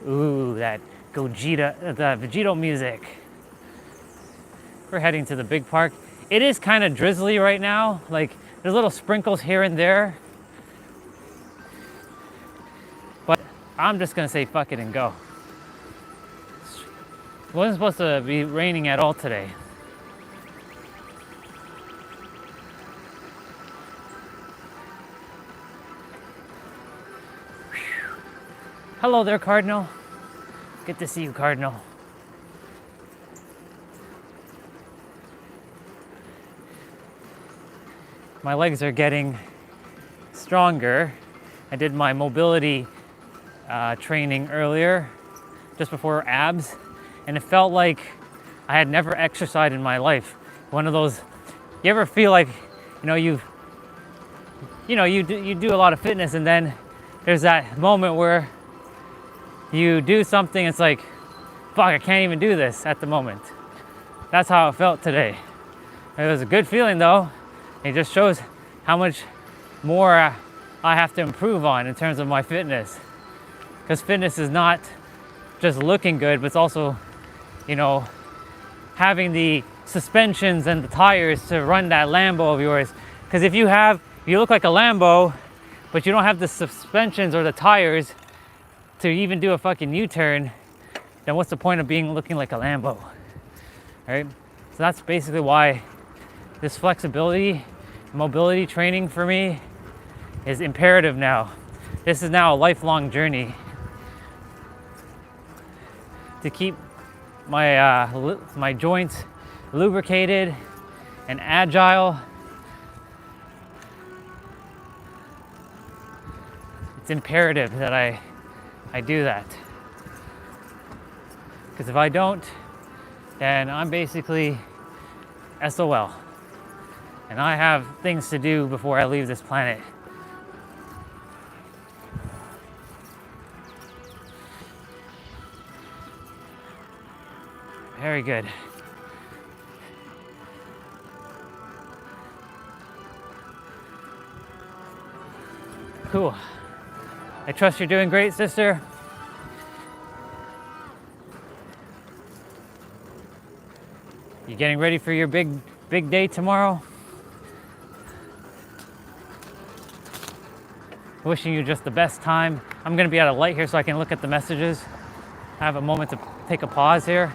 Ooh, that Gogeta, the Vegito music. We're heading to the big park. It is kind of drizzly right now. Like, there's little sprinkles here and there. I'm just gonna say fuck it and go. It wasn't supposed to be raining at all today. Hello there, Cardinal. Good to see you, Cardinal. My legs are getting stronger. I did my mobility training earlier, just before abs, and it felt like I had never exercised in my life. One of those, you ever feel like, you do a lot of fitness, and then there's that moment where you do something, it's like, fuck, I can't even do this at the moment. That's how it felt today. It was a good feeling though. It just shows how much more I have to improve on in terms of my fitness. Because fitness is not just looking good, but it's also, having the suspensions and the tires to run that Lambo of yours. Because if you look like a Lambo, but you don't have the suspensions or the tires to even do a fucking U-turn, then what's the point of looking like a Lambo, right? So that's basically why this flexibility, mobility training for me is imperative now. This is now a lifelong journey to keep my joints lubricated and agile. It's imperative that I do that. Because if I don't, then I'm basically SOL. And I have things to do before I leave this planet. Very good. Cool. I trust you're doing great, sister. You getting ready for your big day tomorrow? Wishing you just the best time. I'm gonna be at a light here so I can look at the messages. I have a moment to take a pause here.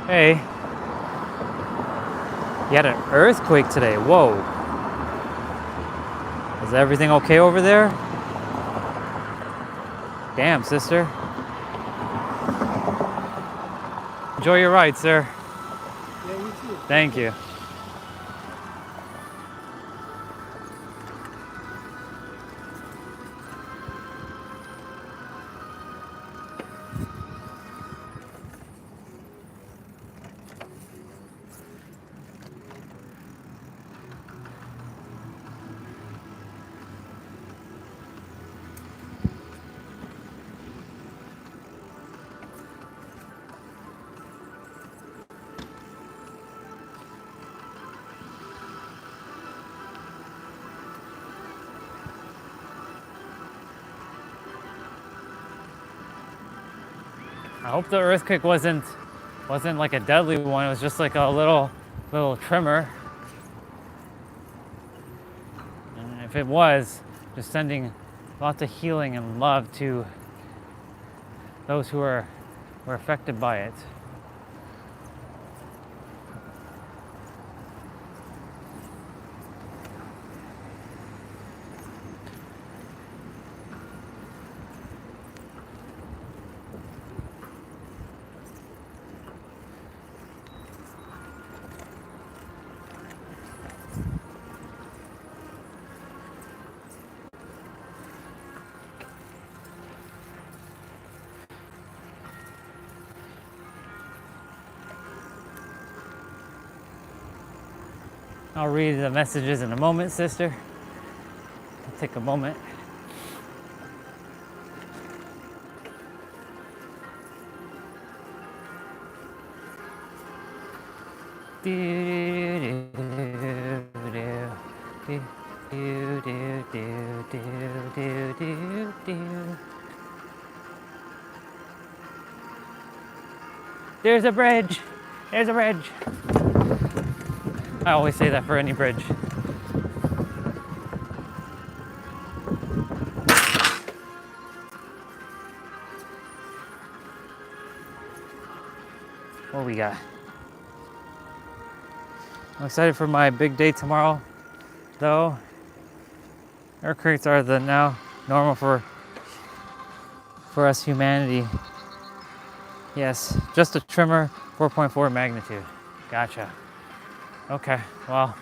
Hey. You had an earthquake today. Whoa. Is everything okay over there? Damn, sister. Enjoy your ride, sir. Yeah, you too. Thank you. I hope the earthquake wasn't like a deadly one. It was just like a little tremor. And if it was, just sending lots of healing and love to those who were affected by it. I'll read the messages in a moment, sister. I'll take a moment. There's a bridge. There's a bridge. I always say that for any bridge. What we got? I'm excited for my big day tomorrow, though. Earth crates are the now normal for us humanity. Yes, just a trimmer, 4.4 magnitude. Gotcha. Okay, well,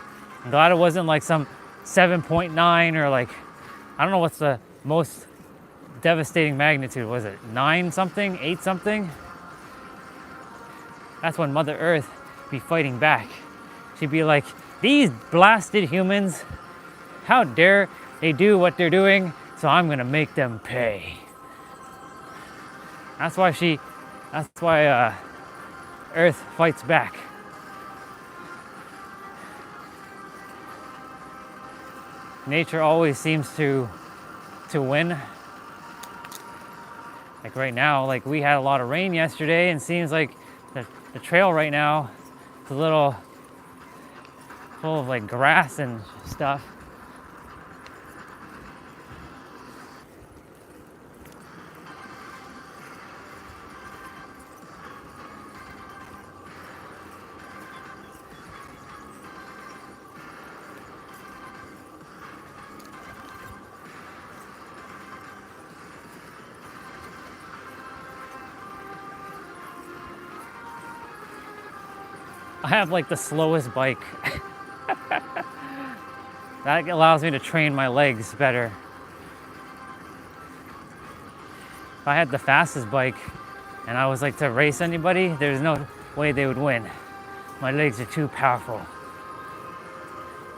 I'm glad it wasn't like some 7.9 or like, I don't know what's the most devastating magnitude. Was it 9 something, 8 something? That's when Mother Earth be fighting back. She'd be like, these blasted humans, how dare they do what they're doing, so I'm gonna make them pay. That's why Earth fights back. Nature always seems to win. Like right now, like we had a lot of rain yesterday, and seems like the trail right now is a little full of like grass and stuff. I have like the slowest bike. That allows me to train my legs better. If I had the fastest bike and I was like to race anybody, there's no way they would win. My legs are too powerful.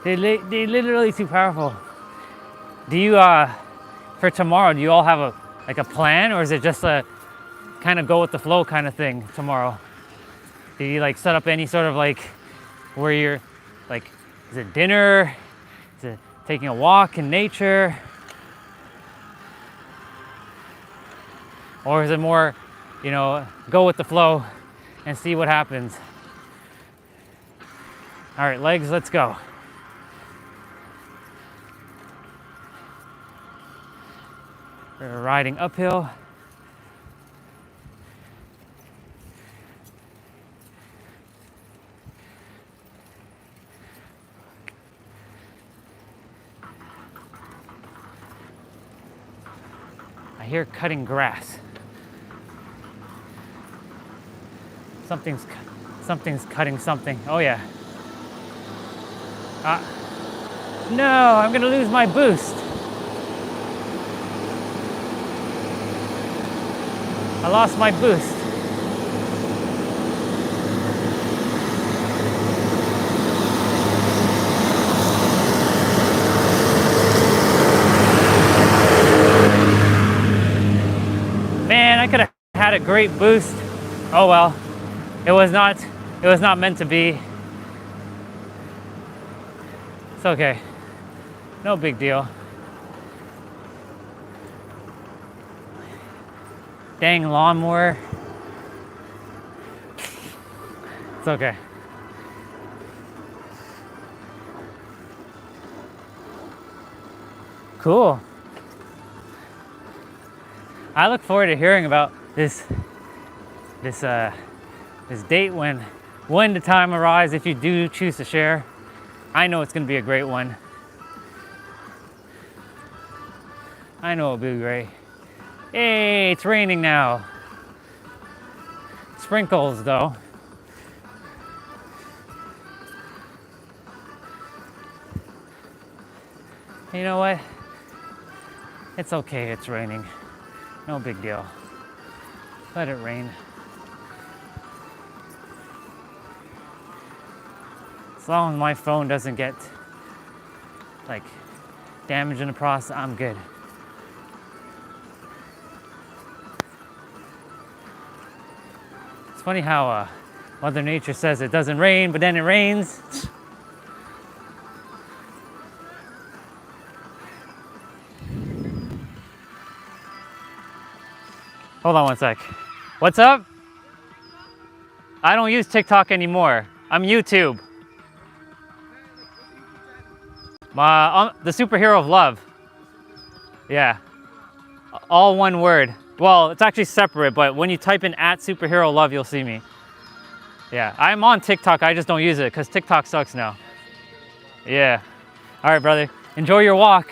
They're literally too powerful. Do you, for tomorrow, do you all have a plan, or is it just a kind of go with the flow kind of thing tomorrow? Do you like set up any sort of like where you're like, is it dinner? Is it taking a walk in nature? Or is it more, you know, go with the flow and see what happens? All right, legs, let's go. We're riding uphill. I hear cutting grass. Something's cutting something. Oh yeah. No, I'm gonna lose my boost. I lost my boost. Man, I could have had a great boost. Oh well. It was not meant to be. It's okay. No big deal. Dang lawnmower. It's okay. Cool. I look forward to hearing about this date when the time arrives, if you do choose to share. I know it's gonna be a great one. I know it'll be great. Hey, it's raining now. Sprinkles though. You know what? It's okay, it's raining. No big deal. Let it rain. As long as my phone doesn't get like damaged in the process, I'm good. It's funny how Mother Nature says it doesn't rain, but then it rains. Hold on one sec. What's up? I don't use TikTok anymore. I'm YouTube. The superhero of love. Yeah, all one word. Well, it's actually separate, but when you type in @superhero love, you'll see me. Yeah, I'm on TikTok. I just don't use it because TikTok sucks now. Yeah. All right, brother. Enjoy your walk.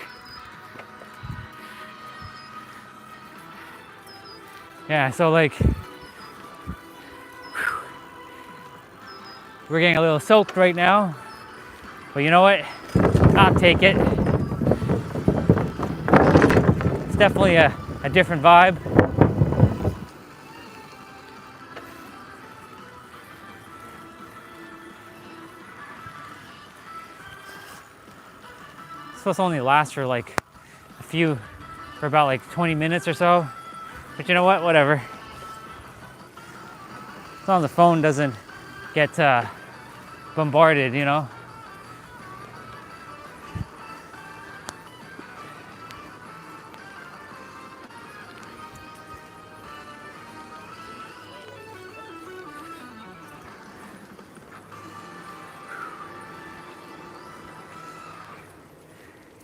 Yeah, so like, we're getting a little soaked right now, but you know what? I'll take it. It's definitely a different vibe. It's supposed to only last for like for about like 20 minutes or so. But you know what? Whatever. As long as the phone doesn't get bombarded, you know?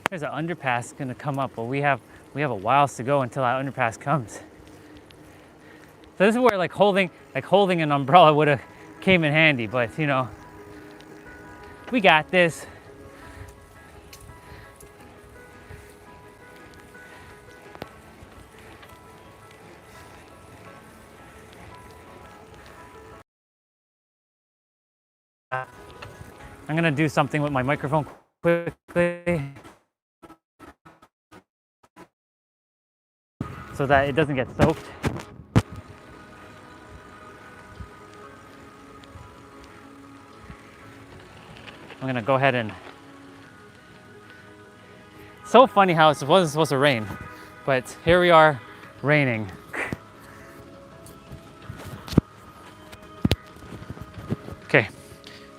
There's an underpass gonna come up, but we have a whiles to go until that underpass comes. So this is where like holding an umbrella would have came in handy, but you know, we got this. I'm gonna do something with my microphone quickly so that it doesn't get soaked. I'm gonna go ahead and. So funny how it wasn't supposed to rain, but here we are, raining. Okay,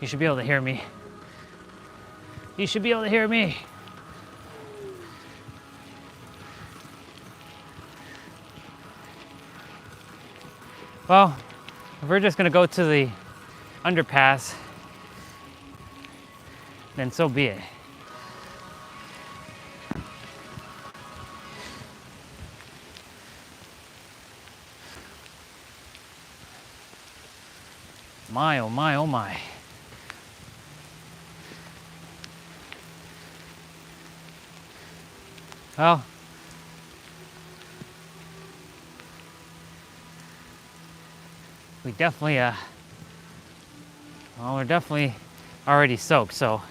you should be able to hear me. You should be able to hear me. Well, if we're just gonna go to the underpass, then so be it. My, oh my, oh my. Well, we definitely, well, we're definitely already soaked, so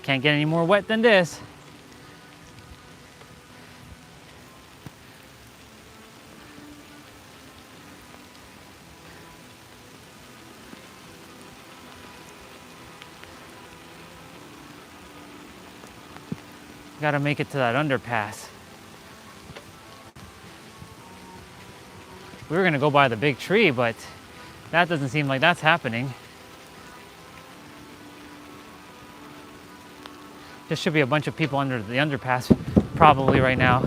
can't get any more wet than this. Got to make it to that underpass. We were going to go by the big tree, but that doesn't seem like that's happening. There should be a bunch of people under the underpass probably right now.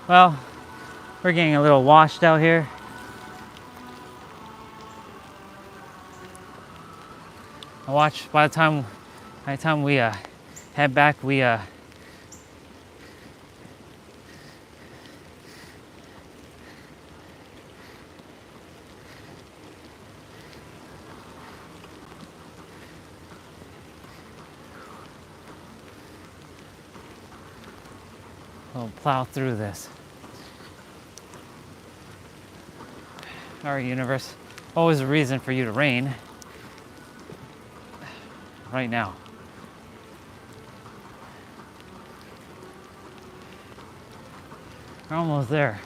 Well, we're getting a little washed out here. I watch by the time we head back, we we'll plow through this. All right, universe, always a reason for you to rain. Right now. We're almost there.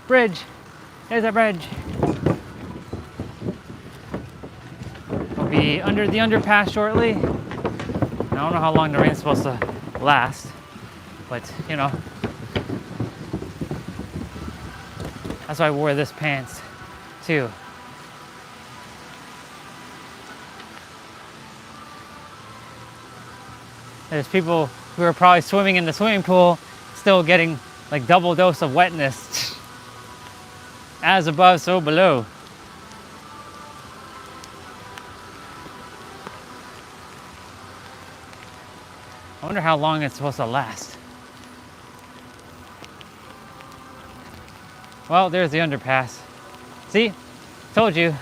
Bridge. There's a bridge. We'll be under the underpass shortly. I don't know how long the rain's supposed to last, but you know, that's why I wore this pants too. There's people who are probably swimming in the swimming pool still getting like double dose of wetness. As above, so below. I wonder how long it's supposed to last. Well, there's the underpass. See? Told you.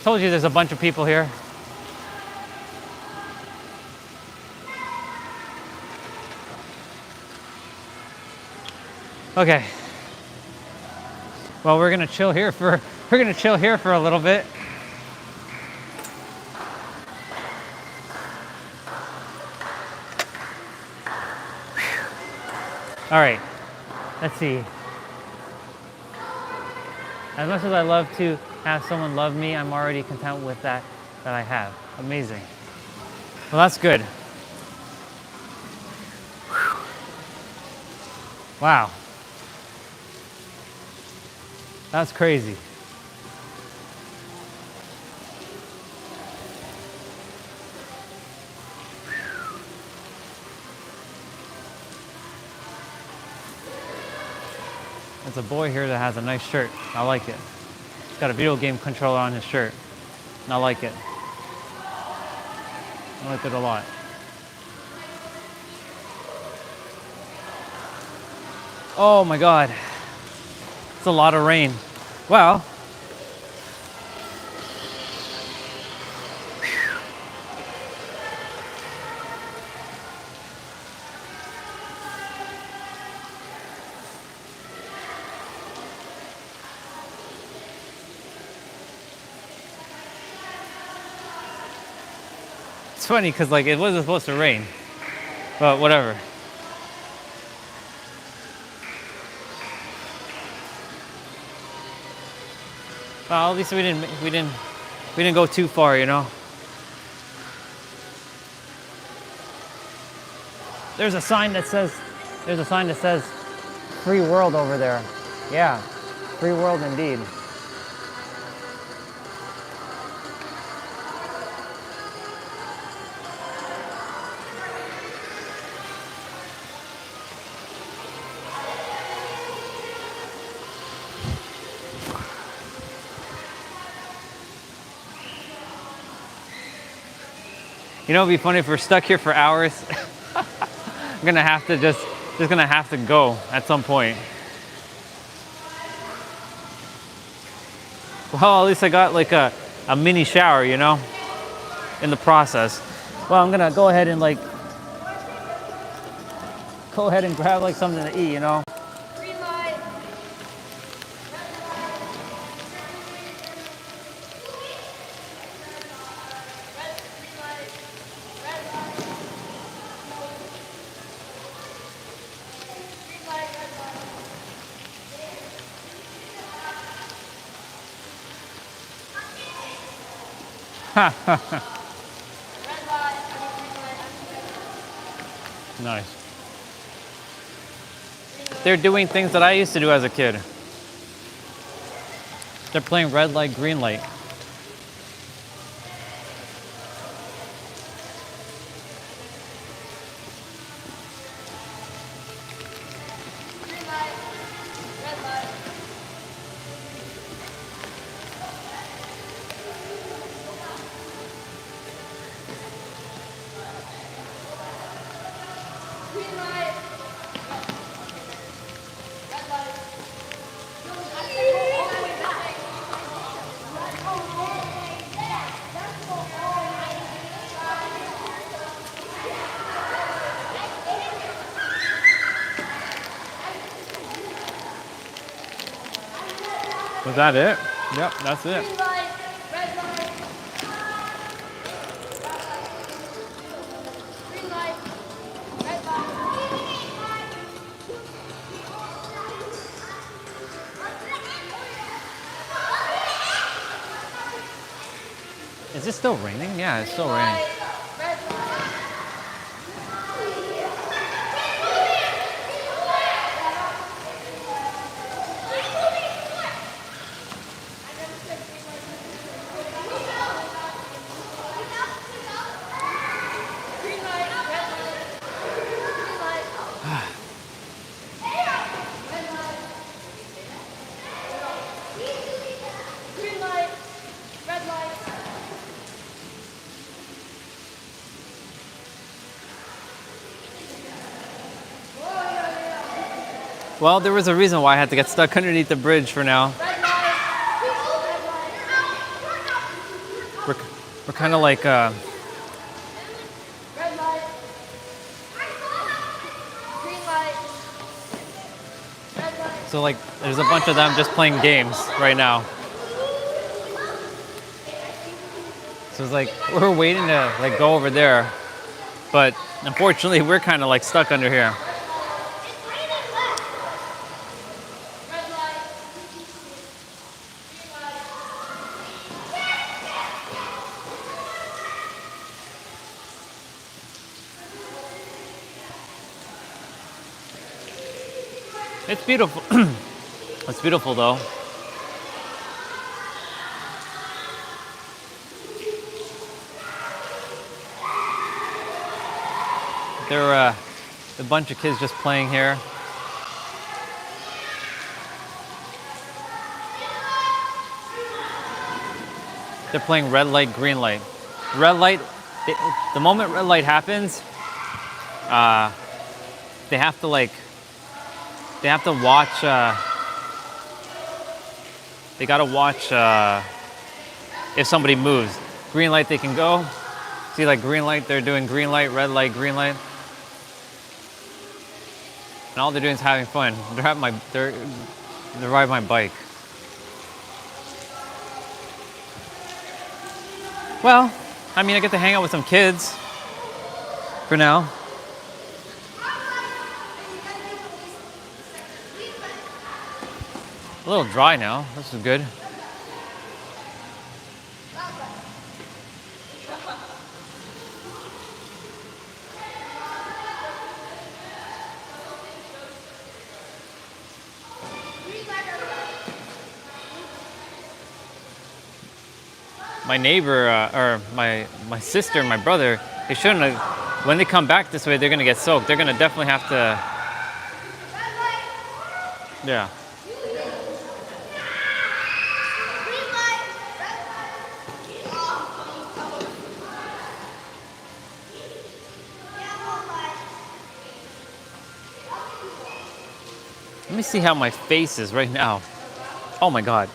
Told you there's a bunch of people here. Okay. Well, we're gonna chill here for a little bit. All right. Let's see. As much as I love to have someone love me, I'm already content with that I have. Amazing. Well, that's good. Whew. Wow. That's crazy. There's a boy here that has a nice shirt. I like it. He's got a video game controller on his shirt. And I like it. I like it a lot. Oh my God. It's a lot of rain. Well, it's funny because like it wasn't supposed to rain, but whatever. Well, at least we didn't go too far, you know. There's a sign that says free world over there. Yeah, free world indeed. You know, it'd be funny if we're stuck here for hours. I'm gonna have to just gonna have to go at some point. Well, at least I got like a mini shower, you know, in the process. Well, I'm gonna go ahead and grab like something to eat, you know. Green light. Nice. They're doing things that I used to do as a kid. They're playing red light, green light. Was that it? Yep, that's it. Is it still raining? Yeah, it's still raining. Well, there was a reason why I had to get stuck underneath the bridge for now. We're kind of like, so like, there's a bunch of them just playing games right now. So it's like, we're waiting to like go over there, but unfortunately we're kind of like stuck under here. It's beautiful. It's beautiful though. There are a bunch of kids just playing here. They're playing red light, green light. Red light, the moment red light happens, they have to like, they have to watch, they gotta watch if somebody moves. Green light, they can go. See, like green light, they're doing green light, red light, green light. And all they're doing is having fun. They're riding my bike. Well, I mean, I get to hang out with some kids for now. A little dry now. This is good. My neighbor, or my sister and my brother, they shouldn't have, when they come back this way, they're gonna get soaked. They're gonna definitely have to, yeah. Let me see how my face is right now. Oh my God.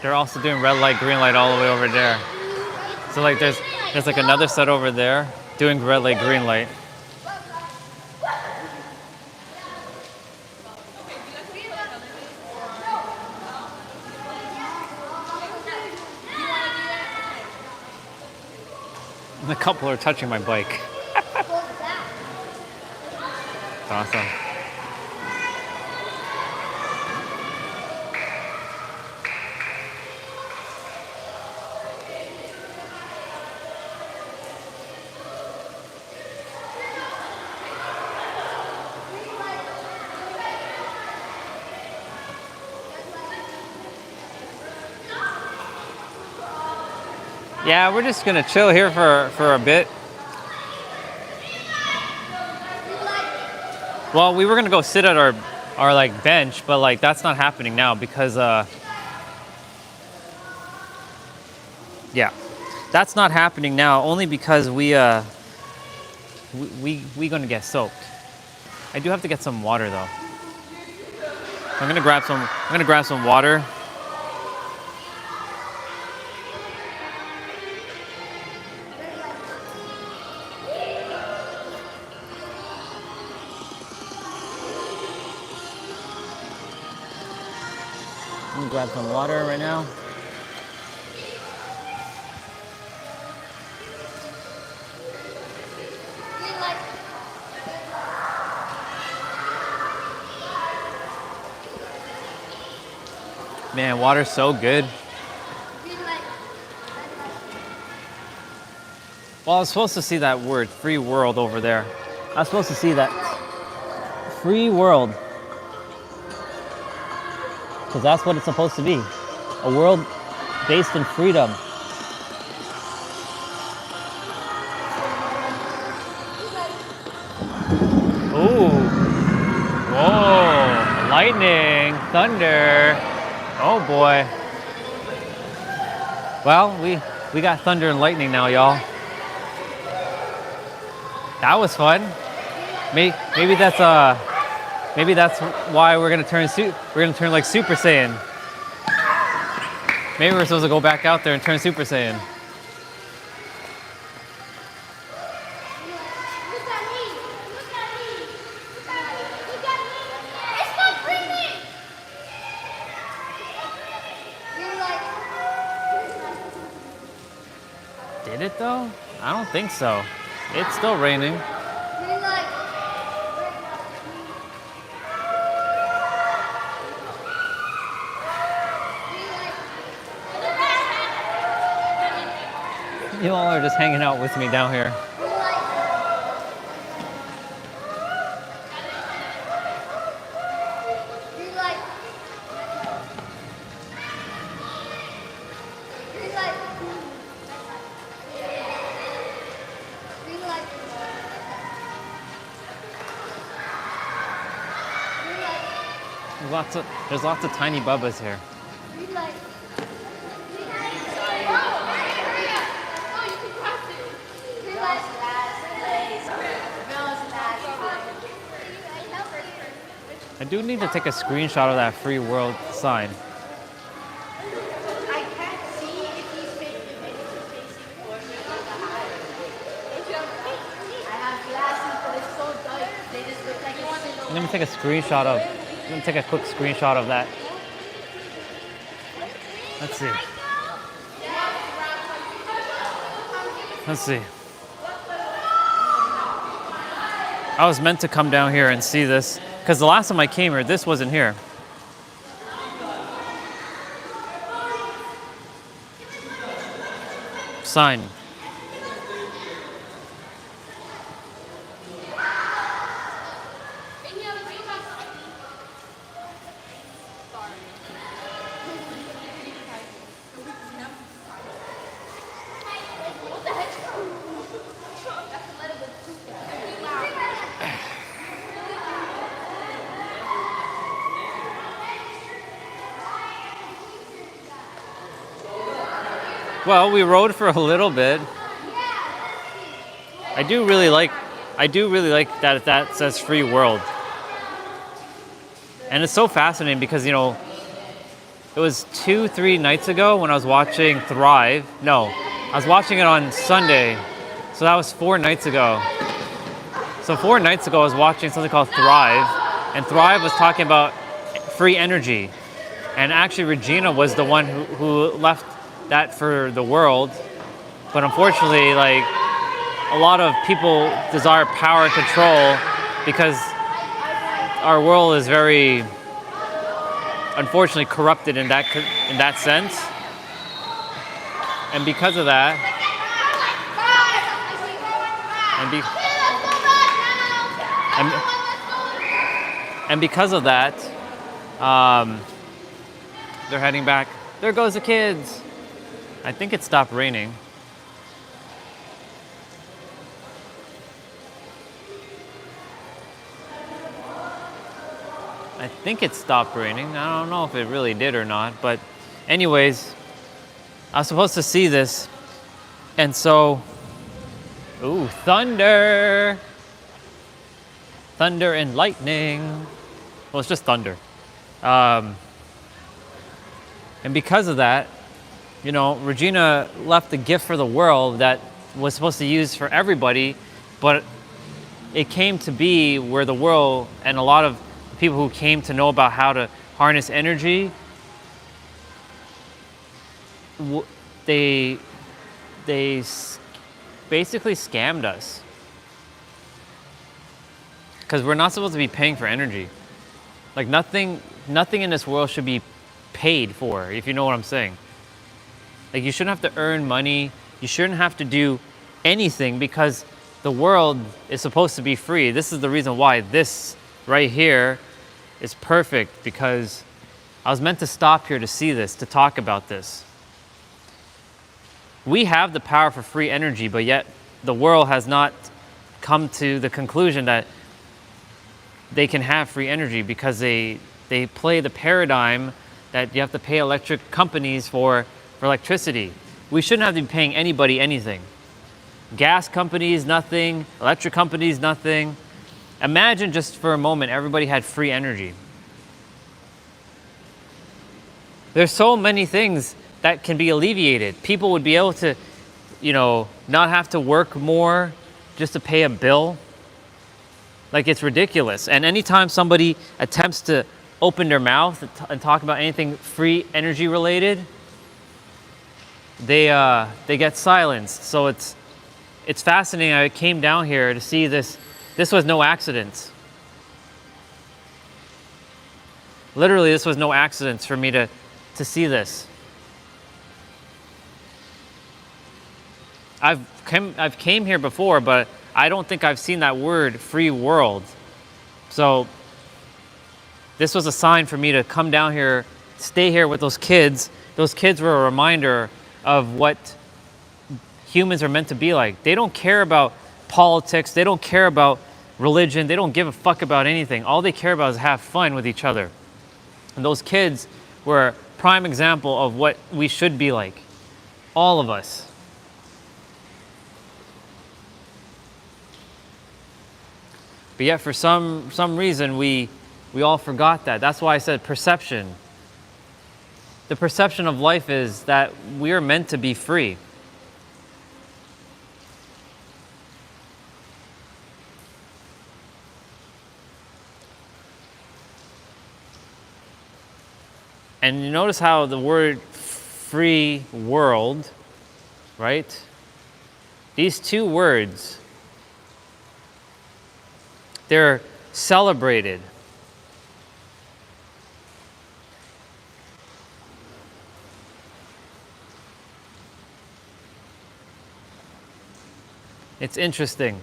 They're also doing red light, green light all the way over there. So like there's like another set over there doing red light, green light. And a couple are touching my bike. It's awesome. Yeah, we're just gonna chill here for a bit. Well, we were gonna go sit at our like bench, but like that's not happening now because yeah, that's not happening now only because we gonna get soaked. I do have to get some water though. I'm gonna grab some water. grab some water right now. Man, water's so good. Well, I was supposed to see that word, free world, over there. I was supposed to see that. Free world. Because that's what it's supposed to be. A world based in freedom. Ooh. Whoa. Lightning. Thunder. Oh boy. Well, we got thunder and lightning now, y'all. That was fun. Maybe that's why we're gonna turn like Super Saiyan. Maybe we're supposed to go back out there and turn Super Saiyan. Did it though? I don't think so. It's still raining. You all are just hanging out with me down here. There's lots of tiny bubbas here. I do need to take a screenshot of that free world sign. I can't see if he's facing I have glasses, but it's so dark. They just look like it's Let me take a screenshot of. Let me take a quick screenshot of that. Let's see. Let's see. I was meant to come down here and see this because the last time I came here, this wasn't here. Sign. Well, we rode for a little bit. I do really like that that says free world. And it's so fascinating because, you know, it was 2-3 nights ago when I was watching Thrive. No, I was watching it on Sunday. So that was 4 nights ago. So 4 nights ago I was watching something called Thrive, and Thrive was talking about free energy. And actually Regina was the one who left that for the world. But unfortunately, like, a lot of people desire power and control because our world is very, unfortunately, corrupted in that sense. And because of that, and because of that, they're heading back. There goes the kids. I think it stopped raining. I think it stopped raining. I don't know if it really did or not, but anyways, I was supposed to see this, and so, ooh, thunder! Thunder and lightning. Well, it's just thunder. And because of that, you know, Regina left a gift for the world that was supposed to use for everybody, but it came to be where the world and a lot of people who came to know about how to harness energy w- they basically scammed us because we're not supposed to be paying for energy. Like nothing in this world should be paid for, if you know what I'm saying. Like you shouldn't have to earn money. You shouldn't have to do anything because the world is supposed to be free. This is the reason why this right here is perfect, because I was meant to stop here to see this, to talk about this. We have the power for free energy, but yet the world has not come to the conclusion that they can have free energy because they play the paradigm that you have to pay electric companies for electricity. We shouldn't have to be paying anybody anything. Gas companies, nothing. Electric companies, nothing. Imagine just for a moment everybody had free energy. There's so many things that can be alleviated. People would be able to, not have to work more just to pay a bill. Like, it's ridiculous. And anytime somebody attempts to open their mouth and talk about anything free energy related, they get silenced. So it's fascinating. I came down here to see this. This was no accident. Literally, this was no accident for me to see this. I've came here before, but I don't think I've seen that word, free world. So this was a sign for me to come down here, stay here with those kids. Those kids were a reminder of what humans are meant to be like. They don't care about politics. They don't care about religion. They don't give a fuck about anything. All they care about is have fun with each other. And those kids were a prime example of what we should be like. All of us. But yet for some reason we all forgot that. That's why I said perception. The perception of life is that we are meant to be free. And you notice how the word free world, right? These two words, they're celebrated. It's interesting.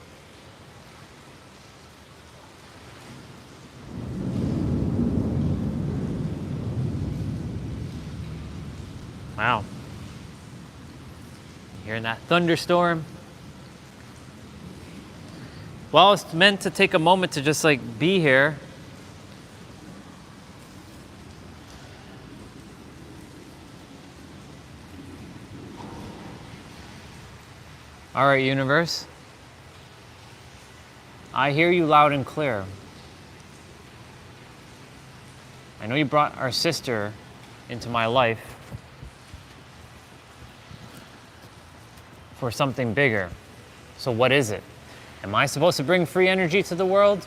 Wow. Hearing that thunderstorm? Well, it's meant to take a moment to just be here. All right, universe. I hear you loud and clear. I know you brought our sister into my life for something bigger. So what is it? Am I supposed to bring free energy to the world?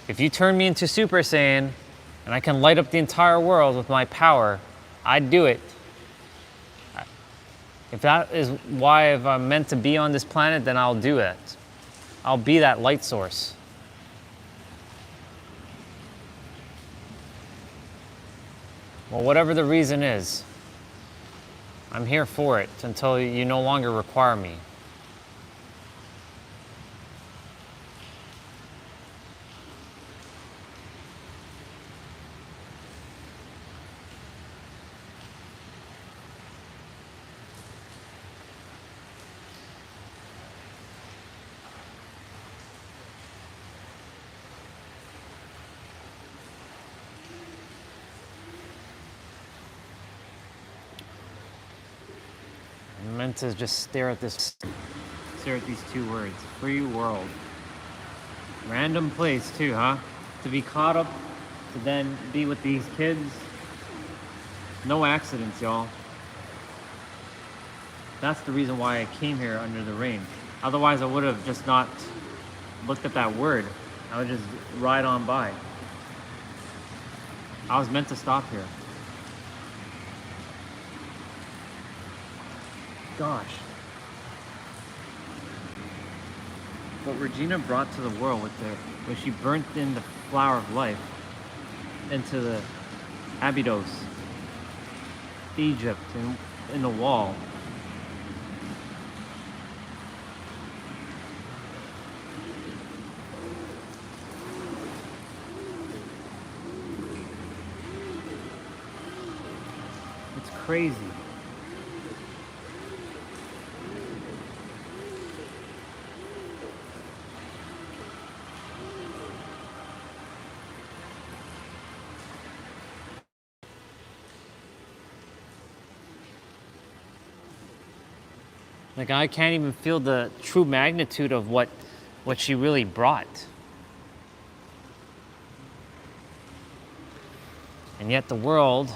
If you turn me into Super Saiyan and I can light up the entire world with my power, I'd do it. If that is why if I'm meant to be on this planet, then I'll do it. I'll be that light source. Well, whatever the reason is, I'm here for it until you no longer require me. I'm meant to just stare at these two words. Free world. Random place too, huh? To be caught up, to then be with these kids. No accidents, y'all. That's the reason why I came here under the rain. Otherwise, I would have just not looked at that word. I would just ride on by. I was meant to stop here. Gosh. What Regina brought to the world with when she burnt in the flower of life into the Abydos, Egypt, and in the wall. It's crazy. Like, I can't even feel the true magnitude of what she really brought. And yet the world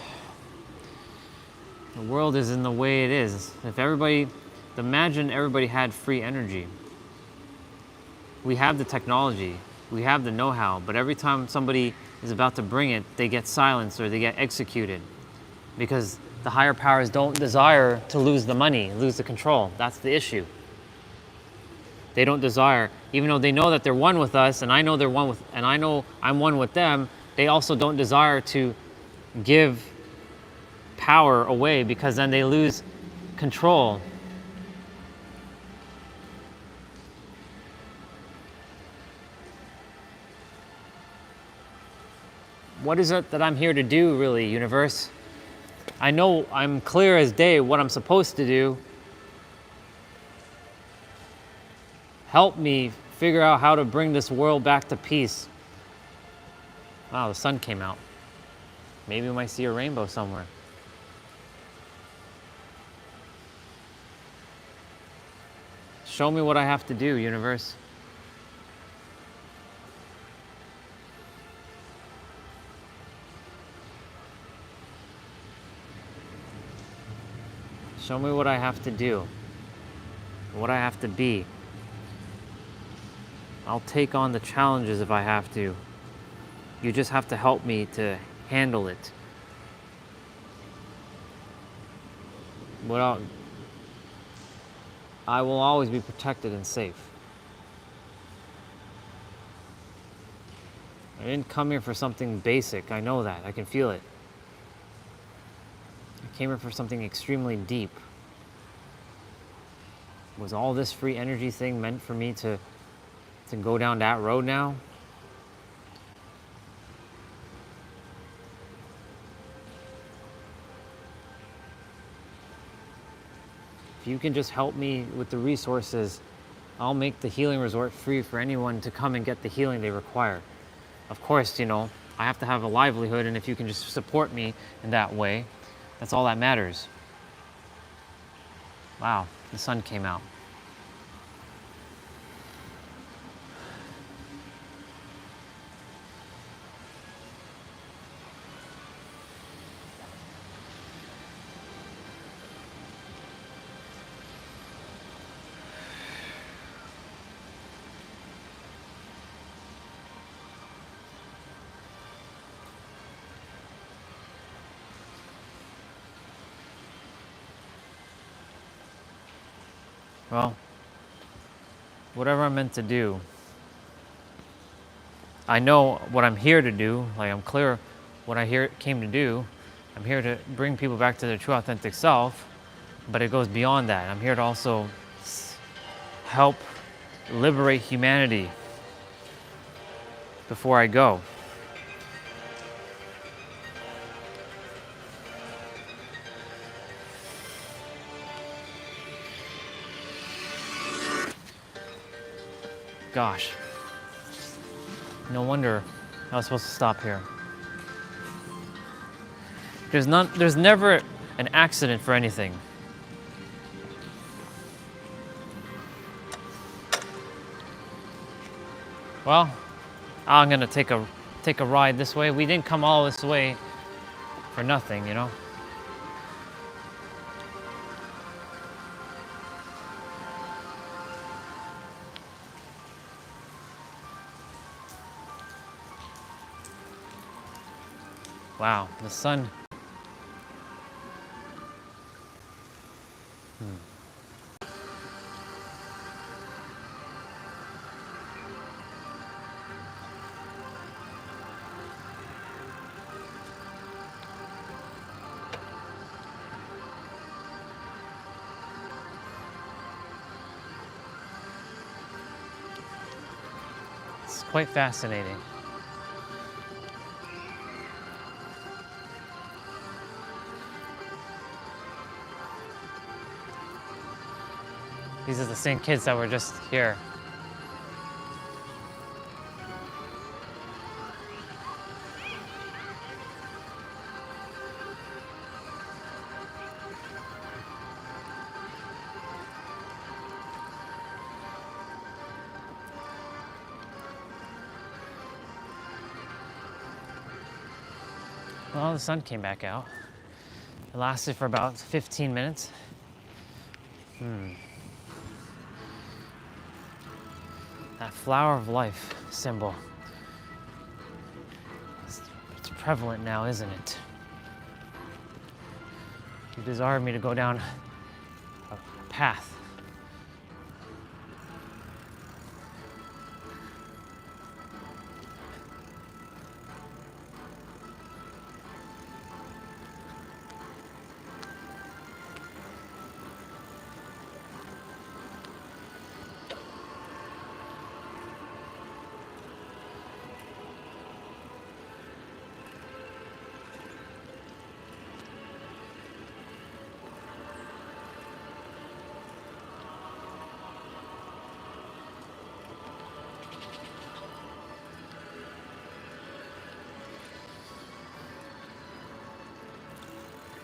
is in the way it is. Imagine everybody had free energy. We have the technology, we have the know-how, but every time somebody is about to bring it, they get silenced or they get executed because the higher powers don't desire to lose the money, lose the control. That's the issue. They don't desire, even though they know that they're one with us, and I know they're one with, and I know I'm one with them, they also don't desire to give power away because then they lose control. What is it that I'm here to do, really, universe? I know I'm clear as day what I'm supposed to do. Help me figure out how to bring this world back to peace. Wow, the sun came out. Maybe we might see a rainbow somewhere. Show me what I have to do, universe. Show me what I have to do, what I have to be. I'll take on the challenges if I have to. You just have to help me to handle it. I will always be protected and safe. I didn't come here for something basic. I know that. I can feel it. I came here for something extremely deep. Was all this free energy thing meant for me to go down that road now? If you can just help me with the resources, I'll make the healing resort free for anyone to come and get the healing they require. Of course, I have to have a livelihood, and if you can just support me in that way, that's all that matters. Wow, the sun came out. Well, whatever I'm meant to do, I know what I'm here to do. Like, I'm clear what I came to do. I'm here to bring people back to their true authentic self, but it goes beyond that. I'm here to also help liberate humanity before I go. Gosh, no wonder I was supposed to stop here. There's never an accident for anything. Well, I'm gonna take a ride this way. We didn't come all this way for nothing, Wow, the sun. quite fascinating. These are the same kids that were just here. Well, the sun came back out. It lasted for about 15 minutes. That flower of life symbol. It's prevalent now, isn't it? You desired me to go down a path.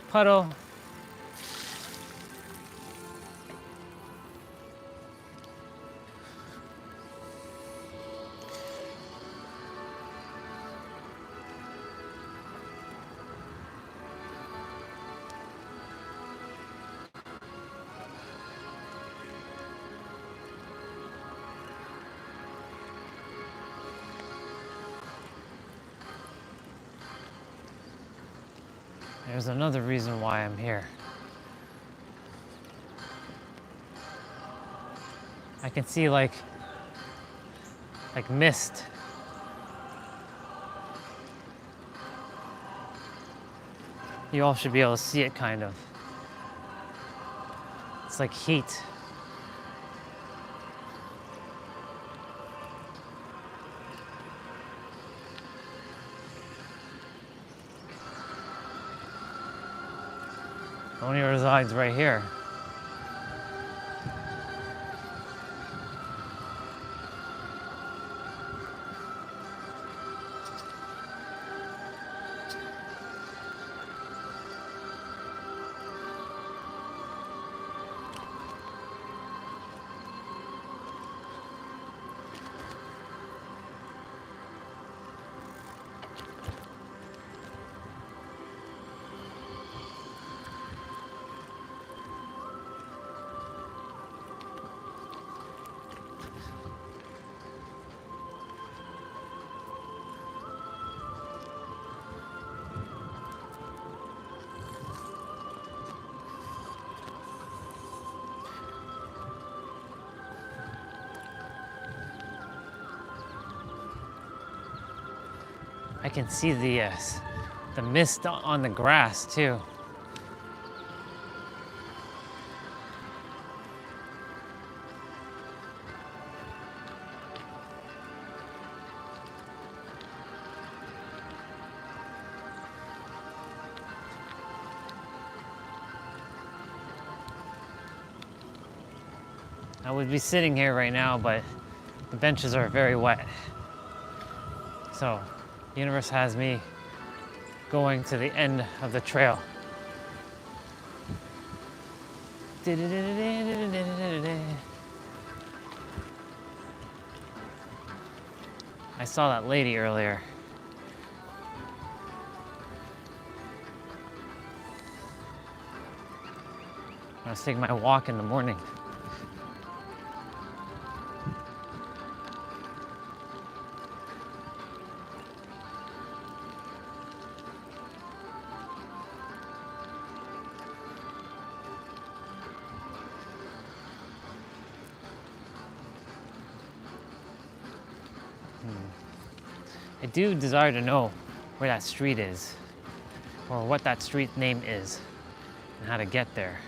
Puddle. There's another reason why I'm here. I can see like mist. You all should be able to see it kind of. It's like heat. Only resides right here. I can see the mist on the grass too. I would be sitting here right now, but the benches are very wet. So, the universe has me going to the end of the trail. I saw that lady earlier. I was taking my walk in the morning. I do desire to know where that street is, or what that street name is, and how to get there.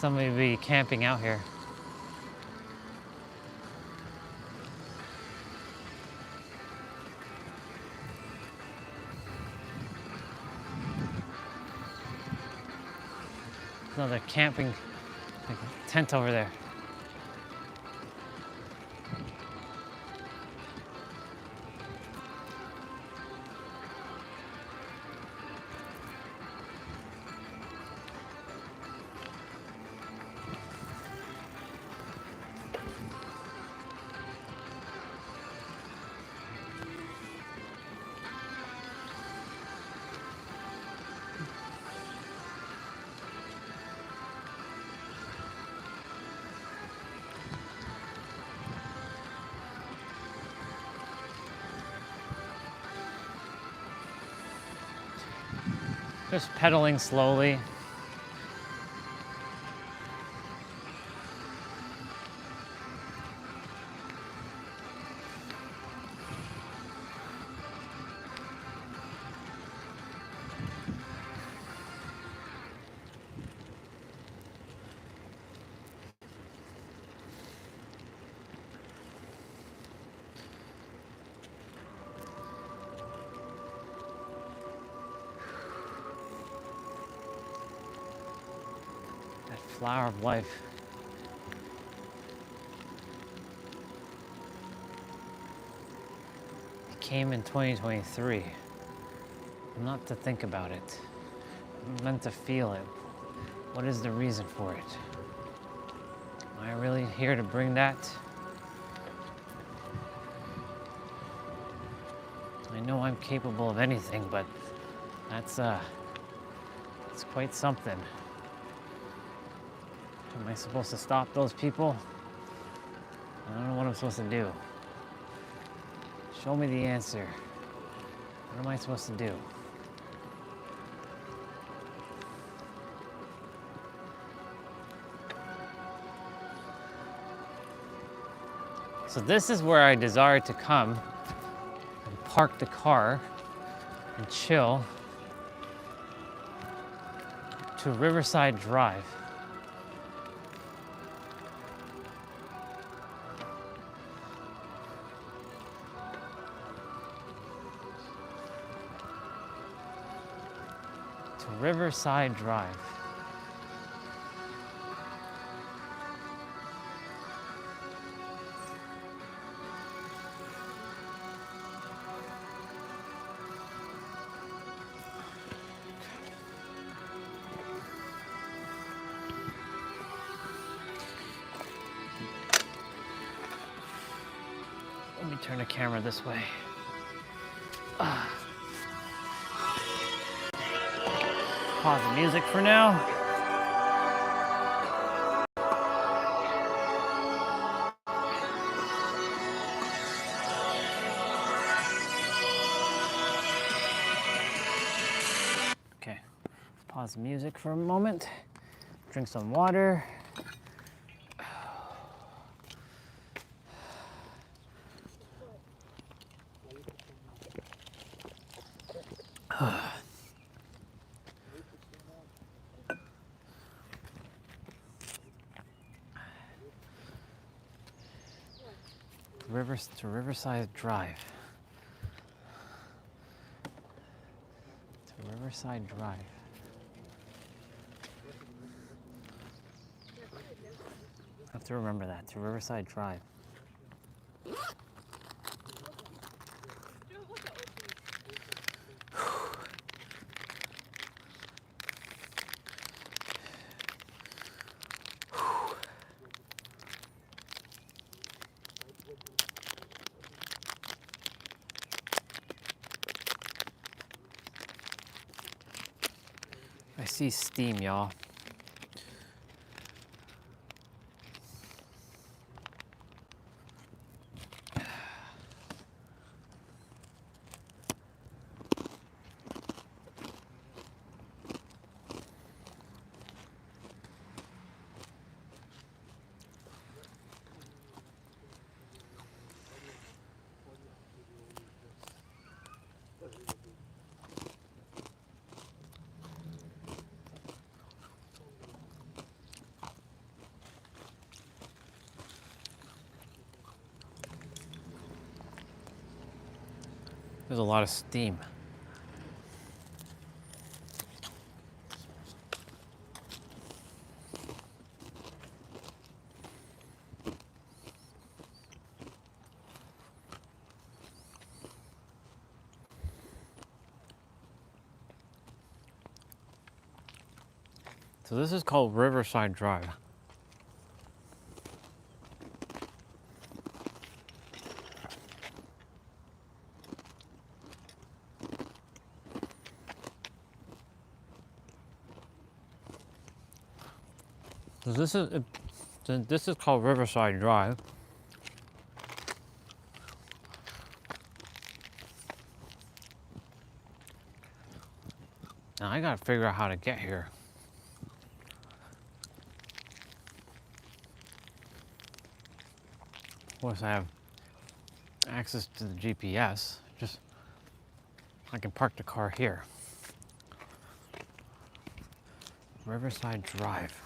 somebody be camping out here. Another camping tent over there. Just pedaling slowly. That flower of life. It came in 2023. I'm not to think about it. I'm meant to feel it. What is the reason for it? Am I really here to bring that? I know I'm capable of anything, but it's quite something. Am I supposed to stop those people? I don't know what I'm supposed to do. Show me the answer. What am I supposed to do? So this is where I desire to come and park the car and chill to Riverside Drive. To Riverside Drive. Let me turn the camera this way. Pause the music for now. Okay, let's pause the music for a moment. Drink some water. To Riverside Drive. To Riverside Drive. I have to remember that. To Riverside Drive. I see steam, y'all. There's a lot of steam. So this is called Riverside Drive. So this is called Riverside Drive. Now I gotta figure out how to get here. Of course, I have access to the GPS. Just I can park the car here. Riverside Drive.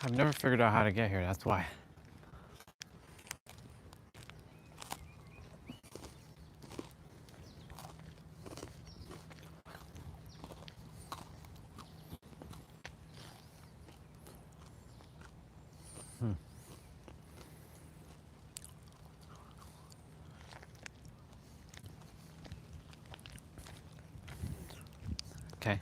I've never figured out how to get here, that's why. Okay.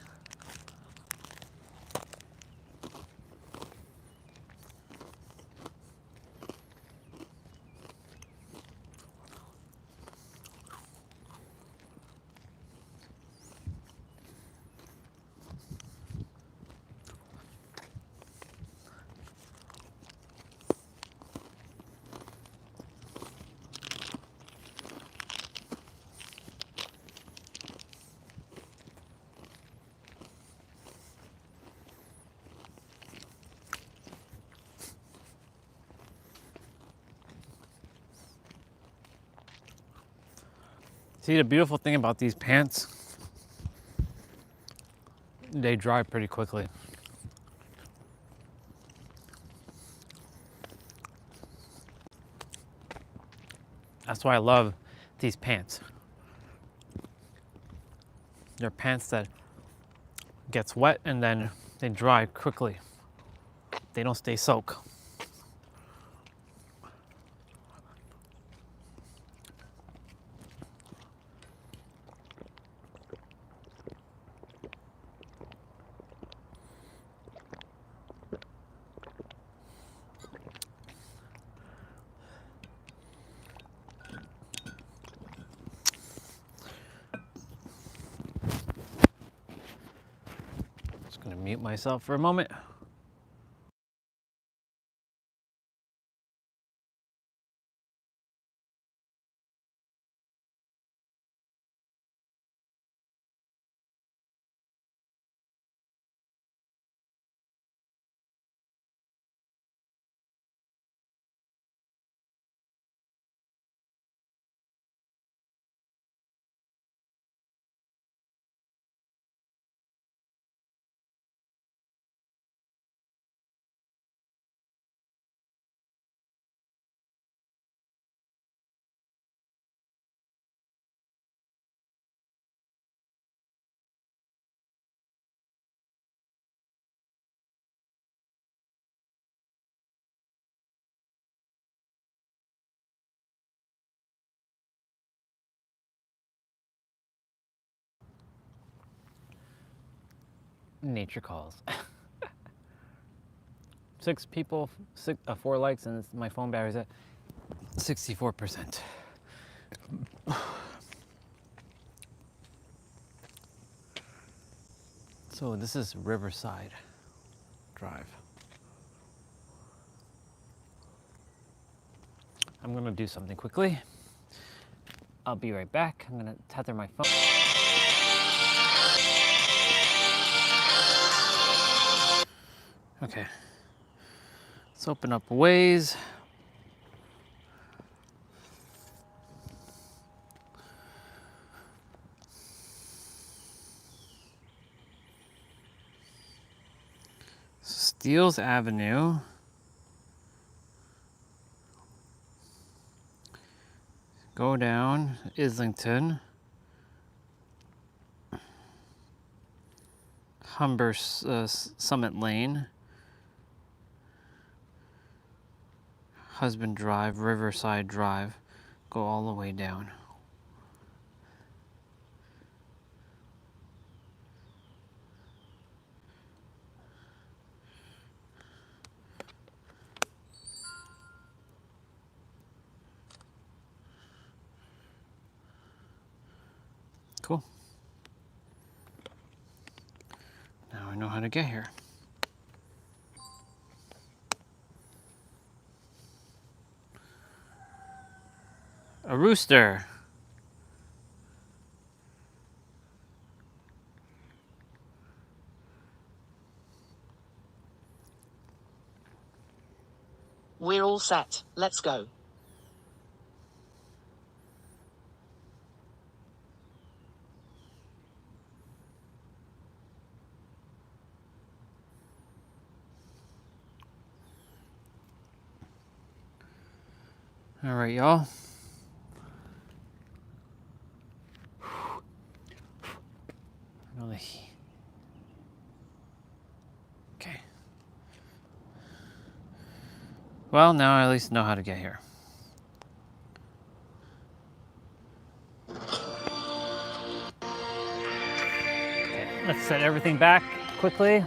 See, the beautiful thing about these pants, they dry pretty quickly. That's why I love these pants. They're pants that gets wet and then they dry quickly. They don't stay soaked. Just gonna mute myself for a moment. Nature calls. 6 people, 4 likes, and my phone battery's at 64%. So this is Riverside Drive. I'm gonna do something quickly. I'll be right back. I'm gonna tether my phone. Okay. Let's open up Waze. Steeles Avenue. Go down Islington. Humber Summit Lane. Husband Drive, Riverside Drive. Go all the way down. Cool. Now I know how to get here. A rooster. We're all set. Let's go. All right, y'all. Okay. Well, now I at least know how to get here. Okay, let's set everything back quickly.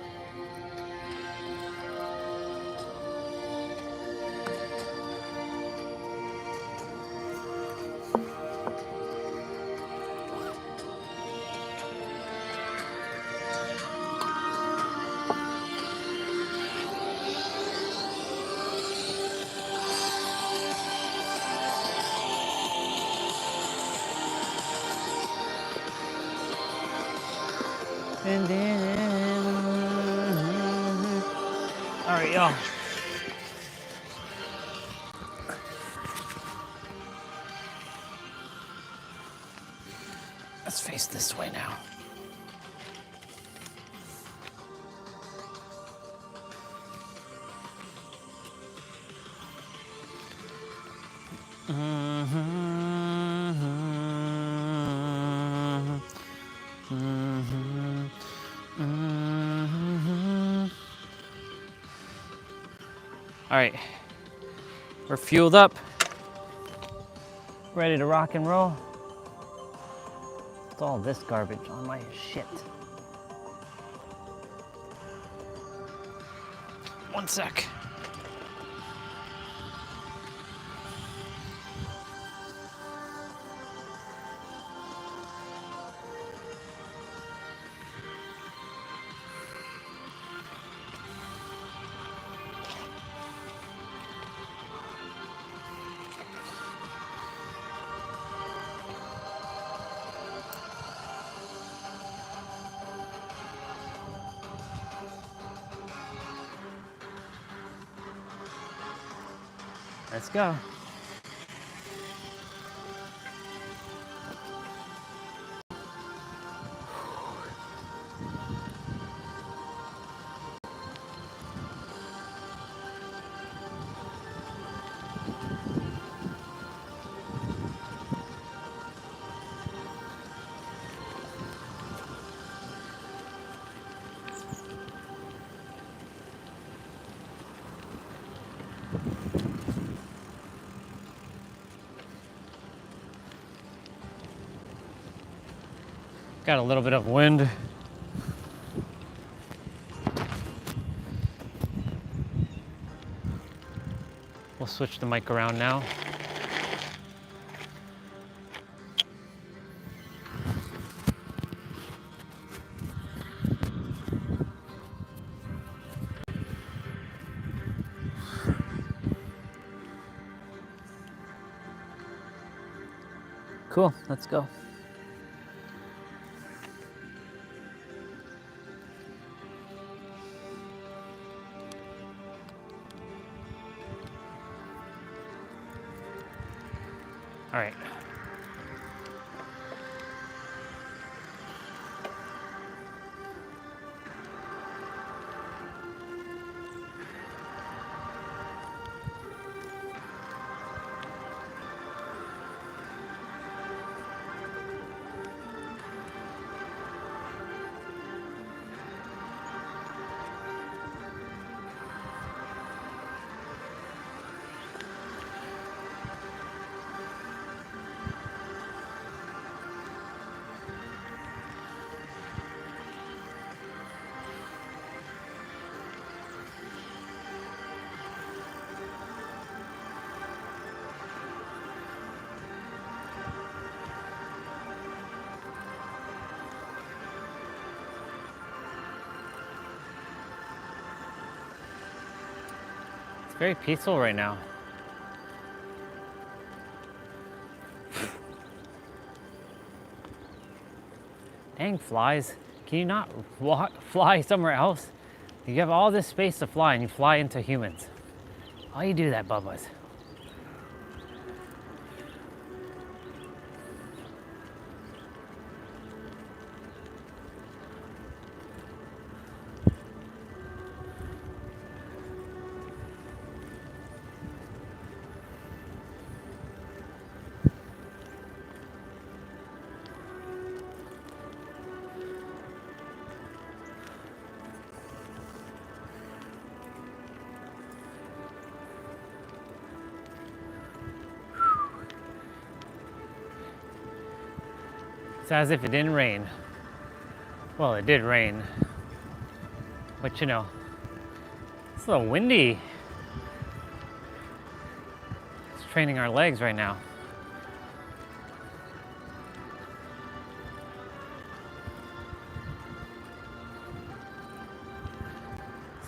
All right, y'all. Let's face this way now. All right, we're fueled up, ready to rock and roll. What's all this garbage on my shit? One sec. Let's go. Got a little bit of wind. We'll switch the mic around now. Cool, let's go. All right. It's very peaceful right now. Dang flies. Can you not fly somewhere else? You have all this space to fly and you fly into humans. How you do that, Bubbas? It's as if it didn't rain. Well, it did rain, but you know, it's a little windy. It's training our legs right now.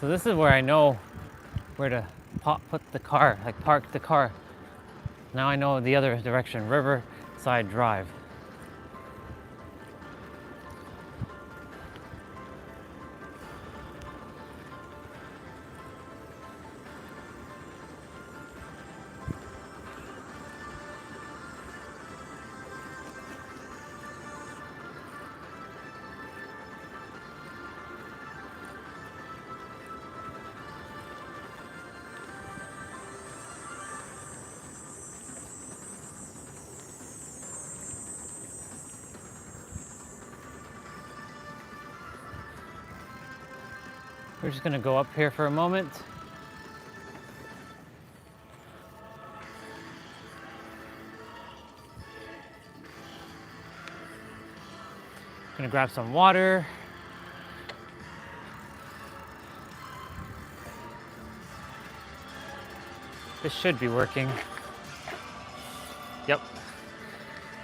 So this is where I know where to put the car, like park the car. Now I know the other direction, Riverside Drive. We're just gonna go up here for a moment. Gonna grab some water. This should be working. Yep,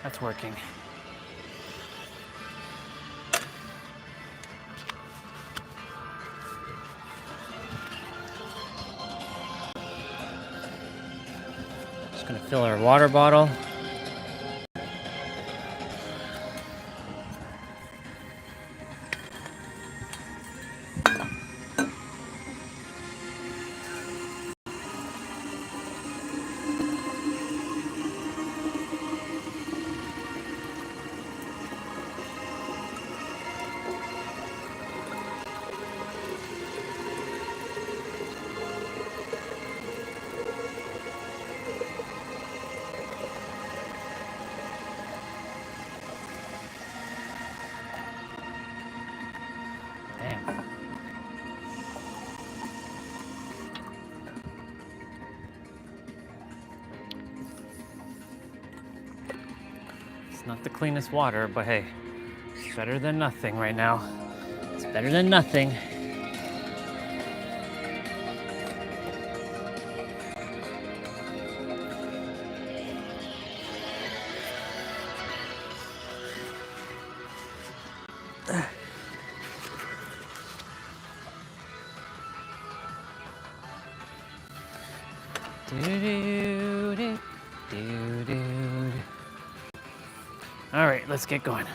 that's working. Just gonna fill our water bottle. Damn. It's not the cleanest water, but hey, it's better than nothing right now. It's better than nothing. All right, let's get going.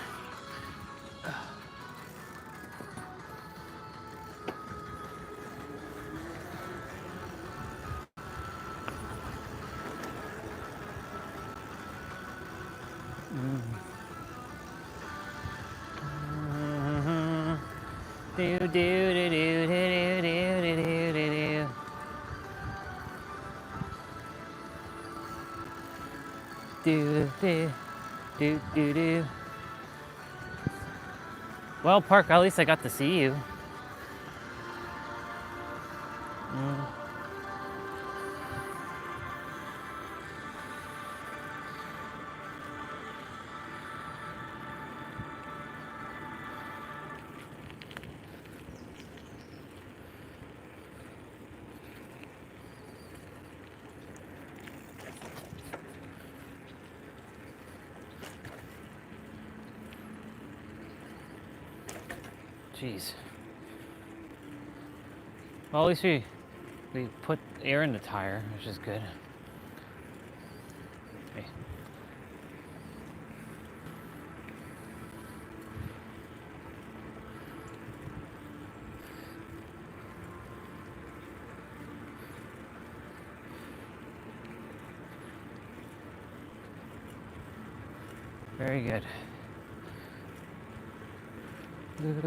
Do do do do do do do do do. Do do do do do. Well, Park, at least I got to see you. Jeez. Well, at least we put air in the tire, which is good. Hey. Very good. It'd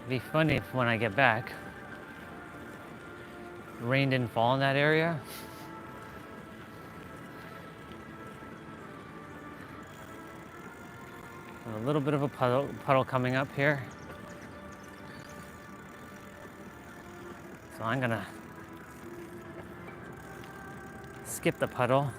be funny if when I get back, rain didn't fall in that area. A little bit of a puddle coming up here. So I'm gonna skip the puddle.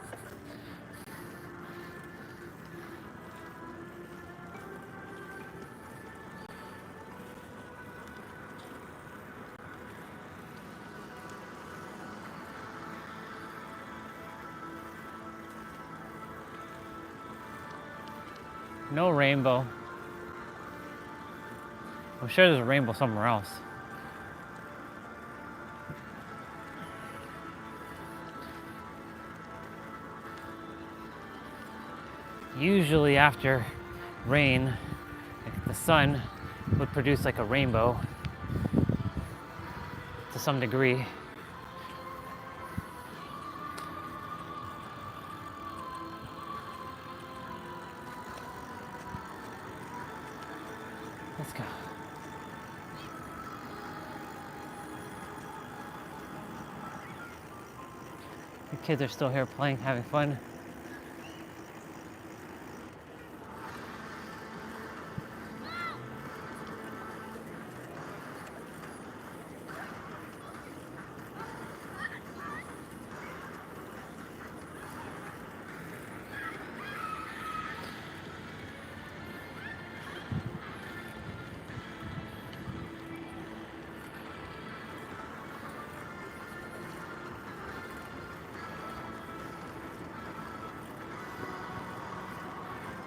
No rainbow. I'm sure there's a rainbow somewhere else. Usually after rain, like the sun would produce like a rainbow to some degree. Let's go. The kids are still here playing, having fun.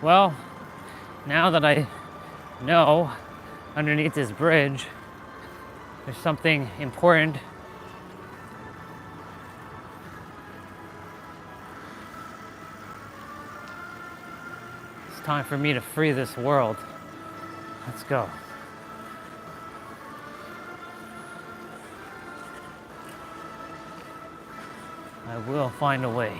Well, now that I know underneath this bridge there's something important, it's time for me to free this world. Let's go. I will find a way.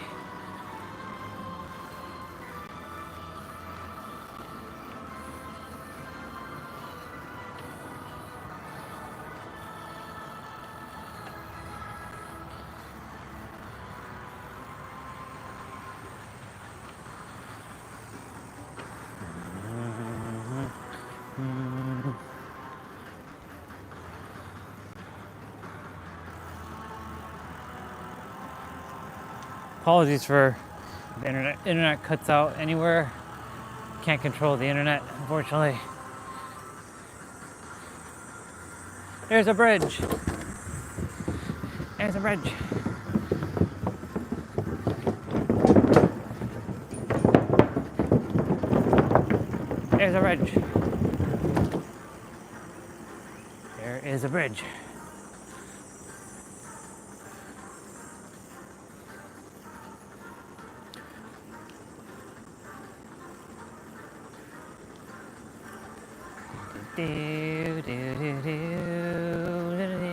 Apologies for the internet cuts out anywhere. Can't control the internet, unfortunately. There's a bridge. There's a bridge. There's a bridge. There is a bridge. Do, do, do, do, do, do.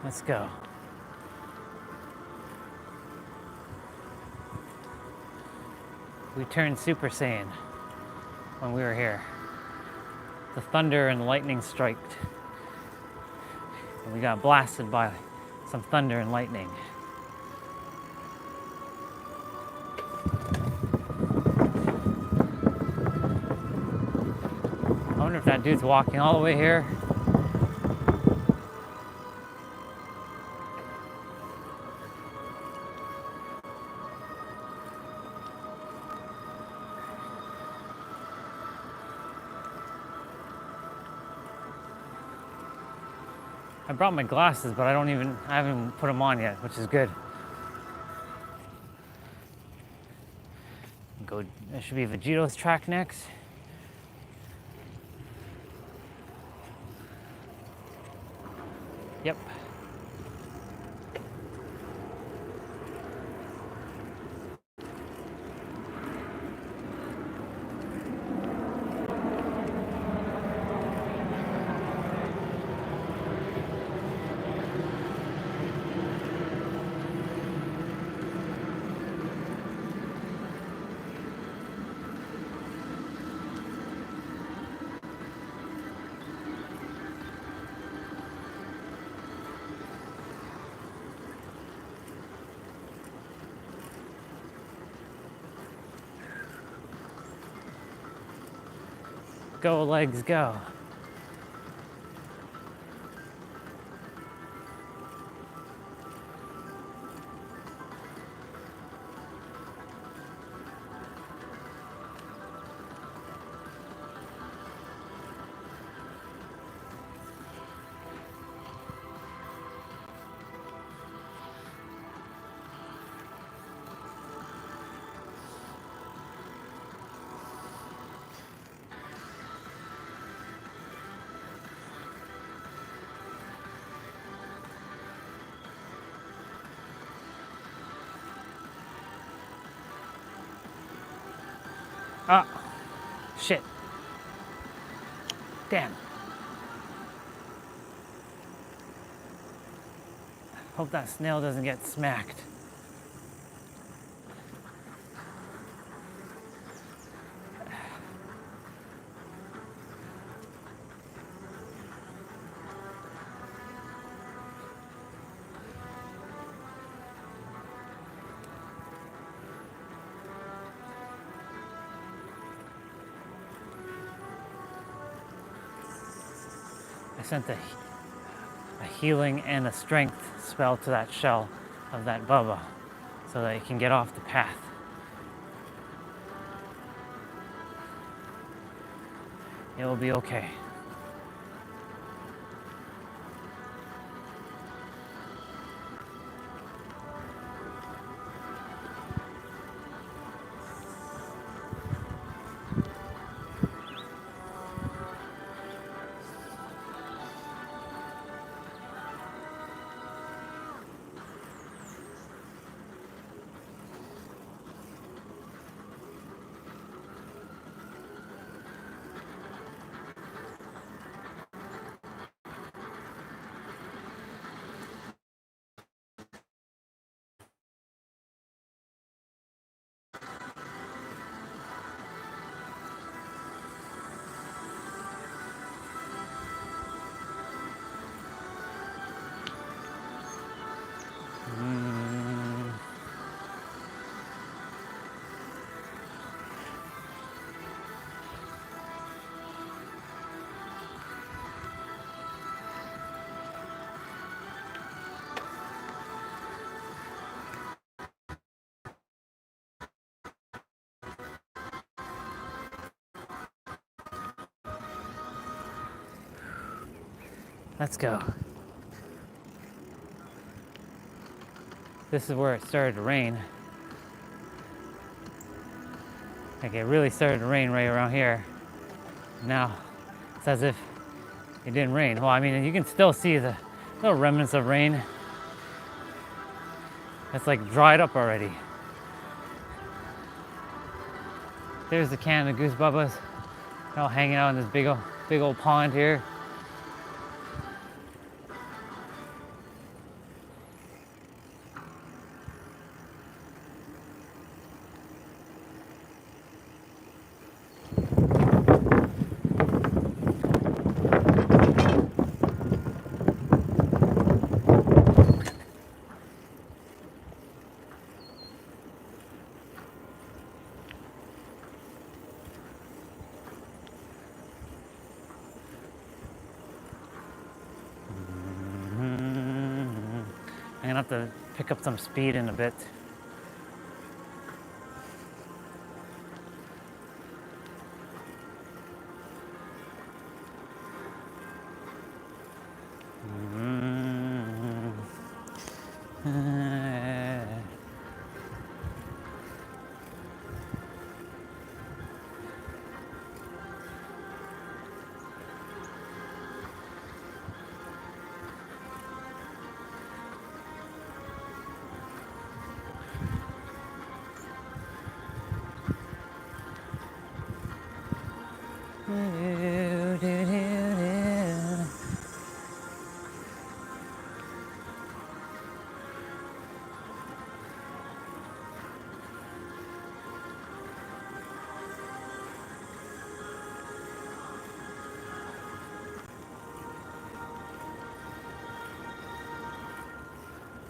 Let's go. We turned Super Saiyan when we were here. The thunder and lightning striked. And we got blasted by some thunder and lightning. I wonder if that dude's walking all the way here. I brought my glasses, but I haven't put them on yet, which is good. There should be Vegito's track next. Yep. Go, legs, go. Ah, shit. Damn. Hope that snail doesn't get smacked. I sent a healing and a strength spell to that shell of that Bubba so that it can get off the path. It will be okay. Let's go. This is where it started to rain. Like it really started to rain right around here. Now, it's as if it didn't rain. Well, I mean, you can still see the little remnants of rain. It's like dried up already. There's the can of goose bubbas. They're all hanging out in this big old pond here. I'm gonna have to pick up some speed in a bit.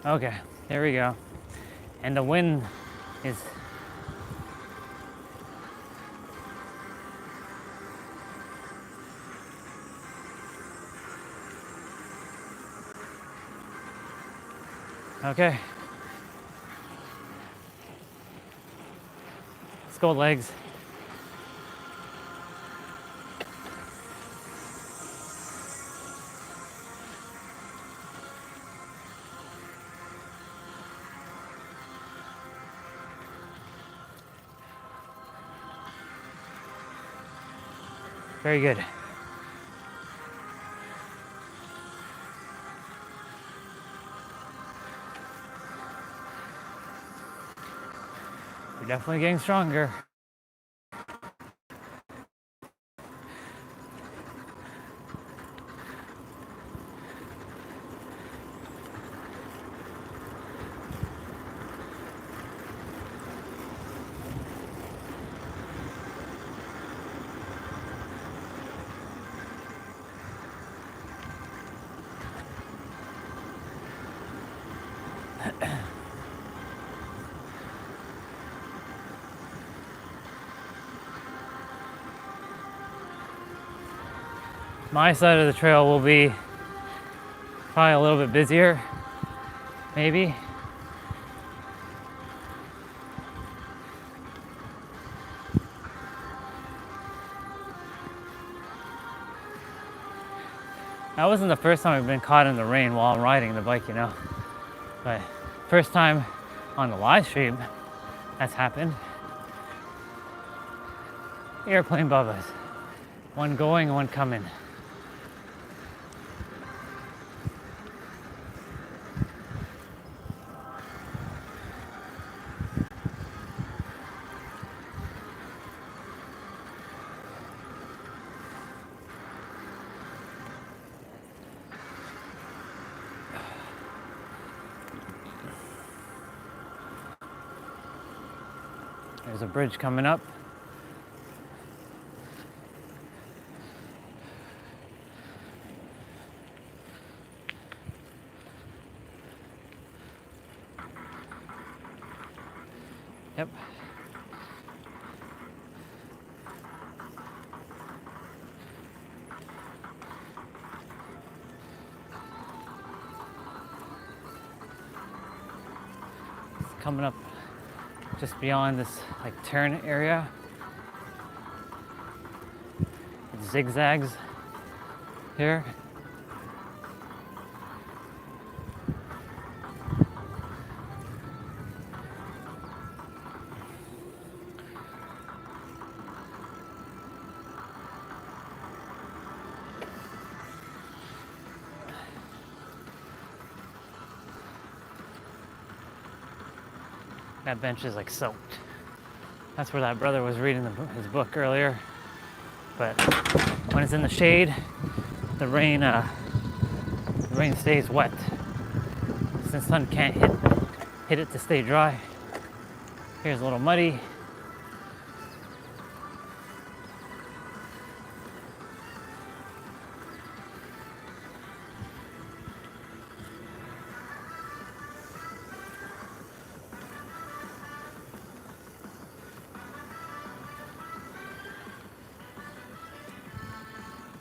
Okay, there we go. And the wind is okay. Let's go, legs. Very good. You're definitely getting stronger. My side of the trail will be probably a little bit busier, maybe. That wasn't the first time I've been caught in the rain while I'm riding the bike, you know. But first time on the live stream that's happened. Airplane bubbas. One going, one coming. There's a bridge coming up. Yep. It's coming up just beyond this like turn area. It zigzags here. That bench is like soaked. That's where that brother was reading his book earlier. But when it's in the shade, the rain stays wet. Since the sun can't hit it to stay dry. Here's a little muddy.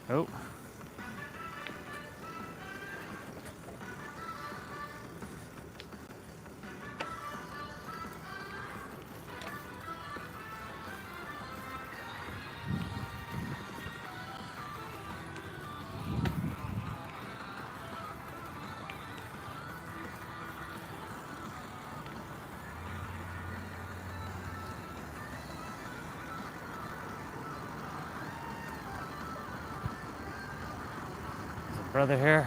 Oh. Brother here.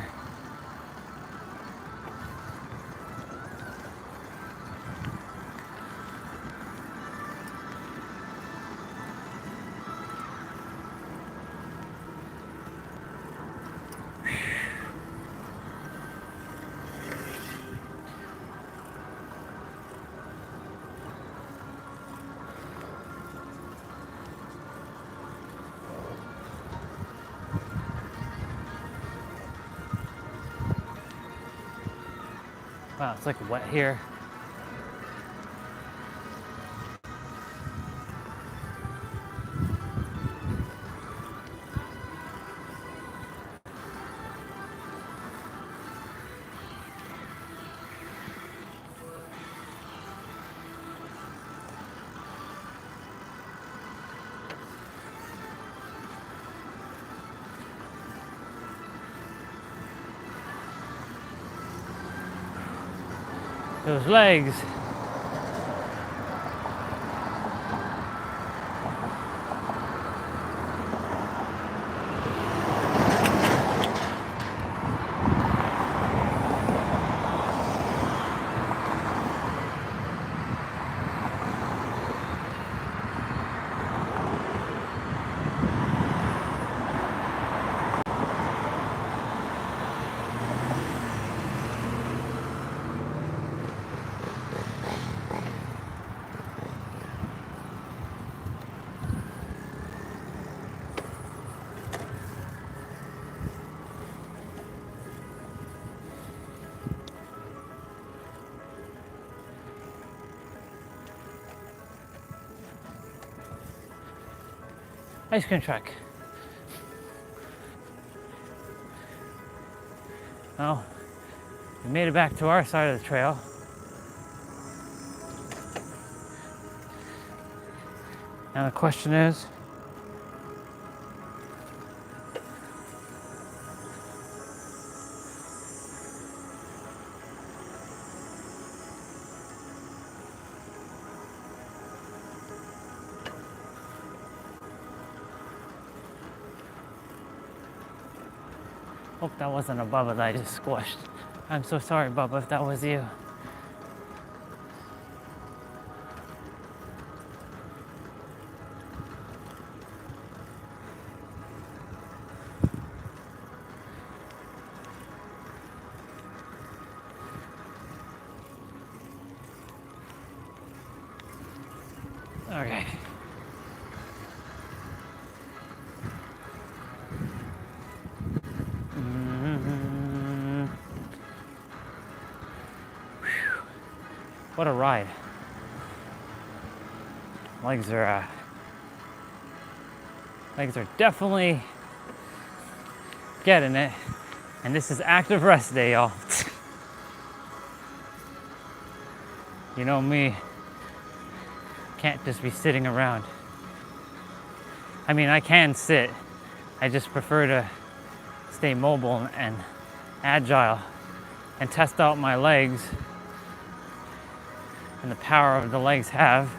Wow, it's like wet here. Those legs. Ice cream truck. Well, we made it back to our side of the trail. Now the question is, hope that wasn't a Bubba that I just squished. I'm so sorry, Bubba, if that was you. Okay. What a ride. Legs are definitely getting it. And this is active rest day, y'all. You know me, can't just be sitting around. I mean, I can sit. I just prefer to stay mobile and agile and test out my legs and the power the legs have.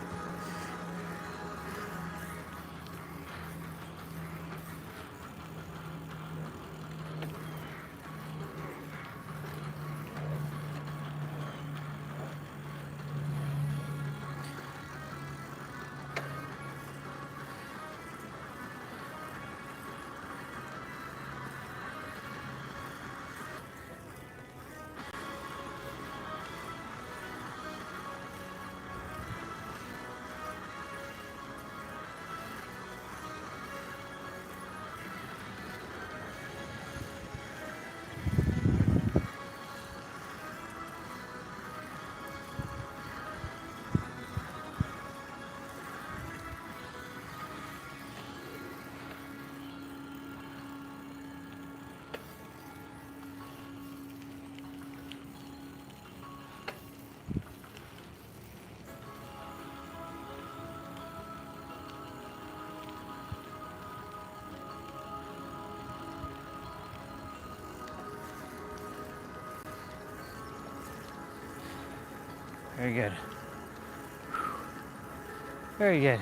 Very good. Very good.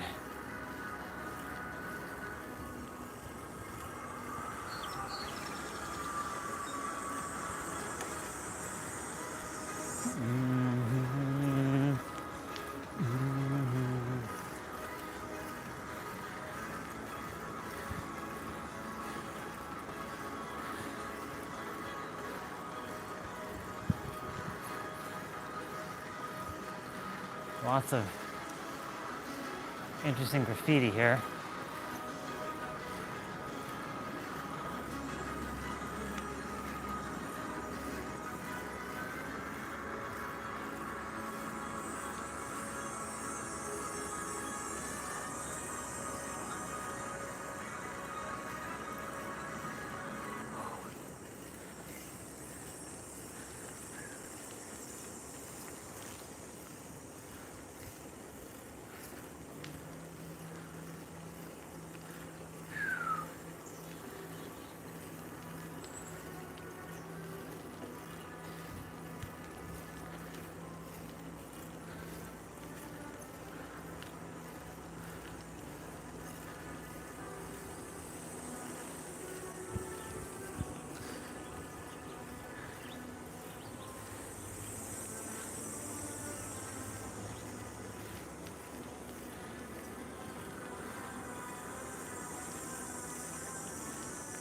Lots of interesting graffiti here.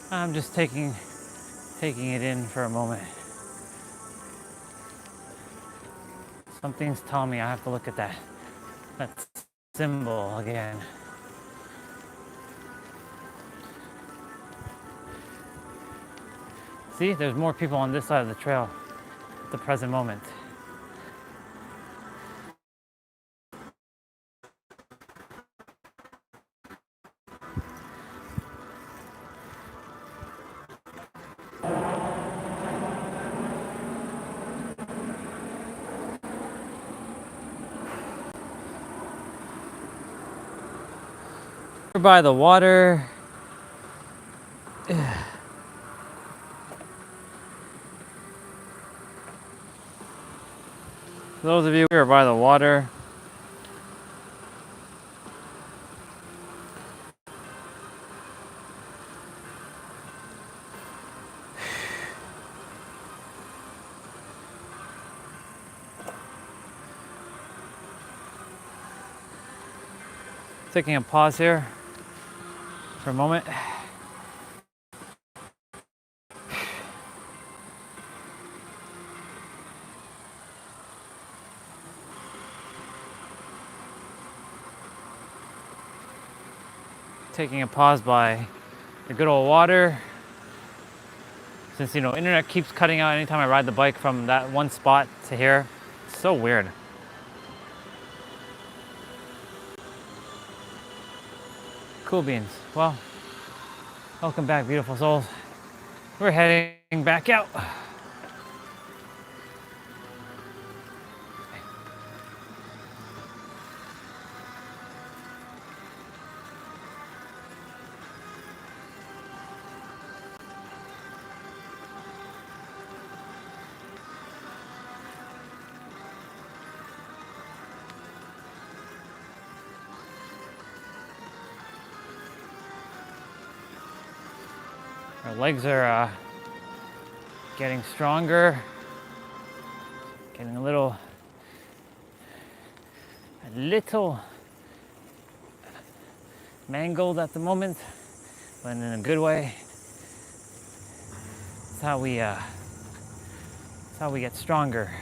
I'm just taking it in for a moment. Something's telling me I have to look at that symbol again. See, there's more people on this side of the trail at the present moment. We're by the water. For those of you who are by the water, taking a pause here for a moment. Taking a pause by the good old water. Since, you know, internet keeps cutting out anytime I ride the bike from that one spot to here. It's so weird. Cool beans. Well, welcome back, beautiful souls. We're heading back out. Our legs are getting stronger, getting a little mangled at the moment, but in a good way. It's how we get stronger.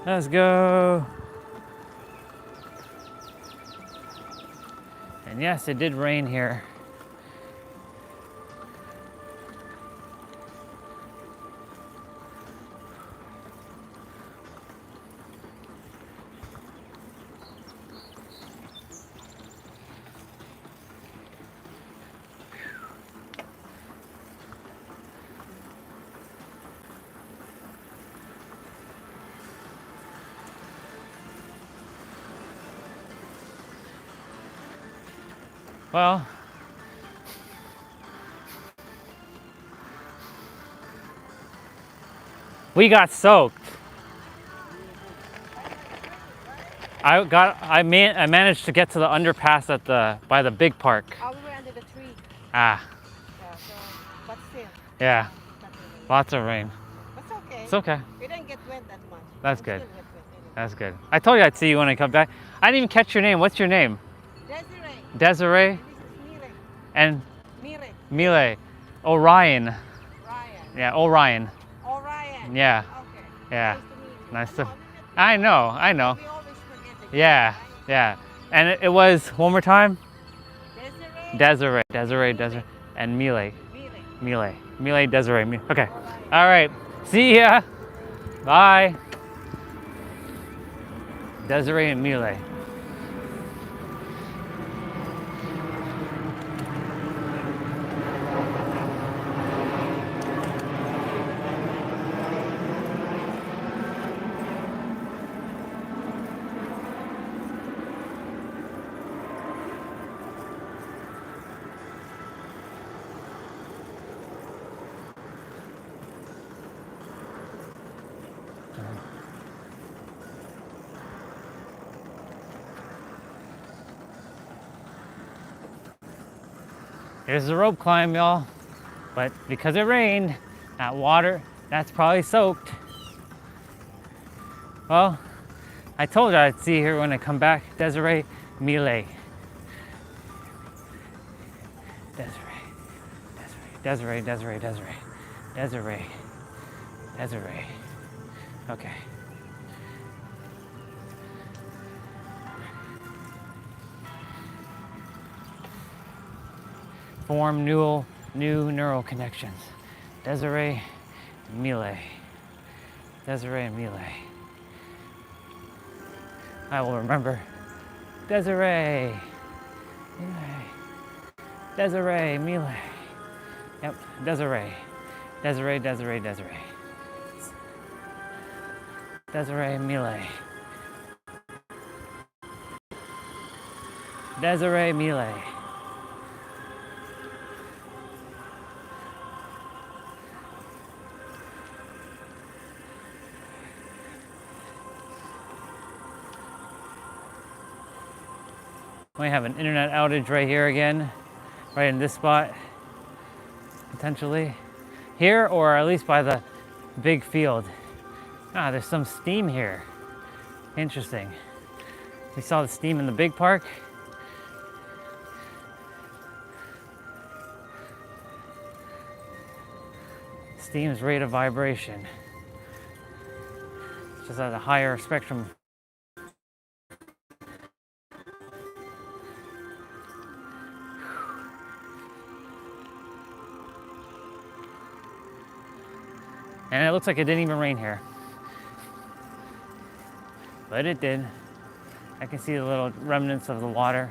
Let's go. And yes, it did rain here. Well, we got soaked. I managed to get to the underpass at by the big park. Oh, we were under the tree. Ah, Yeah, so, but still. yeah, Not really. lots of rain. That's okay. It's okay. We didn't get wet that much. That's I'm good. still wet anyway. That's good. I told you I'd see you when I come back. I didn't even catch your name. What's your name? Desiree. Desiree And this is Mire. and Mire. Mile. Orion. Ryan. Yeah, Orion. Orion. Yeah. Okay. Yeah. Nice to meet you. Nice to. I know, I know. we always forget it. Yeah, Right? yeah. And it was one more time. Desiree. Desiree, and Mile. Mire. Mile, Desiree. Okay. All right. See ya. Bye. Desiree and Mile. Here's the rope climb, y'all. But because it rained, that water, that's probably soaked. Well, I told you I'd see her when I come back. Desiree, Mile. Desiree. Okay. Form new neural connections. Desiree, Mile. Desiree and Mile. I will remember. Desiree. Mile. Desiree, Mile. Yep, Desiree. Desiree. Desiree, Mile. Desiree, Mile. We have an internet outage right here again, right in this spot, potentially. Here, or at least by the big field. Ah, there's some steam here. Interesting. We saw the steam in the big park. Steam's rate of vibration. It's just at a higher spectrum. And it looks like it didn't even rain here. But it did. I can see the little remnants of the water.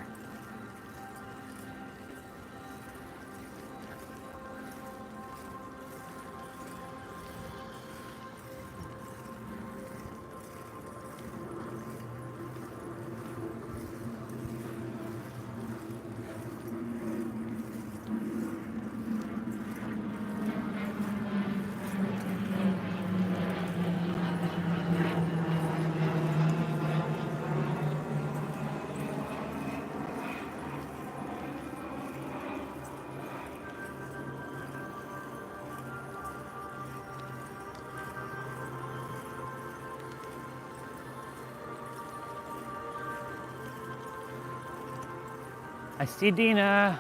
I see Dina.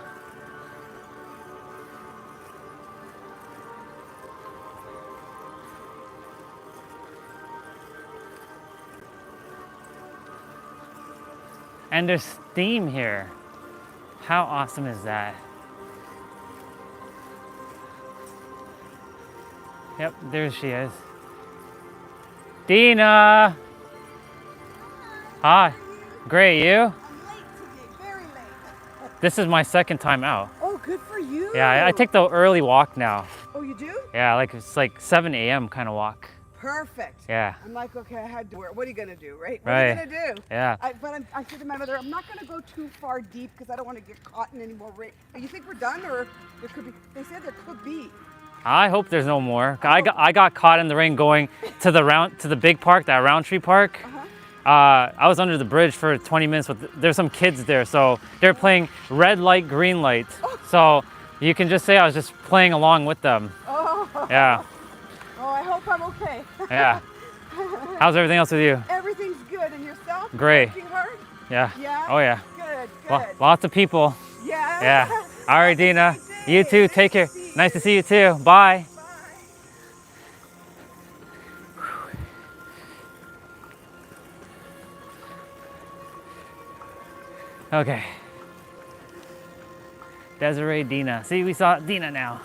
And there's steam here. How awesome is that? Yep, there she is. Dina! Hi. Great, you? I'm late today, very late. This is my second time out. Oh, good for you. Yeah, I take the early walk now. Oh, you do? Yeah, like it's like 7 a.m. kind of walk. Perfect. Yeah. I'm like, okay, I had to work. What are you gonna do, right? What Right. are you gonna do? Yeah. I said to my mother, I'm not gonna go too far deep because I don't want to get caught in any more rain. You think we're done, or there could be? They said there could be. I hope there's no more. I got caught in the rain going to the big park, that Roundtree Park. I was under the bridge for 20 minutes there's some kids there, so they're playing red light, green light. So you can just say I was just playing along with them. Oh. Yeah. Oh, I hope I'm okay. Yeah. How's everything else with you? Everything's good, and yourself? Great. Working hard? Yeah. Yeah. Oh yeah. Good. Good. Lots of people. Yeah. Yeah. All right, Dina. You too. Nice Take to care. see you. Nice to see you too. Bye. Bye. Okay. Desiree, Dina. See, we saw Dina now.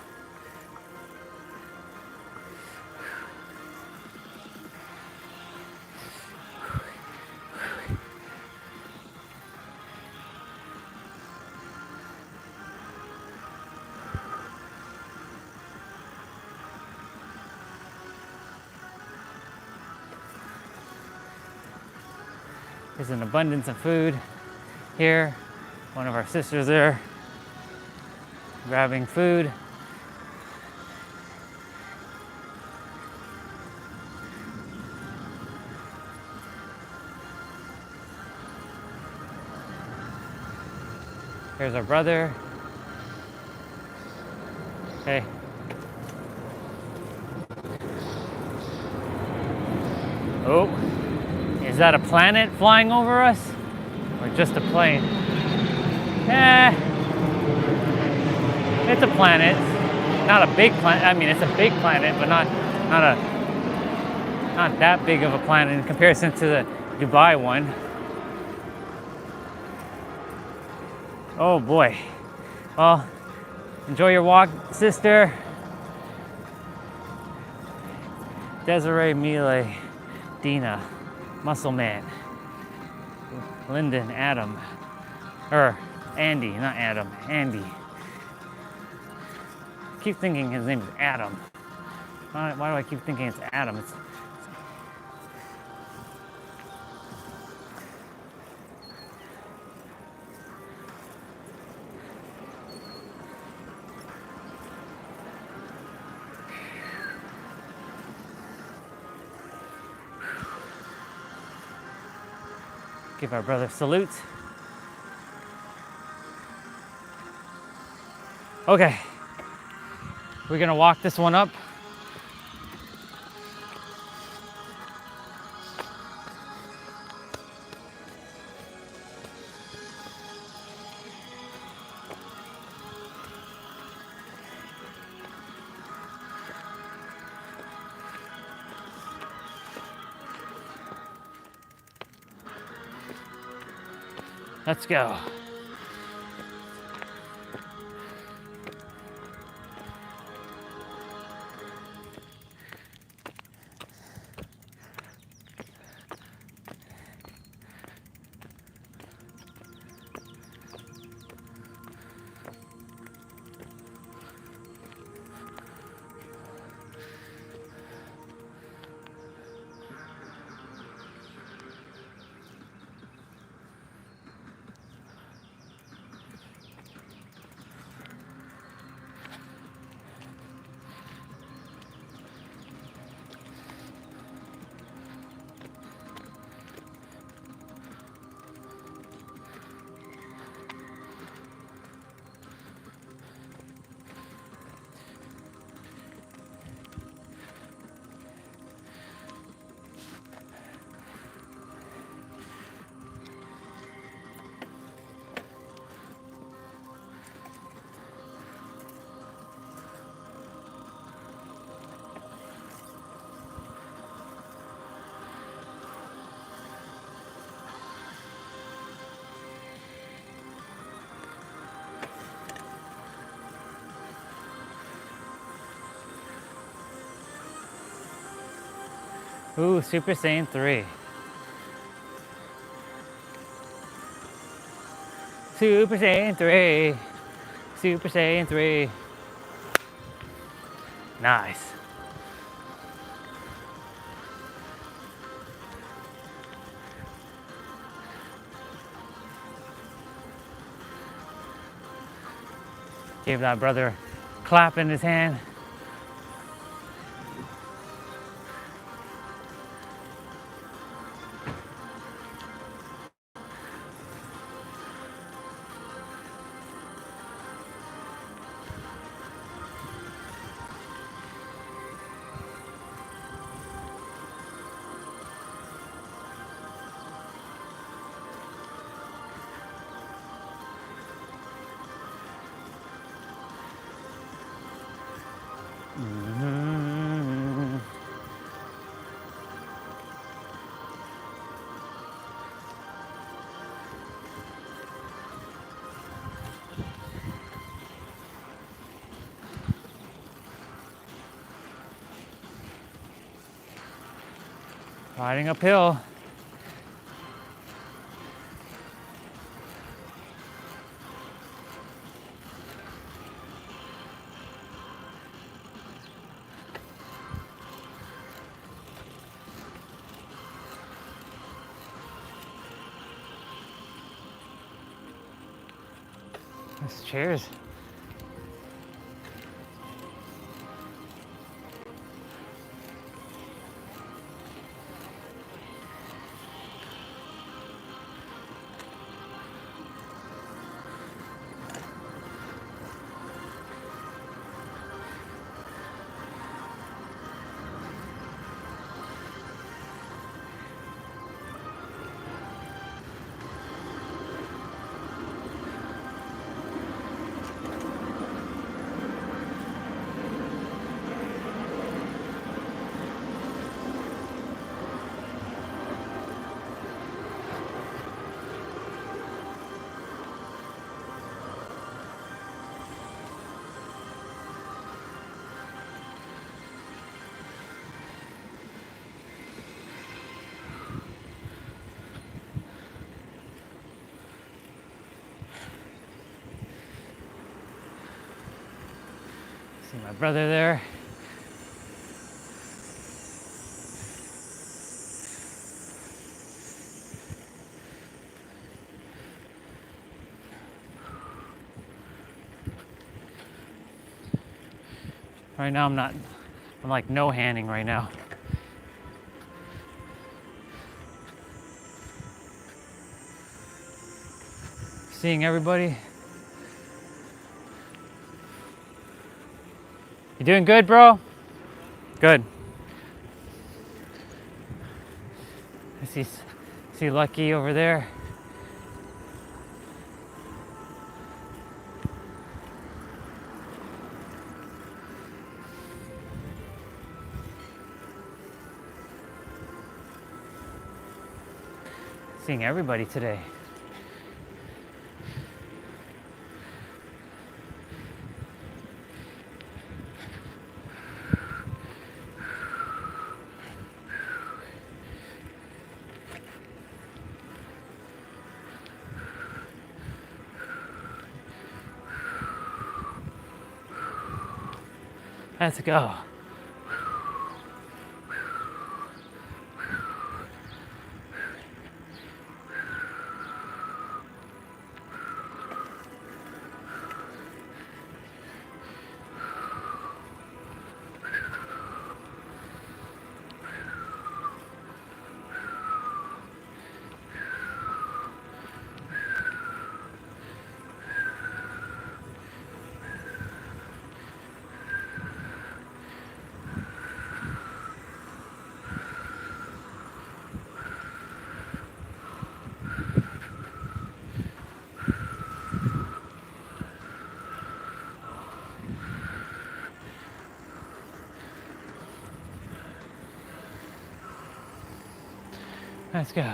There's an abundance of food here. One of our sisters there grabbing food. Here's our brother. Hey. Oh. Is that a planet flying over us? Or just a plane? It's a planet. Not a big planet. I mean, it's a big planet, but not that big of a planet in comparison to the Dubai one. Oh boy. Well, enjoy your walk, sister. Desiree, Mile, Dina, Muscle Man, Lyndon, Adam, Andy, not Adam, Andy. I keep thinking his name is Adam. Why do I keep thinking it's Adam? Give our brother a salute. Okay, we're gonna walk this one up. Let's go. Ooh, Super Saiyan 3. Super Saiyan 3. Super Saiyan 3. Nice. Gave that brother a clap in his hand. Riding uphill. Nice chairs. See my brother there. Right now I'm like no handing right now. Seeing everybody. You doing good, bro? Good. I see Lucky over there. Seeing everybody today. Let's go. Let's go.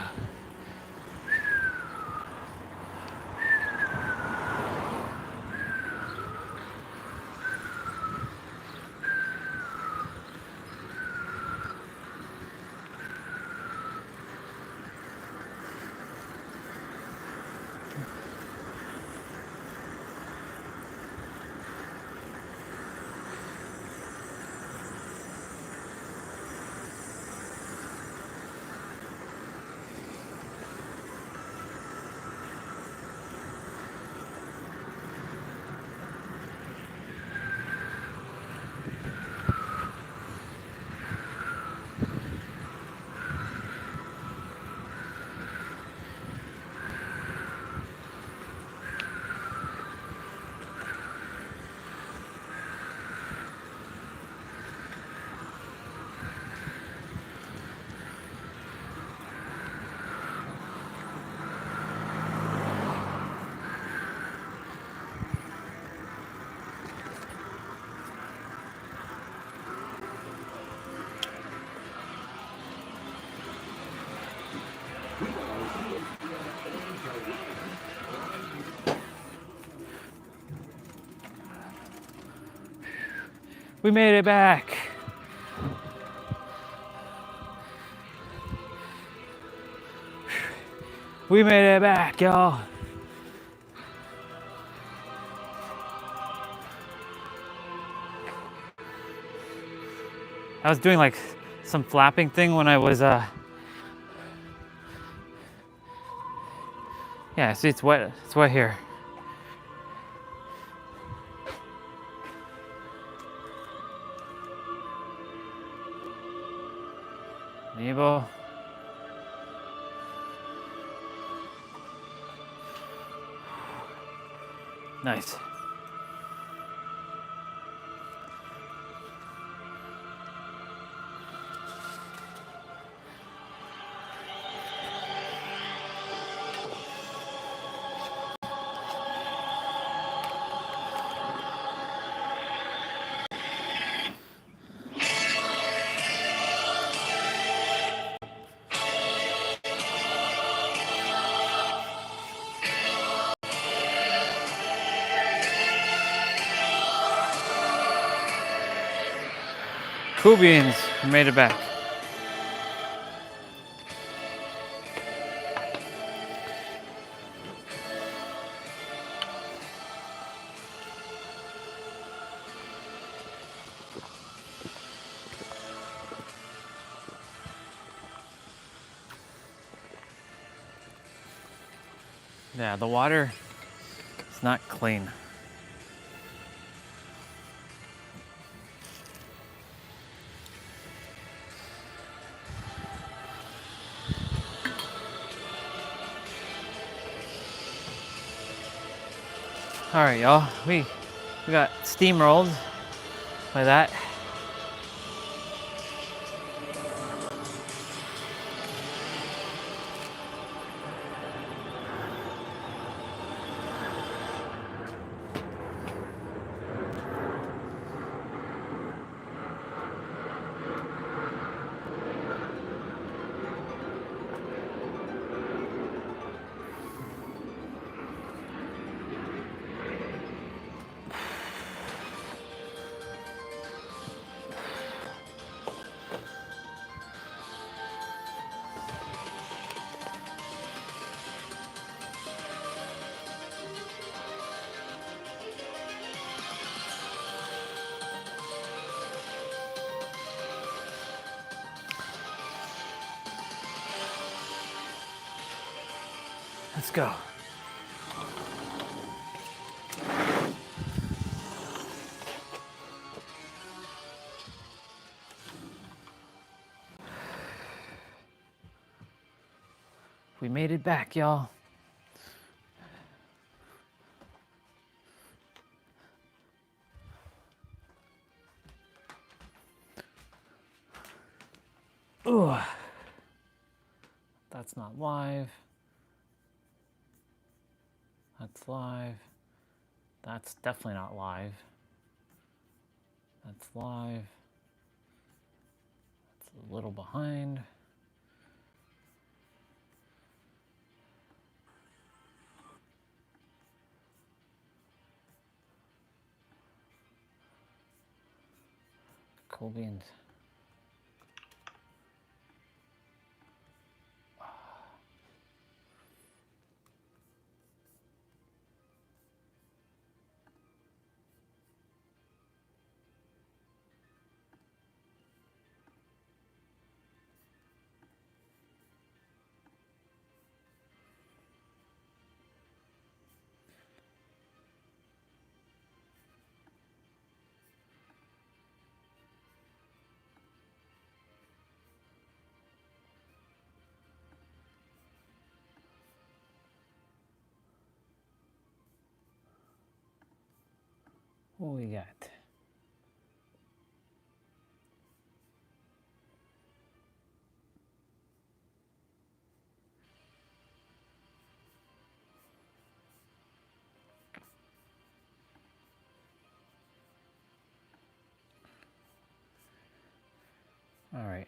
We made it back. We made it back, y'all. I was doing like some flapping thing when I was, yeah, see, it's wet here. Nebo. Nice. Cool beans, we made it back. Yeah, the water is not clean. All right, y'all, we got steamrolled by that. Let's go. We made it back, y'all. Ooh. That's not live. That's live. That's definitely not live. That's live. It's a little behind. Cool beans. What we got? All right.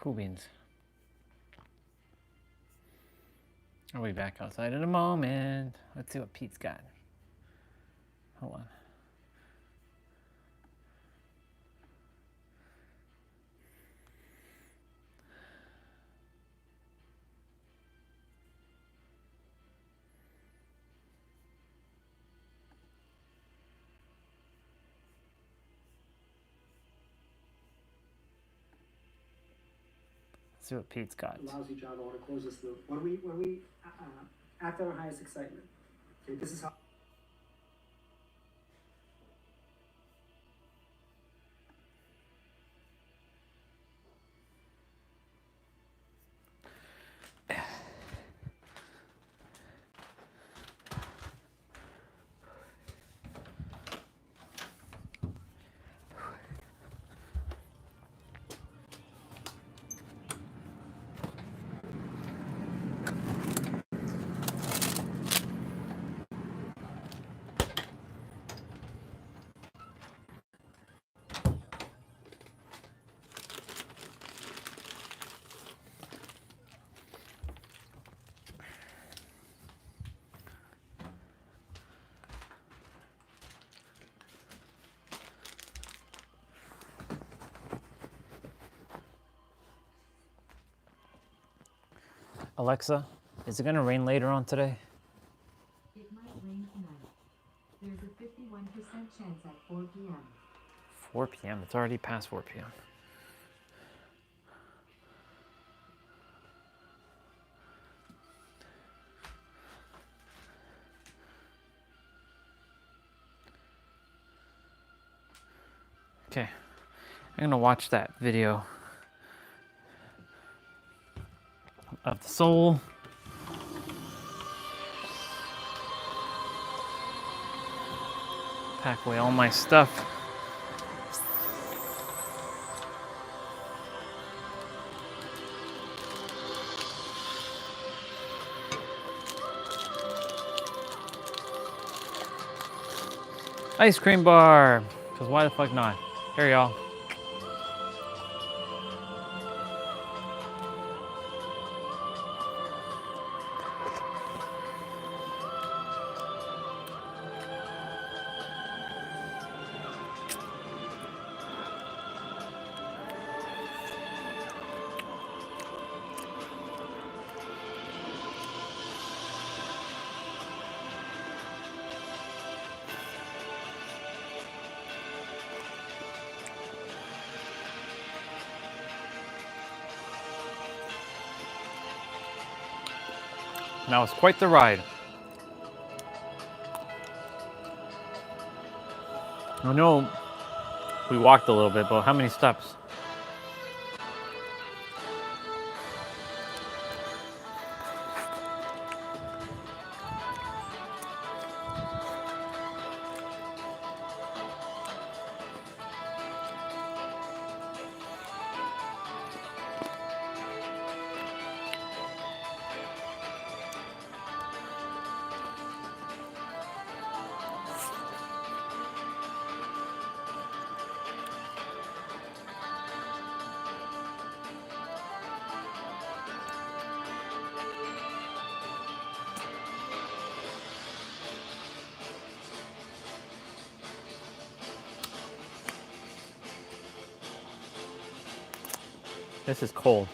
Cool beans. I'll be back outside in a moment. Let's see what Pete's got. Hold on. Let's see what Pete's got. Lousy job. I want to close this loop. When we act at our highest excitement. Okay, this is how. Alexa, is it going to rain later on today? It might rain tonight. There's a 51% chance at 4 p.m. 4 p.m. It's already past 4 p.m. Okay, I'm gonna watch that video of the soul. Pack away all my stuff. Ice cream bar, because why the fuck not? Here, y'all. That was quite the ride. I know we walked a little bit, but how many steps? This is cold.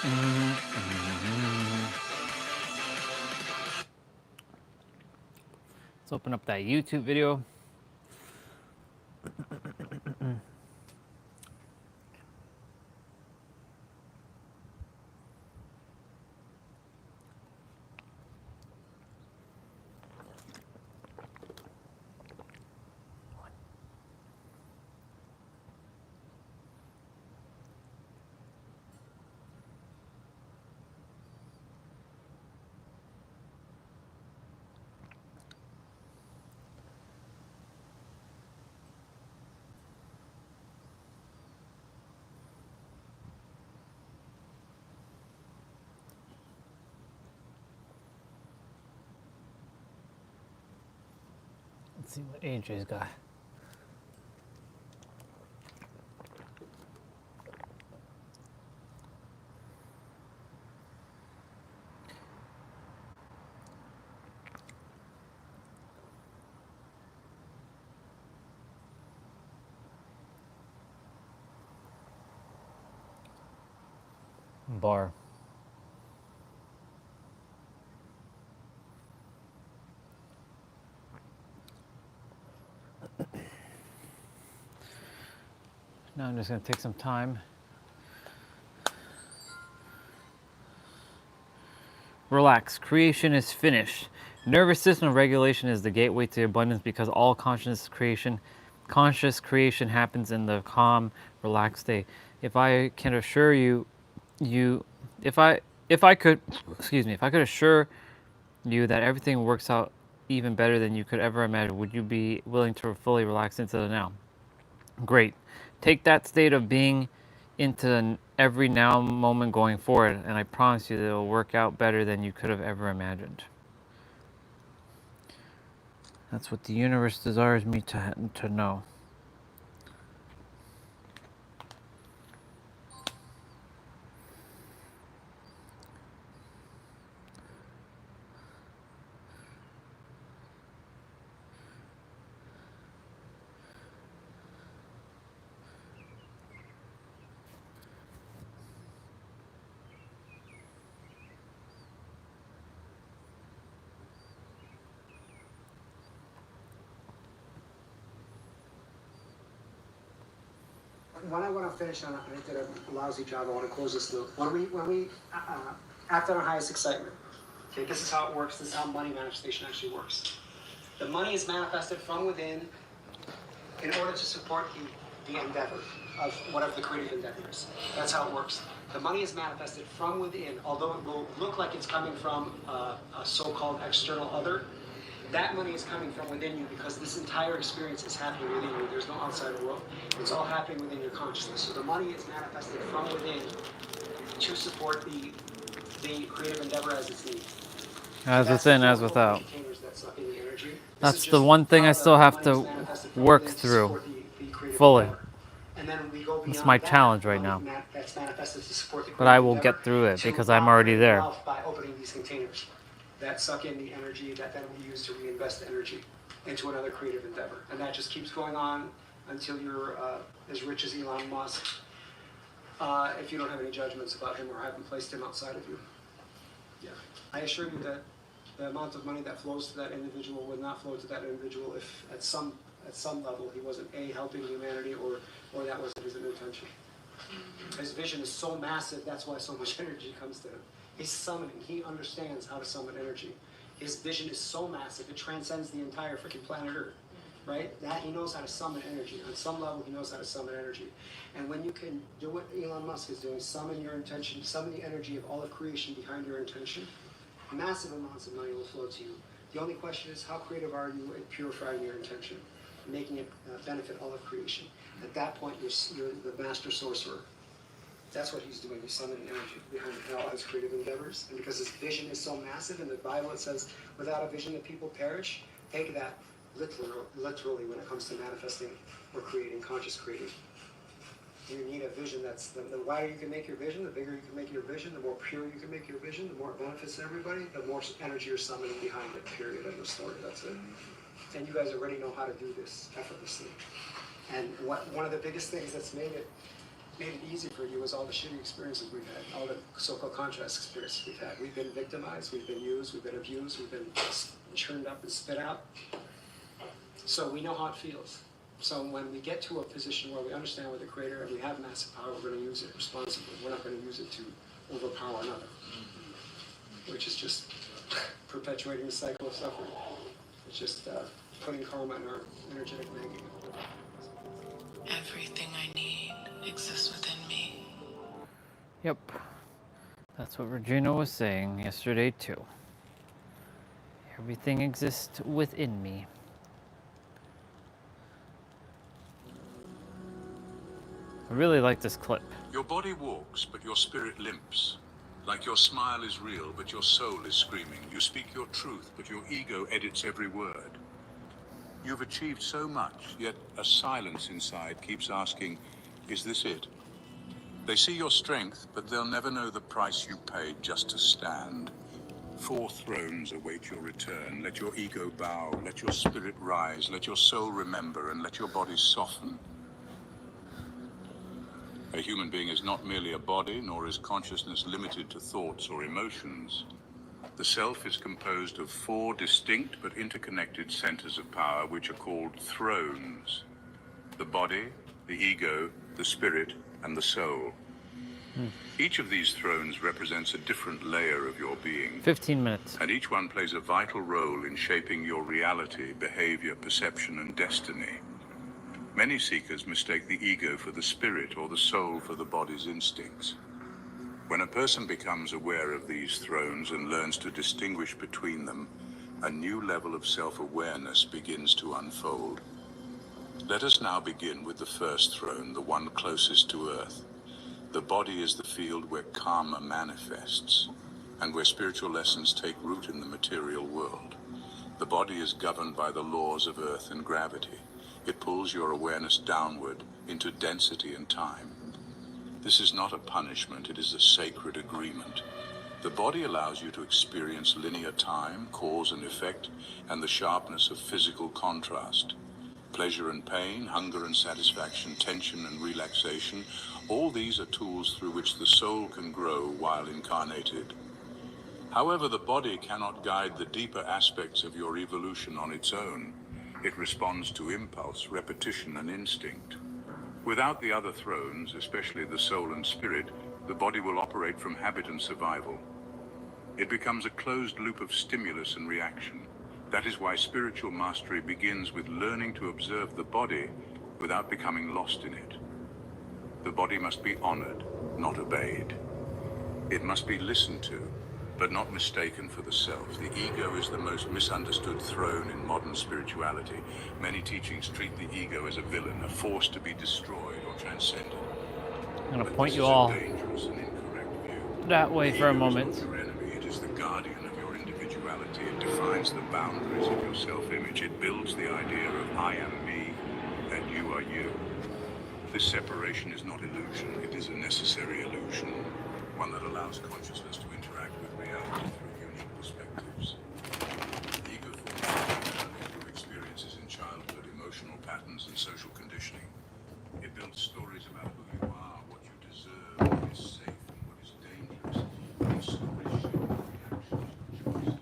Let's open up that YouTube video. Let's see what AJ's got. Bar. Now I'm just going to take some time. Relax. Creation is finished. Nervous system regulation is the gateway to abundance because all conscious creation happens in the calm, relaxed state. If I can assure you, if I could assure you that everything works out even better than you could ever imagine, would you be willing to fully relax into the now? Great. Take that state of being into every now moment going forward, and I promise you that it will work out better than you could have ever imagined. That's what the universe desires me to know. When I want to finish on, I did a lousy job. I want to close this loop. When we act on our highest excitement. Okay, this is how it works. This is how money manifestation actually works. The money is manifested from within in order to support the endeavor of whatever the creative endeavor is. That's how it works. The money is manifested from within, although it will look like it's coming from a so-called external other. That money is coming from within you because this entire experience is happening within you. There's no outside world. It's all happening within your consciousness. So the money is manifested from within to support the creative endeavor as it's needed. As within, as without. That's the one thing I still have to work through fully. It's my challenge right now. But I will get through it because I'm already there. By opening these containers that suck in the energy that then we use to reinvest energy into another creative endeavor. And that just keeps going on until you're as rich as Elon Musk, if you don't have any judgments about him or haven't placed him outside of you. Yeah. I assure you that the amount of money that flows to that individual would not flow to that individual if at some level he wasn't helping humanity or that wasn't his intention. His vision is so massive, that's why so much energy comes to him. He's summoning. He understands how to summon energy. His vision is so massive, it transcends the entire freaking planet Earth, right? That he knows how to summon energy. On some level, he knows how to summon energy. And when you can do what Elon Musk is doing, summon your intention, summon the energy of all of creation behind your intention, massive amounts of money will flow to you. The only question is, how creative are you at purifying your intention, making it benefit all of creation? At that point, you're the master sorcerer. That's what he's doing. He's summoning energy behind all his creative endeavors. And because his vision is so massive, in the Bible it says, without a vision the people perish. Take that literally when it comes to manifesting or creating, conscious creating. You need a vision that's, the wider you can make your vision, the bigger you can make your vision, the more pure you can make your vision, the more it benefits everybody, the more energy you're summoning behind it, period, end of story. That's it. And you guys already know how to do this effortlessly. And one of the biggest things that's made it made it easy for you is all the shitty experiences we've had, all the so-called contrast experiences we've had. We've been victimized, we've been used, we've been abused, we've been churned up and spit out. So we know how it feels. So when we get to a position where we understand we're the creator and we have massive power, we're going to use it responsibly. We're not going to use it to overpower another, which is just perpetuating the cycle of suffering. It's just putting karma in our energetic banking. Everything I need exists within me. Yep. That's what Regina was saying yesterday too. Everything exists within me. I really like this clip. Your body walks, but your spirit limps. Like your smile is real, but your soul is screaming. You speak your truth, but your ego edits every word. You've achieved so much, yet a silence inside keeps asking, is this it? They see your strength, but they'll never know the price you paid just to stand. 4 thrones await your return. Let your ego bow, let your spirit rise, let your soul remember, and let your body soften. A human being is not merely a body, nor is consciousness limited to thoughts or emotions. The self is composed of 4 distinct but interconnected centers of power, which are called thrones. The body, the ego, the spirit, and the soul. Each of these thrones represents a different layer of your being. 15 minutes. And each one plays a vital role in shaping your reality, behavior, perception, and destiny. Many seekers mistake the ego for the spirit or the soul for the body's instincts. When a person becomes aware of these thrones and learns to distinguish between them, a new level of self-awareness begins to unfold. Let us now begin with the first throne, the one closest to Earth. The body is the field where karma manifests, and where spiritual lessons take root in the material world. The body is governed by the laws of Earth and gravity. It pulls your awareness downward into density and time. This is not a punishment, it is a sacred agreement. The body allows you to experience linear time, cause and effect, and the sharpness of physical contrast. Pleasure and pain, hunger and satisfaction, tension and relaxation, all these are tools through which the soul can grow while incarnated. However, the body cannot guide the deeper aspects of your evolution on its own. It responds to impulse, repetition, and instinct. Without the other thrones, especially the soul and spirit, the body will operate from habit and survival. It becomes a closed loop of stimulus and reaction. That is why spiritual mastery begins with learning to observe the body without becoming lost in it. The body must be honored, not obeyed. It must be listened to, but not mistaken for the self. The ego is the most misunderstood throne in modern spirituality. Many teachings treat the ego as a villain, a force to be destroyed or transcended. I'm going to point you all that way for a moment. Your enemy. It is the guardian of your individuality. It defines the boundaries of your self-image. It builds the idea of I am me and you are you. This separation is not illusion. It is a necessary illusion, one that allows consciousness to interact with reality through unique perspectives. The ego forms through experiences in childhood, emotional patterns, and social conditioning. It builds stories about who you are, what you deserve, what is safe, and what is dangerous. These stories shape your reactions, your choices,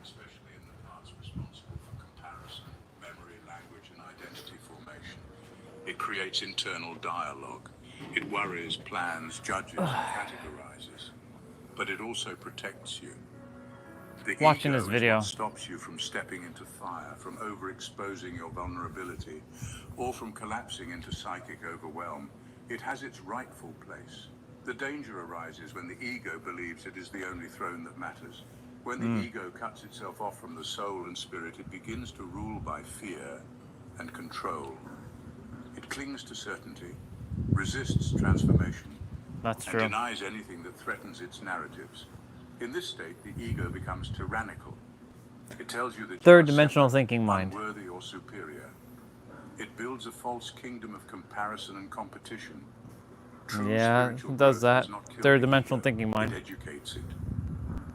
especially in the parts responsible for comparison, memory, language, and identity formation. It creates internal dialogue. It worries, plans, judges, and categorizes. But it also protects you. The Watching ego this is video. what stops you from stepping into fire, from overexposing your vulnerability, or from collapsing into psychic overwhelm. It has its rightful place. The danger arises when the ego believes it is the only throne that matters. When the ego cuts itself off from the soul and spirit, it begins to rule by fear and control. It clings to certainty, resists transformation, That's and true. denies anything that threatens its narratives. In this state, the ego becomes tyrannical. It tells you that you Third are dimensional separate, thinking mind. unworthy or superior. It builds a false kingdom of comparison and competition. True Yeah, spiritual it does growth that. does not kill Third the dimensional ego, thinking mind. it educates it.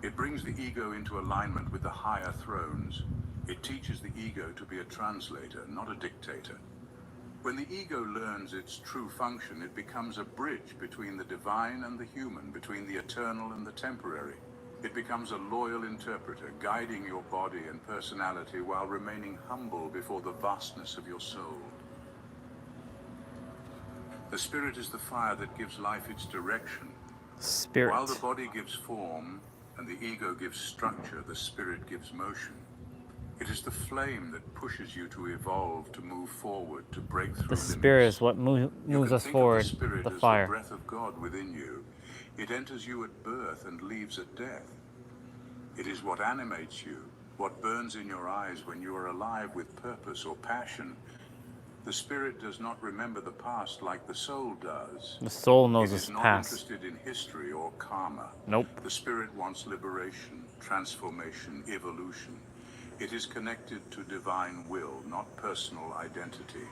It brings the ego into alignment with the higher thrones. It teaches the ego to be a translator, not a dictator. When the ego learns its true function, it becomes a bridge between the divine and the human, between the eternal and the temporary. It becomes a loyal interpreter, guiding your body and personality while remaining humble before the vastness of your soul. The spirit is the fire that gives life its direction. Spirit. While the body gives form and the ego gives structure, the spirit gives motion. It is the flame that pushes you to evolve, to move forward, to break through The limits. spirit is what You moves can us think forward. of the spirit The as fire. the breath of God within you. It enters you at birth and leaves at death. It is what animates you, what burns in your eyes when you are alive with purpose or passion. The spirit does not remember the past like the soul does. The soul knows It its is not past. interested in history or karma. Nope. The spirit wants liberation, transformation, evolution. It is connected to divine will, not personal identity.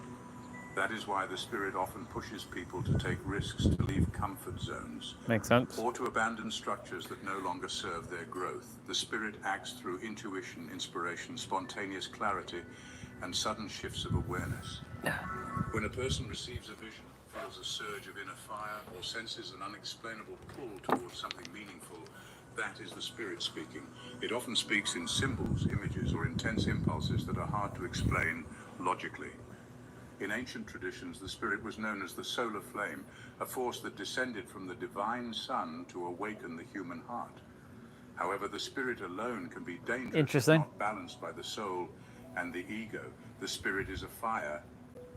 That is why the spirit often pushes people to take risks, to leave comfort zones, Makes sense. or to abandon structures that no longer serve their growth. The spirit acts through intuition, inspiration, spontaneous clarity, and sudden shifts of awareness. When a person receives a vision, feels a surge of inner fire, or senses an unexplainable pull towards something meaningful, that is the spirit speaking. It often speaks in symbols, images, or intense impulses that are hard to explain logically. In ancient traditions, the spirit was known as the solar flame, a force that descended from the divine sun to awaken the human heart. However, the spirit alone can be dangerous if Interesting. not balanced by the soul and the ego. The spirit is a fire,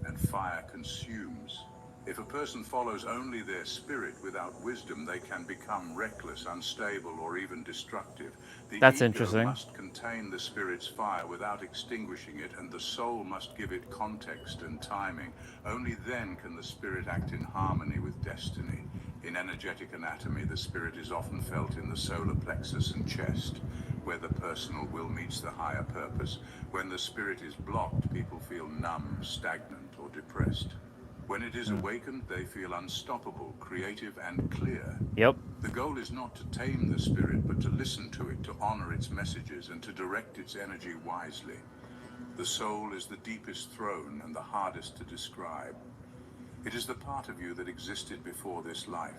and fire consumes. If a person follows only their spirit without wisdom, they can become reckless, unstable, or even destructive. The That's ego interesting. must contain the spirit's fire without extinguishing it, and the soul must give it context and timing. Only then can the spirit act in harmony with destiny. In energetic anatomy, the spirit is often felt in the solar plexus and chest, where the personal will meets the higher purpose. When the spirit is blocked, people feel numb, stagnant, or depressed. When it is awakened, they feel unstoppable, creative, and clear. Yep. The goal is not to tame the spirit, but to listen to it, to honor its messages, and to direct its energy wisely. The soul is the deepest throne and the hardest to describe. It is the part of you that existed before this life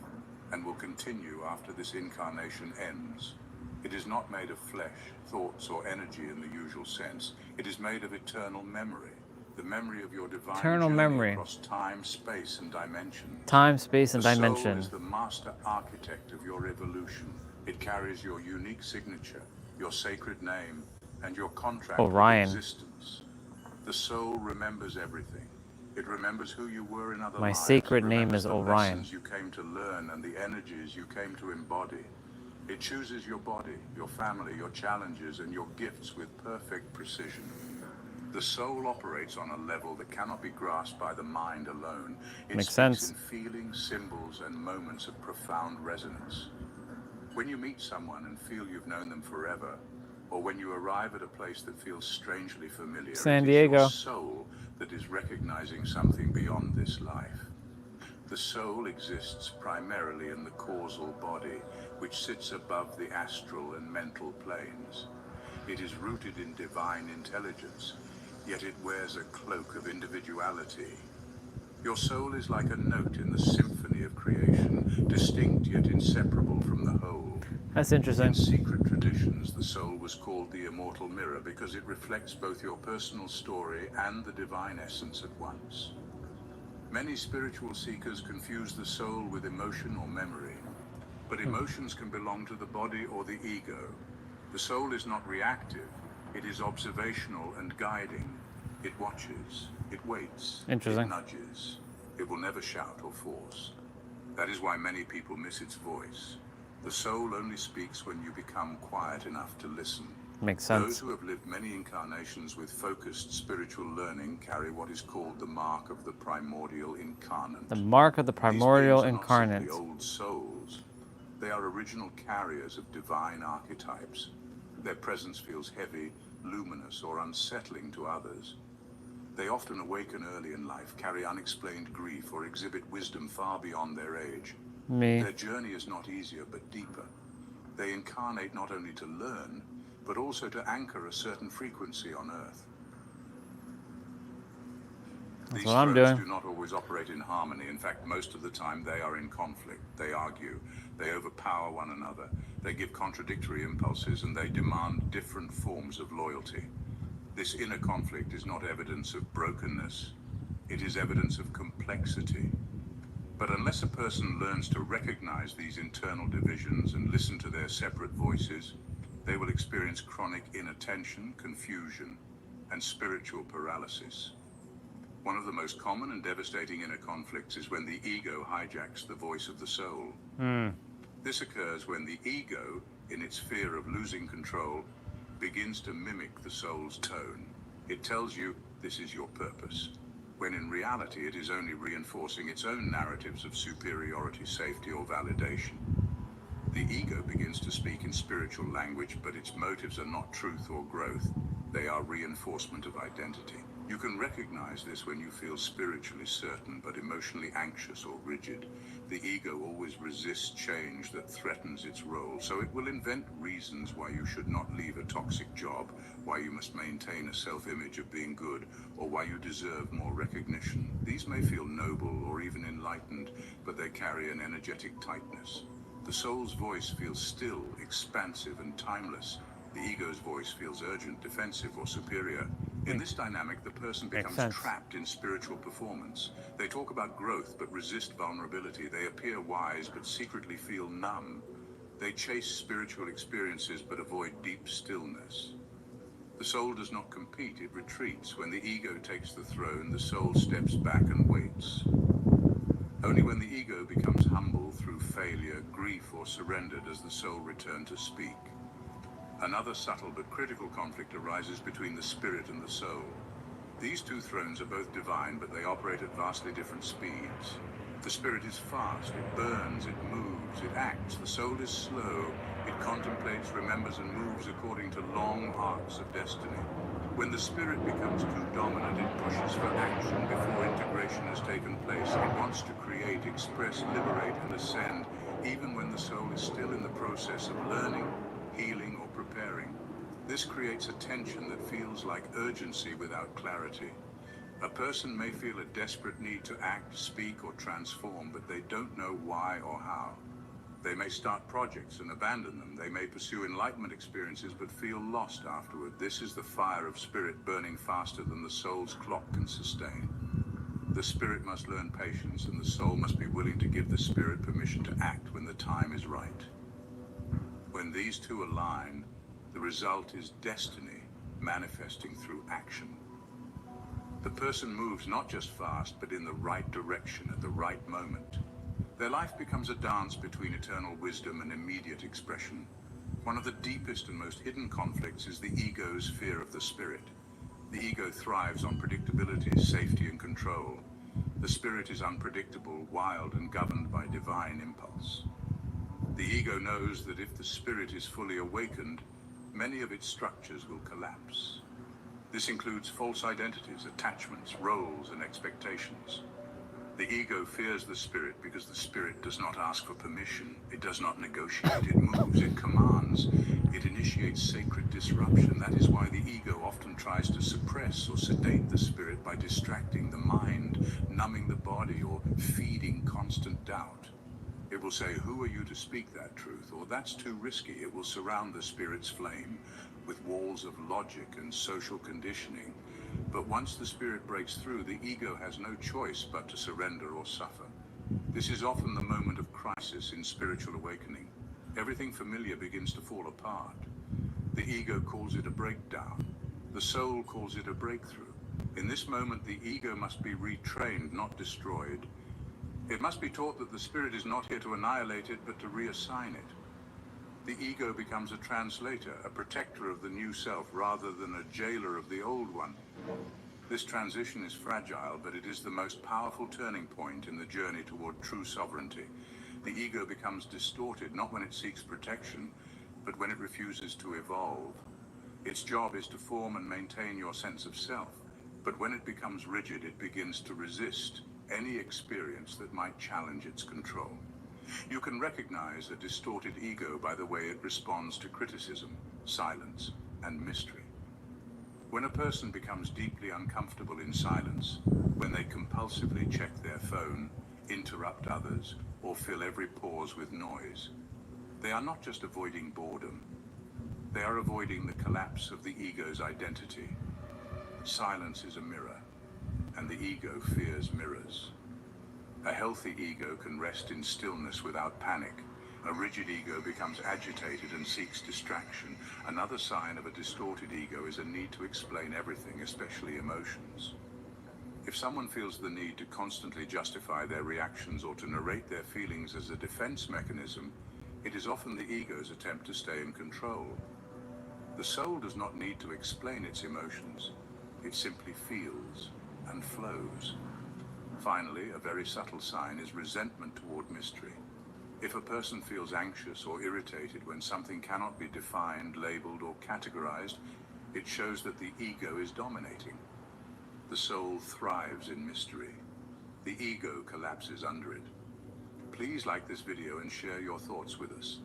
and will continue after this incarnation ends. It is not made of flesh, thoughts, or energy in the usual sense. It is made of eternal memory, the memory of your divine Eternal journey memory. across time, space, and dimension. Time, space, and The soul dimension. is the master architect of your evolution. It carries your unique signature, your sacred name, and your contract Orion. with existence. The soul remembers everything. It remembers who you were in other My lives. sacred It name remembers is the Orion. lessons you came to learn and the energies you came to embody. It chooses your body, your family, your challenges, and your gifts with perfect precision. The soul operates on a level that cannot be grasped by the mind alone. It Makes speaks sense. in feelings, symbols, and moments of profound resonance. When you meet someone and feel you've known them forever, or when you arrive at a place that feels strangely familiar, San it is your Diego. soul that is recognizing something beyond this life. The soul exists primarily in the causal body, which sits above the astral and mental planes. It is rooted in divine intelligence, yet it wears a cloak of individuality. Your soul is like a note in the symphony of creation, distinct yet inseparable from the whole. That's interesting. In secret traditions, the soul was called the immortal mirror because it reflects both your personal story and the divine essence at once. Many spiritual seekers confuse the soul with emotion or memory, but emotions can belong to the body or the ego. The soul is not reactive, it is observational and guiding. It watches, it waits, Interesting. it nudges. It will never shout or force. That is why many people miss its voice. The soul only speaks when you become quiet enough to listen. Makes Those sense. who have lived many incarnations with focused spiritual learning carry what is called the mark of the primordial incarnate. The mark of the primordial These beings are incarnate. not simply old souls. They are original carriers of divine archetypes. Their presence feels heavy, luminous, or unsettling to others. They often awaken early in life, carry unexplained grief, or exhibit wisdom far beyond their age. Me. Their journey is not easier, but deeper. They incarnate not only to learn, but also to anchor a certain frequency on Earth. That's These what I'm thrones doing. do not always operate in harmony. In fact, most of the time they are in conflict. They argue, they overpower one another, they give contradictory impulses, and they demand different forms of loyalty. This inner conflict is not evidence of brokenness, it is evidence of complexity. But unless a person learns to recognize these internal divisions and listen to their separate voices, they will experience chronic inattention, confusion, and spiritual paralysis. One of the most common and devastating inner conflicts is when the ego hijacks the voice of the soul. This occurs when the ego, in its fear of losing control, begins to mimic the soul's tone. It tells you this is your purpose, when in reality it is only reinforcing its own narratives of superiority, safety, or validation. The ego begins to speak in spiritual language, but its motives are not truth or growth. They are reinforcement of identity. You can recognize this when you feel spiritually certain but emotionally anxious or rigid. The ego always resists change that threatens its role, so it will invent reasons why you should not leave a toxic job, why you must maintain a self-image of being good, or why you deserve more recognition. These may feel noble or even enlightened, but they carry an energetic tightness. The soul's voice feels still, expansive, and timeless. The ego's voice feels urgent, defensive, or superior. In this dynamic, the person becomes trapped in spiritual performance. They talk about growth but resist vulnerability. They appear wise but secretly feel numb. They chase spiritual experiences but avoid deep stillness. The soul does not compete, it retreats. When the ego takes the throne, the soul steps back and waits. Only when the ego becomes humble through failure, grief, or surrender does the soul return to speak. Another subtle but critical conflict arises between the spirit and the soul. These two thrones are both divine, but they operate at vastly different speeds. The spirit is fast, it burns, it moves, it acts. The soul is slow, it contemplates, remembers, and moves according to long arcs of destiny. When the spirit becomes too dominant, it pushes for action before integration has taken place. It wants to create, express, liberate, and ascend, even when the soul is still in the process of learning, healing, or preparing. This creates a tension that feels like urgency without clarity. A person may feel a desperate need to act, speak, or transform, but they don't know why or how. They may start projects and abandon them. They may pursue enlightenment experiences but feel lost afterward. This is the fire of spirit burning faster than the soul's clock can sustain. The spirit must learn patience, and the soul must be willing to give the spirit permission to act when the time is right. When these two align, the result is destiny manifesting through action. The person moves not just fast, but in the right direction at the right moment. Their life becomes a dance between eternal wisdom and immediate expression. One of the deepest and most hidden conflicts is the ego's fear of the spirit. The ego thrives on predictability, safety, and control. The spirit is unpredictable, wild, and governed by divine impulse. The ego knows that if the spirit is fully awakened, many of its structures will collapse. This includes false identities, attachments, roles, and expectations. The ego fears the spirit because the spirit does not ask for permission. It does not negotiate. It moves. It commands. It initiates sacred disruption. That is why the ego often tries to suppress or sedate the spirit by distracting the mind, numbing the body, or feeding constant doubt. It will say, "Who are you to speak that truth?" Or "That's too risky." It will surround the spirit's flame with walls of logic and social conditioning. But once the spirit breaks through, the ego has no choice but to surrender or suffer. This is often the moment of crisis in spiritual awakening. Everything familiar begins to fall apart. The ego calls it a breakdown. The soul calls it a breakthrough. In this moment, the ego must be retrained, not destroyed. It must be taught that the spirit is not here to annihilate it, but to reassign it. The ego becomes a translator, a protector of the new self, rather than a jailer of the old one. This transition is fragile, but it is the most powerful turning point in the journey toward true sovereignty. The ego becomes distorted, not when it seeks protection, but when it refuses to evolve. It Its job is to form and maintain your sense of self, but when it becomes rigid, it begins to resist any experience that might challenge its control. You can recognize a distorted ego by the way it responds to criticism, silence, and mystery. When a person becomes deeply uncomfortable in silence, when they compulsively check their phone, interrupt others, or fill every pause with noise, they are not just avoiding boredom, they are avoiding the collapse of the ego's identity. Silence is a mirror, and the ego fears mirrors. A healthy ego can rest in stillness without panic. A rigid ego becomes agitated and seeks distraction. Another sign of a distorted ego is a need to explain everything, especially emotions. If someone feels the need to constantly justify their reactions or to narrate their feelings as a defense mechanism, it is often the ego's attempt to stay in control. The soul does not need to explain its emotions. It simply feels and flows. Finally, a very subtle sign is resentment toward mystery. If a person feels anxious or irritated when something cannot be defined, labeled, or categorized, it shows that the ego is dominating. The soul thrives in mystery. The ego collapses under it. Please like this video and share your thoughts with us.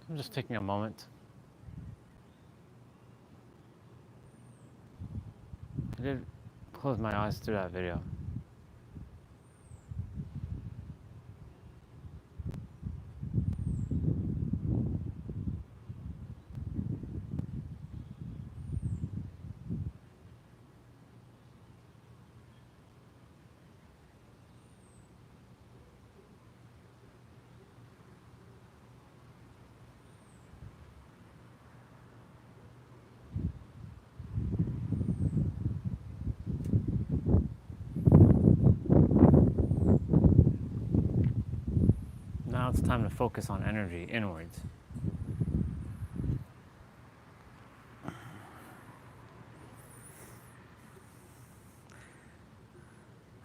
I'm just taking a moment. I did close my eyes through that video. Now it's time to focus on energy inwards.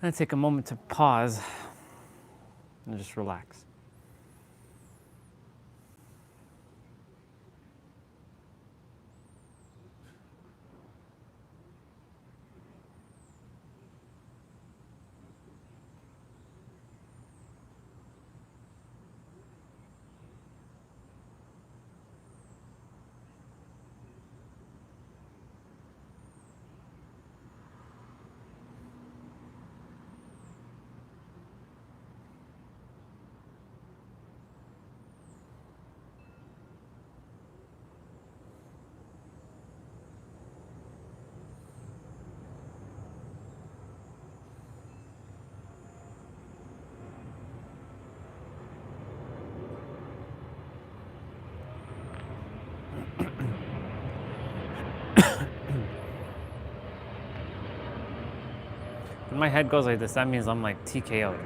And take a moment to pause and just relax. When my head goes like this, that means I'm like TKO'd.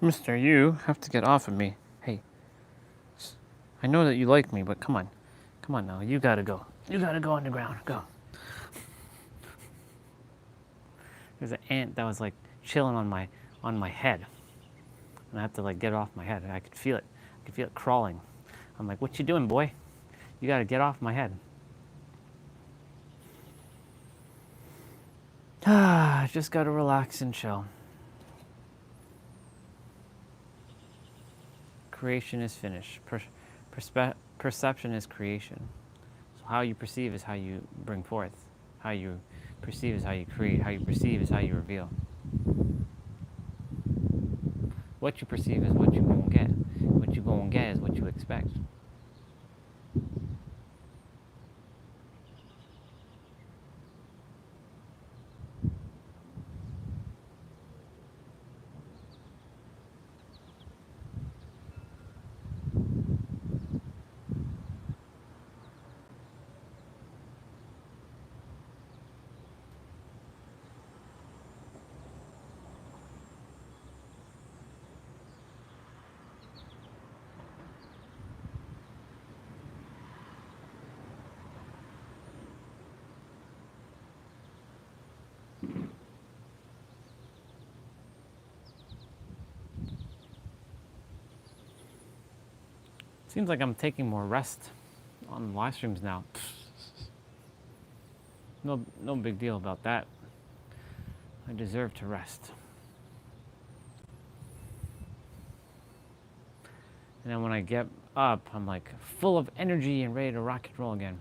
Mister, you have to get off of me. Hey, I know that you like me, but come on. Come on now, you gotta go. You gotta go underground. Go. There's an ant that was like chilling on my head. And I have to like get it off my head. I could feel it. I could feel it crawling. I'm like, what you doing, boy? You gotta get off my head. Just gotta relax and chill. Creation is finished. Perception is creation. So how you perceive is how you bring forth. How you perceive is how you create. How you perceive is how you reveal. What you perceive is what you gonna get. What you gonna get is what you expect. Seems like I'm taking more rest on live streams now. No big deal about that. I deserve to rest. And then when I get up, I'm like full of energy and ready to rock and roll again.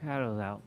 Shadows out.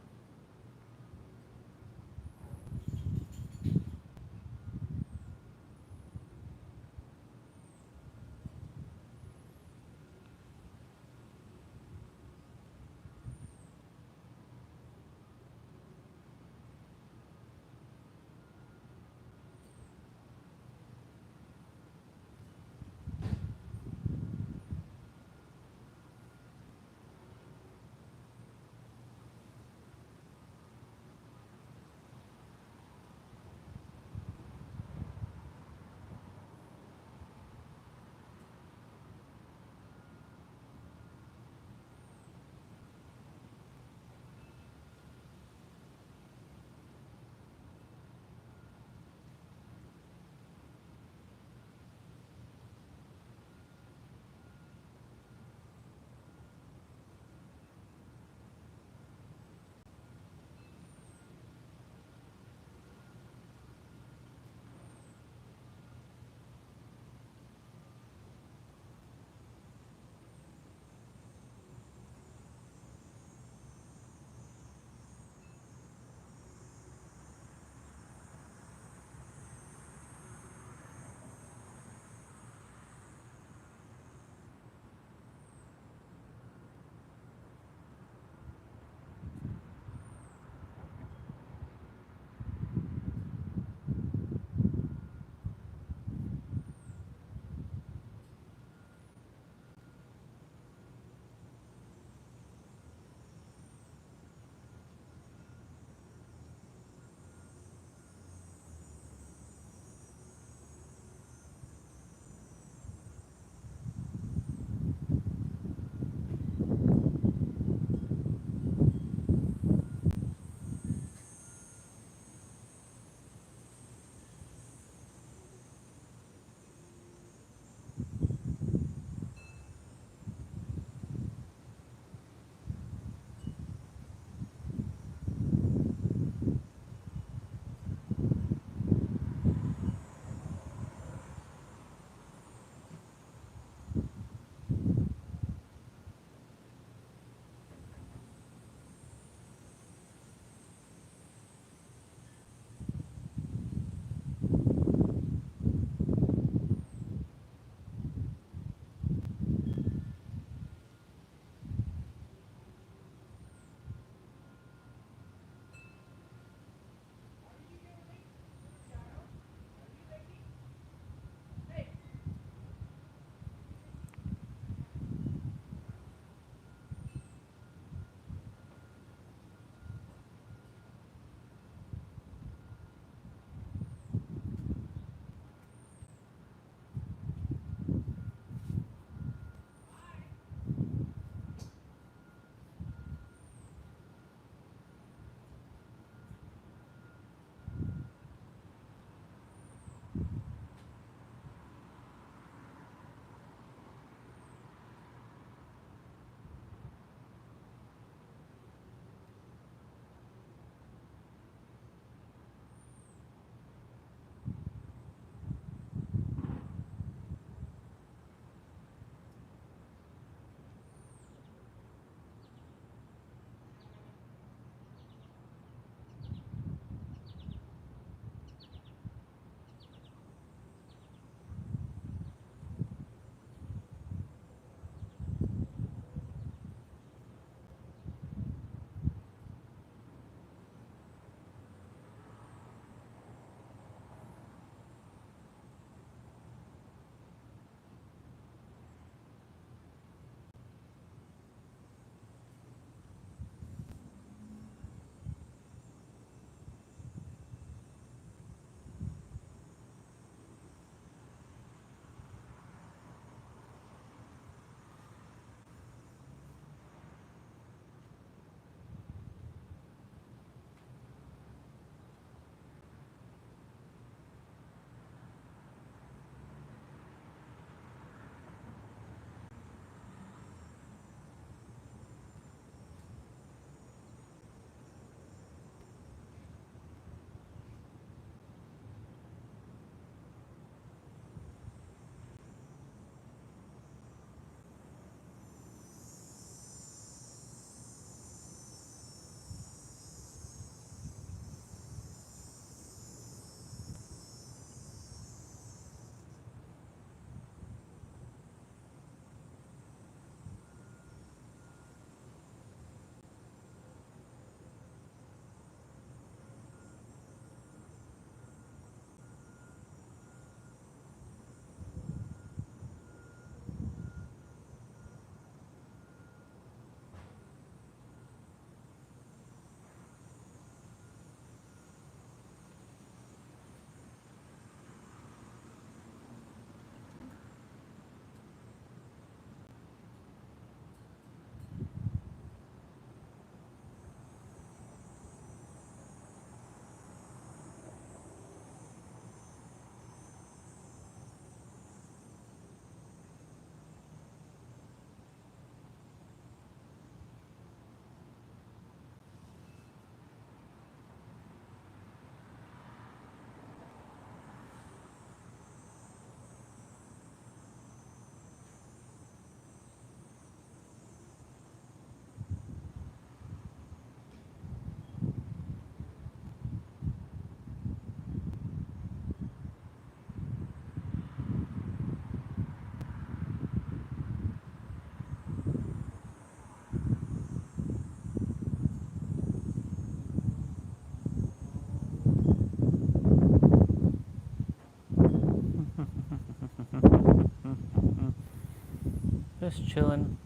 Just chilling.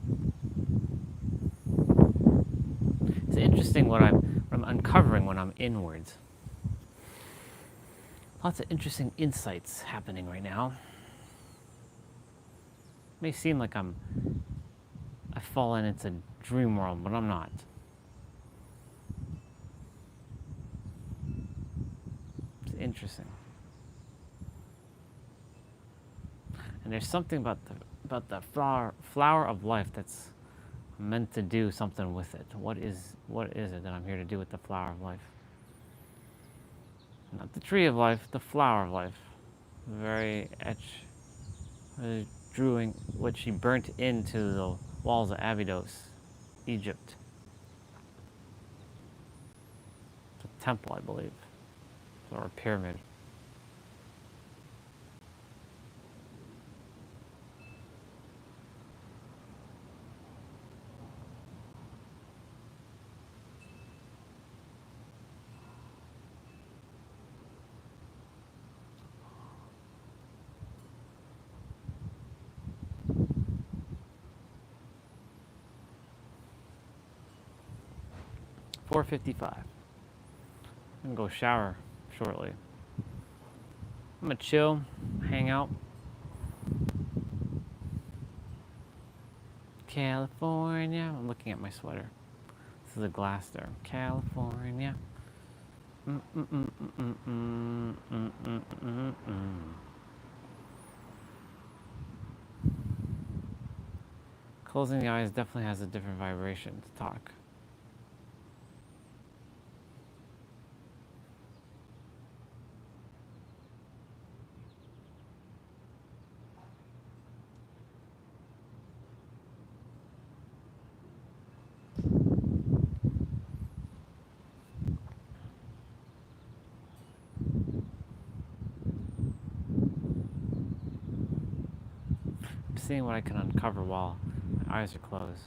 It's interesting what I'm uncovering when I'm inwards. Lots of interesting insights happening right now. It may seem like I've fallen into dream world, but I'm not. It's interesting. And there's something about the flower of life that's meant to do something with it. What is it that I'm here to do with the flower of life? Not the tree of life, the flower of life. Very drawing what she burnt into the walls of Abydos, Egypt. It's a temple, I believe, or a pyramid. $4:55. I'm gonna go shower shortly. I'm gonna chill, hang out. California. I'm looking at my sweater. This is a glass there. California. Closing the eyes definitely has a different vibration to talk. I'm seeing what I can uncover while my eyes are closed.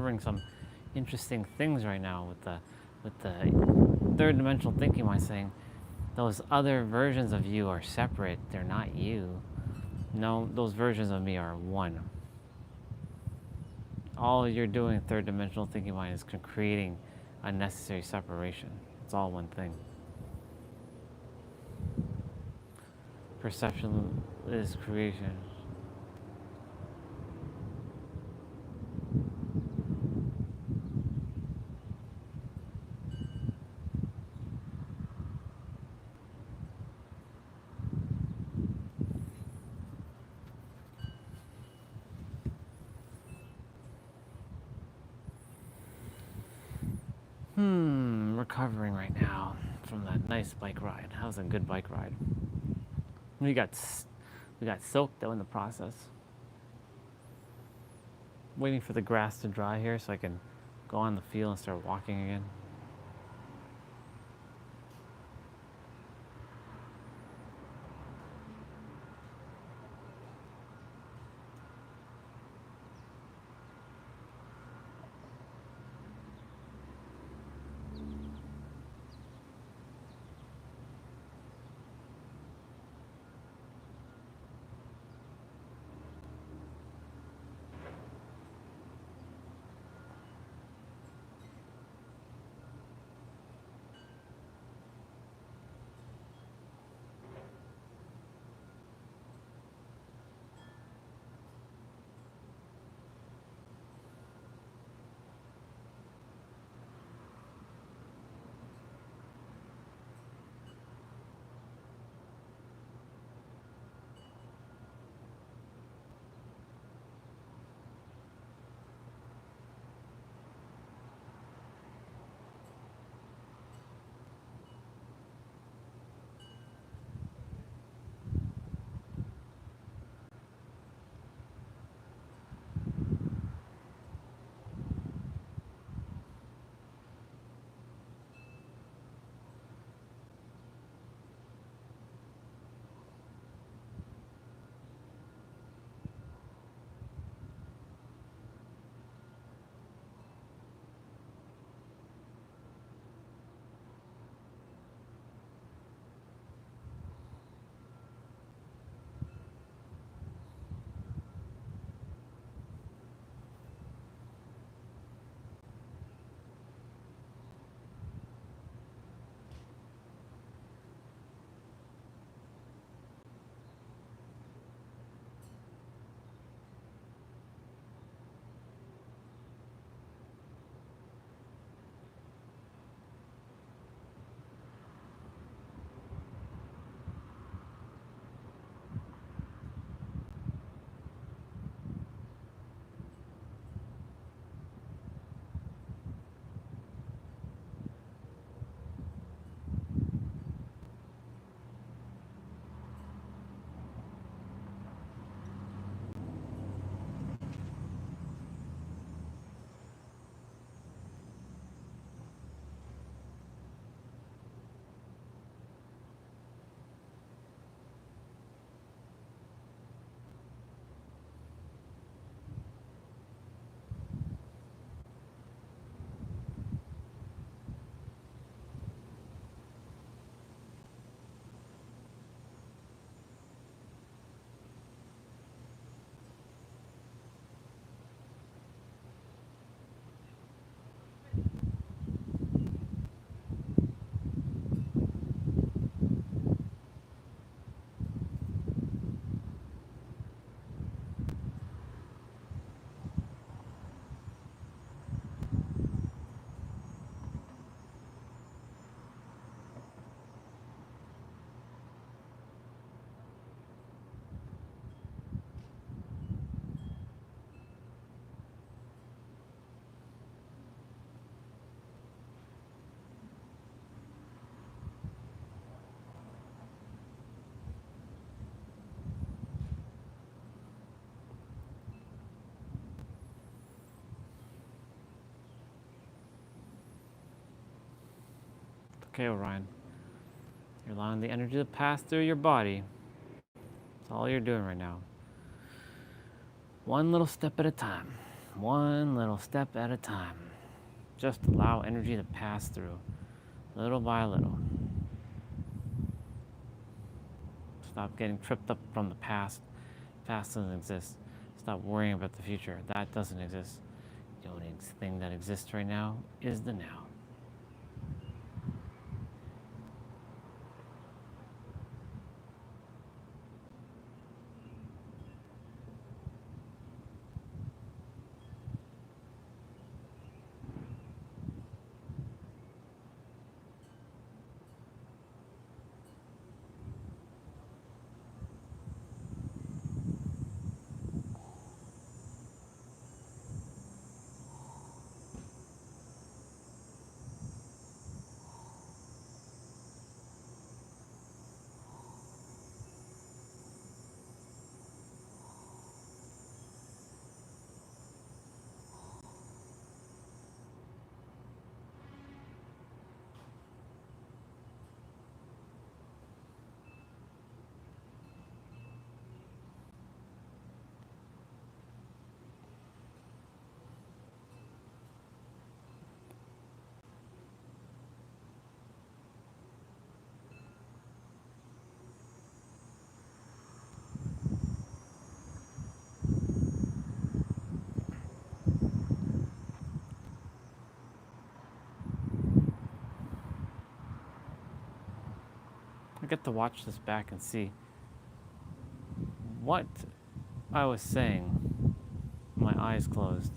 uncovering some interesting things right now with the third dimensional thinking mind, saying those other versions of you are separate. They're not you. No, those versions of me are one. All you're doing, third dimensional thinking mind, is creating unnecessary separation. It's all one thing. Perception is creation. Recovering right now from that nice bike ride. That was a good bike ride. We got soaked though in the process. Waiting for the grass to dry here so I can go on the field and start walking again. Okay, Orion. You're allowing the energy to pass through your body. That's all you're doing right now. One little step at a time. one little step at a time. Just allow energy to pass through, little by little. Stop getting tripped up from the past. Past doesn't exist. Stop worrying about the future. That doesn't exist. The only thing that exists right now is the now. I get to watch this back and see what I was saying, my eyes closed.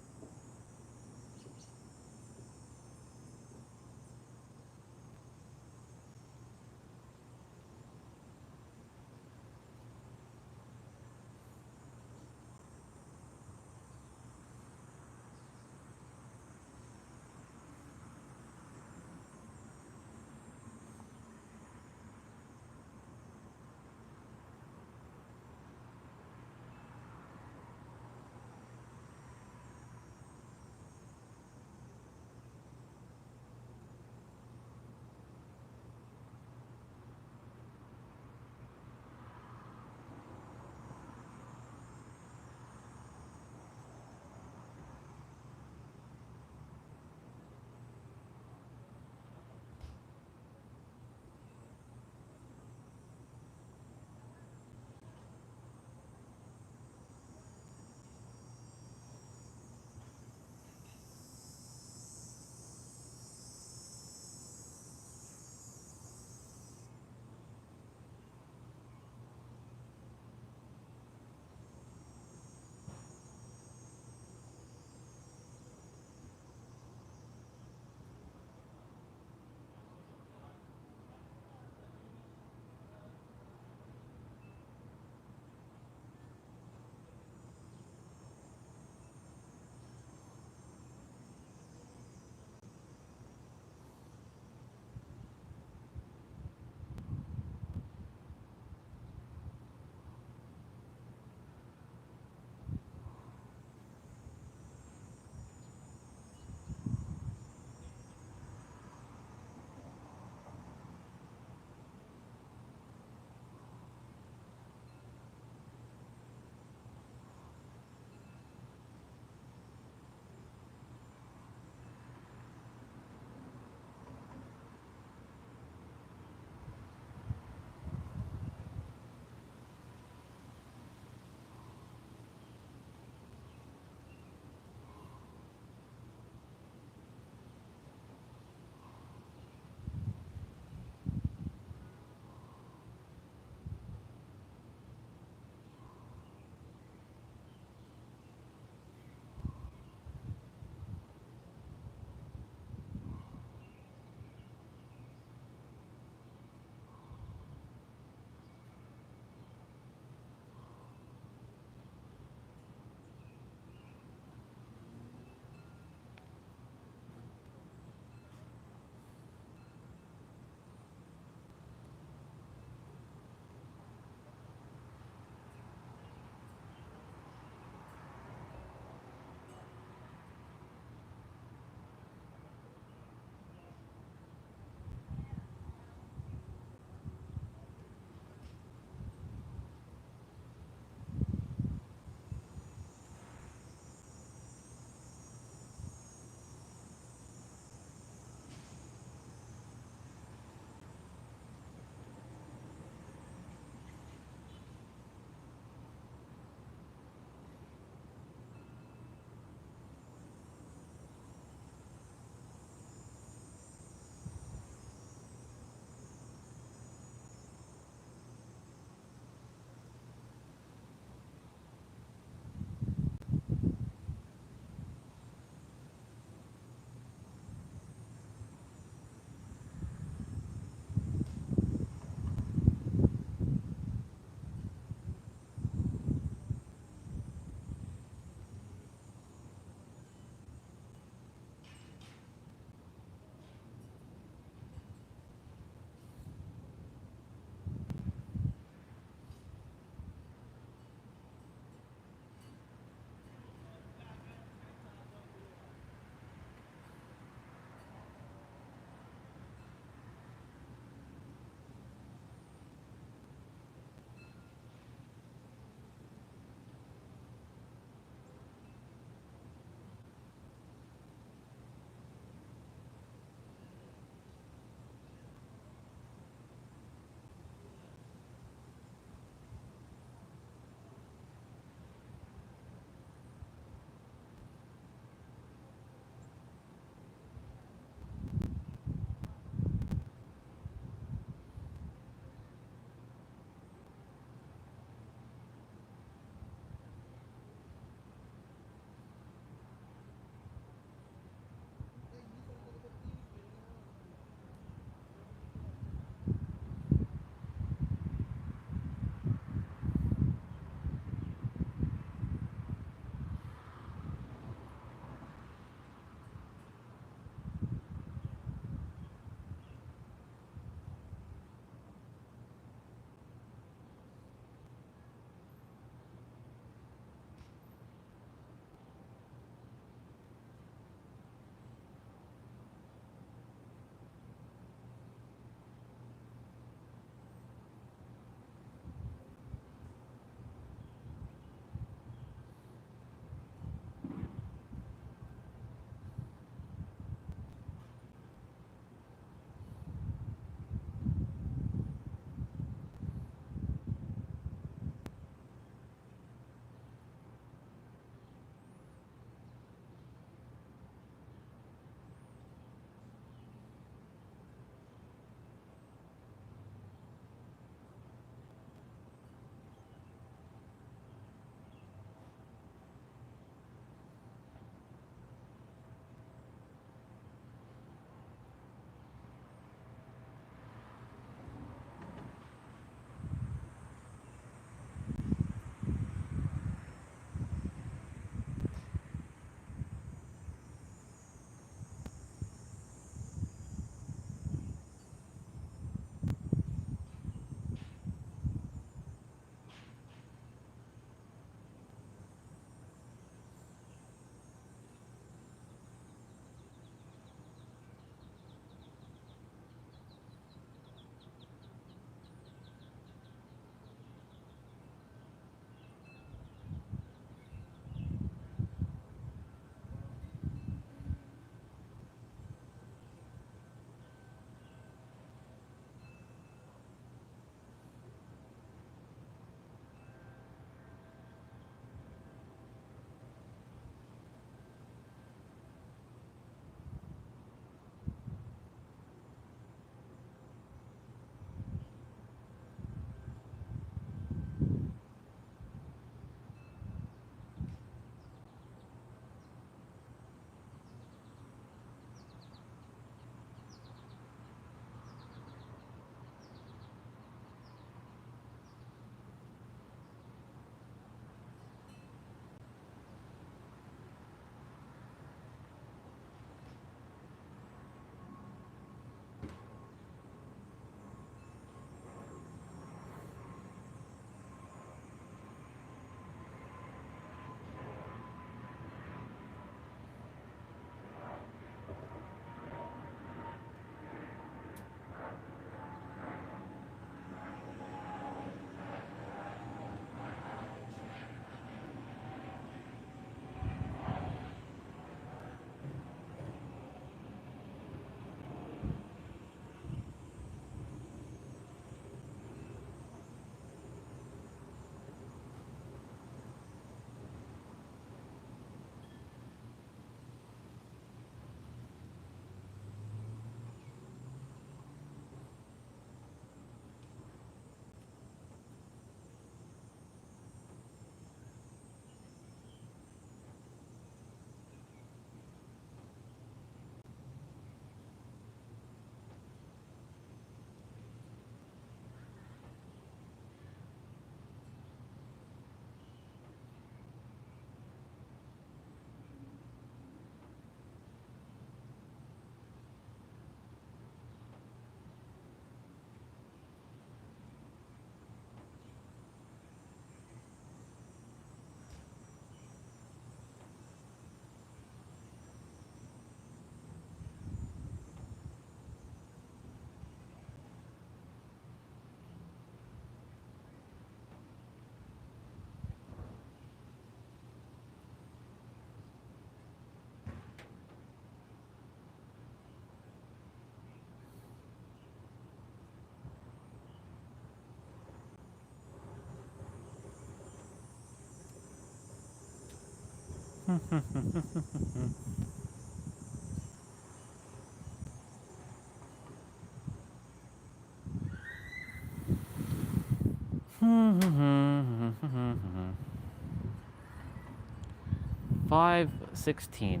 $5.16.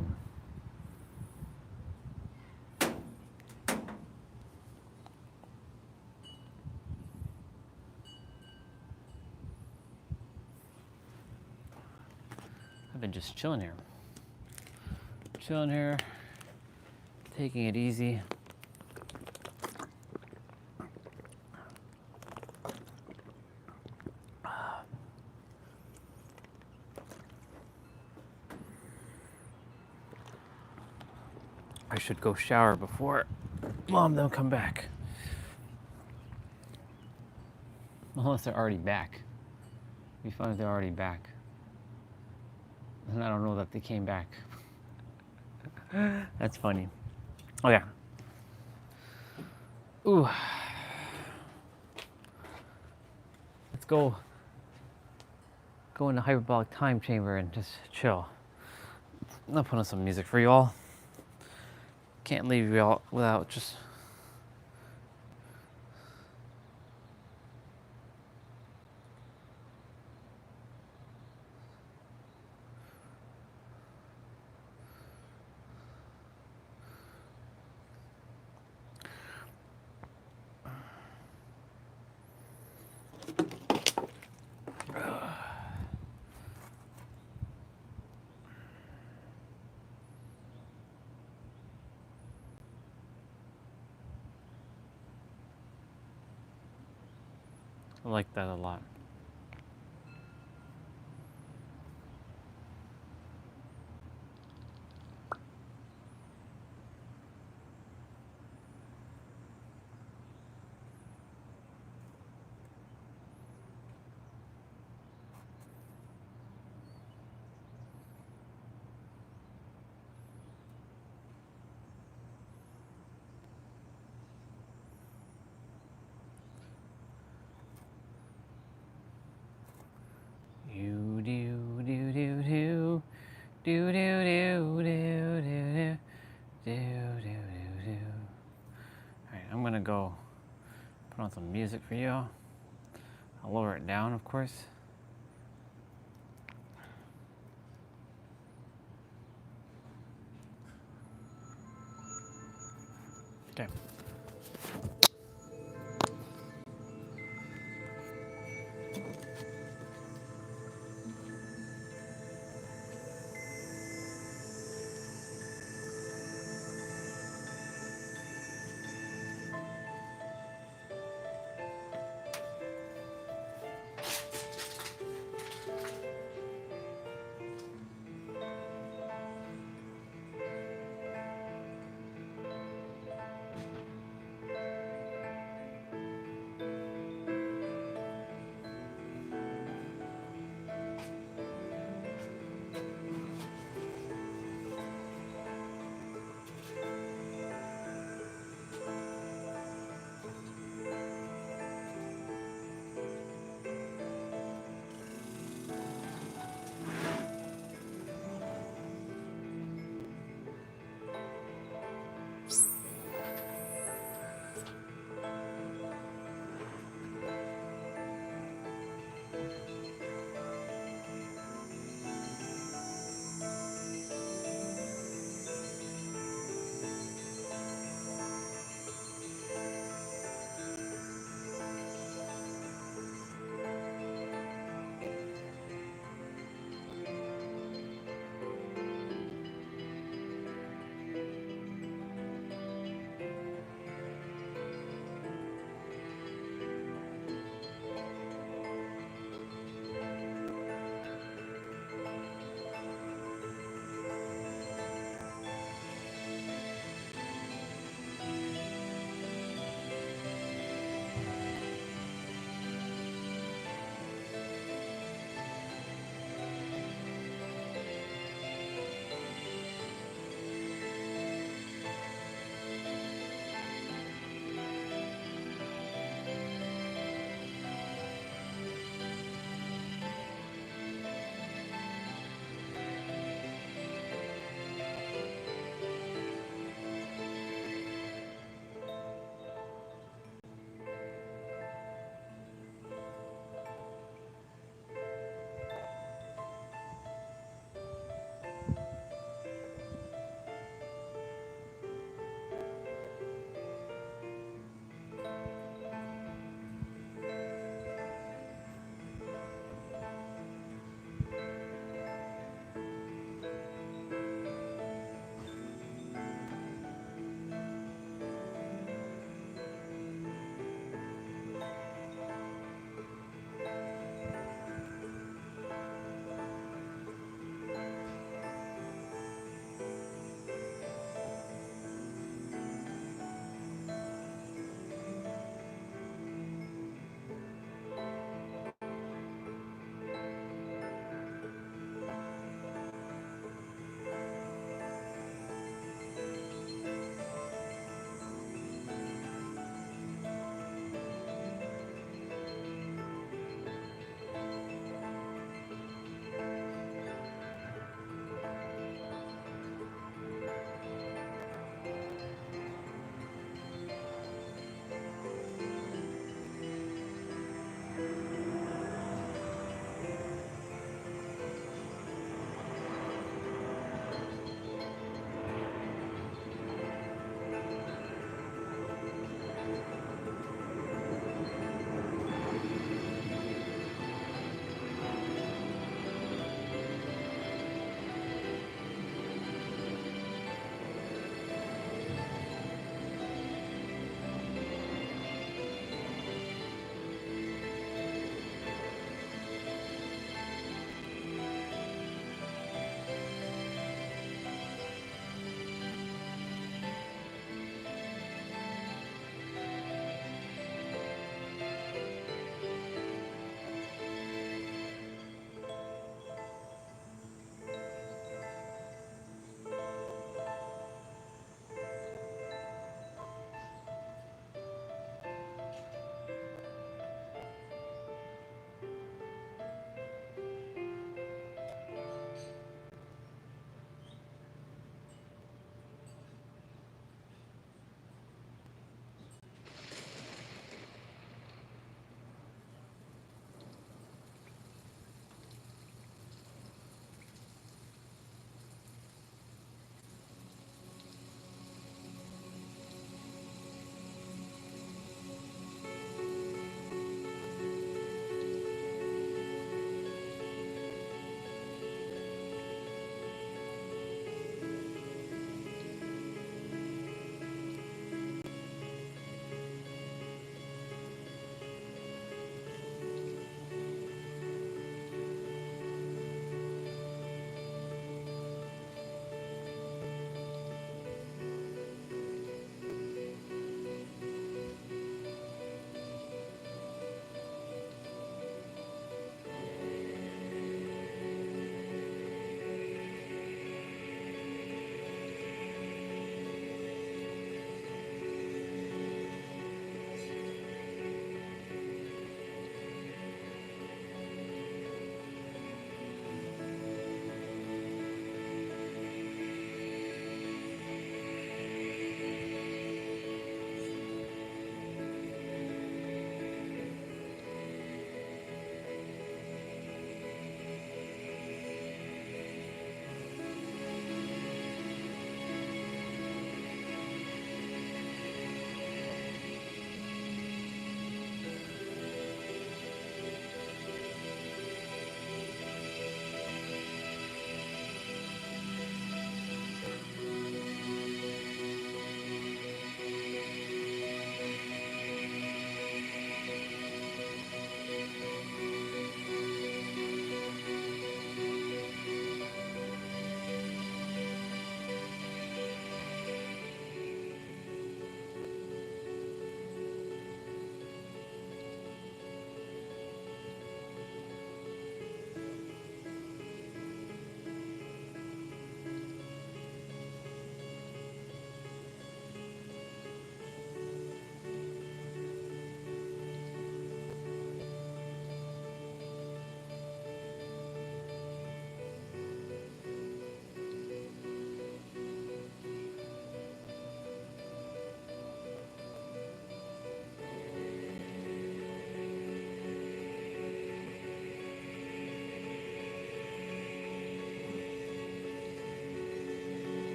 I've been just chilling here. Taking it easy. I should go shower before Mom and them come back. Unless they're already back. It'd be fun if they're already back. And I don't know that they came back. That's funny. Oh yeah. Ooh. Let's go in the hyperbolic time chamber and just chill. I'm gonna put on some music for y'all. Can't leave y'all without just I like that a lot. Do do do do do do do do do do do do do. All right, I'm gonna go put on some music for you. I'll lower it down, of course. Okay.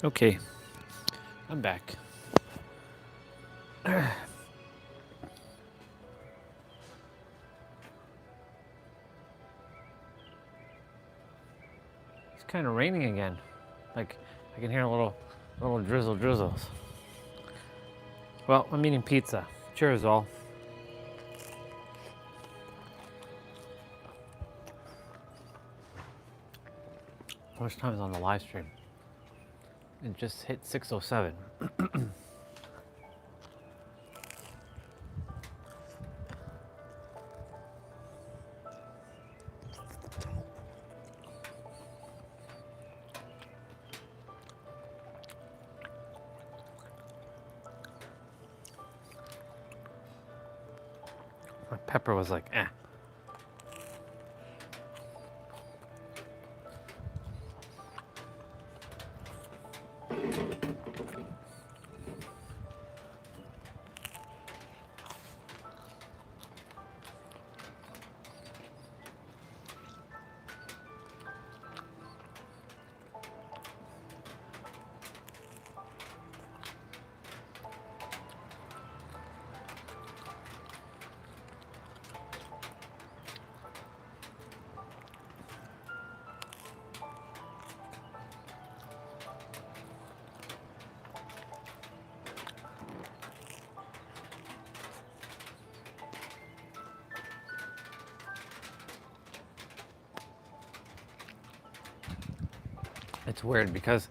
Okay, I'm back. It's kind of raining again. Like I can hear a little drizzles. Well, I'm eating pizza. Cheers, all. How much time is on the live stream? It just hit 6:07. My pepper was like, eh. It's weird because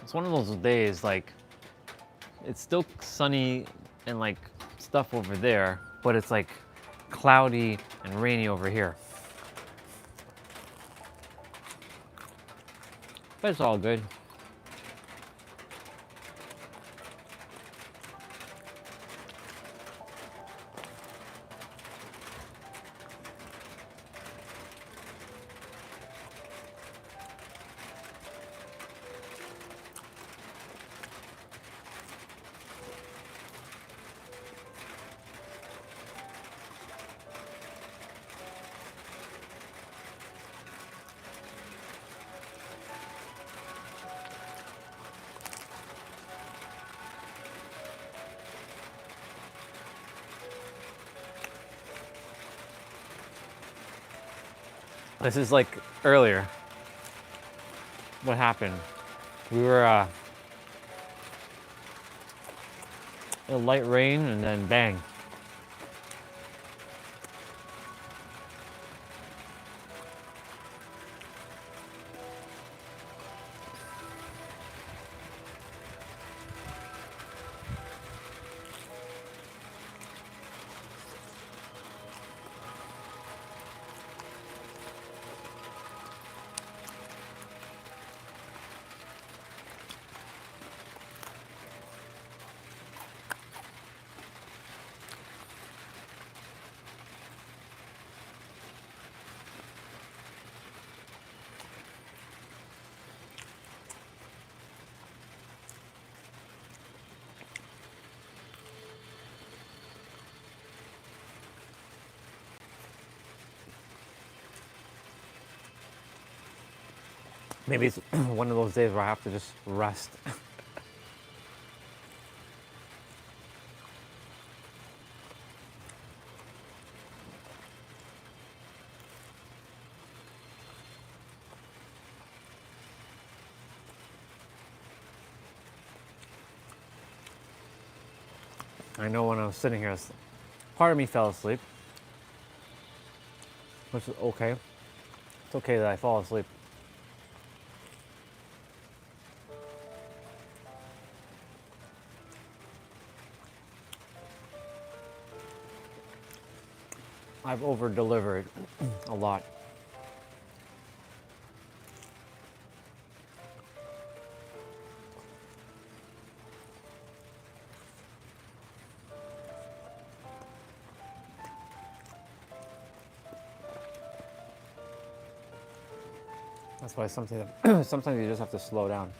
it's one of those days, like, it's still sunny and like stuff over there, but it's like cloudy and rainy over here. But it's all good. This is like earlier. What happened? We were a light rain and then bang. Maybe it's one of those days where I have to just rest. I know when I was sitting here, part of me fell asleep, which is okay. It's okay that I fall asleep. I've over-delivered a lot. That's why sometimes you just have to slow down.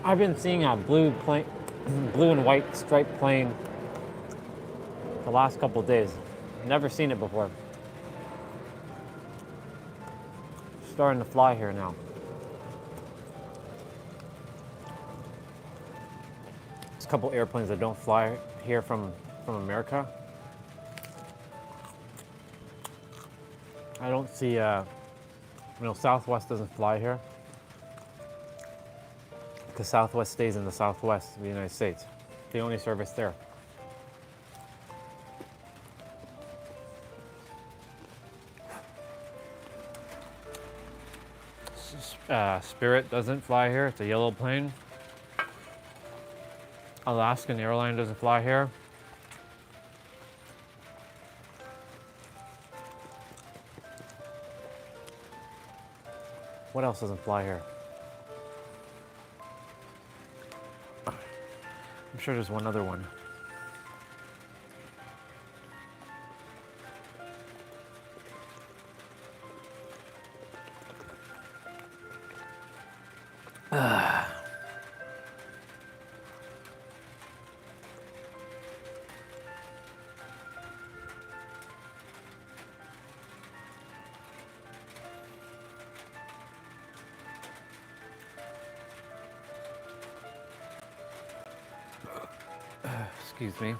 I've been seeing a blue and white striped plane the last couple of days. Never seen it before. Starting to fly here now. There's a couple airplanes that don't fly here from America. I don't see, Southwest doesn't fly here because Southwest stays in the Southwest of the United States. The only service there. Spirit doesn't fly here. It's a yellow plane. Alaskan Airlines doesn't fly here. What else doesn't fly here? I'm sure there's one other one. Excuse me.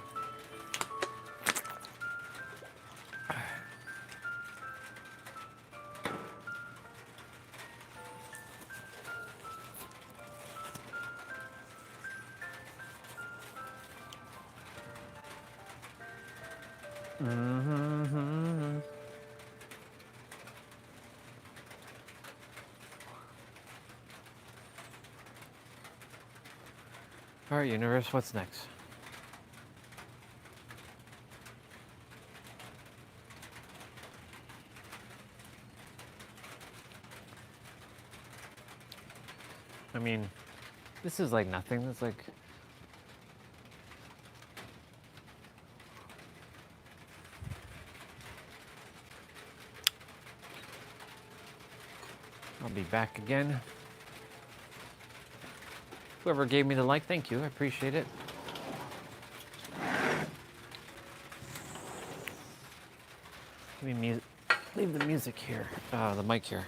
All right, universe, what's next? I mean, this is like nothing. It's like I'll be back again. Whoever gave me the like, thank you. I appreciate it. Leave the music here, the mic here.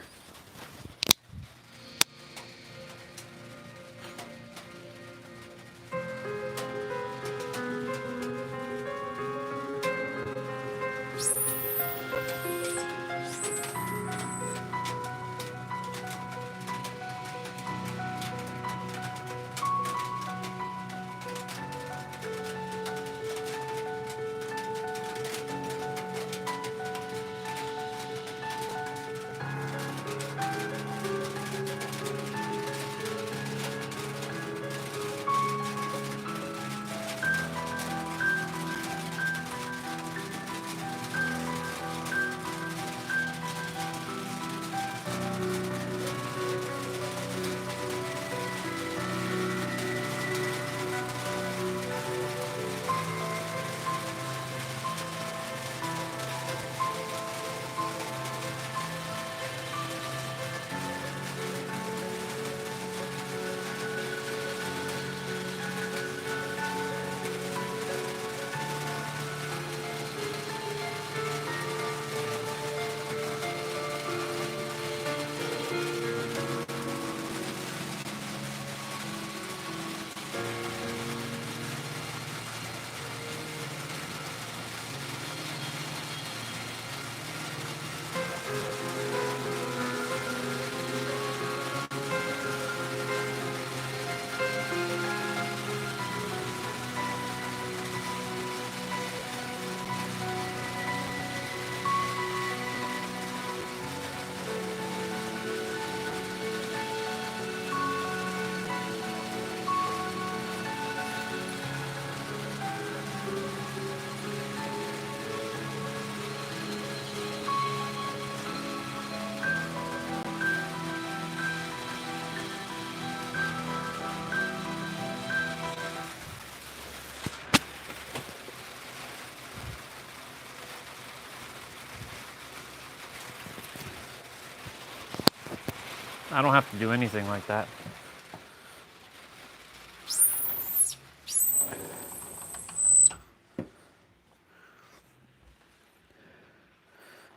I don't have to do anything like that.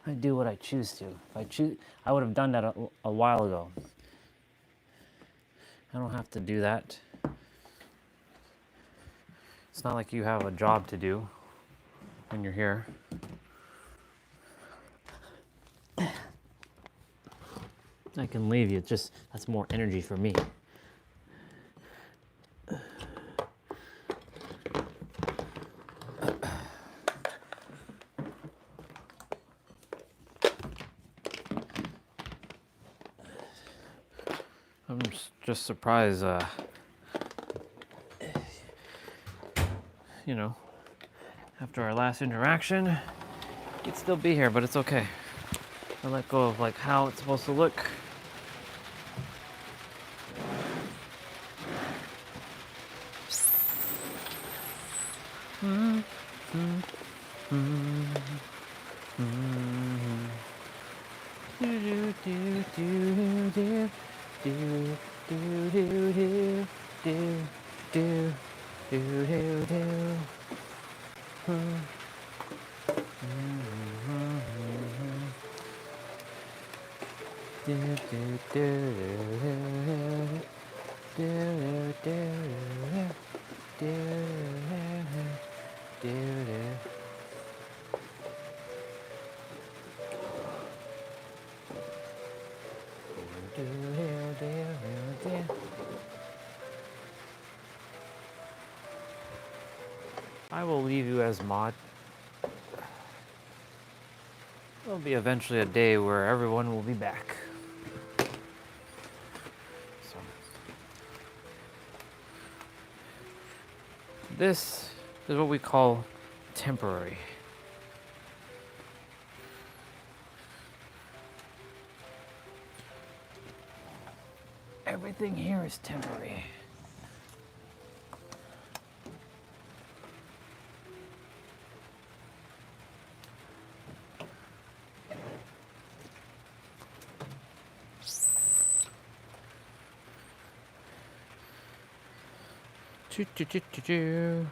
I do what I choose to. If I choose, I would have done that a while ago. I don't have to do that. It's not like you have a job to do when you're here. I can leave you. It's just that's more energy for me. I'm just surprised, you know, after our last interaction, you'd still be here, but it's okay. I let go of like how it's supposed to look. I will leave you as mod. There'll be eventually a day where everyone will be back. So, this is what we call temporary. Everything here is temporary. Choo choo choo choo choo.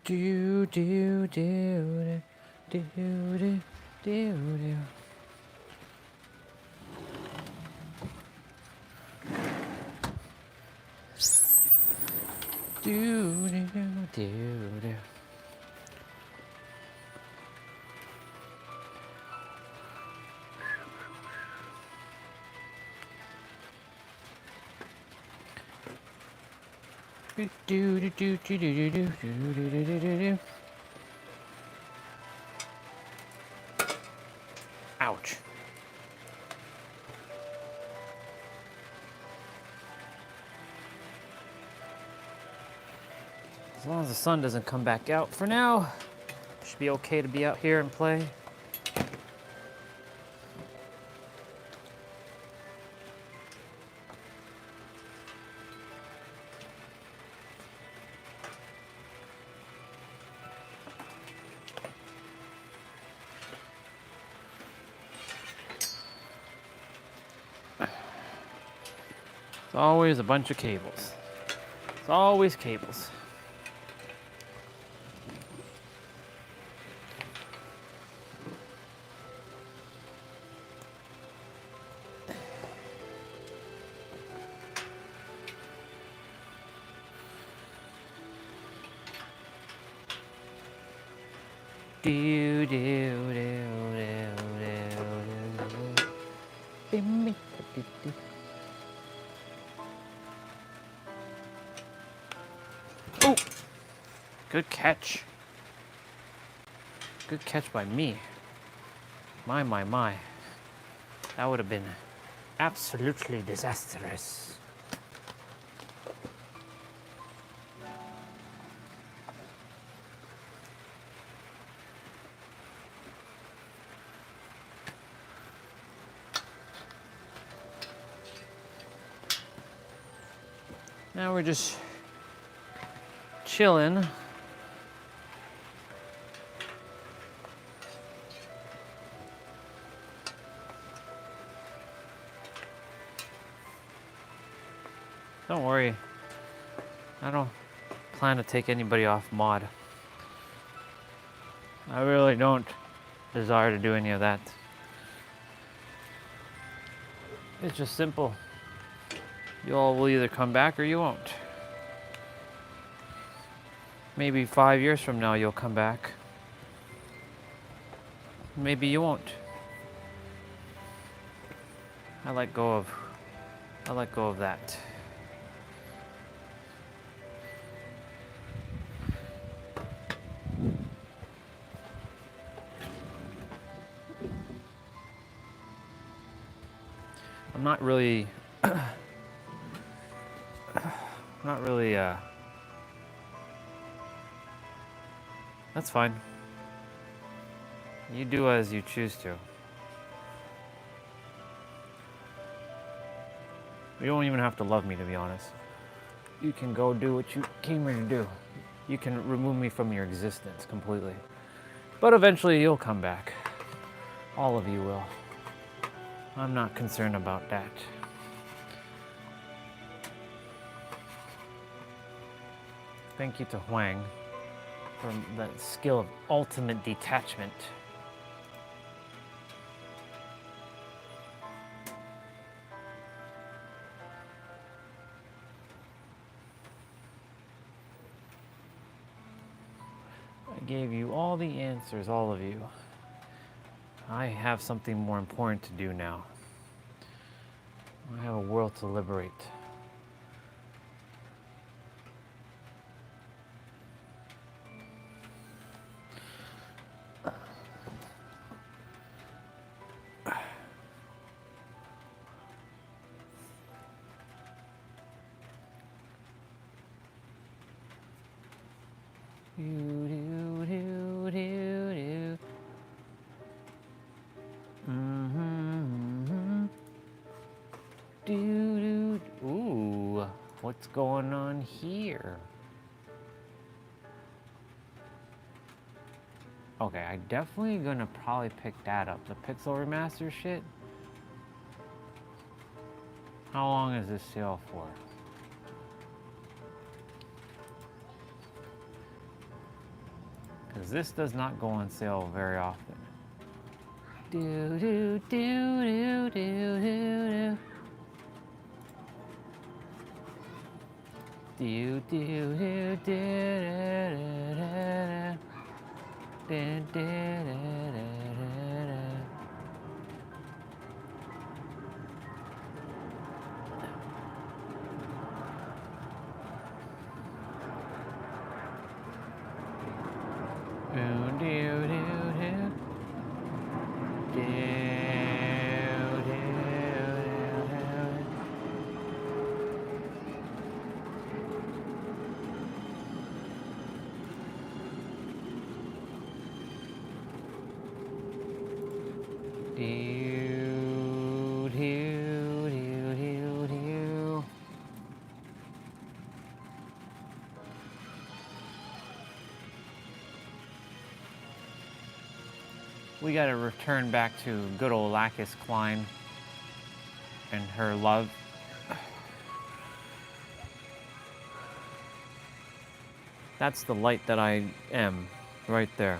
Do do do do do do do. Do do do do. Do do do do do do do do do do. Ouch. As long as the sun doesn't come back out for now, should be okay to be out here and play. It's always a bunch of cables. It's always cables. Do do do do do do. Bim, do, do. Oh, good catch. Good catch by me. My. That would have been absolutely disastrous. Now we're just chilling. Don't worry. I don't plan to take anybody off mod. I really don't desire to do any of that. It's just simple. You all will either come back or you won't. Maybe 5 years from now you'll come back. Maybe you won't. I let go of that. I'm not really that's fine. You do as you choose to. You don't even have to love me, to be honest. You can go do what you came here to do. You can remove me from your existence completely. But eventually you'll come back. All of you will. I'm not concerned about that. Thank you to Huang for the skill of ultimate detachment. I gave you all the answers, all of you. I have something more important to do now. I have a world to liberate. Ooh, what's going on here? Okay, I definitely gonna probably pick that up. The Pixel Remaster shit. How long is this sale for? Because this does not go on sale very often. Do do do do do do do. Do do do do do do do. We gotta return back to good old Lacus Klein and her love. That's the light that I am, right there.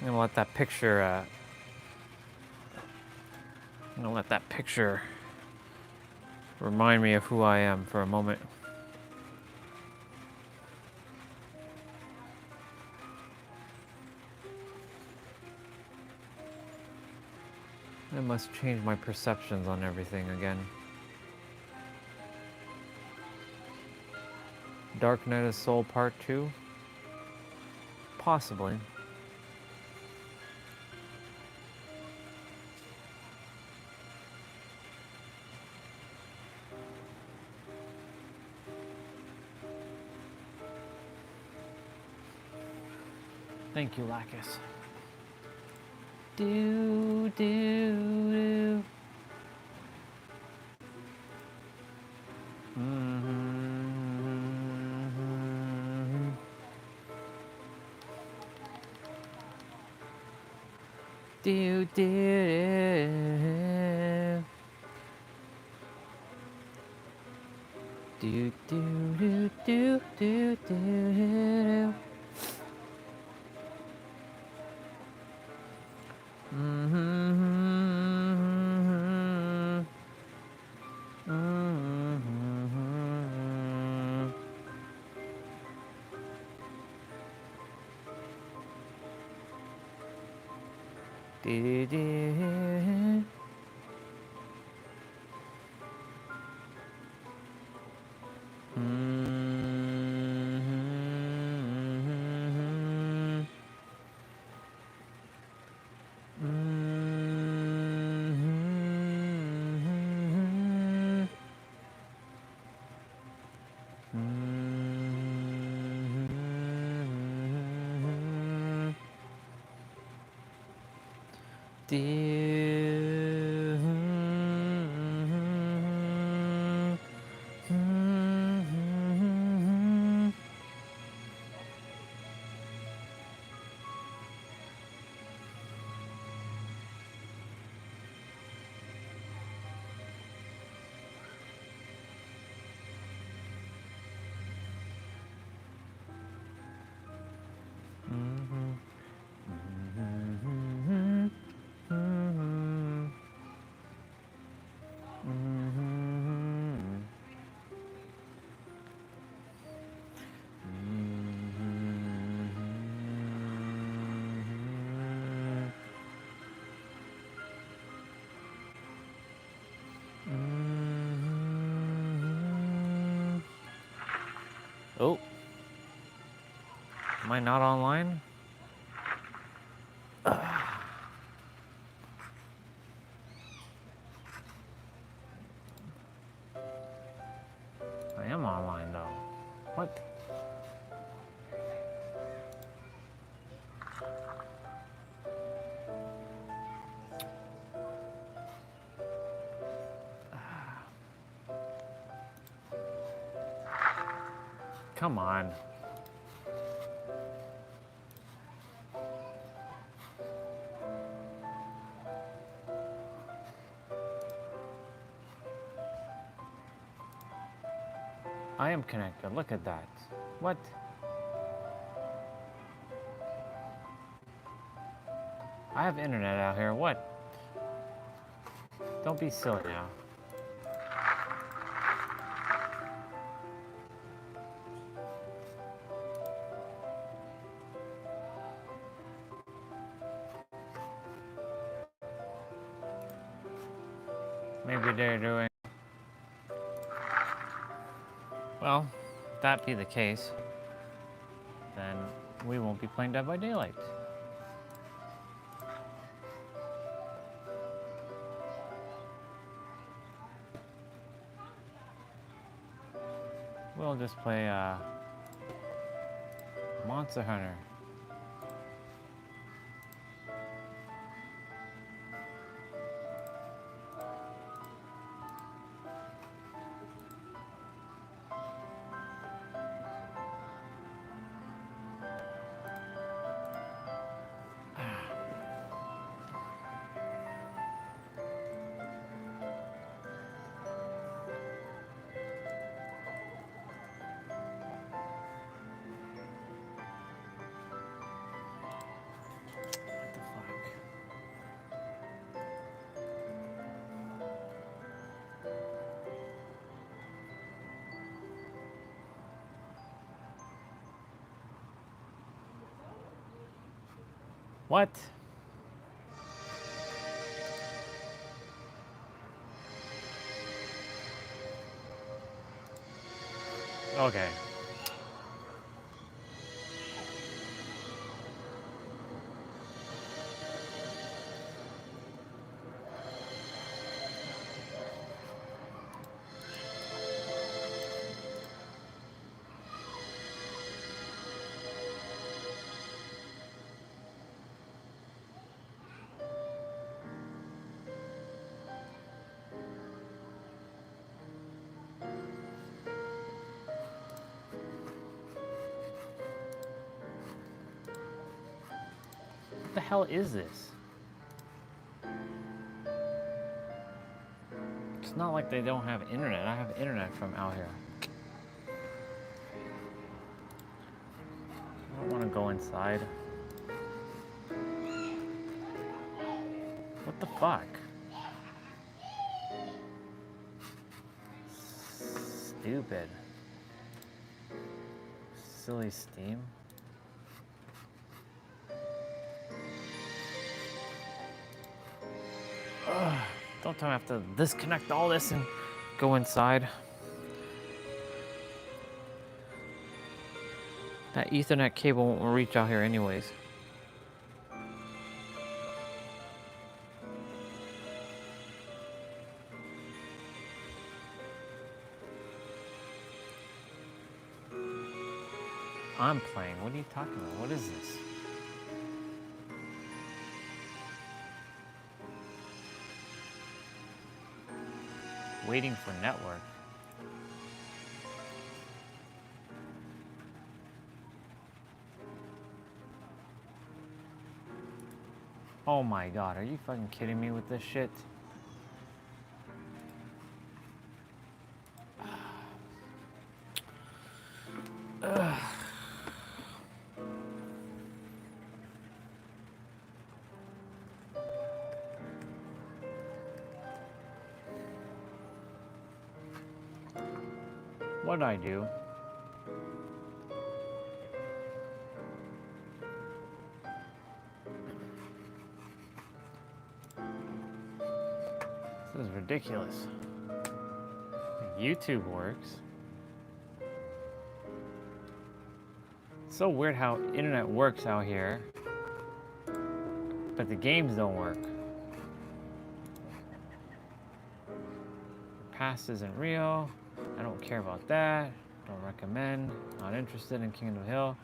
I'm gonna let that picture, remind me of who I am for a moment. I must change my perceptions on everything again. Dark Night of Soul Part 2? Possibly. Thank you, Lacus. Do, do, do. Do do do do do do do. Do do. Oh, am I not online? I am online though. What? Come on. I am connected. Look at that. What? I have internet out here. What? Don't be silly now. Maybe they're doing... Well, if that be the case, then we won't be playing Dead by Daylight. We'll just play Monster Hunter. What? Okay. What the hell is this? It's not like they don't have internet. I have internet from out here. I don't want to go inside. What the fuck? Stupid. Silly Steam. Ugh. Don't tell me I have to disconnect all this and go inside. That Ethernet cable won't reach out here anyways. I'm playing. What are you talking about? What is this? Waiting for network. Oh my god, are you fucking kidding me with this shit? Ugh. What'd I do? This is ridiculous. YouTube works. It's so weird how internet works out here, but the games don't work. Past isn't real. I don't care about that. Don't recommend. Not interested in Kingdom Hill.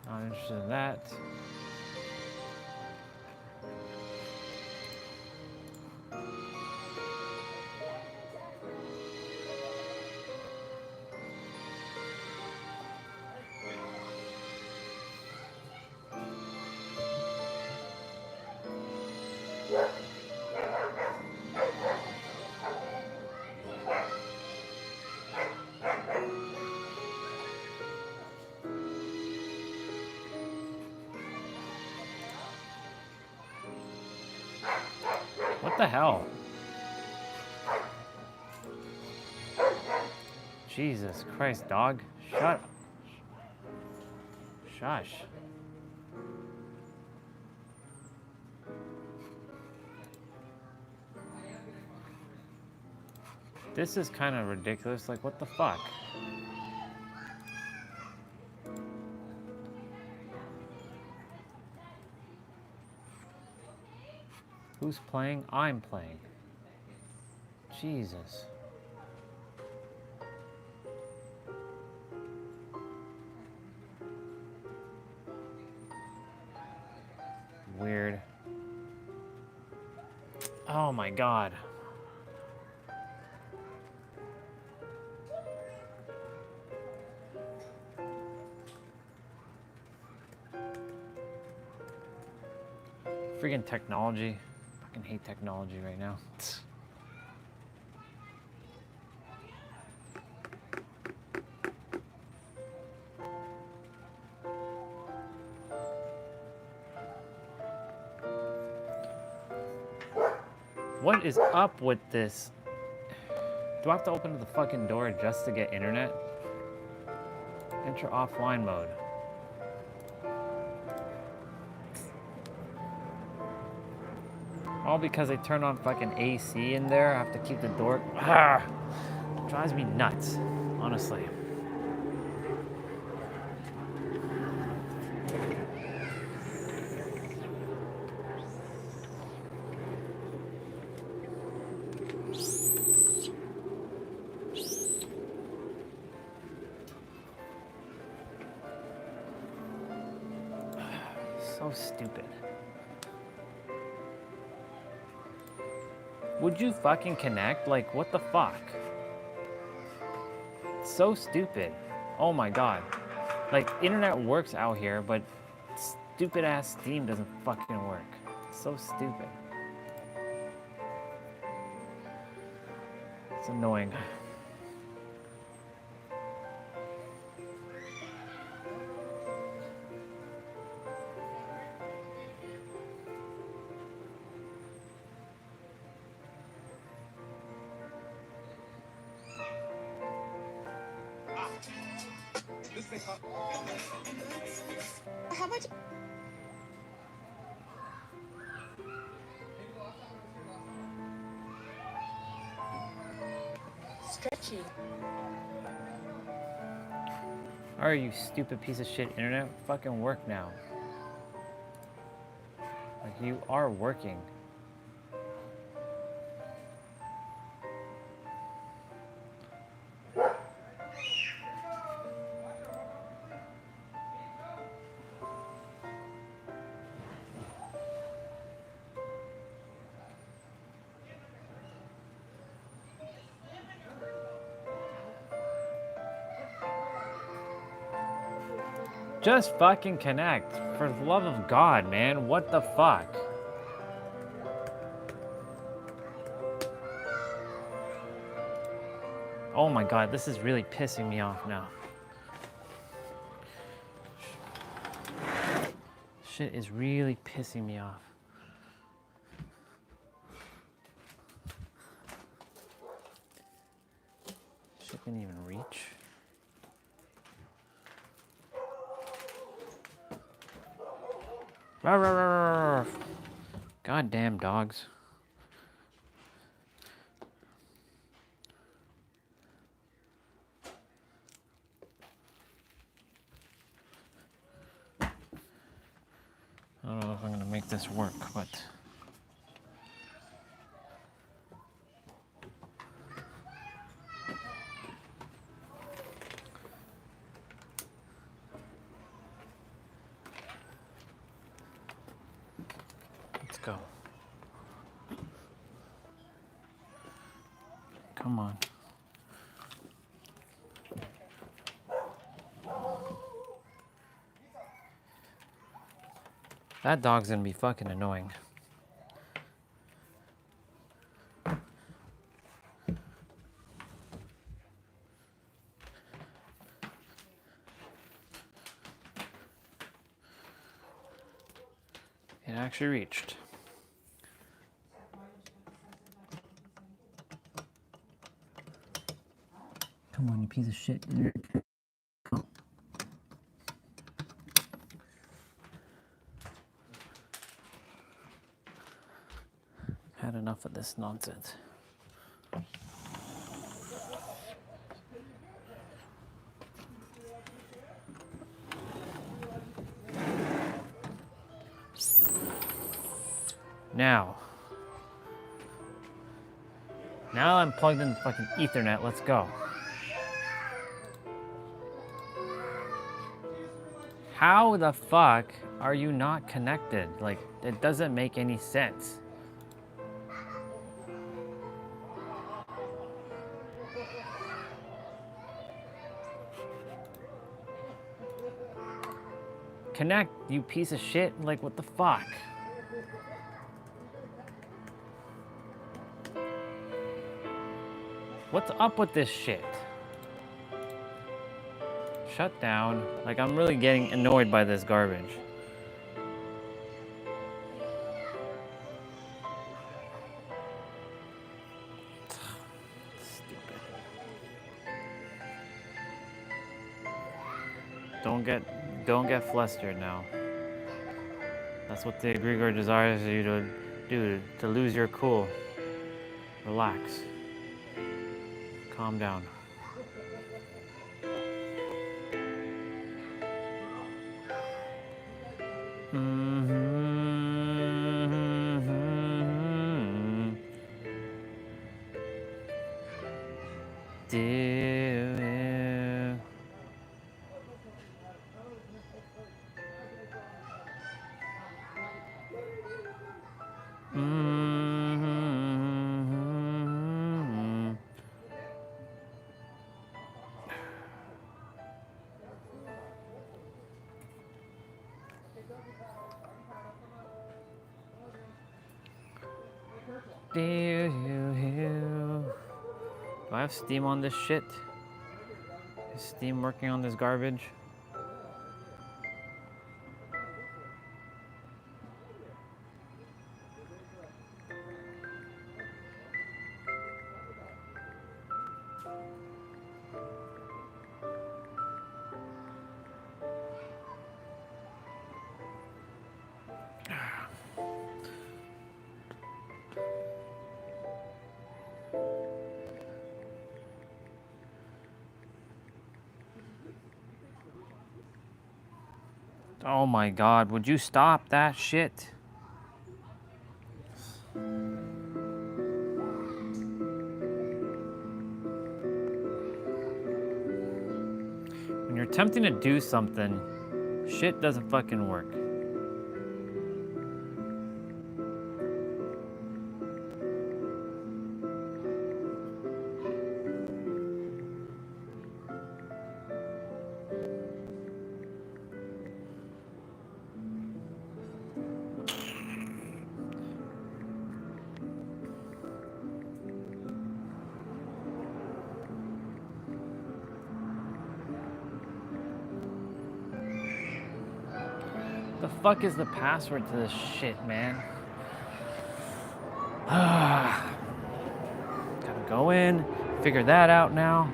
Not interested in that. What the hell? Jesus Christ, dog. Shut up. Shush. This is kind of ridiculous. Like, what the fuck? Who's playing? I'm playing. Jesus. Weird. Oh my god. Freaking technology. I hate technology right now. What is up with this? Do I have to open the fucking door just to get internet? Enter offline mode. All because they turned on fucking AC in there. I have to keep the door. Ah, drives me nuts, honestly. So stupid. Would you fucking connect? Like, what the fuck? It's so stupid. Oh my god. Like, internet works out here, but stupid ass steam doesn't fucking work. It's so stupid. It's annoying. How much? Stretchy. Alright, you stupid piece of shit internet, fucking work now. Like, you are working. Just fucking connect. For the love of God, man. What the fuck? Oh my God, this is really pissing me off now. Shit is really pissing me off. Shit didn't even reach. Rawr, rawr, rawr, rawr. Goddamn dogs. I don't know if I'm gonna make this work, but let's go. Come on. That dog's gonna be fucking annoying. It actually reached. Come on, you piece of shit. Come. Had enough of this nonsense. Now I'm plugged in the fucking Ethernet. Let's go. How the fuck are you not connected? Like, it doesn't make any sense. Connect, you piece of shit. Like, what the fuck? What's up with this shit? Shut down. Like, I'm really getting annoyed by this garbage. Stupid. Don't get flustered now. That's what the egregor desires you to do, to lose your cool. Relax. Calm down. Do you? Do I have steam on this shit? Is steam working on this garbage? Oh my god, would you stop that shit? When you're attempting to do something, shit doesn't fucking work. The fuck is the password to this shit, man? Gotta go in, figure that out now.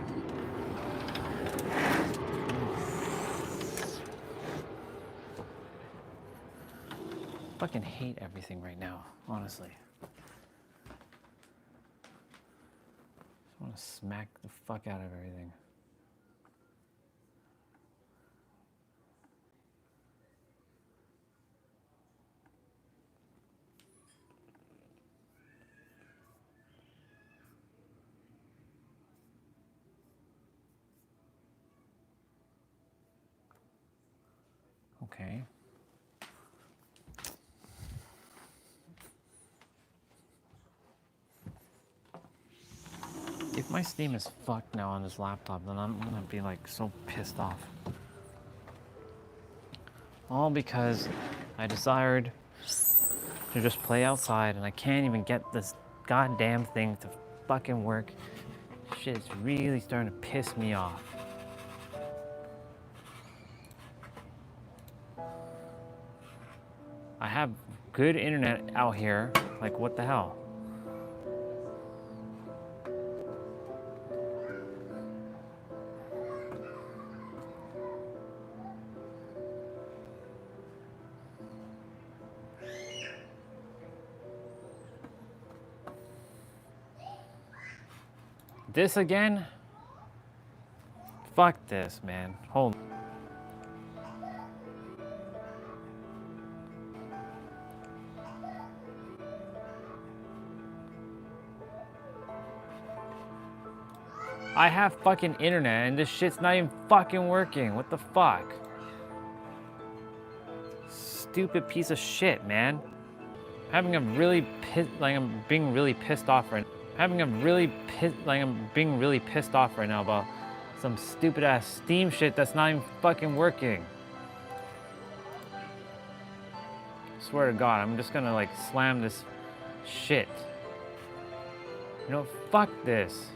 Fucking hate everything right now, honestly. Just want to smack the fuck out of everything. Okay. If my Steam is fucked now on this laptop, then I'm gonna be like so pissed off. All because I desired to just play outside and I can't even get this goddamn thing to fucking work. Shit's really starting to piss me off. I have good internet out here, like what the hell? This again? Fuck this, man. Hold on. I have fucking internet and this shit's not even fucking working. What the fuck? Stupid piece of shit, man. I'm being really pissed off right now. I'm being really pissed off right now about some stupid ass Steam shit that's not even fucking working. Swear to God, I'm just gonna like slam this shit. You know, fuck this.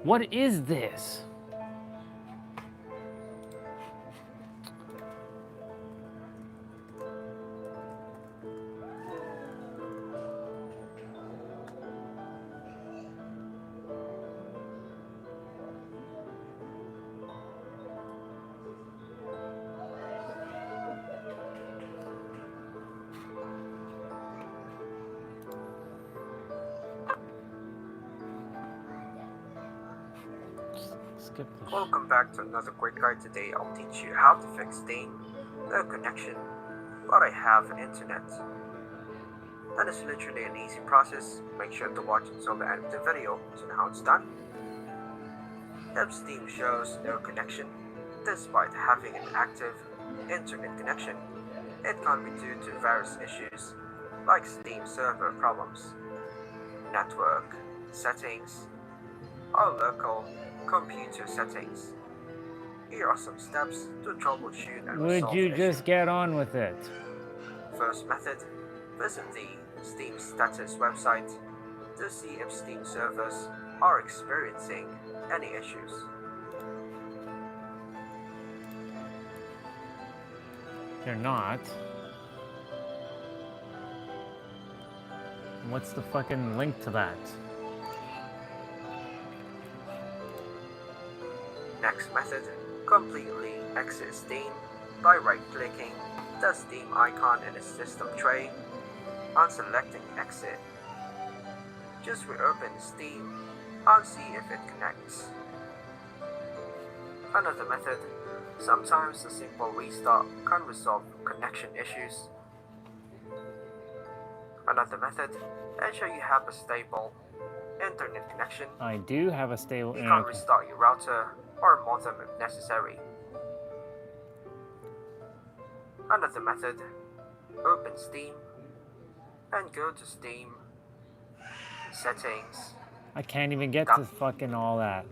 What is this? Welcome back to another great guide. Today I'll teach you how to fix Steam, no connection, but I have internet. That is literally an easy process. Make sure to watch until the end of the video to know how it's done. If Steam shows no connection, despite having an active Internet connection. It can be due to various issues like Steam server problems, network settings, or local computer settings. Here are some steps to troubleshoot and resolve Would you issues. just get on with it? First method, visit the Steam status website to see if Steam servers are experiencing any issues. They're not. What's the fucking link to that? Next method, completely exit Steam by right-clicking the Steam icon in the system tray and selecting exit. Just reopen Steam and see if it connects. Another method, sometimes a simple restart can resolve connection issues. Another method, ensure you have a stable internet connection. I do have a stable You internet. can restart your router or modem if necessary. Another method, open Steam and go to Steam settings. I can't even get to fucking all that.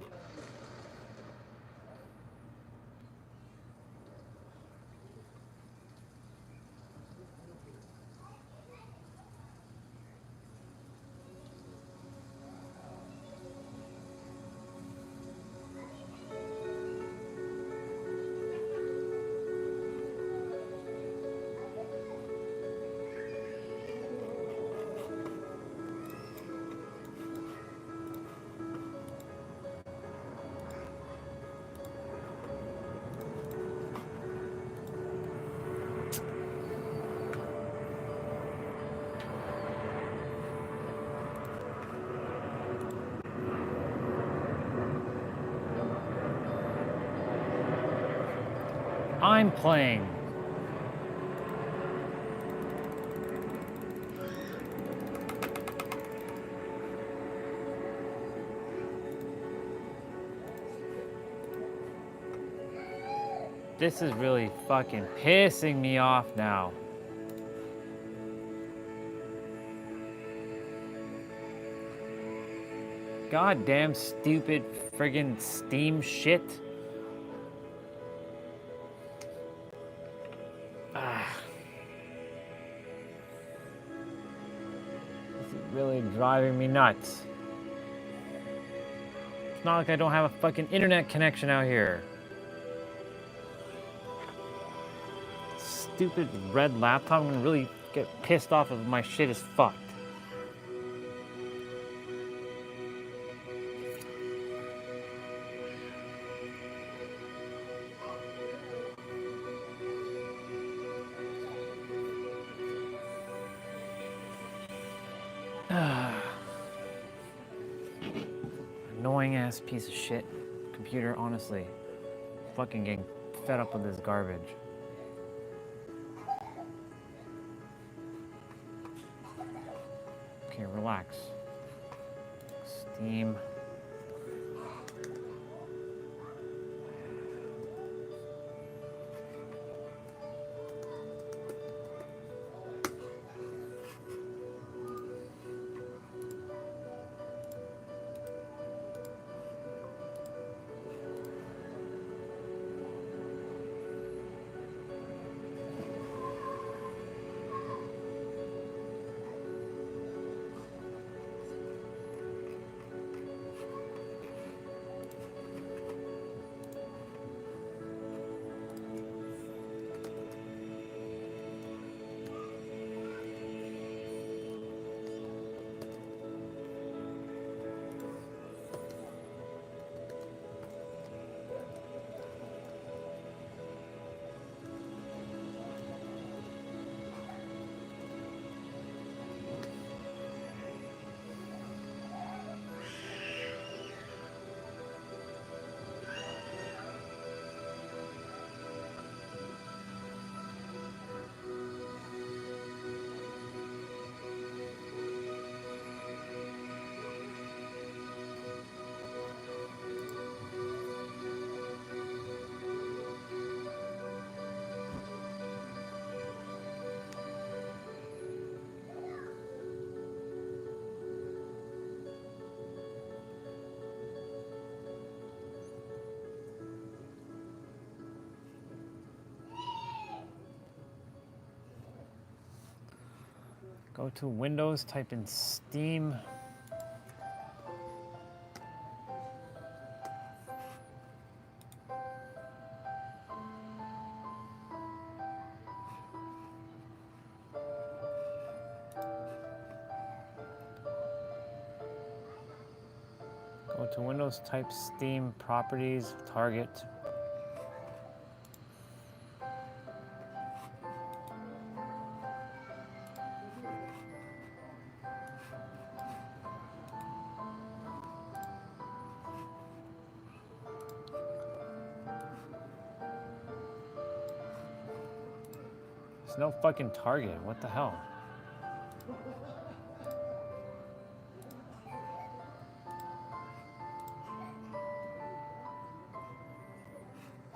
I'm playing. This is really fucking pissing me off now. Goddamn stupid friggin' Steam shit. This is really driving me nuts. It's not like I don't have a fucking internet connection out here. Stupid red laptop, I'm gonna really get pissed off if my shit is fucked. Annoying ass piece of shit computer, honestly. Fucking getting fed up with this garbage. Okay, relax. Steam. Go to Windows, type in Steam. Go to Windows, type Steam, Properties, Target. There's no fucking Target, what the hell?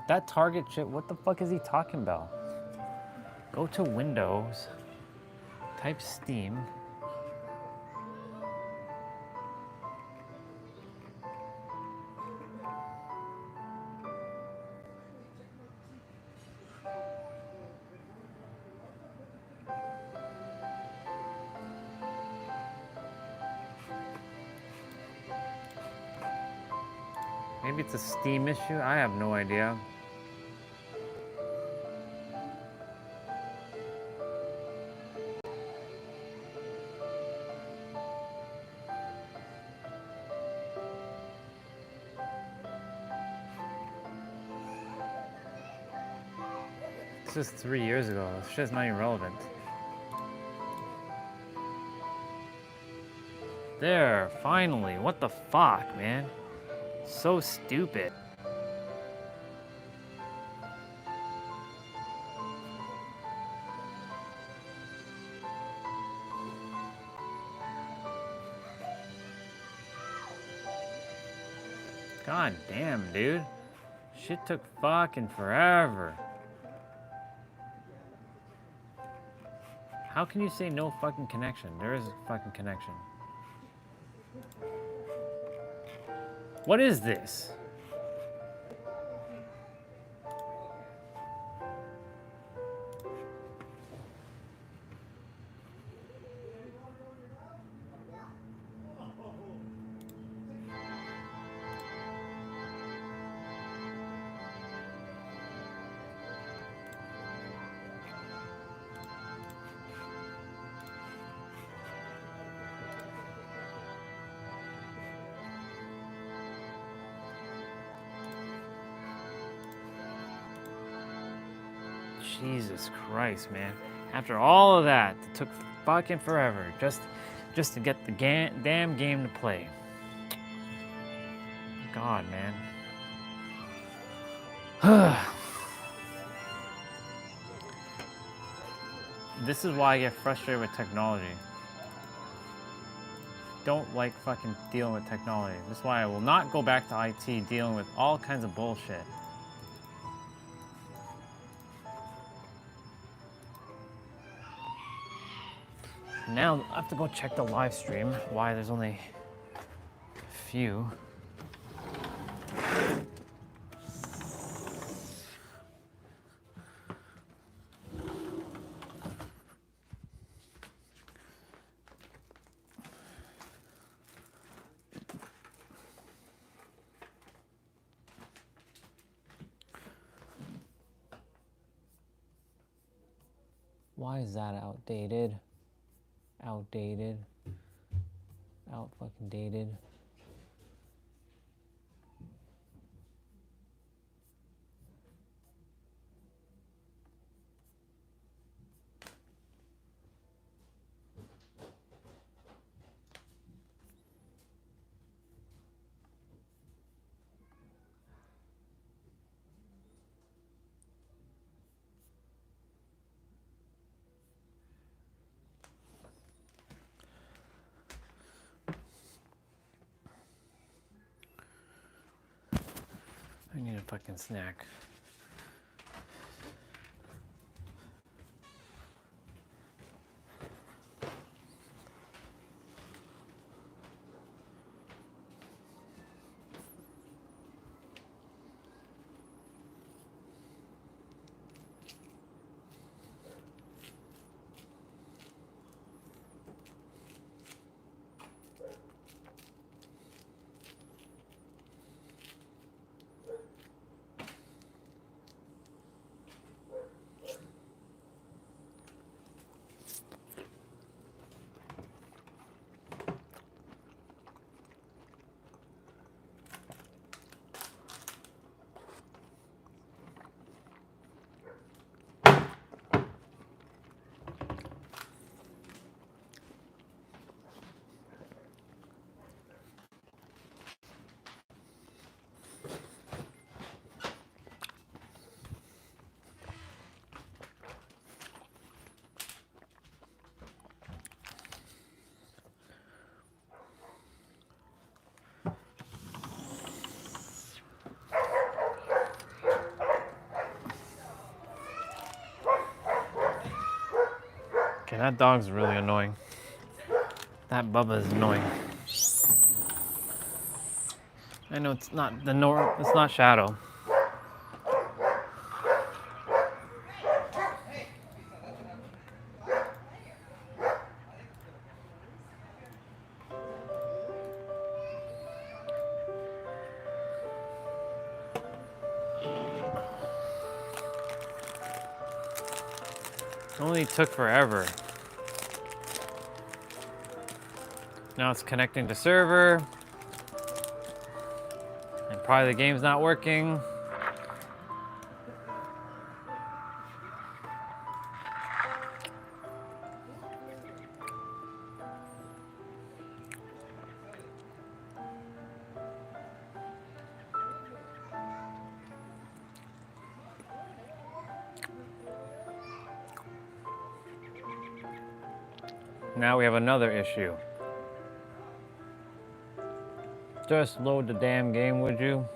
That Target shit, what the fuck is he talking about? Go to Windows, type Steam. Maybe it's a Steam issue, I have no idea. This is 3 years ago. This shit's not even relevant. There, finally. What the fuck, man? So stupid. God damn, dude. Shit took fucking forever. How can you say no fucking connection? There is a fucking connection. What is this? Jesus Christ, man. After all of that, it took fucking forever just to get the damn game to play. God, man. This is why I get frustrated with technology. Don't like fucking dealing with technology. That's why I will not go back to IT dealing with all kinds of bullshit. Now I have to go check the live stream, why there's only a few. Why is that outdated? Outdated. Out fucking dated. I need a fucking snack. Okay, that dog's really annoying. That Bubba is annoying. I know it's not it's not Shadow. It only took forever. Now it's connecting to server. And probably the game's not working. Now we have another issue. Just load the damn game, would you?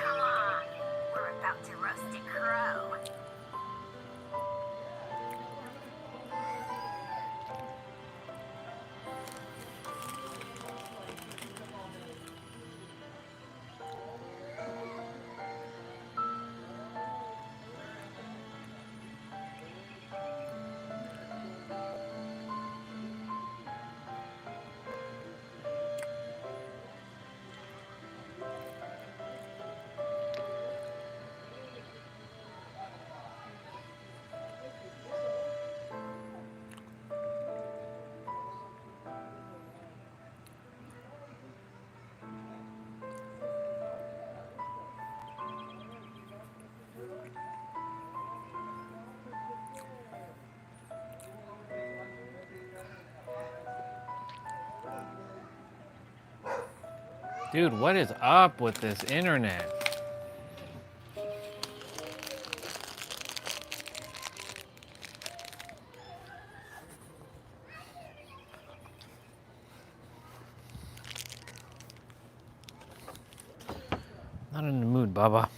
Come on, we're about to roast a crow. Dude, what is up with this internet? Not in the mood, Bubba.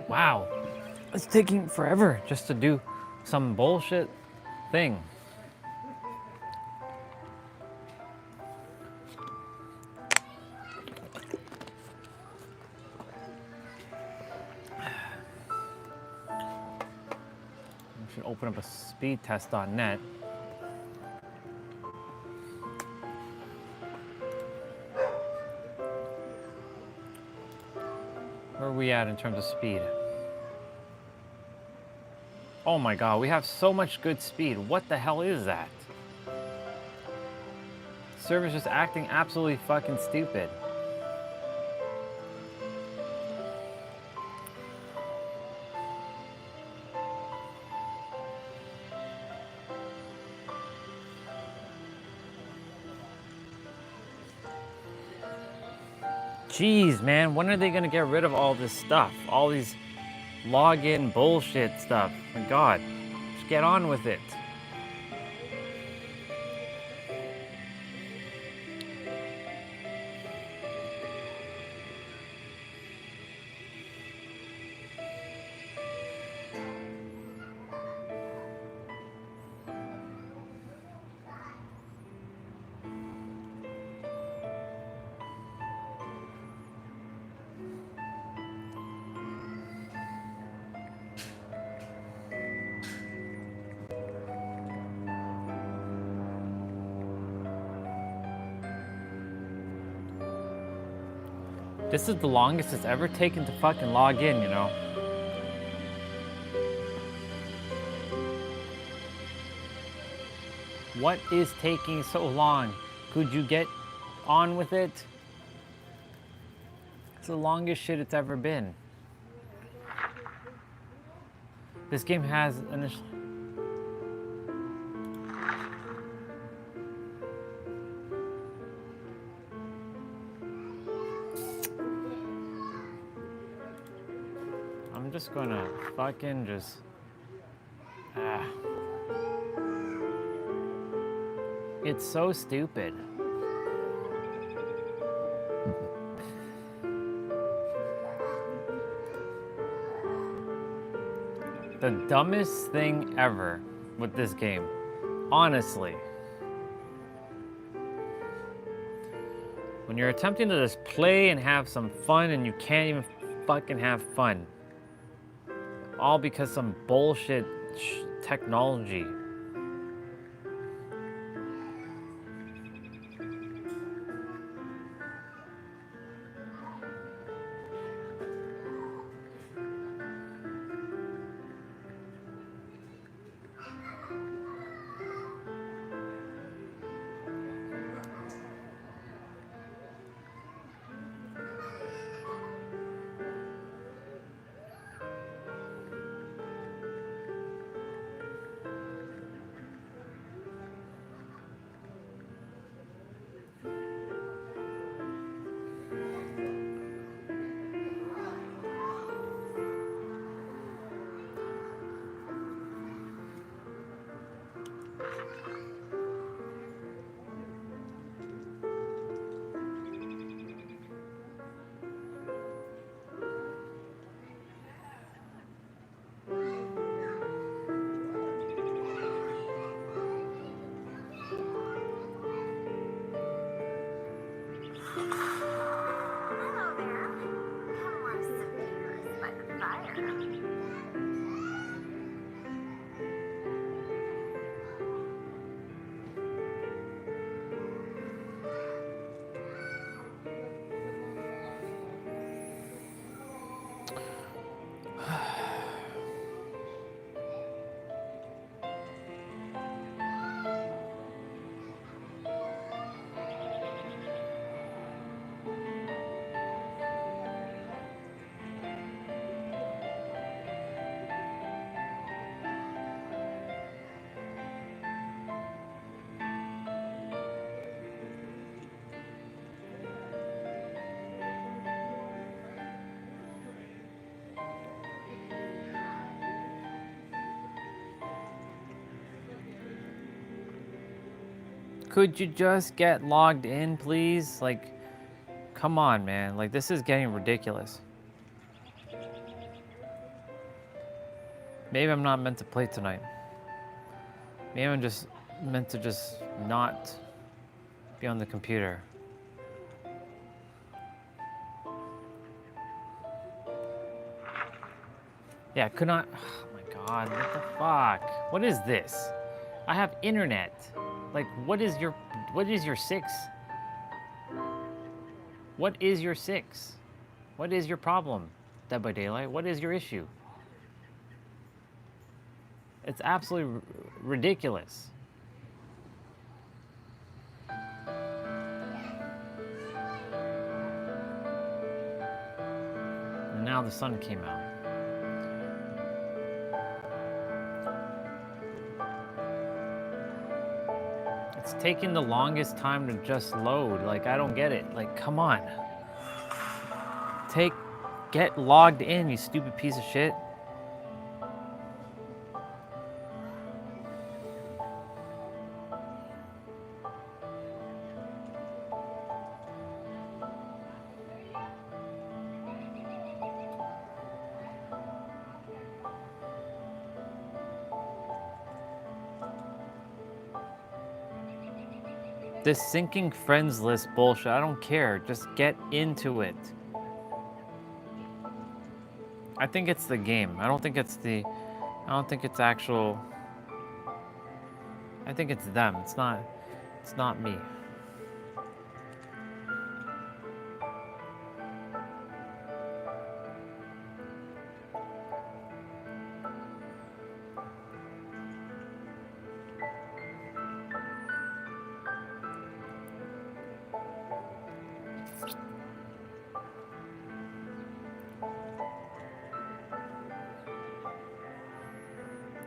Wow. It's taking forever just to do some bullshit thing. I should open up a speed test on net. Where are we at in terms of speed? Oh my god, we have so much good speed. What the hell is that? Server's just acting absolutely fucking stupid. Jeez, man, when are they gonna get rid of all this stuff? All these login bullshit stuff. My god, just get on with it. This is the longest it's ever taken to fucking log in, you know? What is taking so long? Could you get on with it? It's the longest shit it's ever been. This game has an... I'm just gonna fucking just... It's so stupid. The dumbest thing ever with this game. Honestly. When you're attempting to just play and have some fun and you can't even fucking have fun. All because some bullshit technology. Hello there. Come warm some beers by the fire. Could you just get logged in, please? Like, come on, man. Like, this is getting ridiculous. Maybe I'm not meant to play tonight. Maybe I'm just meant to just not be on the computer. Yeah, could not... Oh my god, what the fuck? What is this? I have internet. Like, what is your 6? What is your 6? What is your problem, Dead by Daylight? What is your issue? It's absolutely ridiculous. And now the sun came out. It's taking the longest time to just load. Like, I don't get it. Like, come on. Get logged in, you stupid piece of shit. This syncing friends list bullshit, I don't care. Just get into it. I think it's the game. I don't think it's actual. I think it's them. It's not me.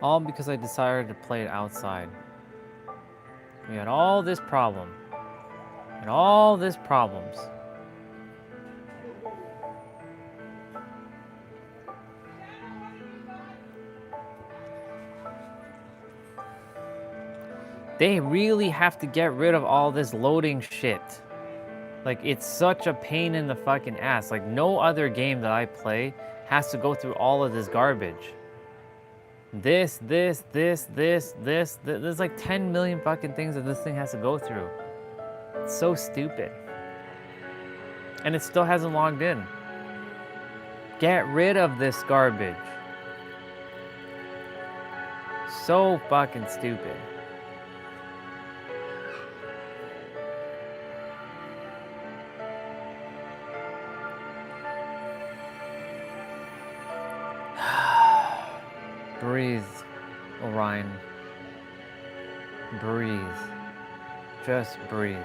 All because I decided to play it outside. We had all this problem. And all this problems. They really have to get rid of all this loading shit. Like, it's such a pain in the fucking ass. Like, no other game that I play has to go through all of this garbage. There's like 10 million fucking things that this thing has to go through. It's so stupid. And it still hasn't logged in. Get rid of this garbage. So fucking stupid. Breathe, Orion. Breathe. Just breathe.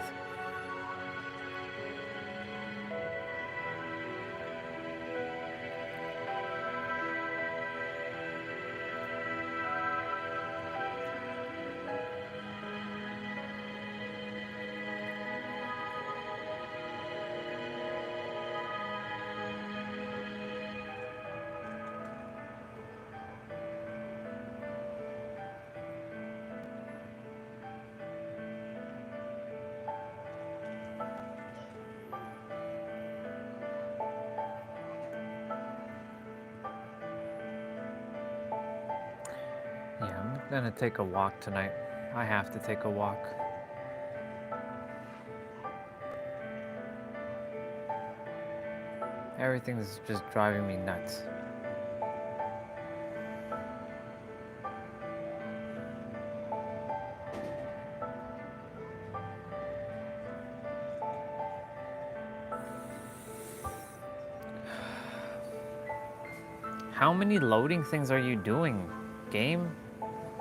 Yeah, I'm gonna take a walk tonight. I have to take a walk. Everything's just driving me nuts. How many loading things are you doing, game?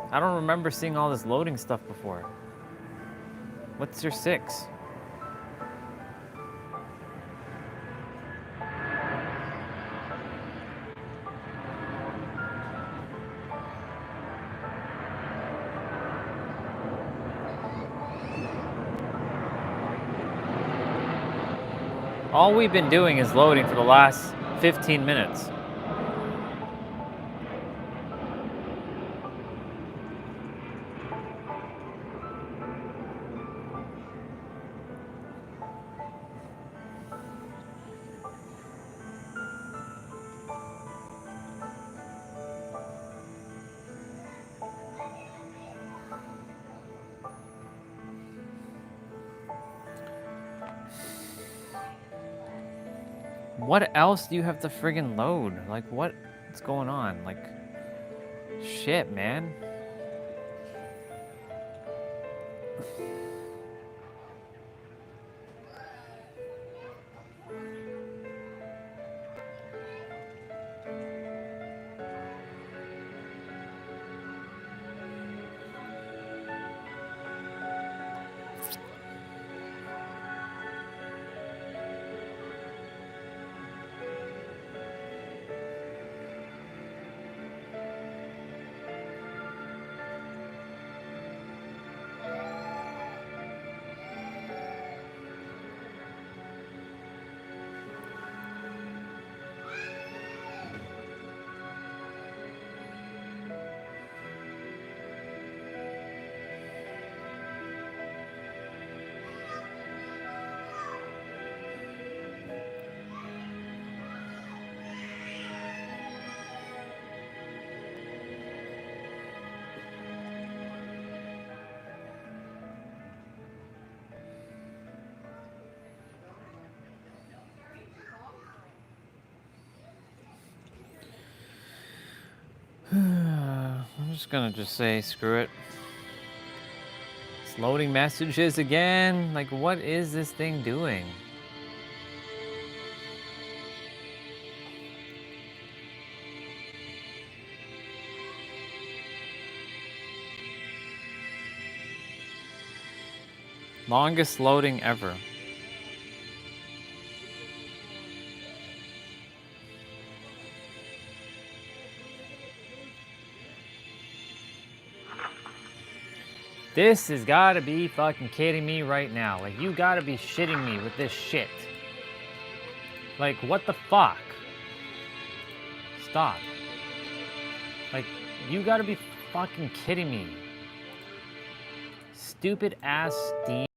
I don't remember seeing all this loading stuff before. What's your 6? All we've been doing is loading for the last 15 minutes. What else do you have to friggin' load? Like, what's going on? Like, shit, man. I'm just gonna say screw it. It's loading messages again. Like, what is this thing doing? Longest loading ever. This has gotta be fucking kidding me right now. Like, you gotta be shitting me with this shit. Like, what the fuck? Stop. Like, you gotta be fucking kidding me. stupid ass Steve.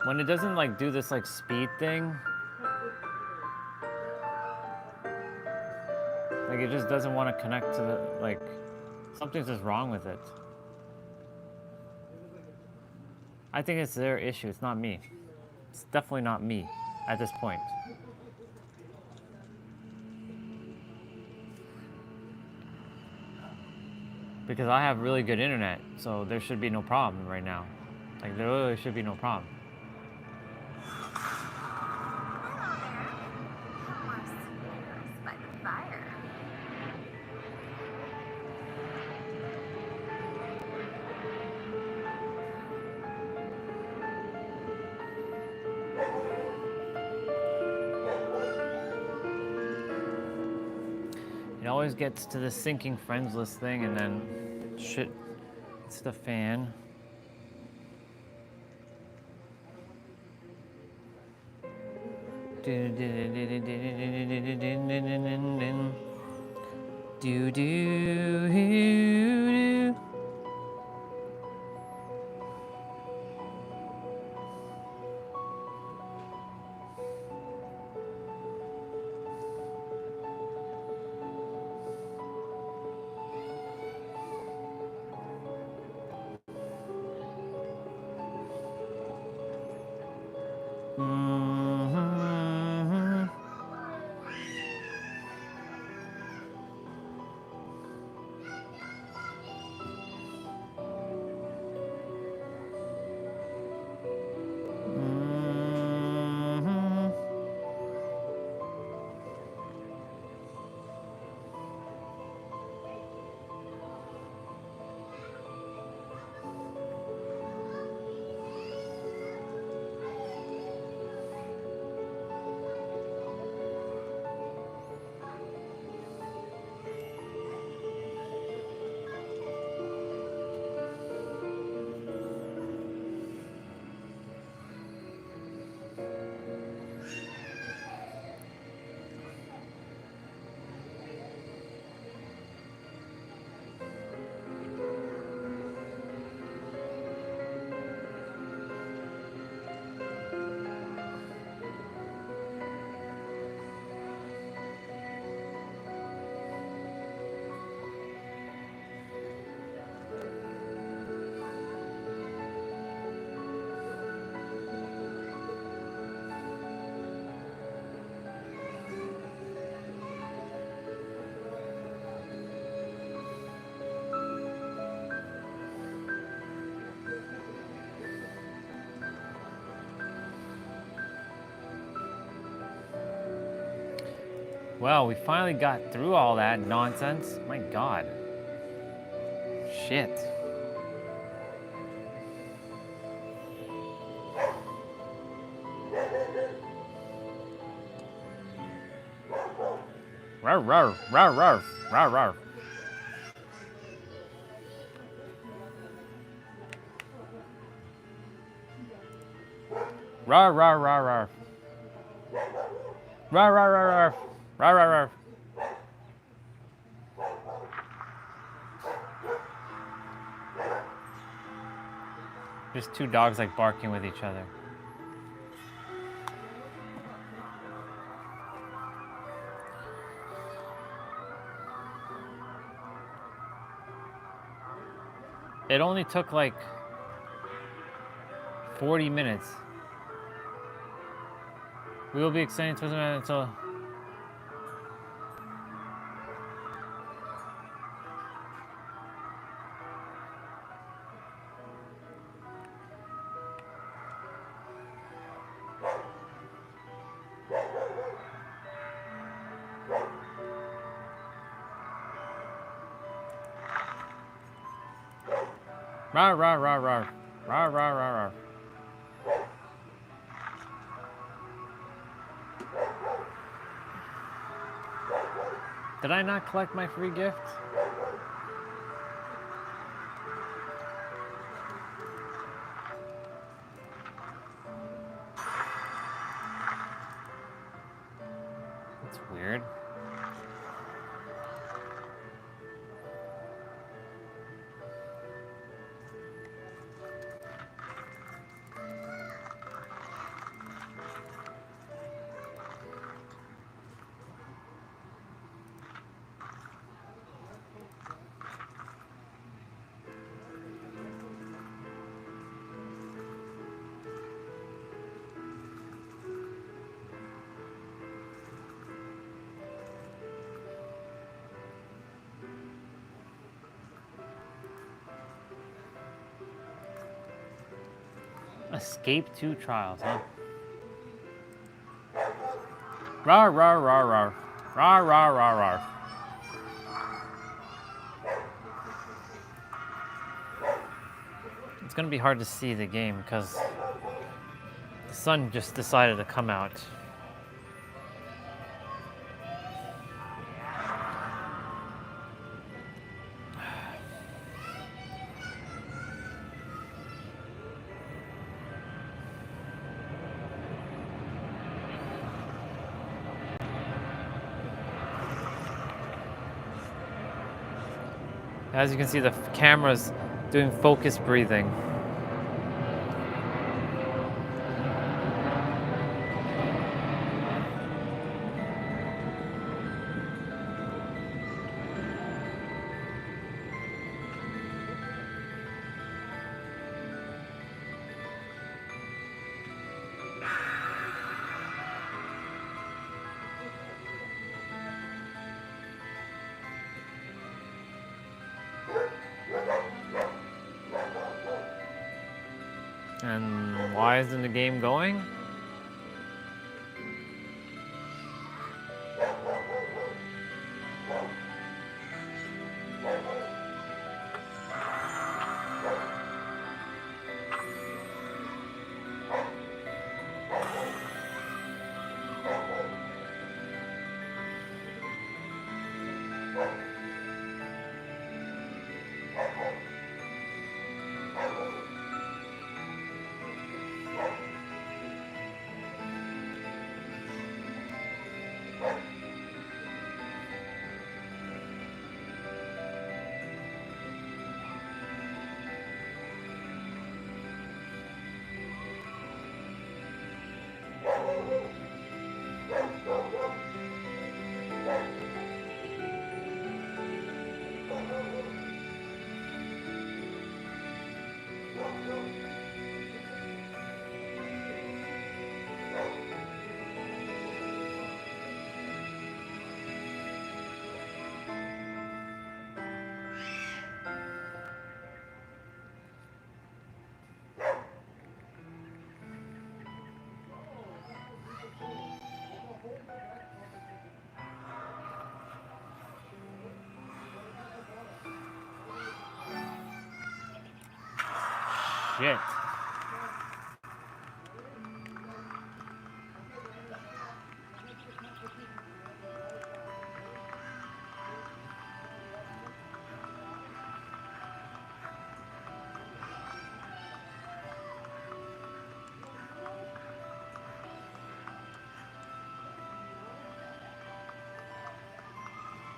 When it doesn't like do this like speed thing, like it just doesn't want to connect to the, like, something's just wrong with it. I think it's their issue, it's not me. It's definitely not me at this point. Because I have really good internet, so there should be no problem right now. Like, there really should be no problem. By the fire. It always gets to the sinking friends list thing and then shit hits the fan. Do do. Well, we finally got through all that nonsense. My God. Shit. Rawr, rawr, rawr, rawr, rawr, rawr. Rawr, rawr, rawr, rawr. Rawr, rawr, rawr, rawr. Rawr, rawr, rawr. Just two dogs like barking with each other. It only took like 40 minutes. We will be extending 20 minutes until... Rawr, rawr, rawr, rawr. Rawr, rawr, rawr, rawr. Did I not collect my free gift? That's weird. Escape 2 trials, huh? Rawr, rawr, rawr, rawr. Rawr, rawr, rawr, rawr. It's gonna be hard to see the game because the sun just decided to come out. As you can see, the camera's doing focus breathing. And why isn't the game going? shit.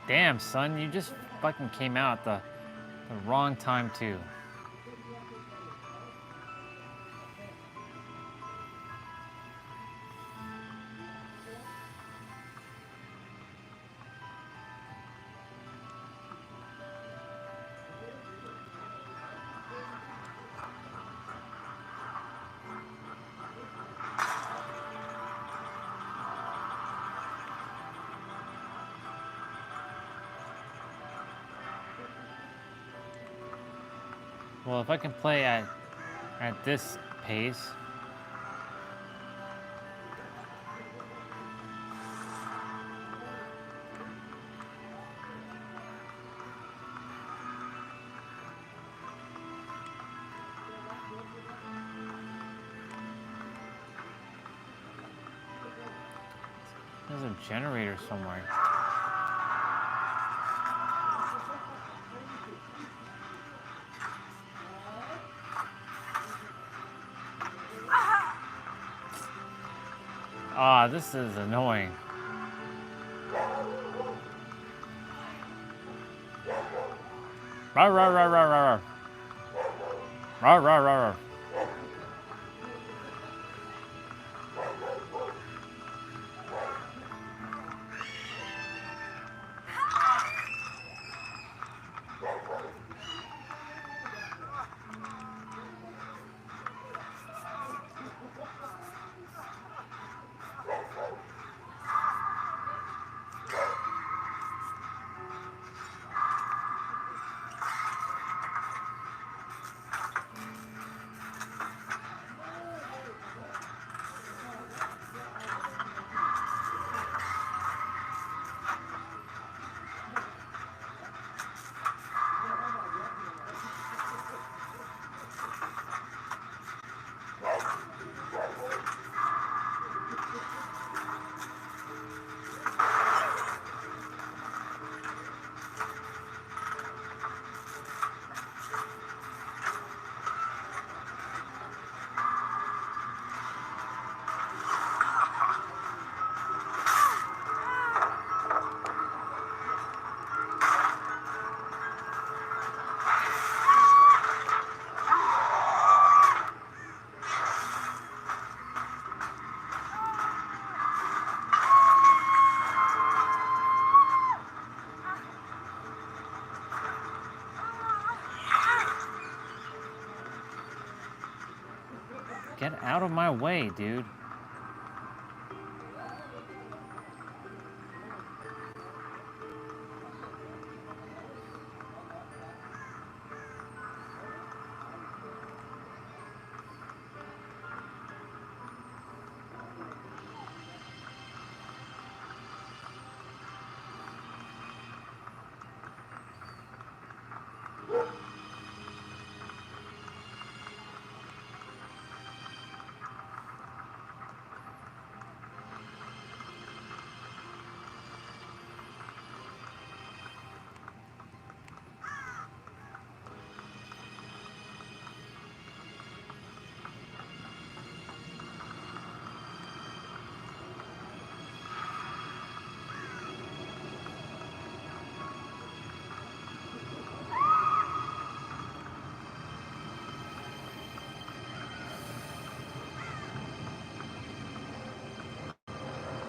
Damn, son, you just fucking came out at the wrong time, too. Well, if I can play at this pace, there's a generator somewhere. Ah, this is annoying. Rawr, rawr, rawr, rawr, rawr. Rawr, rawr, rawr, rawr. Get out of my way, dude.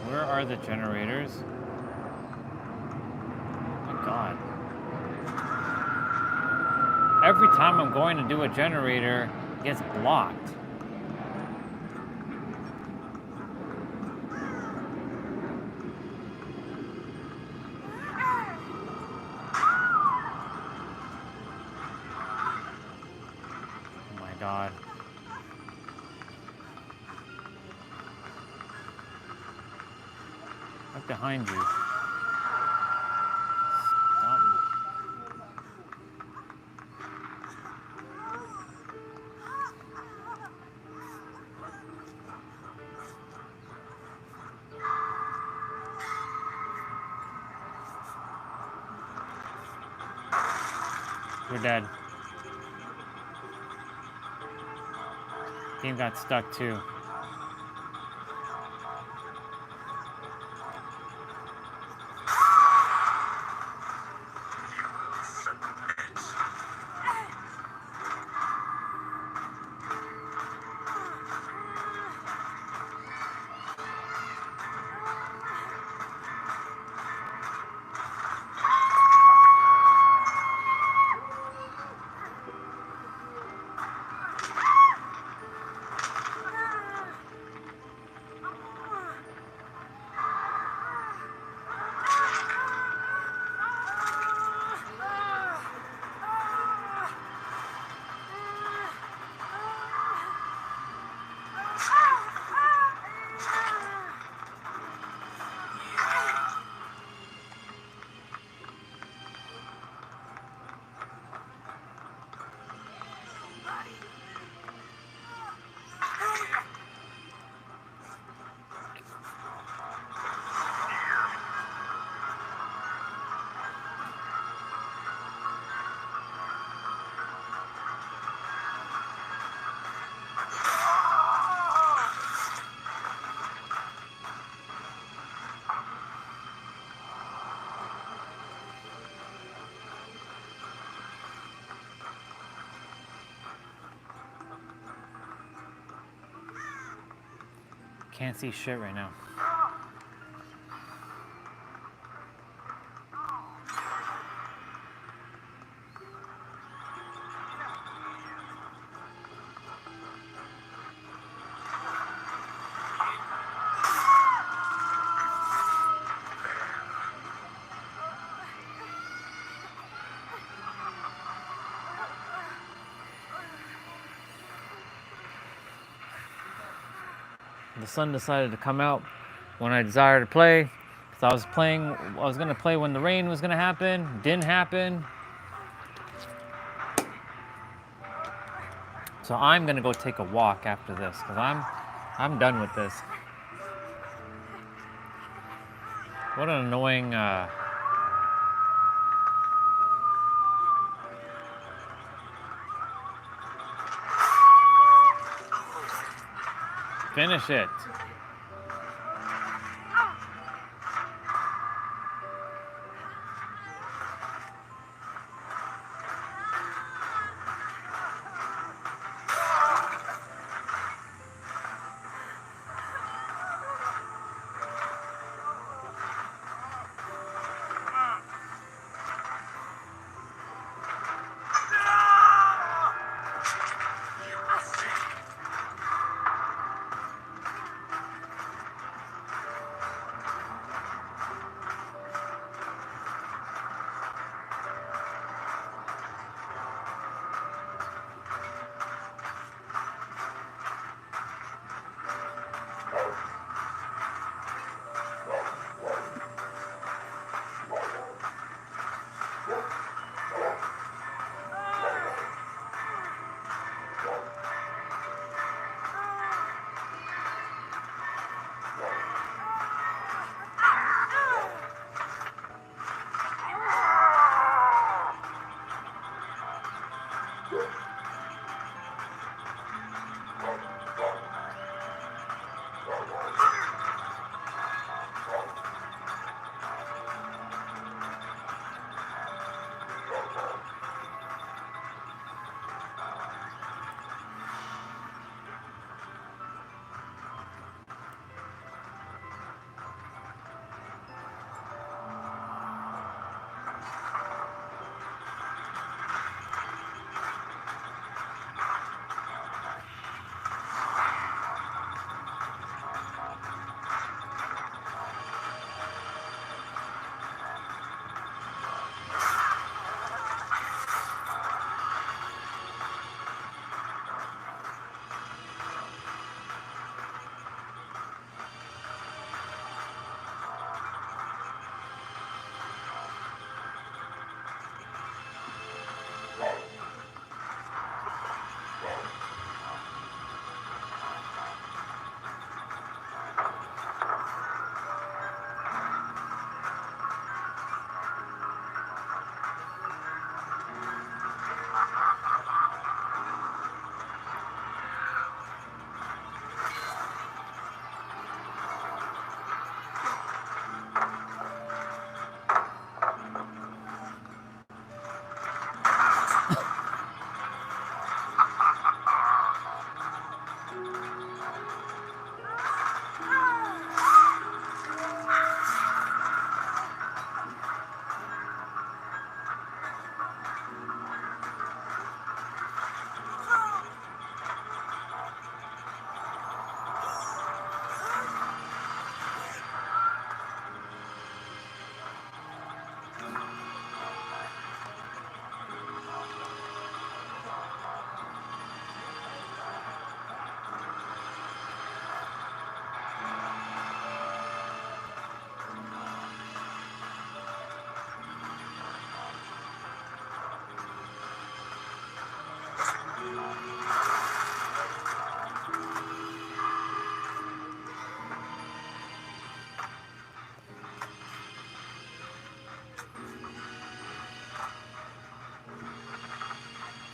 Where are the generators? Oh my God. Every time I'm going to do a generator, it gets blocked. Oh my God. Right behind you. Stop me. We're dead. Game got stuck too. Can't see shit right now. The sun decided to come out when I desired to play. So I was gonna play when the rain was gonna happen. Didn't happen. So I'm gonna go take a walk after this because I'm done with this. What an annoying finish it.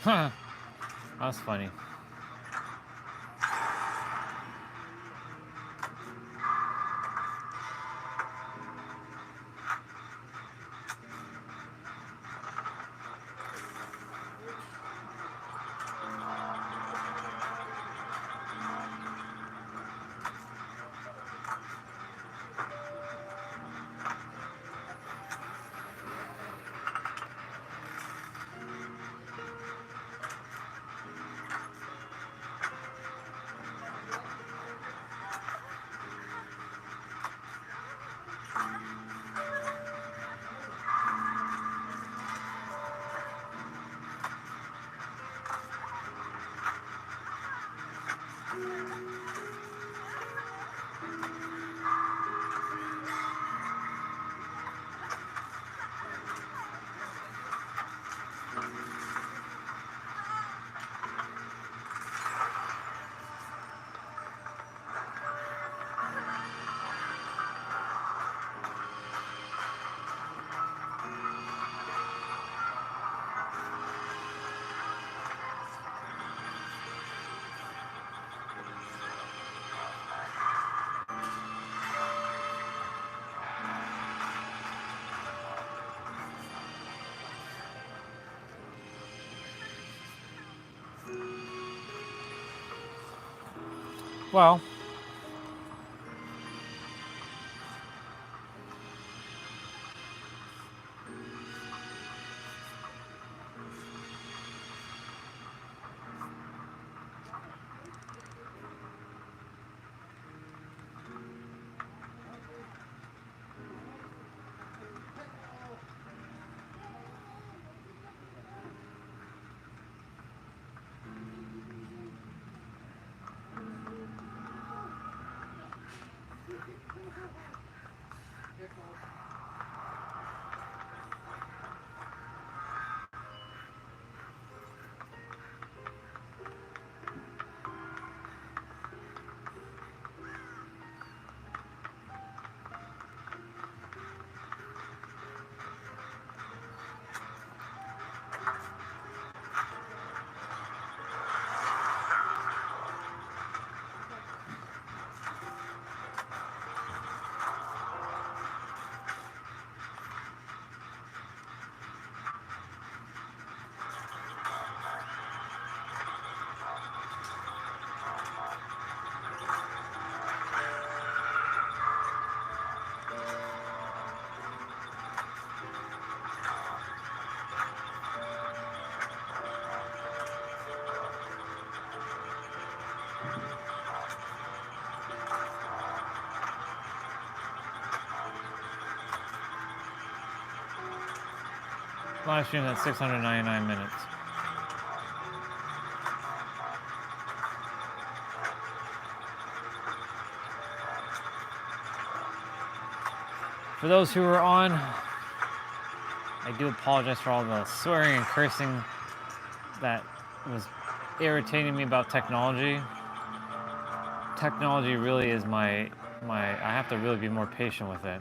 Huh. That's funny. Well, live stream at 699 minutes. For those who were on, I do apologize for all the swearing and cursing that was irritating me about technology. Technology really is I have to really be more patient with it.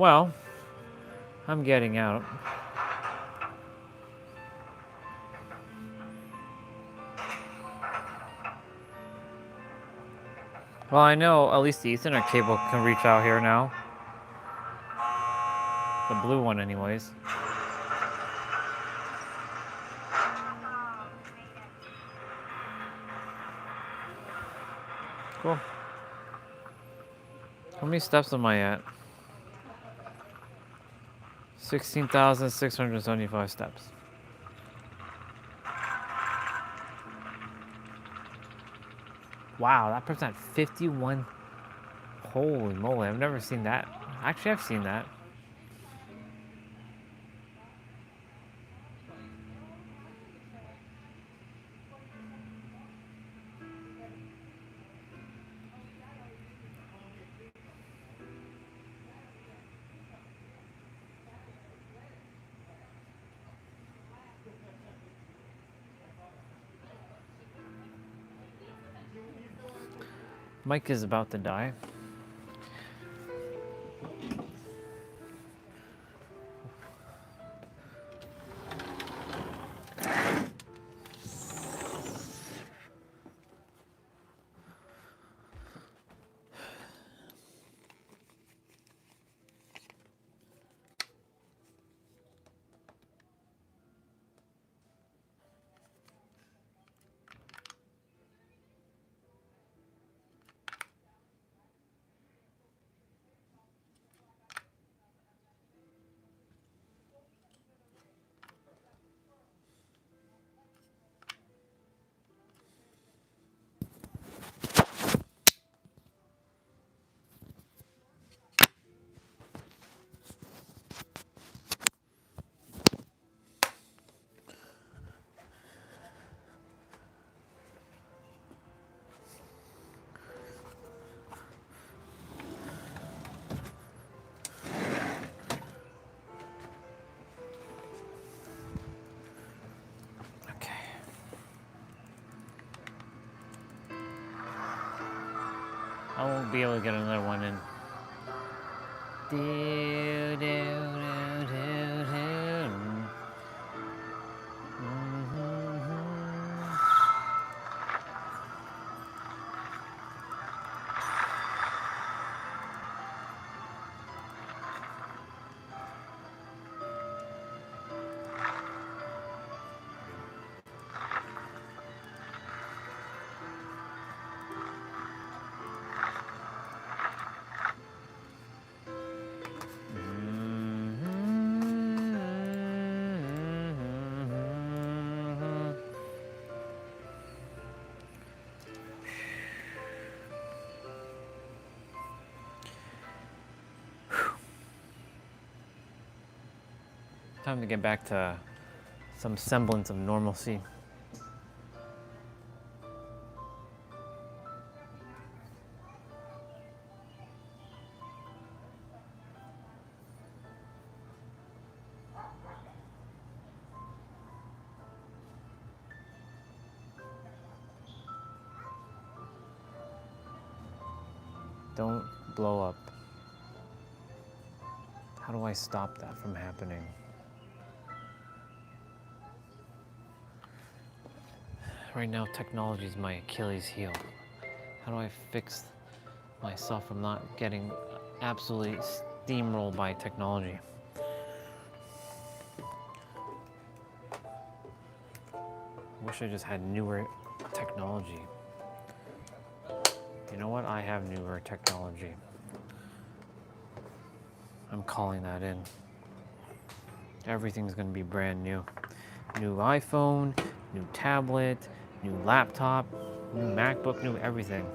Well, I'm getting out. Well, I know at least the Ethernet cable can reach out here now. The blue one anyways. Cool. How many steps am I at? 16,675 steps. Wow, that person had 51. Holy moly, I've never seen that. Actually, I've seen that. Mike is about to die. I won't be able to get another one in. Time to get back to some semblance of normalcy. Don't blow up. How do I stop that from happening? Right now, technology is my Achilles heel. How do I fix myself from not getting absolutely steamrolled by technology? Wish I just had newer technology. You know what? I have newer technology. I'm calling that in. Everything's gonna be brand new. New iPhone, new tablet, new laptop, new MacBook, new everything.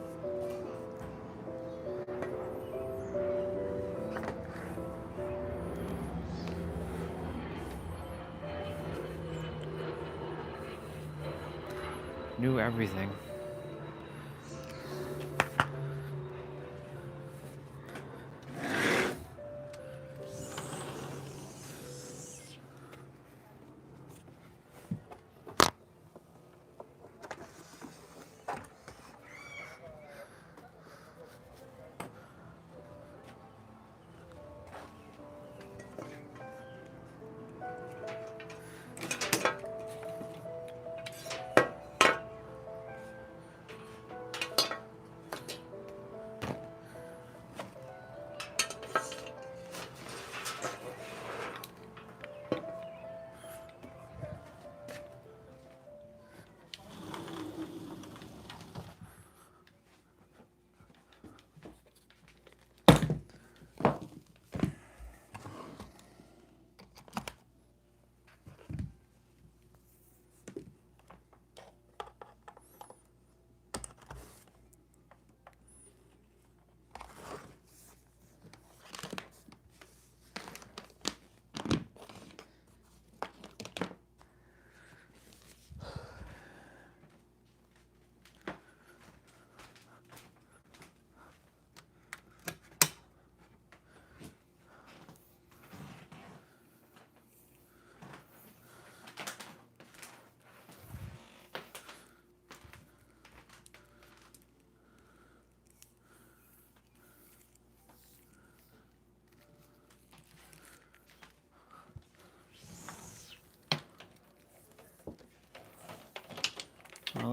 New everything.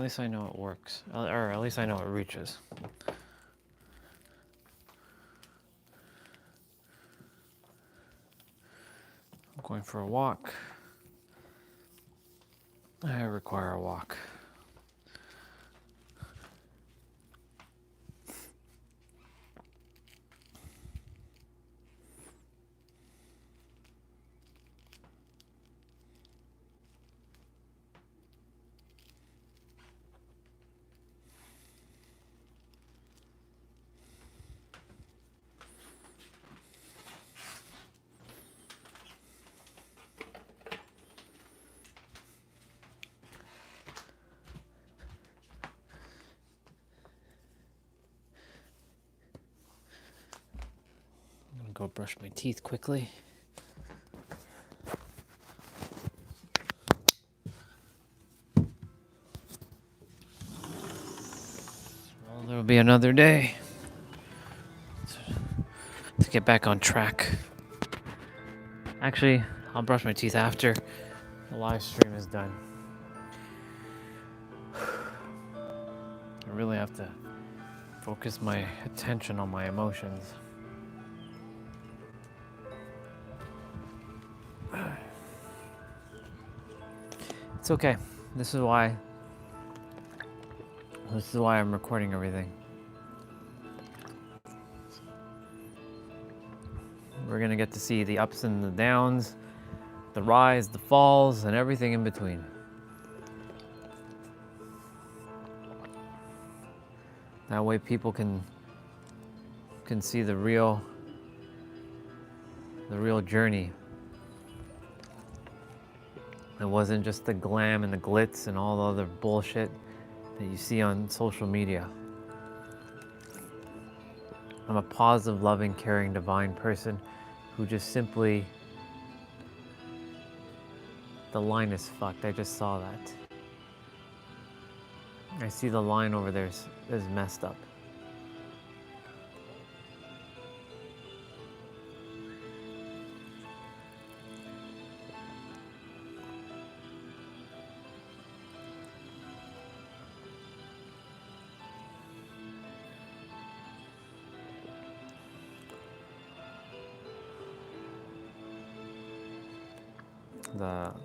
least I know it works. Or at least I know it reaches. I'm going for a walk. I require a walk. I'm gonna go brush my teeth quickly. Well, there'll be another day to get back on track. Actually, I'll brush my teeth after the live stream is done. I really have to focus my attention on my emotions. It's okay. This is why I'm recording everything. We're gonna get to see the ups and the downs, the rise, the falls, and everything in between. That way people can see the real journey. It wasn't just the glam and the glitz and all the other bullshit that you see on social media. I'm a positive, loving, caring, divine person who just simply... The line is fucked. I just saw that. I see the line over there is messed up.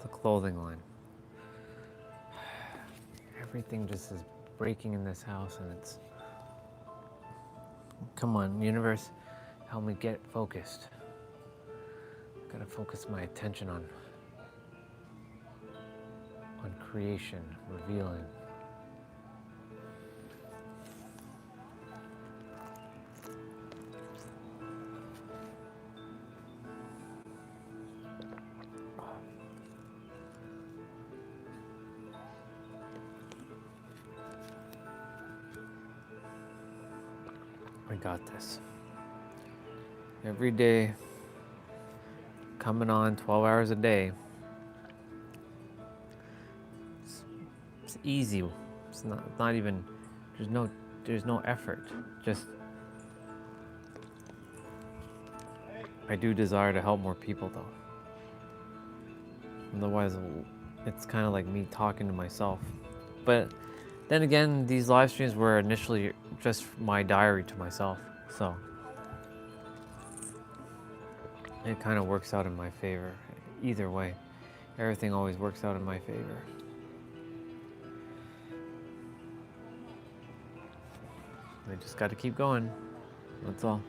The clothing line. Everything just is breaking in this house, and it's... Come on, universe, help me get focused. Gotta focus my attention on creation, revealing. I got this. Every day, coming on 12 hours a day. It's easy. It's not even, there's no effort. Just, I do desire to help more people though. Otherwise, it's kind of like me talking to myself. But then again, these live streams were initially just my diary to myself, so it kind of works out in my favor. Either way, everything always works out in my favor. I just got to keep going. That's all.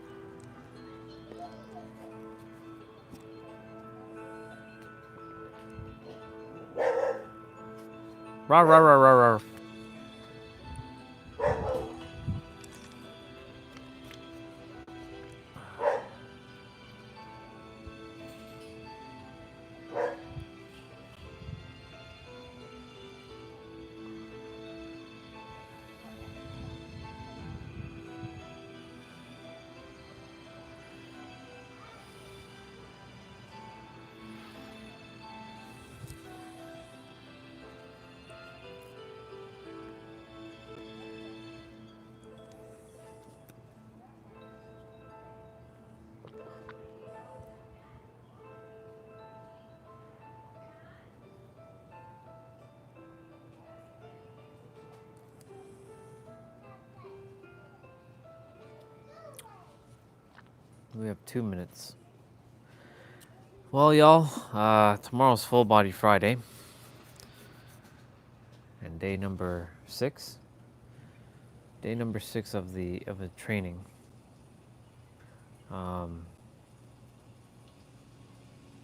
Rah, rah, rah, rah, rah. We have 2 minutes. Well, y'all, tomorrow's Full Body Friday. And day number 6. Day number 6 of the training. Yeah,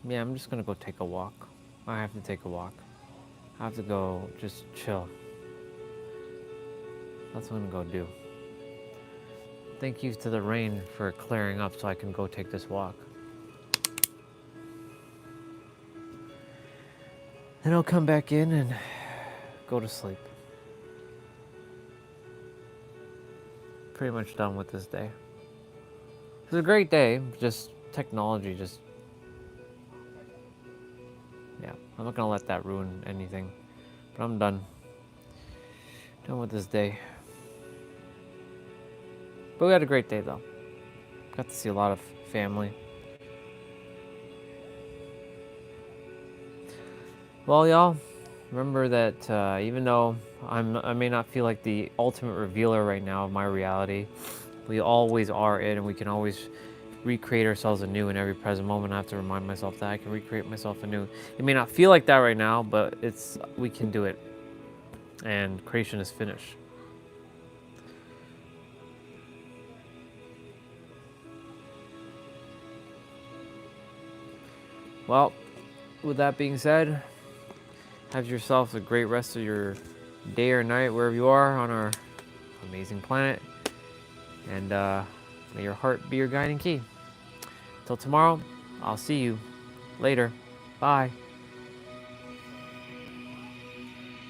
I'm just gonna go take a walk. I have to take a walk. I have to go just chill. That's what I'm gonna go do. Thank you to the rain for clearing up so I can go take this walk. Then I'll come back in and go to sleep. Pretty much done with this day. It was a great day, just technology just... Yeah, I'm not gonna let that ruin anything. But I'm done. Done with this day. But we had a great day though. Got to see a lot of family. Well, y'all, remember that even though I may not feel like the ultimate revealer right now of my reality, we always are it, and we can always recreate ourselves anew in every present moment. I have to remind myself that I can recreate myself anew. It may not feel like that right now, but we can do it. And creation is finished. Well, with that being said, have yourself a great rest of your day or night, wherever you are on our amazing planet. And may your heart be your guiding key. Till tomorrow, I'll see you later. Bye.